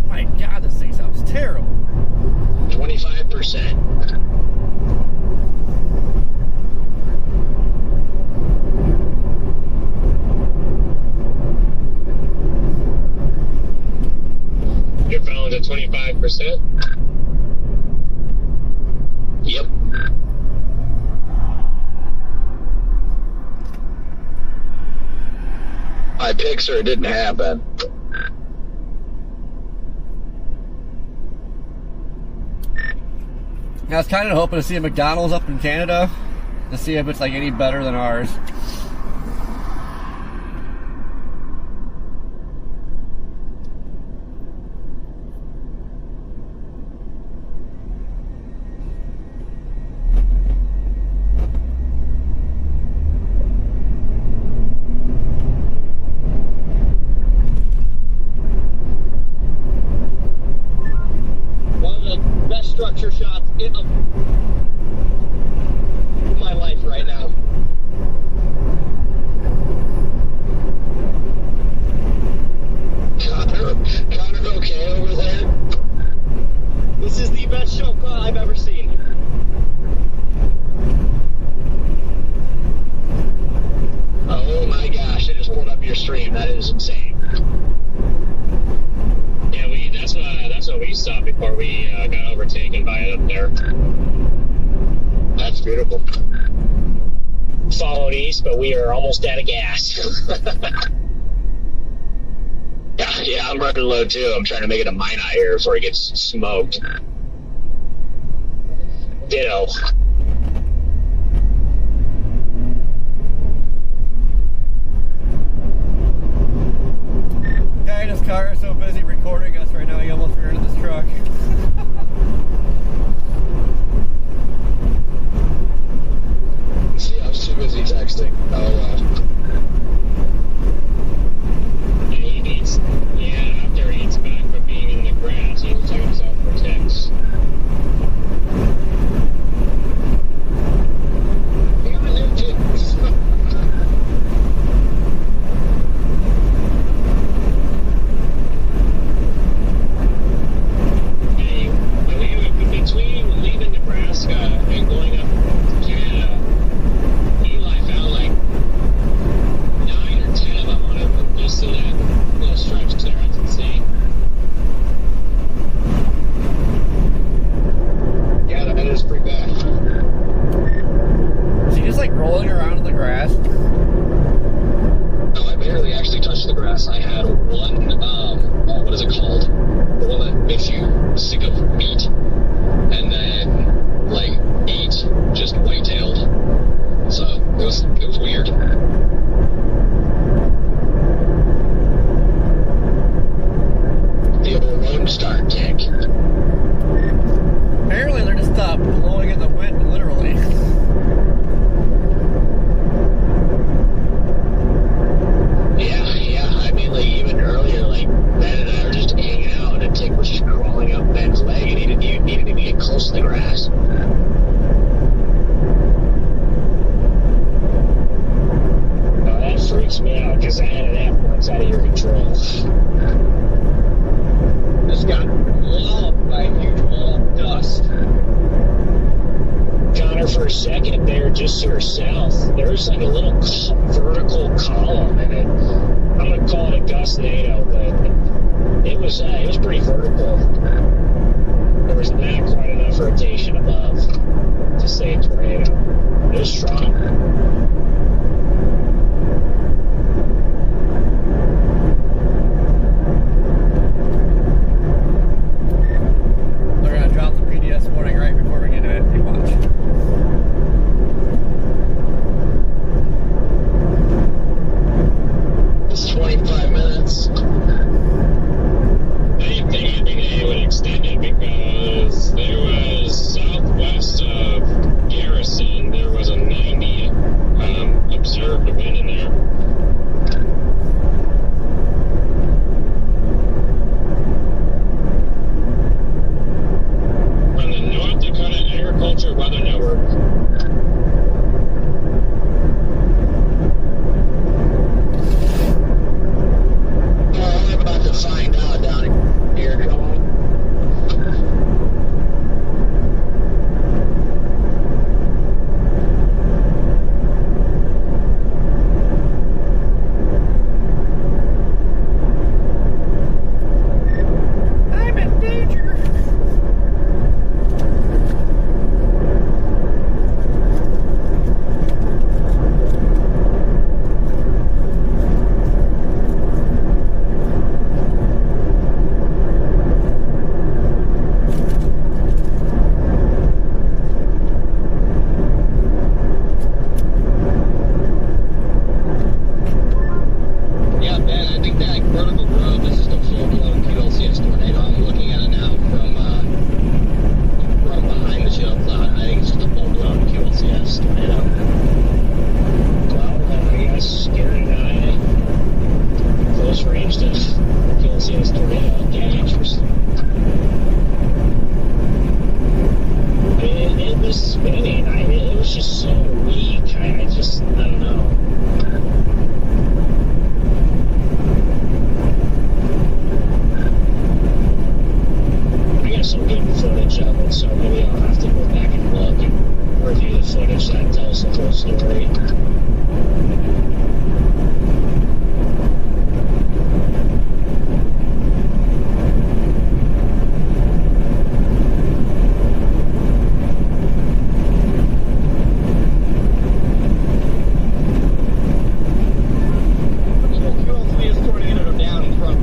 My God, this thing sounds terrible. 25%. Your phone's at 25%? Yep. I picked her, it didn't happen. I was kind of hoping to see a McDonald's up in Canada to see if it's like any better than ours. Structure shots in my life right now. Connor, okay over there? This is the best show call I've ever seen. Oh my gosh, I just pulled up your stream. That is insane. Yeah, that's what we stopped before we got overtaken by it up there. That's beautiful. Followed east, but we are almost out of gas. Yeah, I'm running low too. I'm trying to make it a minot here before it gets smoked. Ditto. Guy in his car is so busy recording us right now, he almost rear-ended this truck. See, I was too busy texting. He needs, after he gets back from being in the grass, he'll take himself for text. Hey, between leaving Nebraska and going up to Canada, Eli found like 9 or 10 of them on it, just in that little stretch there. That's insane. Yeah, that is pretty bad. Is he just like rolling around in the grass? No, I barely actually touched the grass. I had one, what is it called? The one that makes you sick of meat. And then, like, 8 just white-tailed. So, it was weird. The old Lone Star tick. Apparently they're just blowing in the wind, literally. Yeah. I mean, like, even earlier, like, Ben and I were just hanging out, and a tick was just crawling up Ben's leg, and he needed to get close to the grass. No, that freaks me out because that point's out of your control. Just got walloped by a huge wall of dust. Connor, for a second there, just to your south, there was like a little vertical column in it. I'm gonna call it a gustnado, but it was pretty vertical. There was not quite enough rotation above to say a tornado. It was strong. They're gonna drop the PDS warning right before we get to it. Hey, watch. It's 25 minutes. Anything, I think they would extend it because there was southwest of Garrison, there was a 90 observed wind in there. From the North Dakota Agriculture Weather Network. Well, I'm about to find out down here. Come on. I'm in danger. Yeah, Ben, I think that vertical growth is just a full-blown QLCS tornado. I'm looking at it now from behind the shield cloud. I think it's just a full-blown QLCS tornado. Well, I guess Gary and I close range to QLCS tornado damage. It was spinning. It was just so weak. I don't know. I got some good footage of it, so maybe I'll have to go back and look and review the footage that tells the whole story. QLCS tornado down in front.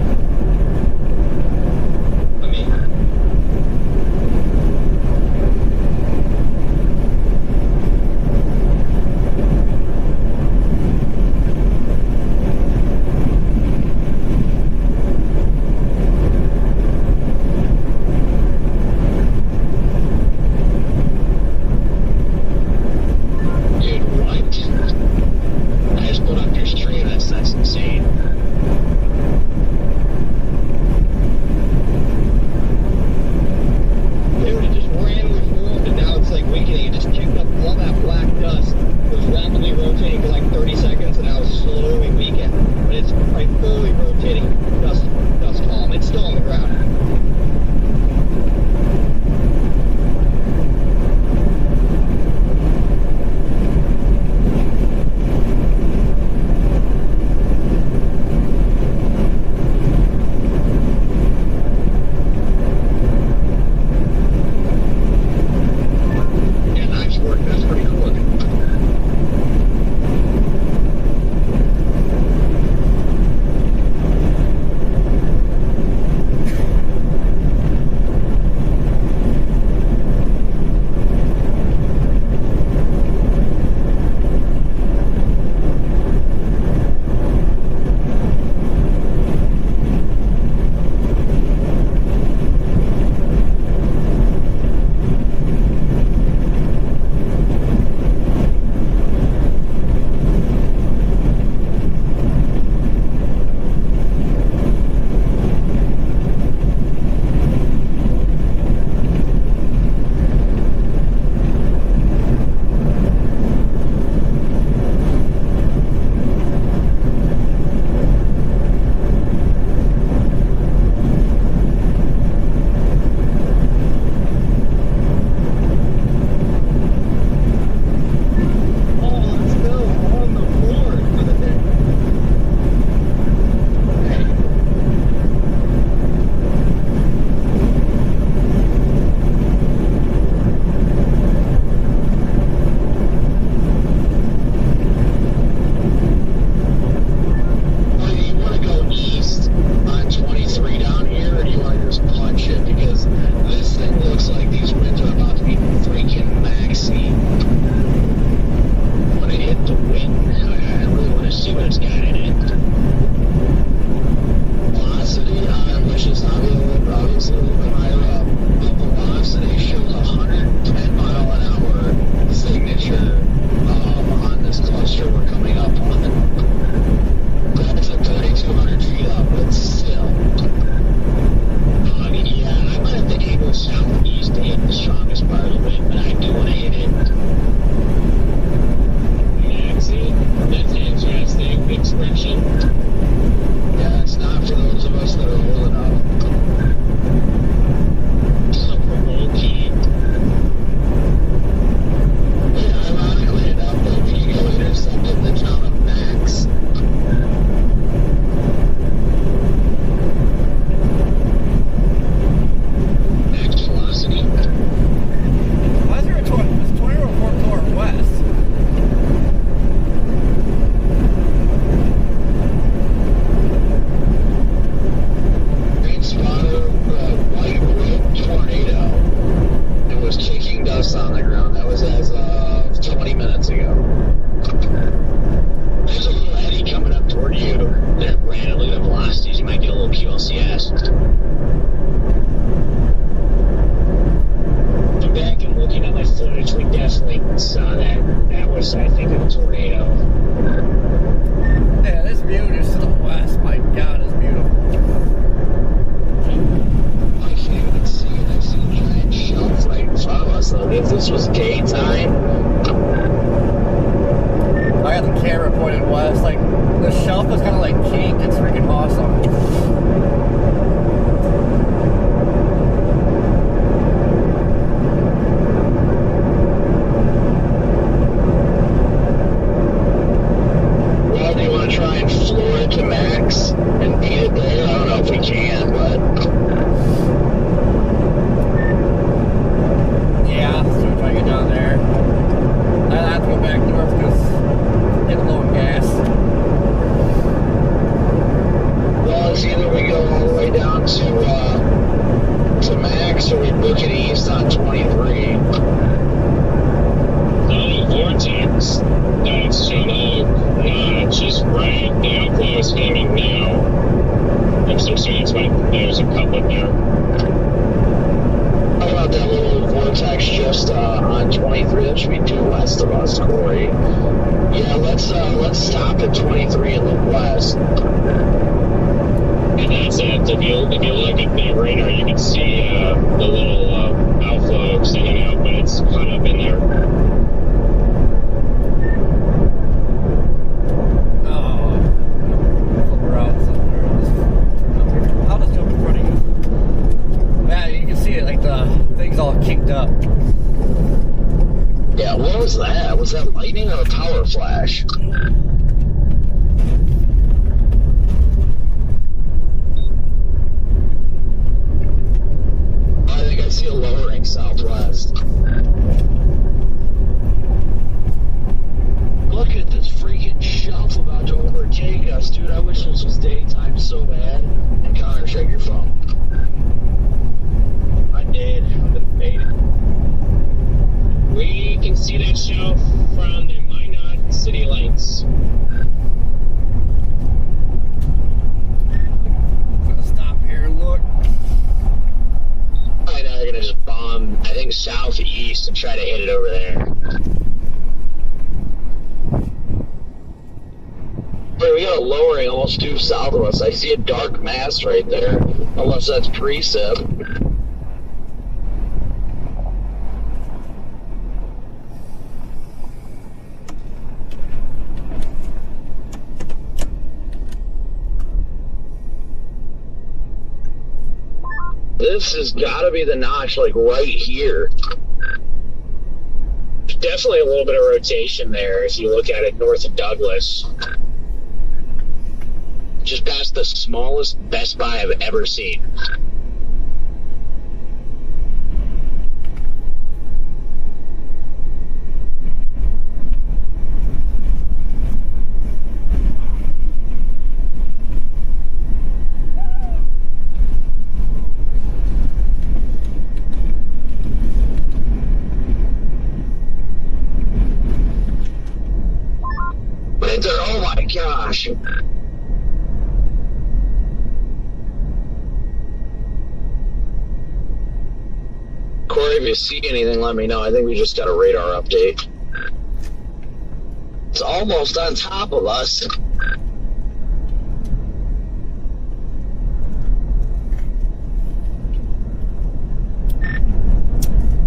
rotating for like 30 seconds and now it's slowly weakened. But it's like fully rotating dust column. It's still on the ground. Yeah, nice work. That's pretty cool looking. was that? Was that lightning or a power flash? I think I see a lowering southwest. Look at this freaking shelf about to overtake us, dude. I wish this was daytime so bad. And Connor, check your phone. I did. I've been baited. We can see that shelf from the Minot city lights. Gonna stop here and look. Right now they're gonna just bomb, I think, southeast and try to hit it over there. Wait, we got a lowering almost due south of us. I see a dark mass right there. Unless that's precip. This has got to be the notch, like right here. Definitely a little bit of rotation there if you look at it north of Douglas. Just past the smallest Best Buy I've ever seen. Right there, oh my gosh. Corey, if you see anything, let me know. I think we just got a radar update. It's almost on top of us.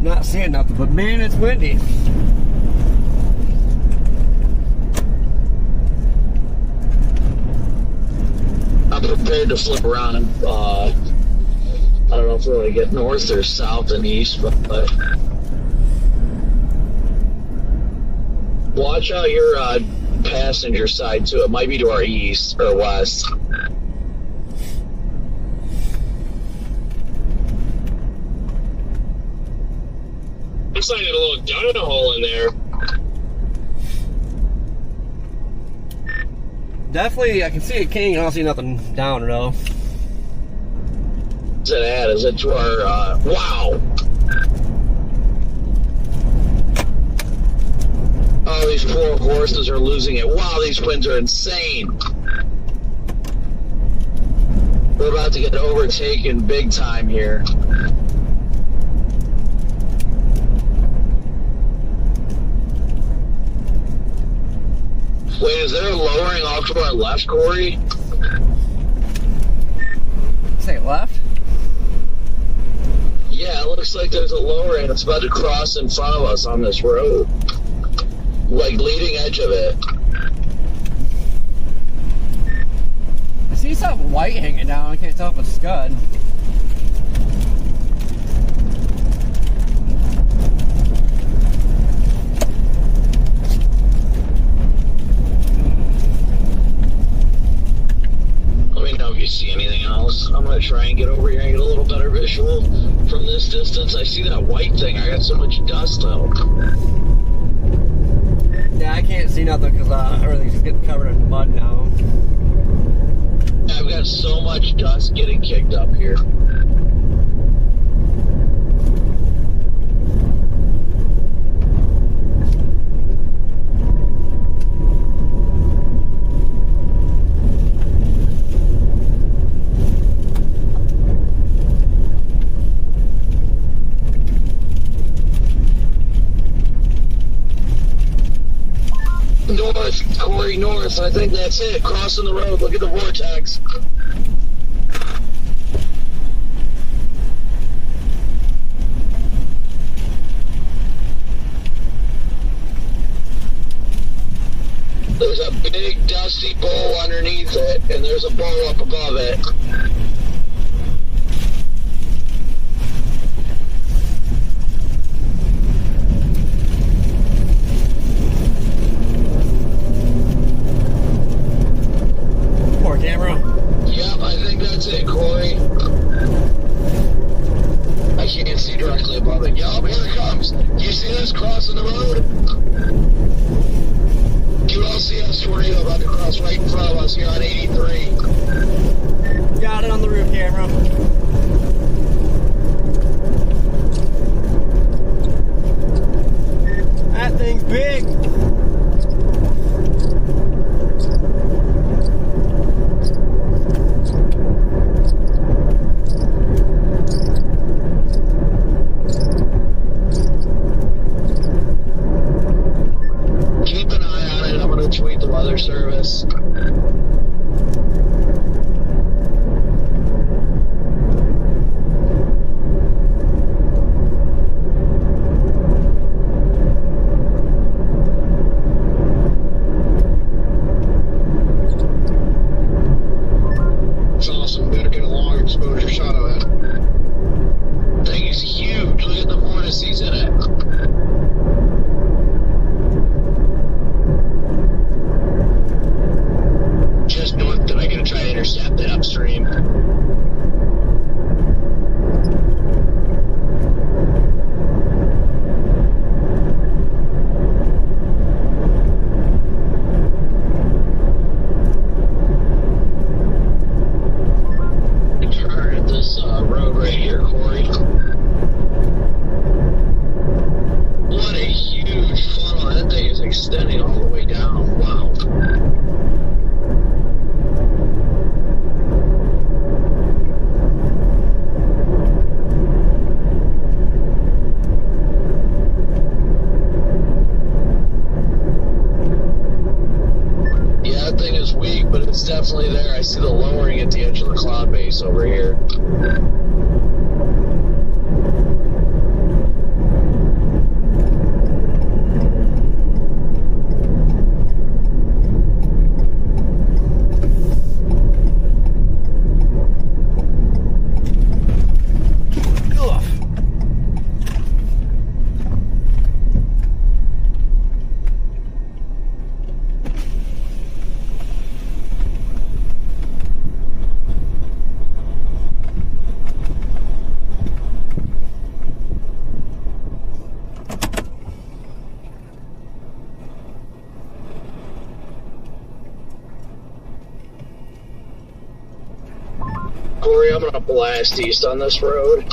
Not seeing nothing, but man, it's windy. I'm prepared to flip around and I don't know if we're going to get north or south and east, but watch out your passenger side too. It might be to our east or west. Looks like a little donut hole in there. Definitely, I can see a king. I don't see nothing down though. What's it at? Is it to our, wow! Oh, these poor horses are losing it. Wow, these winds are insane. We're about to get overtaken big time here. Wait, is there a lowering off to our left, Corey? Say left? Yeah, it looks like there's a lowering that's about to cross in front of us on this road. Like, leading edge of it. I see something white hanging down. I can't tell if it's Scud. You see anything else? I'm gonna try and get over here and get a little better visual from this distance. I see that white thing. I got so much dust though. Yeah, I can't see nothing because everything's just getting covered in mud now. I've got so much dust getting kicked up here. North, Corey, north. I think that's it. Crossing the road. Look at the vortex. There's a big dusty bowl underneath it, and there's a bowl up above it. shadows here on 83. Got it on the roof camera. That thing's big. Keep an eye on it. I'm going to tweet the weather service. It's awesome. Better get a long exposure shot of it. Thing is huge. Look at the vortices in it. Just north, then I'm going to try to intercept it upstream. Turn at this road right here, Corey. What a huge funnel. That thing is extending all the way down. Wow. Yeah, that thing is weak, but it's definitely there. I see the lowering at the edge of the cloud base over here. Ugh. Corey, I'm going to blast east on this road.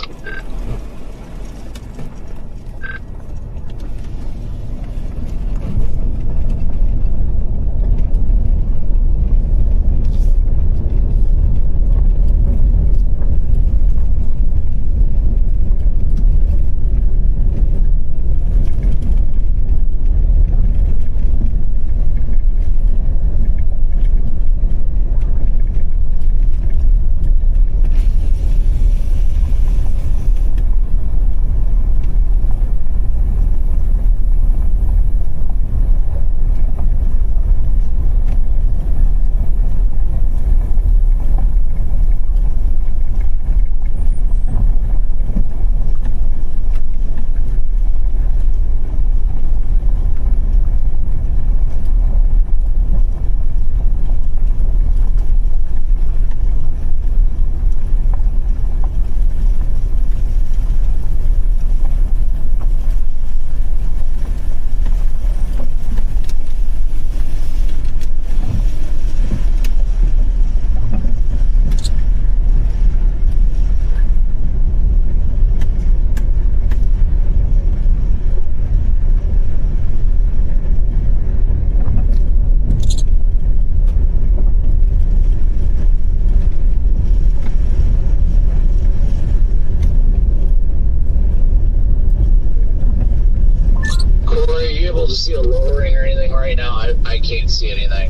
To see a lowering or anything right now? I can't see anything.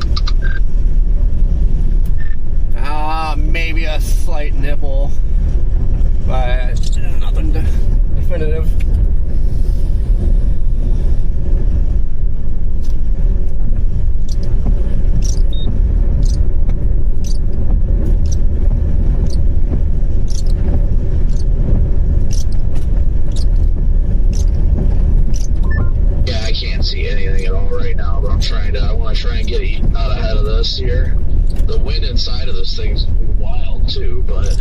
Maybe a slight nipple, but nothing definitive. See anything at all right now, but I want to try and get out ahead of this here. The wind inside of this thing's wild too, but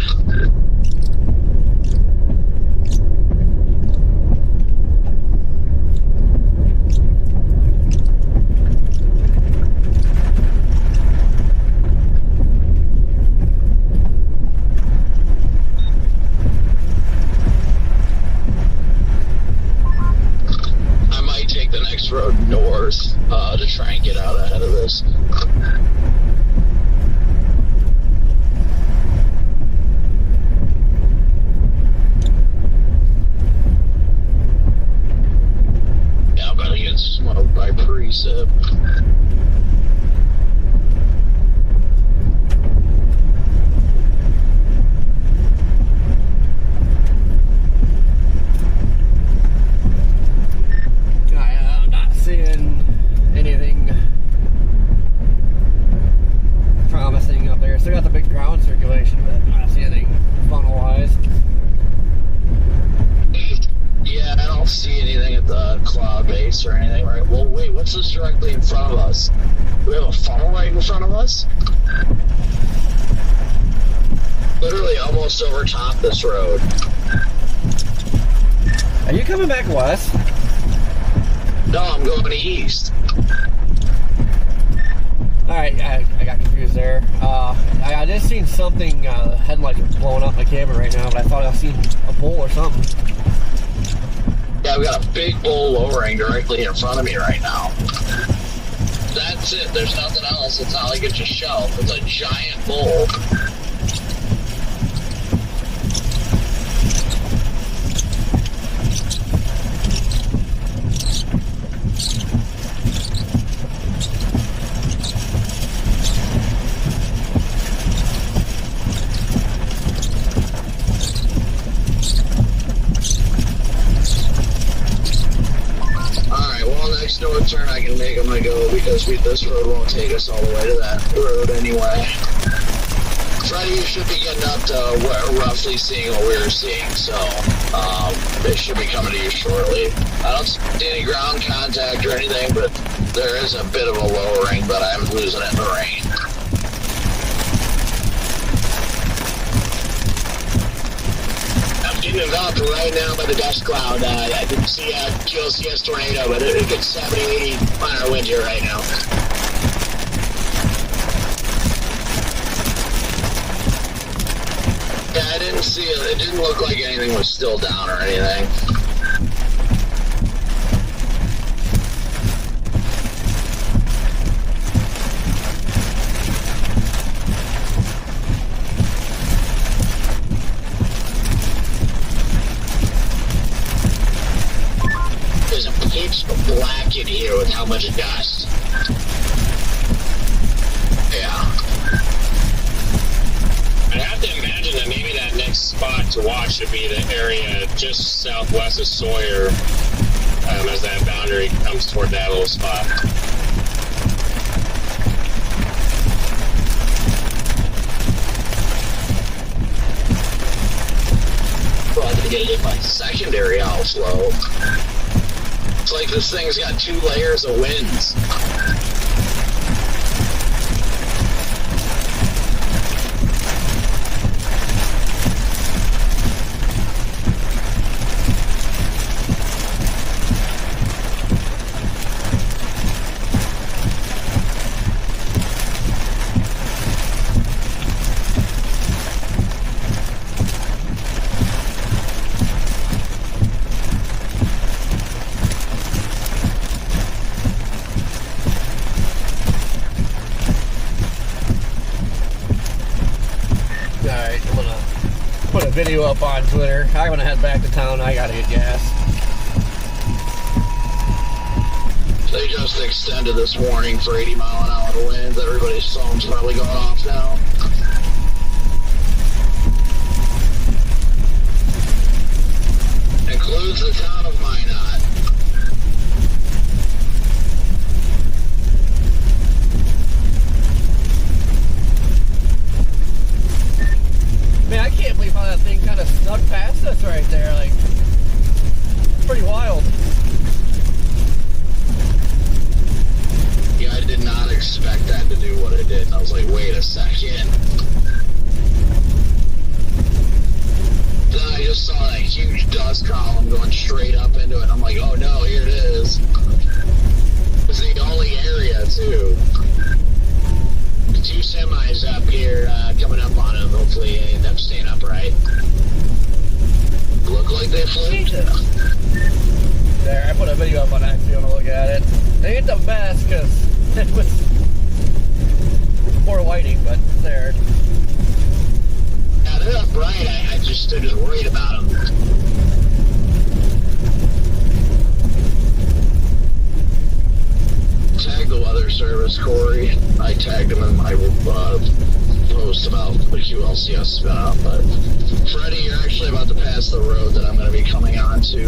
try and get out ahead of this. Yeah, I'm about to get smoked by precip. I'm not seeing anything promising up there. Still got the big ground circulation, but I'm not seeing anything funnel-wise. Yeah, I don't see anything at the cloud base or anything, right? Well, wait, what's this directly in front of us? Do we have a funnel right in front of us? Literally almost over top this road. Are you coming back west? No, I'm going east. Alright, I got confused there. I just seen something, headlights are blowing up my camera right now, but I thought I seen a pole or something. Yeah, we got a big bull lowering directly in front of me right now. That's it. There's nothing else. It's not like it's a shelf. It's a giant bull. Next north turn I can make, I'm going to go because this road won't take us all the way to that road anyway. Friday, you should be getting up to roughly seeing what we were seeing, so it should be coming to you shortly. I don't see any ground contact or anything, but there is a bit of a lowering, but I'm losing it in the rain. Getting involved right now by the dust cloud. I didn't see a QLCS tornado, but it gets 70, 80 mile wind here right now. Yeah, I didn't see it. It didn't look like anything was still down or anything. It's black in here with how much dust. Yeah. I have to imagine that maybe that next spot to watch should be the area just southwest of Sawyer, as that boundary comes toward that little spot. Well, I think I hit my secondary outflow. It's like this thing's got 2 layers of winds. Video up on Twitter. I'm gonna head back to town. I gotta get gas. They just extended this warning for 80 mile an hour winds. Everybody's phone's probably going off now. Includes the town of Minot. Man, I can't believe how that thing kind of snuck past us right there. Like, it's pretty wild. Yeah, I did not expect that to do what it did. And I was like, wait a second. Then I just saw that huge dust column going straight up into it. I'm like, oh no, here it is. It's the only area, too. 2 semis up here coming up on them. Hopefully they end up staying upright. Look like they flew. There, I put a video up on that if you want to look at it. They ain't the best because it was poor lighting, but it's there. Yeah, they're not bright. I just worried about them. Tag the weather service, Corey. I tagged him in my post about the QLCS spin up. But Freddie, you're actually about to pass the road that I'm going to be coming onto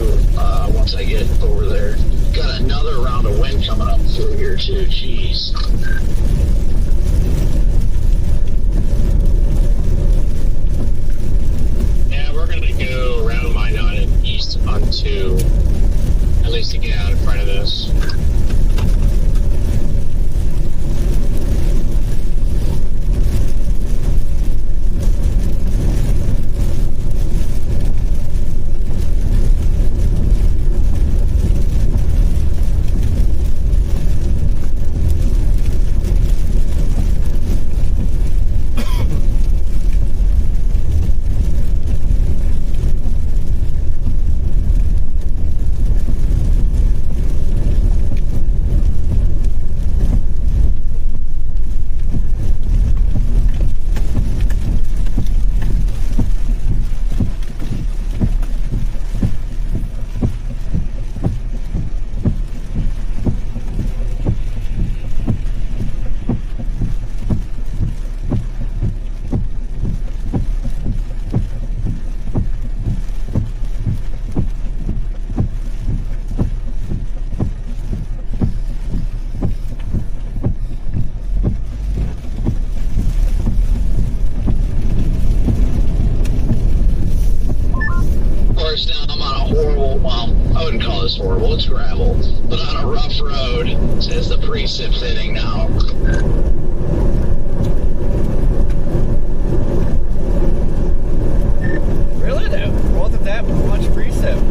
once I get over there. Got another round of wind coming up through here too. Jeez. Yeah, we're going to go around Minot and east onto, at least to get out in front of this. Horrible, it's gravel, but on a rough road, says the precip's hitting now. Really? There wasn't that much precip.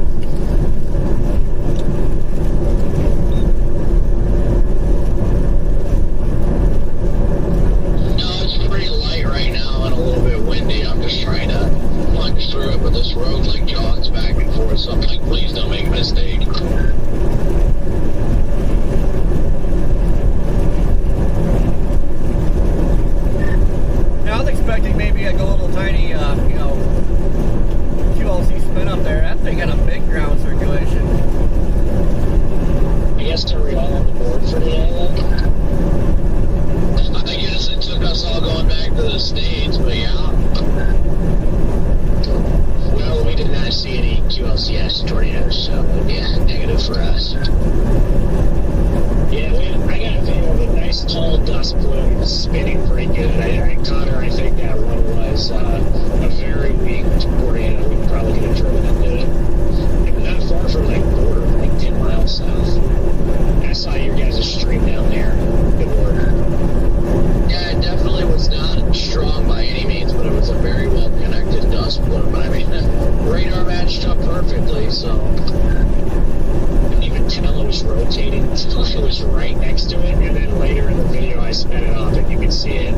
No, it's pretty light right now and a little bit windy. I'm just trying to punch through it, but this road like jogs back and forth, so I'm like, please don't make a mistake. I was expecting maybe like a little tiny, QLC spin up there. That thing got a big ground circulation. I guess are we all on the board for today then? I guess it took us all going back to the States, but yeah. Well, we did not see any QLCS tornadoes, so yeah, negative for us. Yeah, I got a video of a nice tall dust plume spinning pretty good. Connor, I think that one was a very weak tornado. We probably could have driven into it. Not far from like border, like 10 miles south. I saw your guys' stream down there. Good work. Yeah, it definitely was not strong by any means, but it was a very well connected dust plume. But I mean, radar matched up perfectly, so. Even tell it was rotating until it was right next to it, and then later in the video I sped it off and you could see it.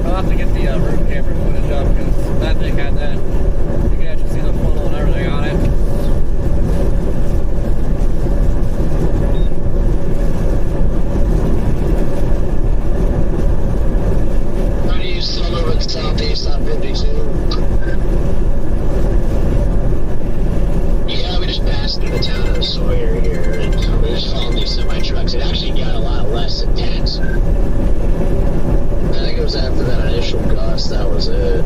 I'll have to get the room camera footage up because that thing had that. You can actually see the funnel and everything on it. How do you still move it southeast on 52? Yeah, we just passed through the town of Sawyer here, and we just followed these semi-trucks. It actually got a lot less intense. I think it was after that initial gust, that was it.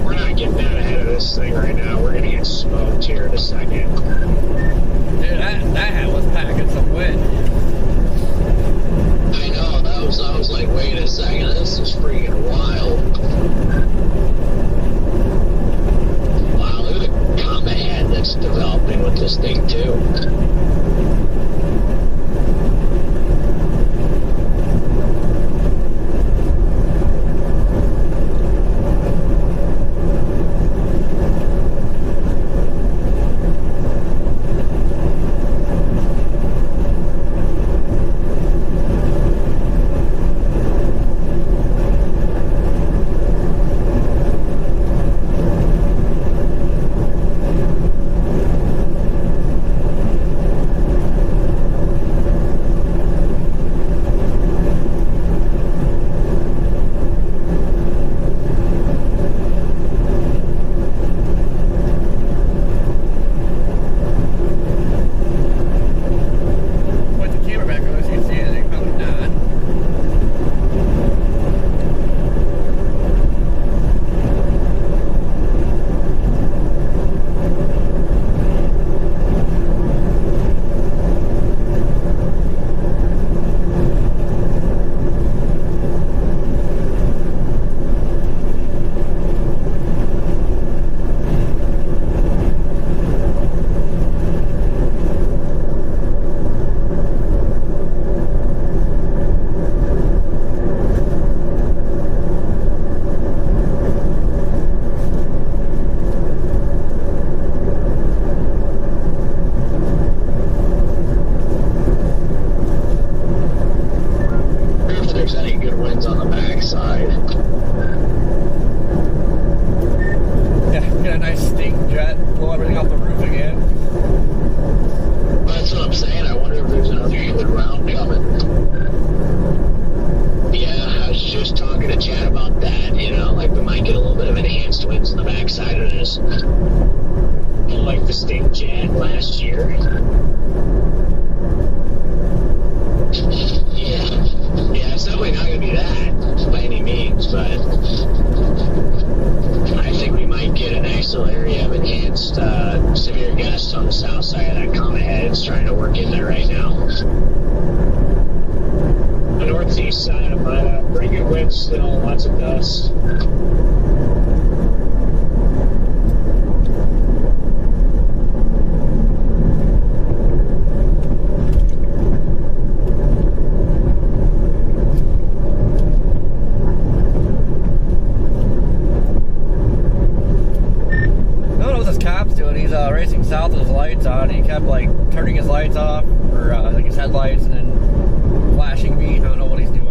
We're not getting out ahead of this thing right now. We're gonna get smoked here in a second. Dude, that was packing some wind. I know, I was like, wait a second, this is freaking wild. Wow, look at the comma head that's developing with this thing too. Jan last year. Yeah, it's definitely not going to be that by any means, but I think we might get a nice little area of enhanced severe gusts on the south side of that comet head. It's trying to work in there right now. The northeast side of Manitoba, pretty good winds still, lots of dust. Racing south with his lights on. He kept like turning his lights off, or like his headlights, and then flashing me. I don't know what he's doing.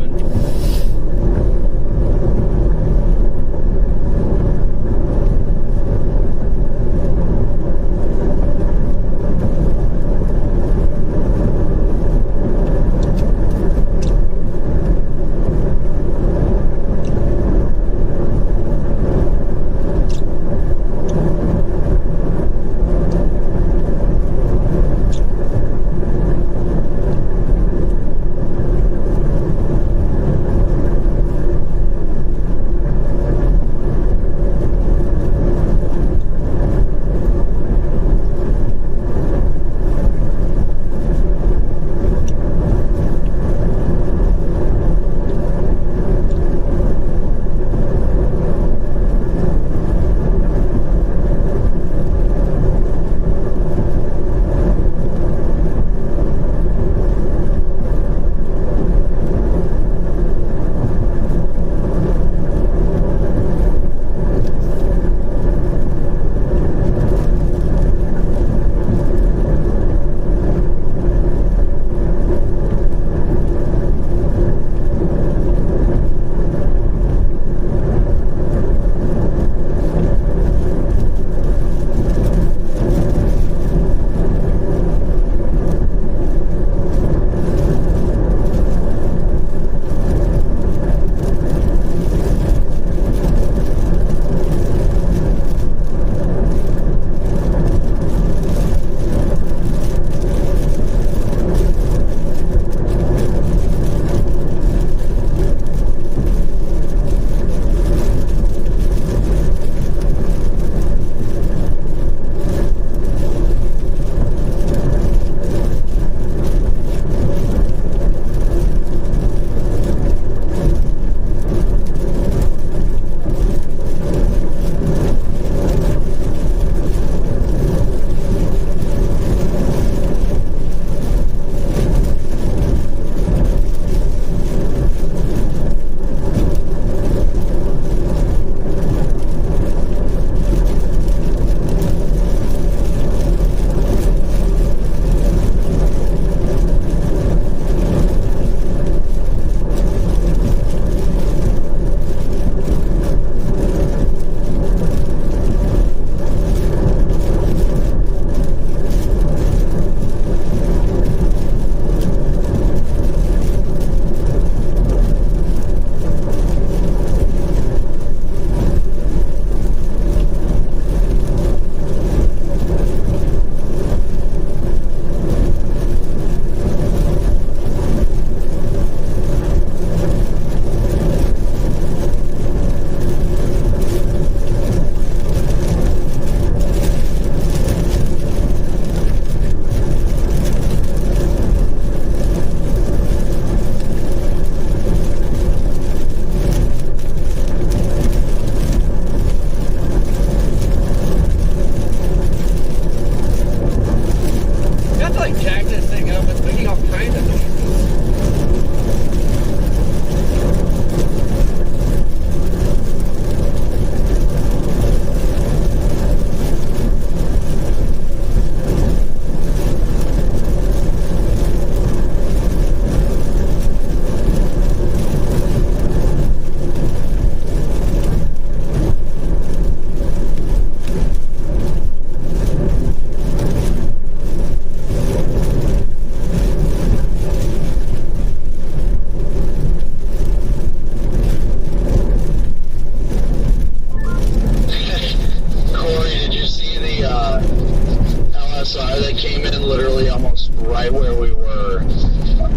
right where we were,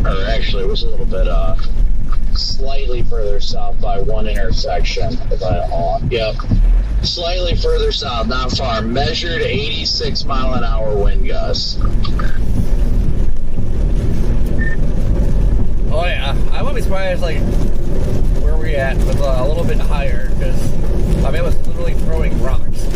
or actually it was a little bit slightly further south by one intersection. Yep. Slightly further south, not far. Measured 86 mile an hour wind gusts. Oh yeah, I wouldn't be surprised like where we at was a little bit higher because I mean it was literally throwing rocks.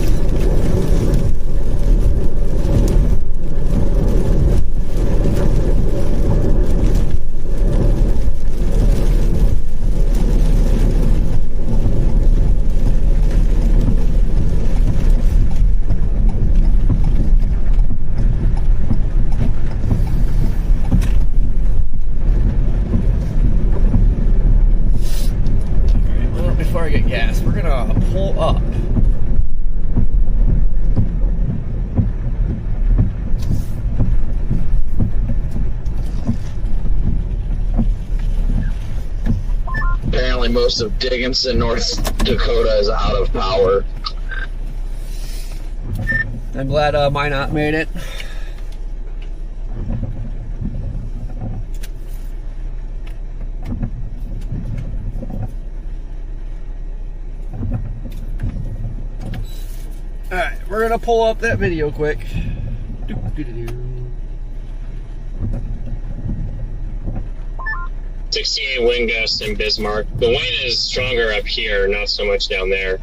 Before I get gas, we're gonna pull up. Apparently most of Dickinson, North Dakota is out of power. I'm glad Minot made it. Alright, we're gonna pull up that video quick. 68 wind gusts in Bismarck. The wind is stronger up here, not so much down there.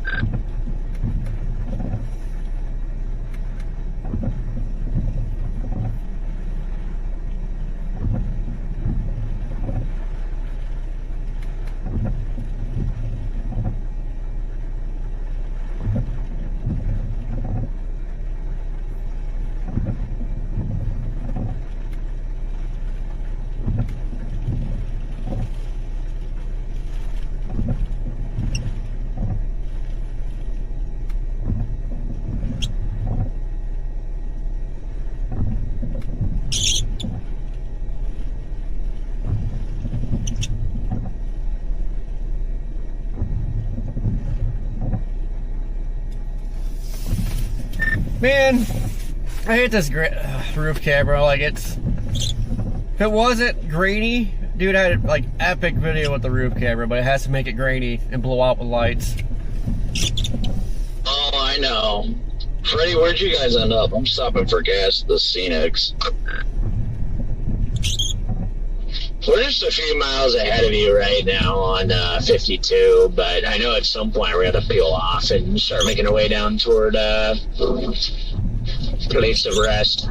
Man, I hate this roof camera. Like if it wasn't grainy, dude, I had like epic video with the roof camera, but it has to make it grainy and blow out with lights. Oh, I know. Freddie, where'd you guys end up? I'm stopping for gas at the Scenics. We're just a few miles ahead of you right now on 52, but I know at some point we're going to peel off and start making our way down toward place of rest.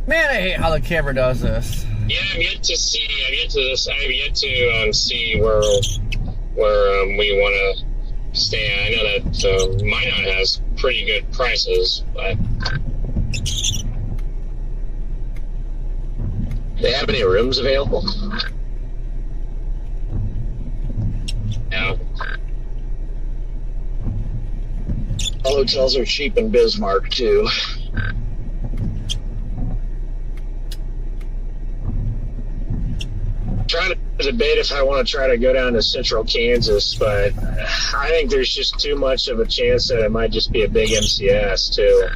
Man, I hate how the camera does this. Yeah, I've yet to see where we want to stay. I know that Minot has pretty good prices, but They have any rooms available? no. All hotels are cheap in Bismarck too. Trying to debate if I want to try to go down to central Kansas, but I think there's just too much of a chance that it might just be a big MCS too.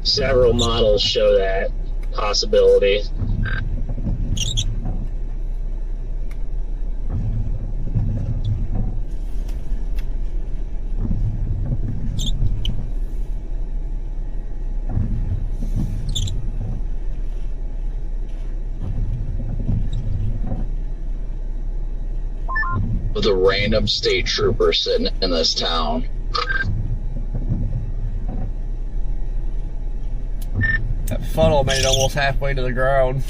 Several models show that possibility. With a random state trooper sitting in this town. That funnel made it almost halfway to the ground.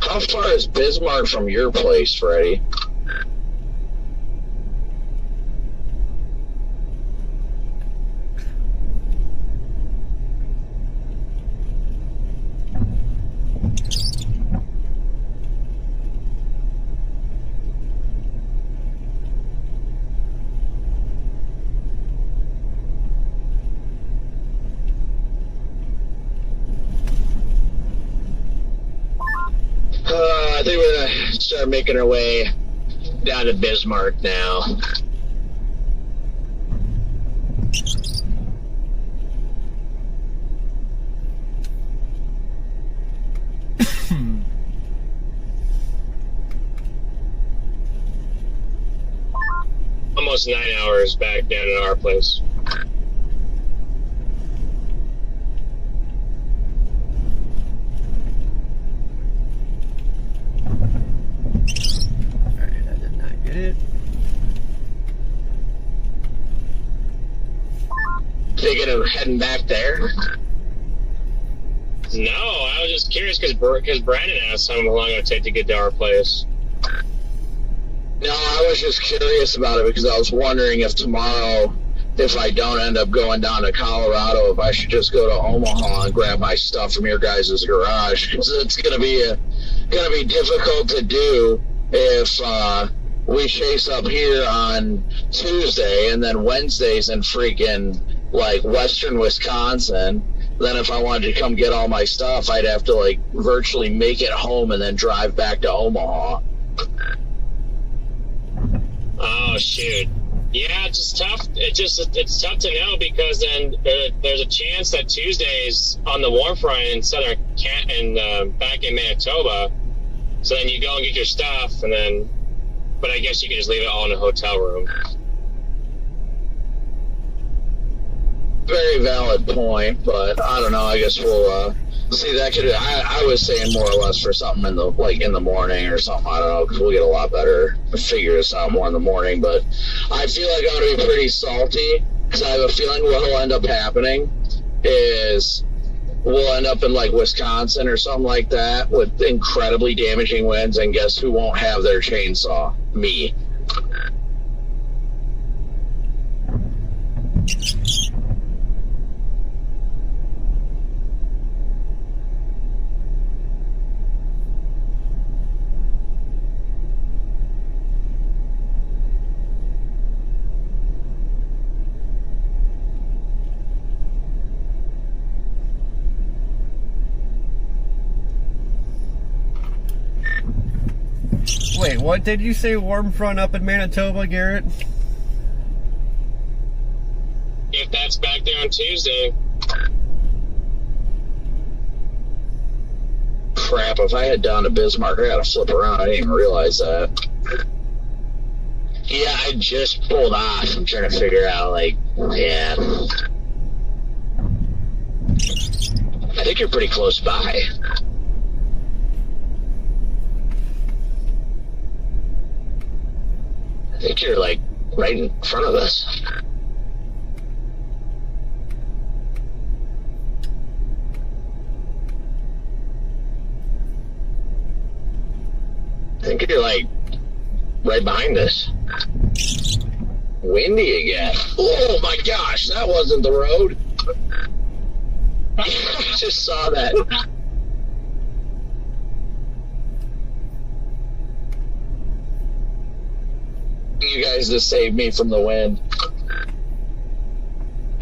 How far is Bismarck from your place, Freddie? start making our way down to Bismarck now. Almost 9 hours back down at our place. Alright, I did not get it. Thinking of heading back there? No, I was just curious because Brandon asked how long it would take to get to our place. No, I was just curious about it because I was wondering if tomorrow, if I don't end up going down to Colorado, if I should just go to Omaha and grab my stuff from your guys' garage. Because it's gonna be difficult to do if we chase up here on Tuesday and then Wednesday's in freaking like western Wisconsin. Then if I wanted to come get all my stuff, I'd have to like virtually make it home and then drive back to Omaha. Oh shoot! Yeah, it's tough. It's tough to know because then there's a chance that Tuesday's on the warm front in back in Manitoba. So then you go and get your stuff, and then, but I guess you can just leave it all in a hotel room. Very valid point, but I don't know. I guess we'll see. That could. I was saying more or less for something in the morning or something. I don't know, because we'll get a lot better figure this out more in the morning. But I feel like I'm gonna be pretty salty because I have a feeling what'll end up happening is we'll end up in like Wisconsin or something like that with incredibly damaging winds, and guess who won't have their chainsaw? Me. Wait, what did you say? Warm front up in Manitoba, Garrett? If that's back there on Tuesday. Crap, if I head down to Bismarck, I gotta flip around. I didn't even realize that. Yeah, I just pulled off. I'm trying to figure out, like, yeah. I think you're pretty close by. I think you're, like, right in front of us. I think you're, like, right behind us. Windy again. Oh, my gosh, that wasn't the road. I just saw that. You guys just saved me from the wind.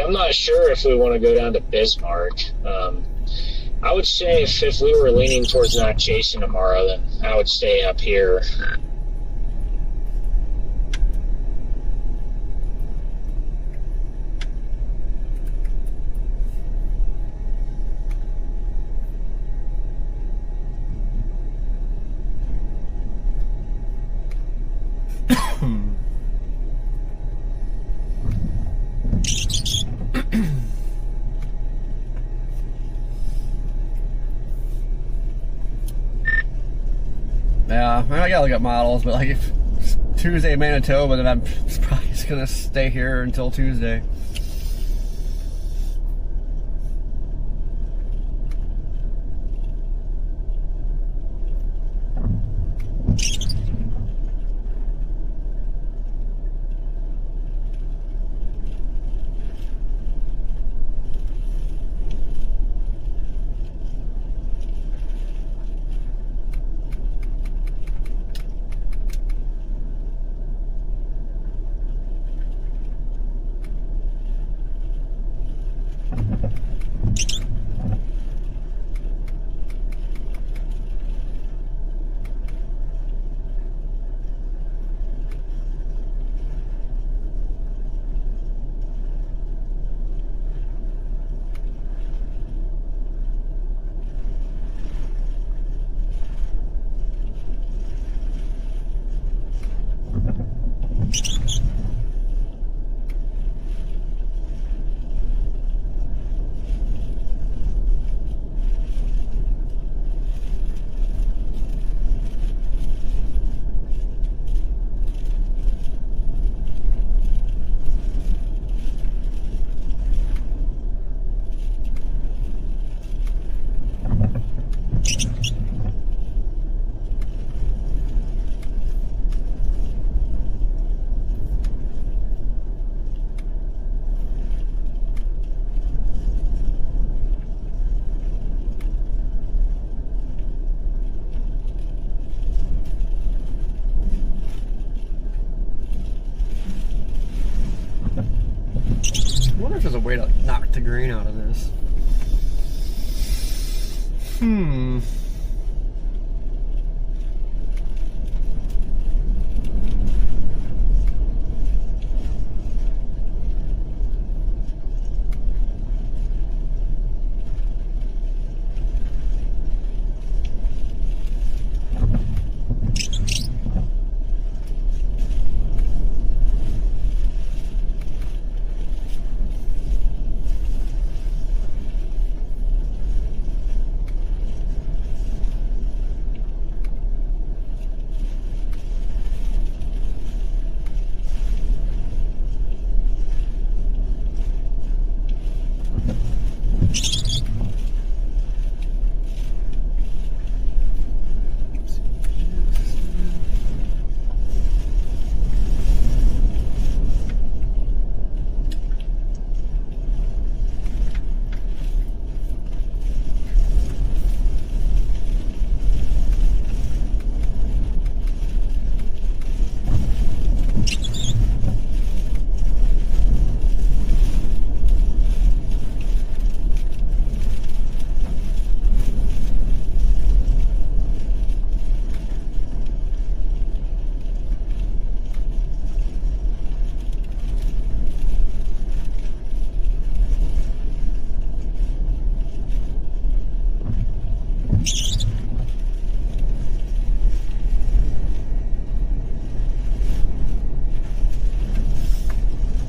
I'm not sure if we want to go down to Bismarck. I would say if we were leaning towards not chasing tomorrow, then I would stay up here. Yeah, I mean, I gotta look at models, but like if it's Tuesday Manitoba, then I'm probably just gonna stay here until Tuesday. wonder if there's a way to knock the grain out of this.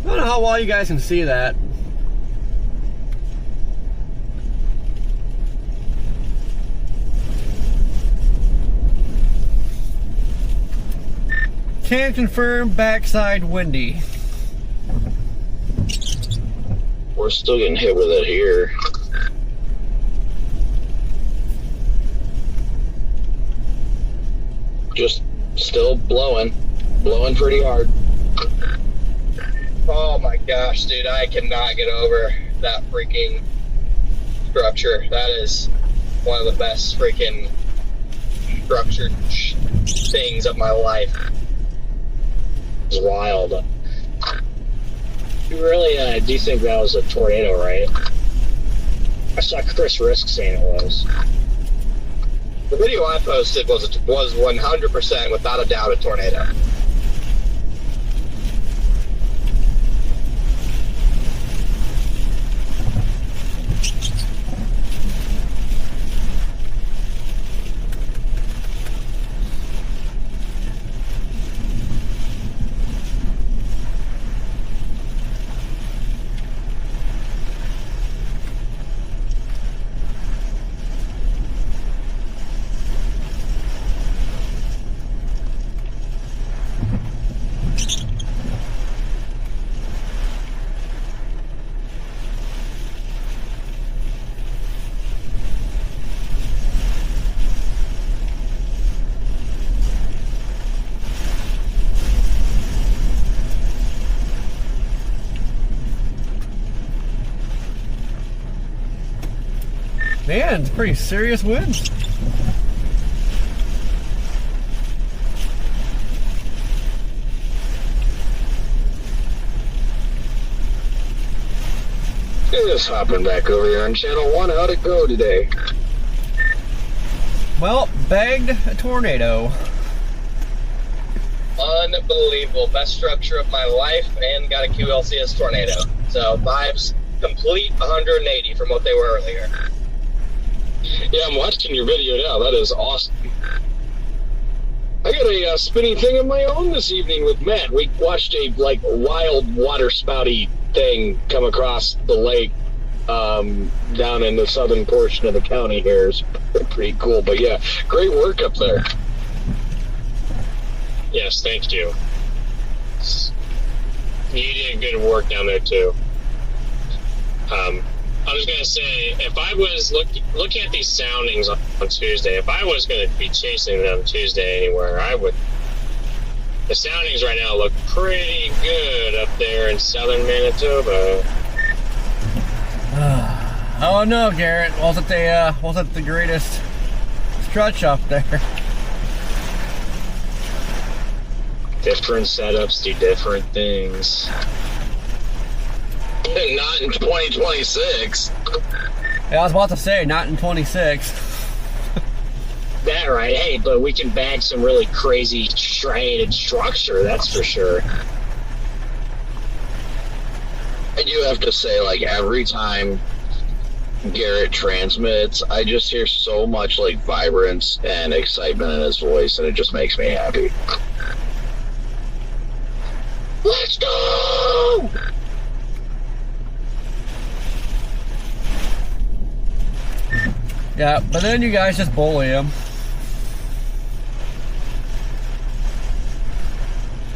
I don't know how well you guys can see that. Can confirm backside windy. We're still getting hit with it here. Just still blowing pretty hard. Oh my gosh, dude, I cannot get over that freaking structure. That is one of the best freaking structured things of my life. It's wild. You really do think that was a tornado, right? I saw Chris Risk saying it was. The video I posted was 100% without a doubt a tornado. Man, it's pretty serious wind. Just hopping back over here on Channel 1. How'd it go today? Well, bagged a tornado. Unbelievable. Best structure of my life and got a QLCS tornado. So vibes complete 180 from what they were earlier. Yeah, I'm watching your video now. That is awesome. I got a spinning thing of my own this evening with Matt. We watched a wild water spouty thing come across the lake down in the southern portion of the county here. It's pretty cool. But yeah, great work up there. Yes, thank you. You did good work down there too. I was gonna say, if I was looking at these soundings on Tuesday, if I was gonna be chasing them Tuesday anywhere, I would. The soundings right now look pretty good up there in southern Manitoba. Oh no, Garrett, wasn't the greatest stretch up there? Different setups do different things. Not in 2026. Yeah, I was about to say, not in 26. That right. Hey, but we can bag some really crazy striated structure, that's for sure. I do have to say, like, every time Garrett transmits, I just hear so much, like, vibrance and excitement in his voice, and it just makes me happy. Let's go! Yeah, but then you guys just bully him.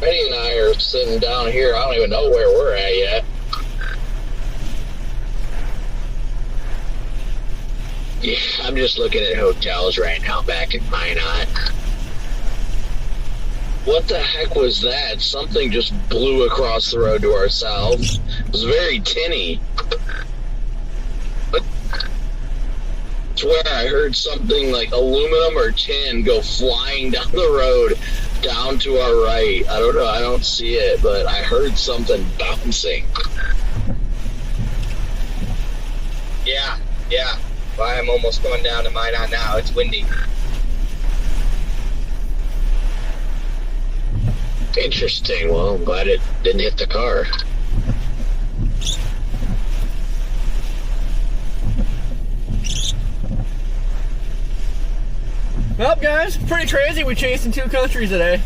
Benny and I are sitting down here. I don't even know where we're at yet. Yeah, I'm just looking at hotels right now back in Minot. What the heck was that? Something just blew across the road to our south. It was very tinny. But I swear I heard something like aluminum or tin go flying down the road down to our right. I don't know. I don't see it, but I heard something bouncing. Yeah. I'm almost going down to Minot now. It's windy. Interesting. Well, I'm glad it didn't hit the car. Well, guys, pretty crazy. We chasing 2 countries today.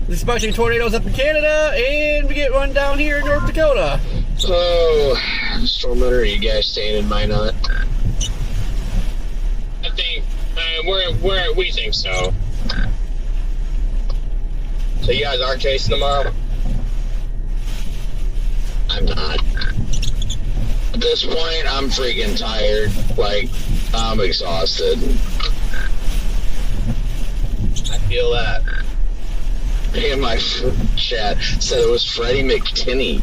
Expecting tornadoes up in Canada, and we get one down here in North Dakota. Oh, Stormrunner, are you guys staying in Minot? I think we think so. So you guys aren't chasing tomorrow? I'm not. At this point, I'm freaking tired. Like, I'm exhausted. I feel that. In my chat said it was Freddie McTinney.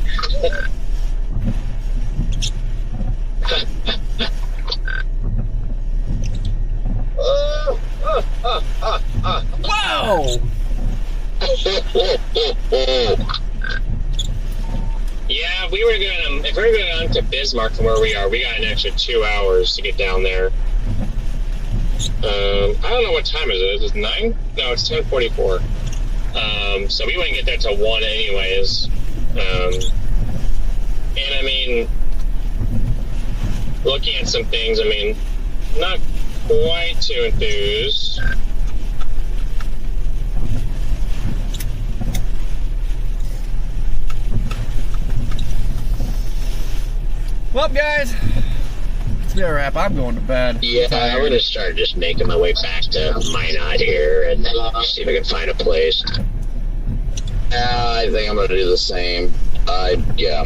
Whoa! Yeah, if we were going on to Bismarck from where we are, we got an extra 2 hours to get down there. I don't know what time is it. Is it 9? No, it's 10:44. So we wouldn't get there till 1 anyways. And I mean, looking at some things, I mean, not quite too enthused. Well, guys, it's been a wrap. I'm going to bed. Yeah, I'm gonna start just making my way back to Minot here and see if I can find a place. I think I'm gonna do the same. Yeah.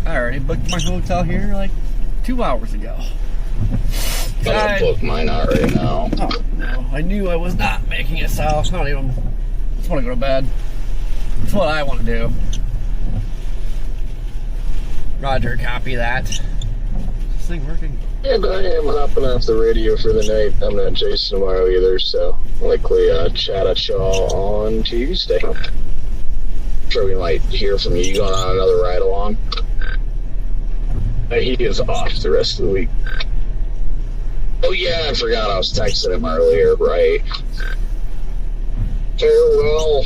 I already booked my hotel here like 2 hours ago. I'm gonna book Minot right now. Oh, no. I knew I was not making it south. I just want to go to bed. That's what I want to do. Roger, copy that. Is this thing working? And I am hopping off the radio for the night. I'm not chasing tomorrow either, so likely chat at y'all on Tuesday. I'm sure we might hear from you going on another ride along. He is off the rest of the week. Oh yeah, I forgot I was texting him earlier, right? Farewell.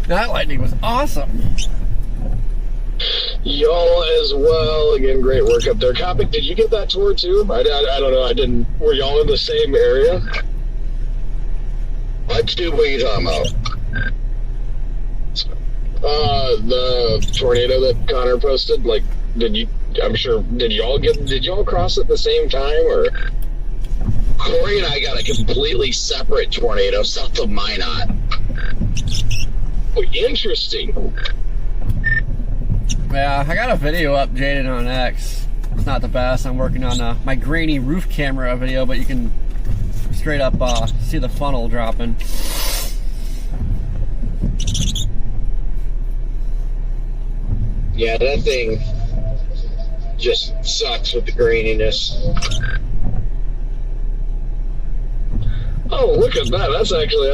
That lightning was awesome. Y'all as well. Again, great work up there. Copy, did you get that tour too? I don't know. I didn't. Were y'all in the same area? What tube were you talking about? The tornado that Connor posted. Like, did y'all cross at the same time, or? Corey and I got a completely separate tornado south of Minot. Oh, interesting. Yeah, I got a video up, Jaden, on X. It's not the best. I'm working on my grainy roof camera video, but you can straight up see the funnel dropping. Yeah, that thing just sucks with the graininess. Oh, look at that.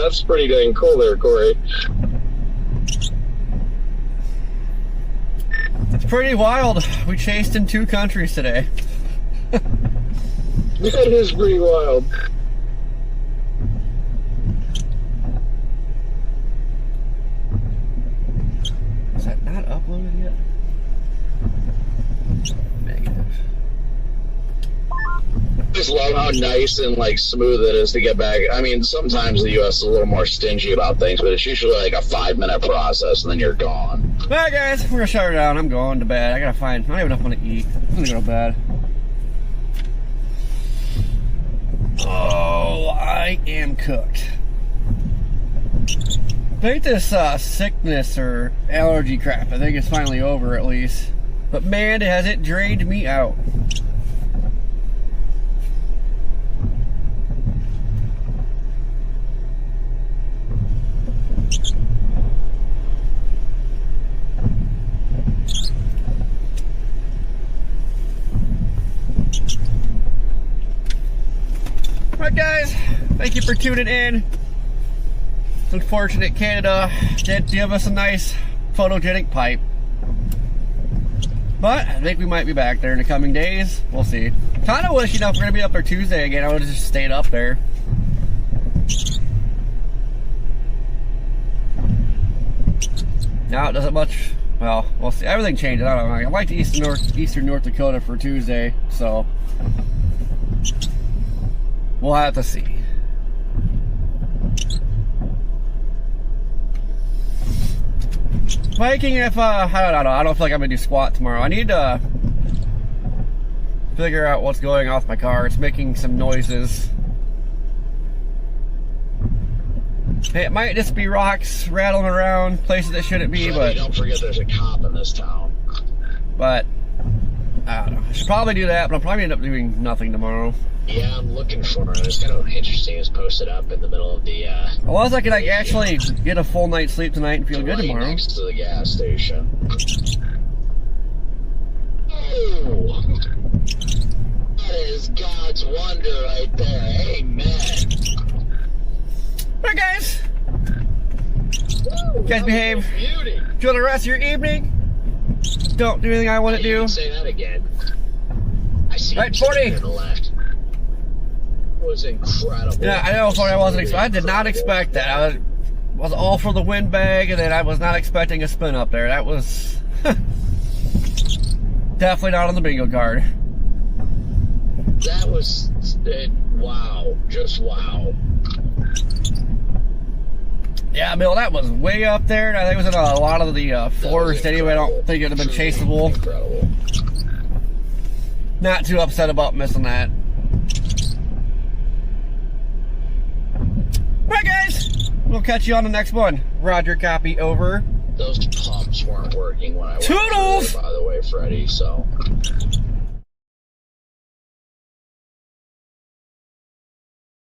That's pretty dang cool there, Corey. It's pretty wild. We chased in 2 countries today. That is pretty wild. Is that not uploaded yet? Negative. I just love how nice and like smooth it is to get back. I mean, sometimes the U.S. is a little more stingy about things, but it's usually like a 5-minute process, and then you're gone. Alright guys, we're gonna shut her down. I'm going to bed. I don't have enough money to eat. I'm gonna go to bed. Oh, I am cooked. I think this sickness or allergy crap, I think it's finally over at least. But man, has it drained me out. Alright guys, thank you for tuning in. It's unfortunate Canada didn't give us a nice photogenic pipe. But I think we might be back there in the coming days. We'll see. Kind of wish, if we're going to be up there Tuesday again, I would have just stayed up there. Now it doesn't much, well, we'll see. Everything changes. I don't know. I like Eastern North Dakota for Tuesday, so we'll have to see. Thinking if, I don't know, I don't feel like I'm going to do squat tomorrow. I need to figure out what's going off my car. It's making some noises. Hey, it might just be rocks rattling around places that shouldn't be, but don't forget there's a cop in this town. But I don't know. I should probably do that, but I'll probably end up doing nothing tomorrow. Yeah, I'm looking for it. It's kind of interesting. It's posted up in the middle of the. Unless I can like actually get a full night's sleep tonight and feel good right tomorrow. Next to the gas station. Oh, that is God's wonder right there. Amen. Alright guys, Woo, guys behave. Beauty. Enjoy the rest of your evening. Don't do anything I want to You do. can say that again. I see. Right, you 40. to the left. It was incredible. Yeah, I know. I did not expect that. I was all for the windbag, and then I was not expecting a spin up there. That was definitely not on the bingo card. That was wow, just wow. Yeah, Bill, that was way up there. I think it was in a lot of the forest anyway. I don't think it would have been chaseable. Incredible. Not too upset about missing that. Alright guys, we'll catch you on the next one. Roger, copy, over. Those pumps weren't working when I went Toodles! through, by the way, Freddie, so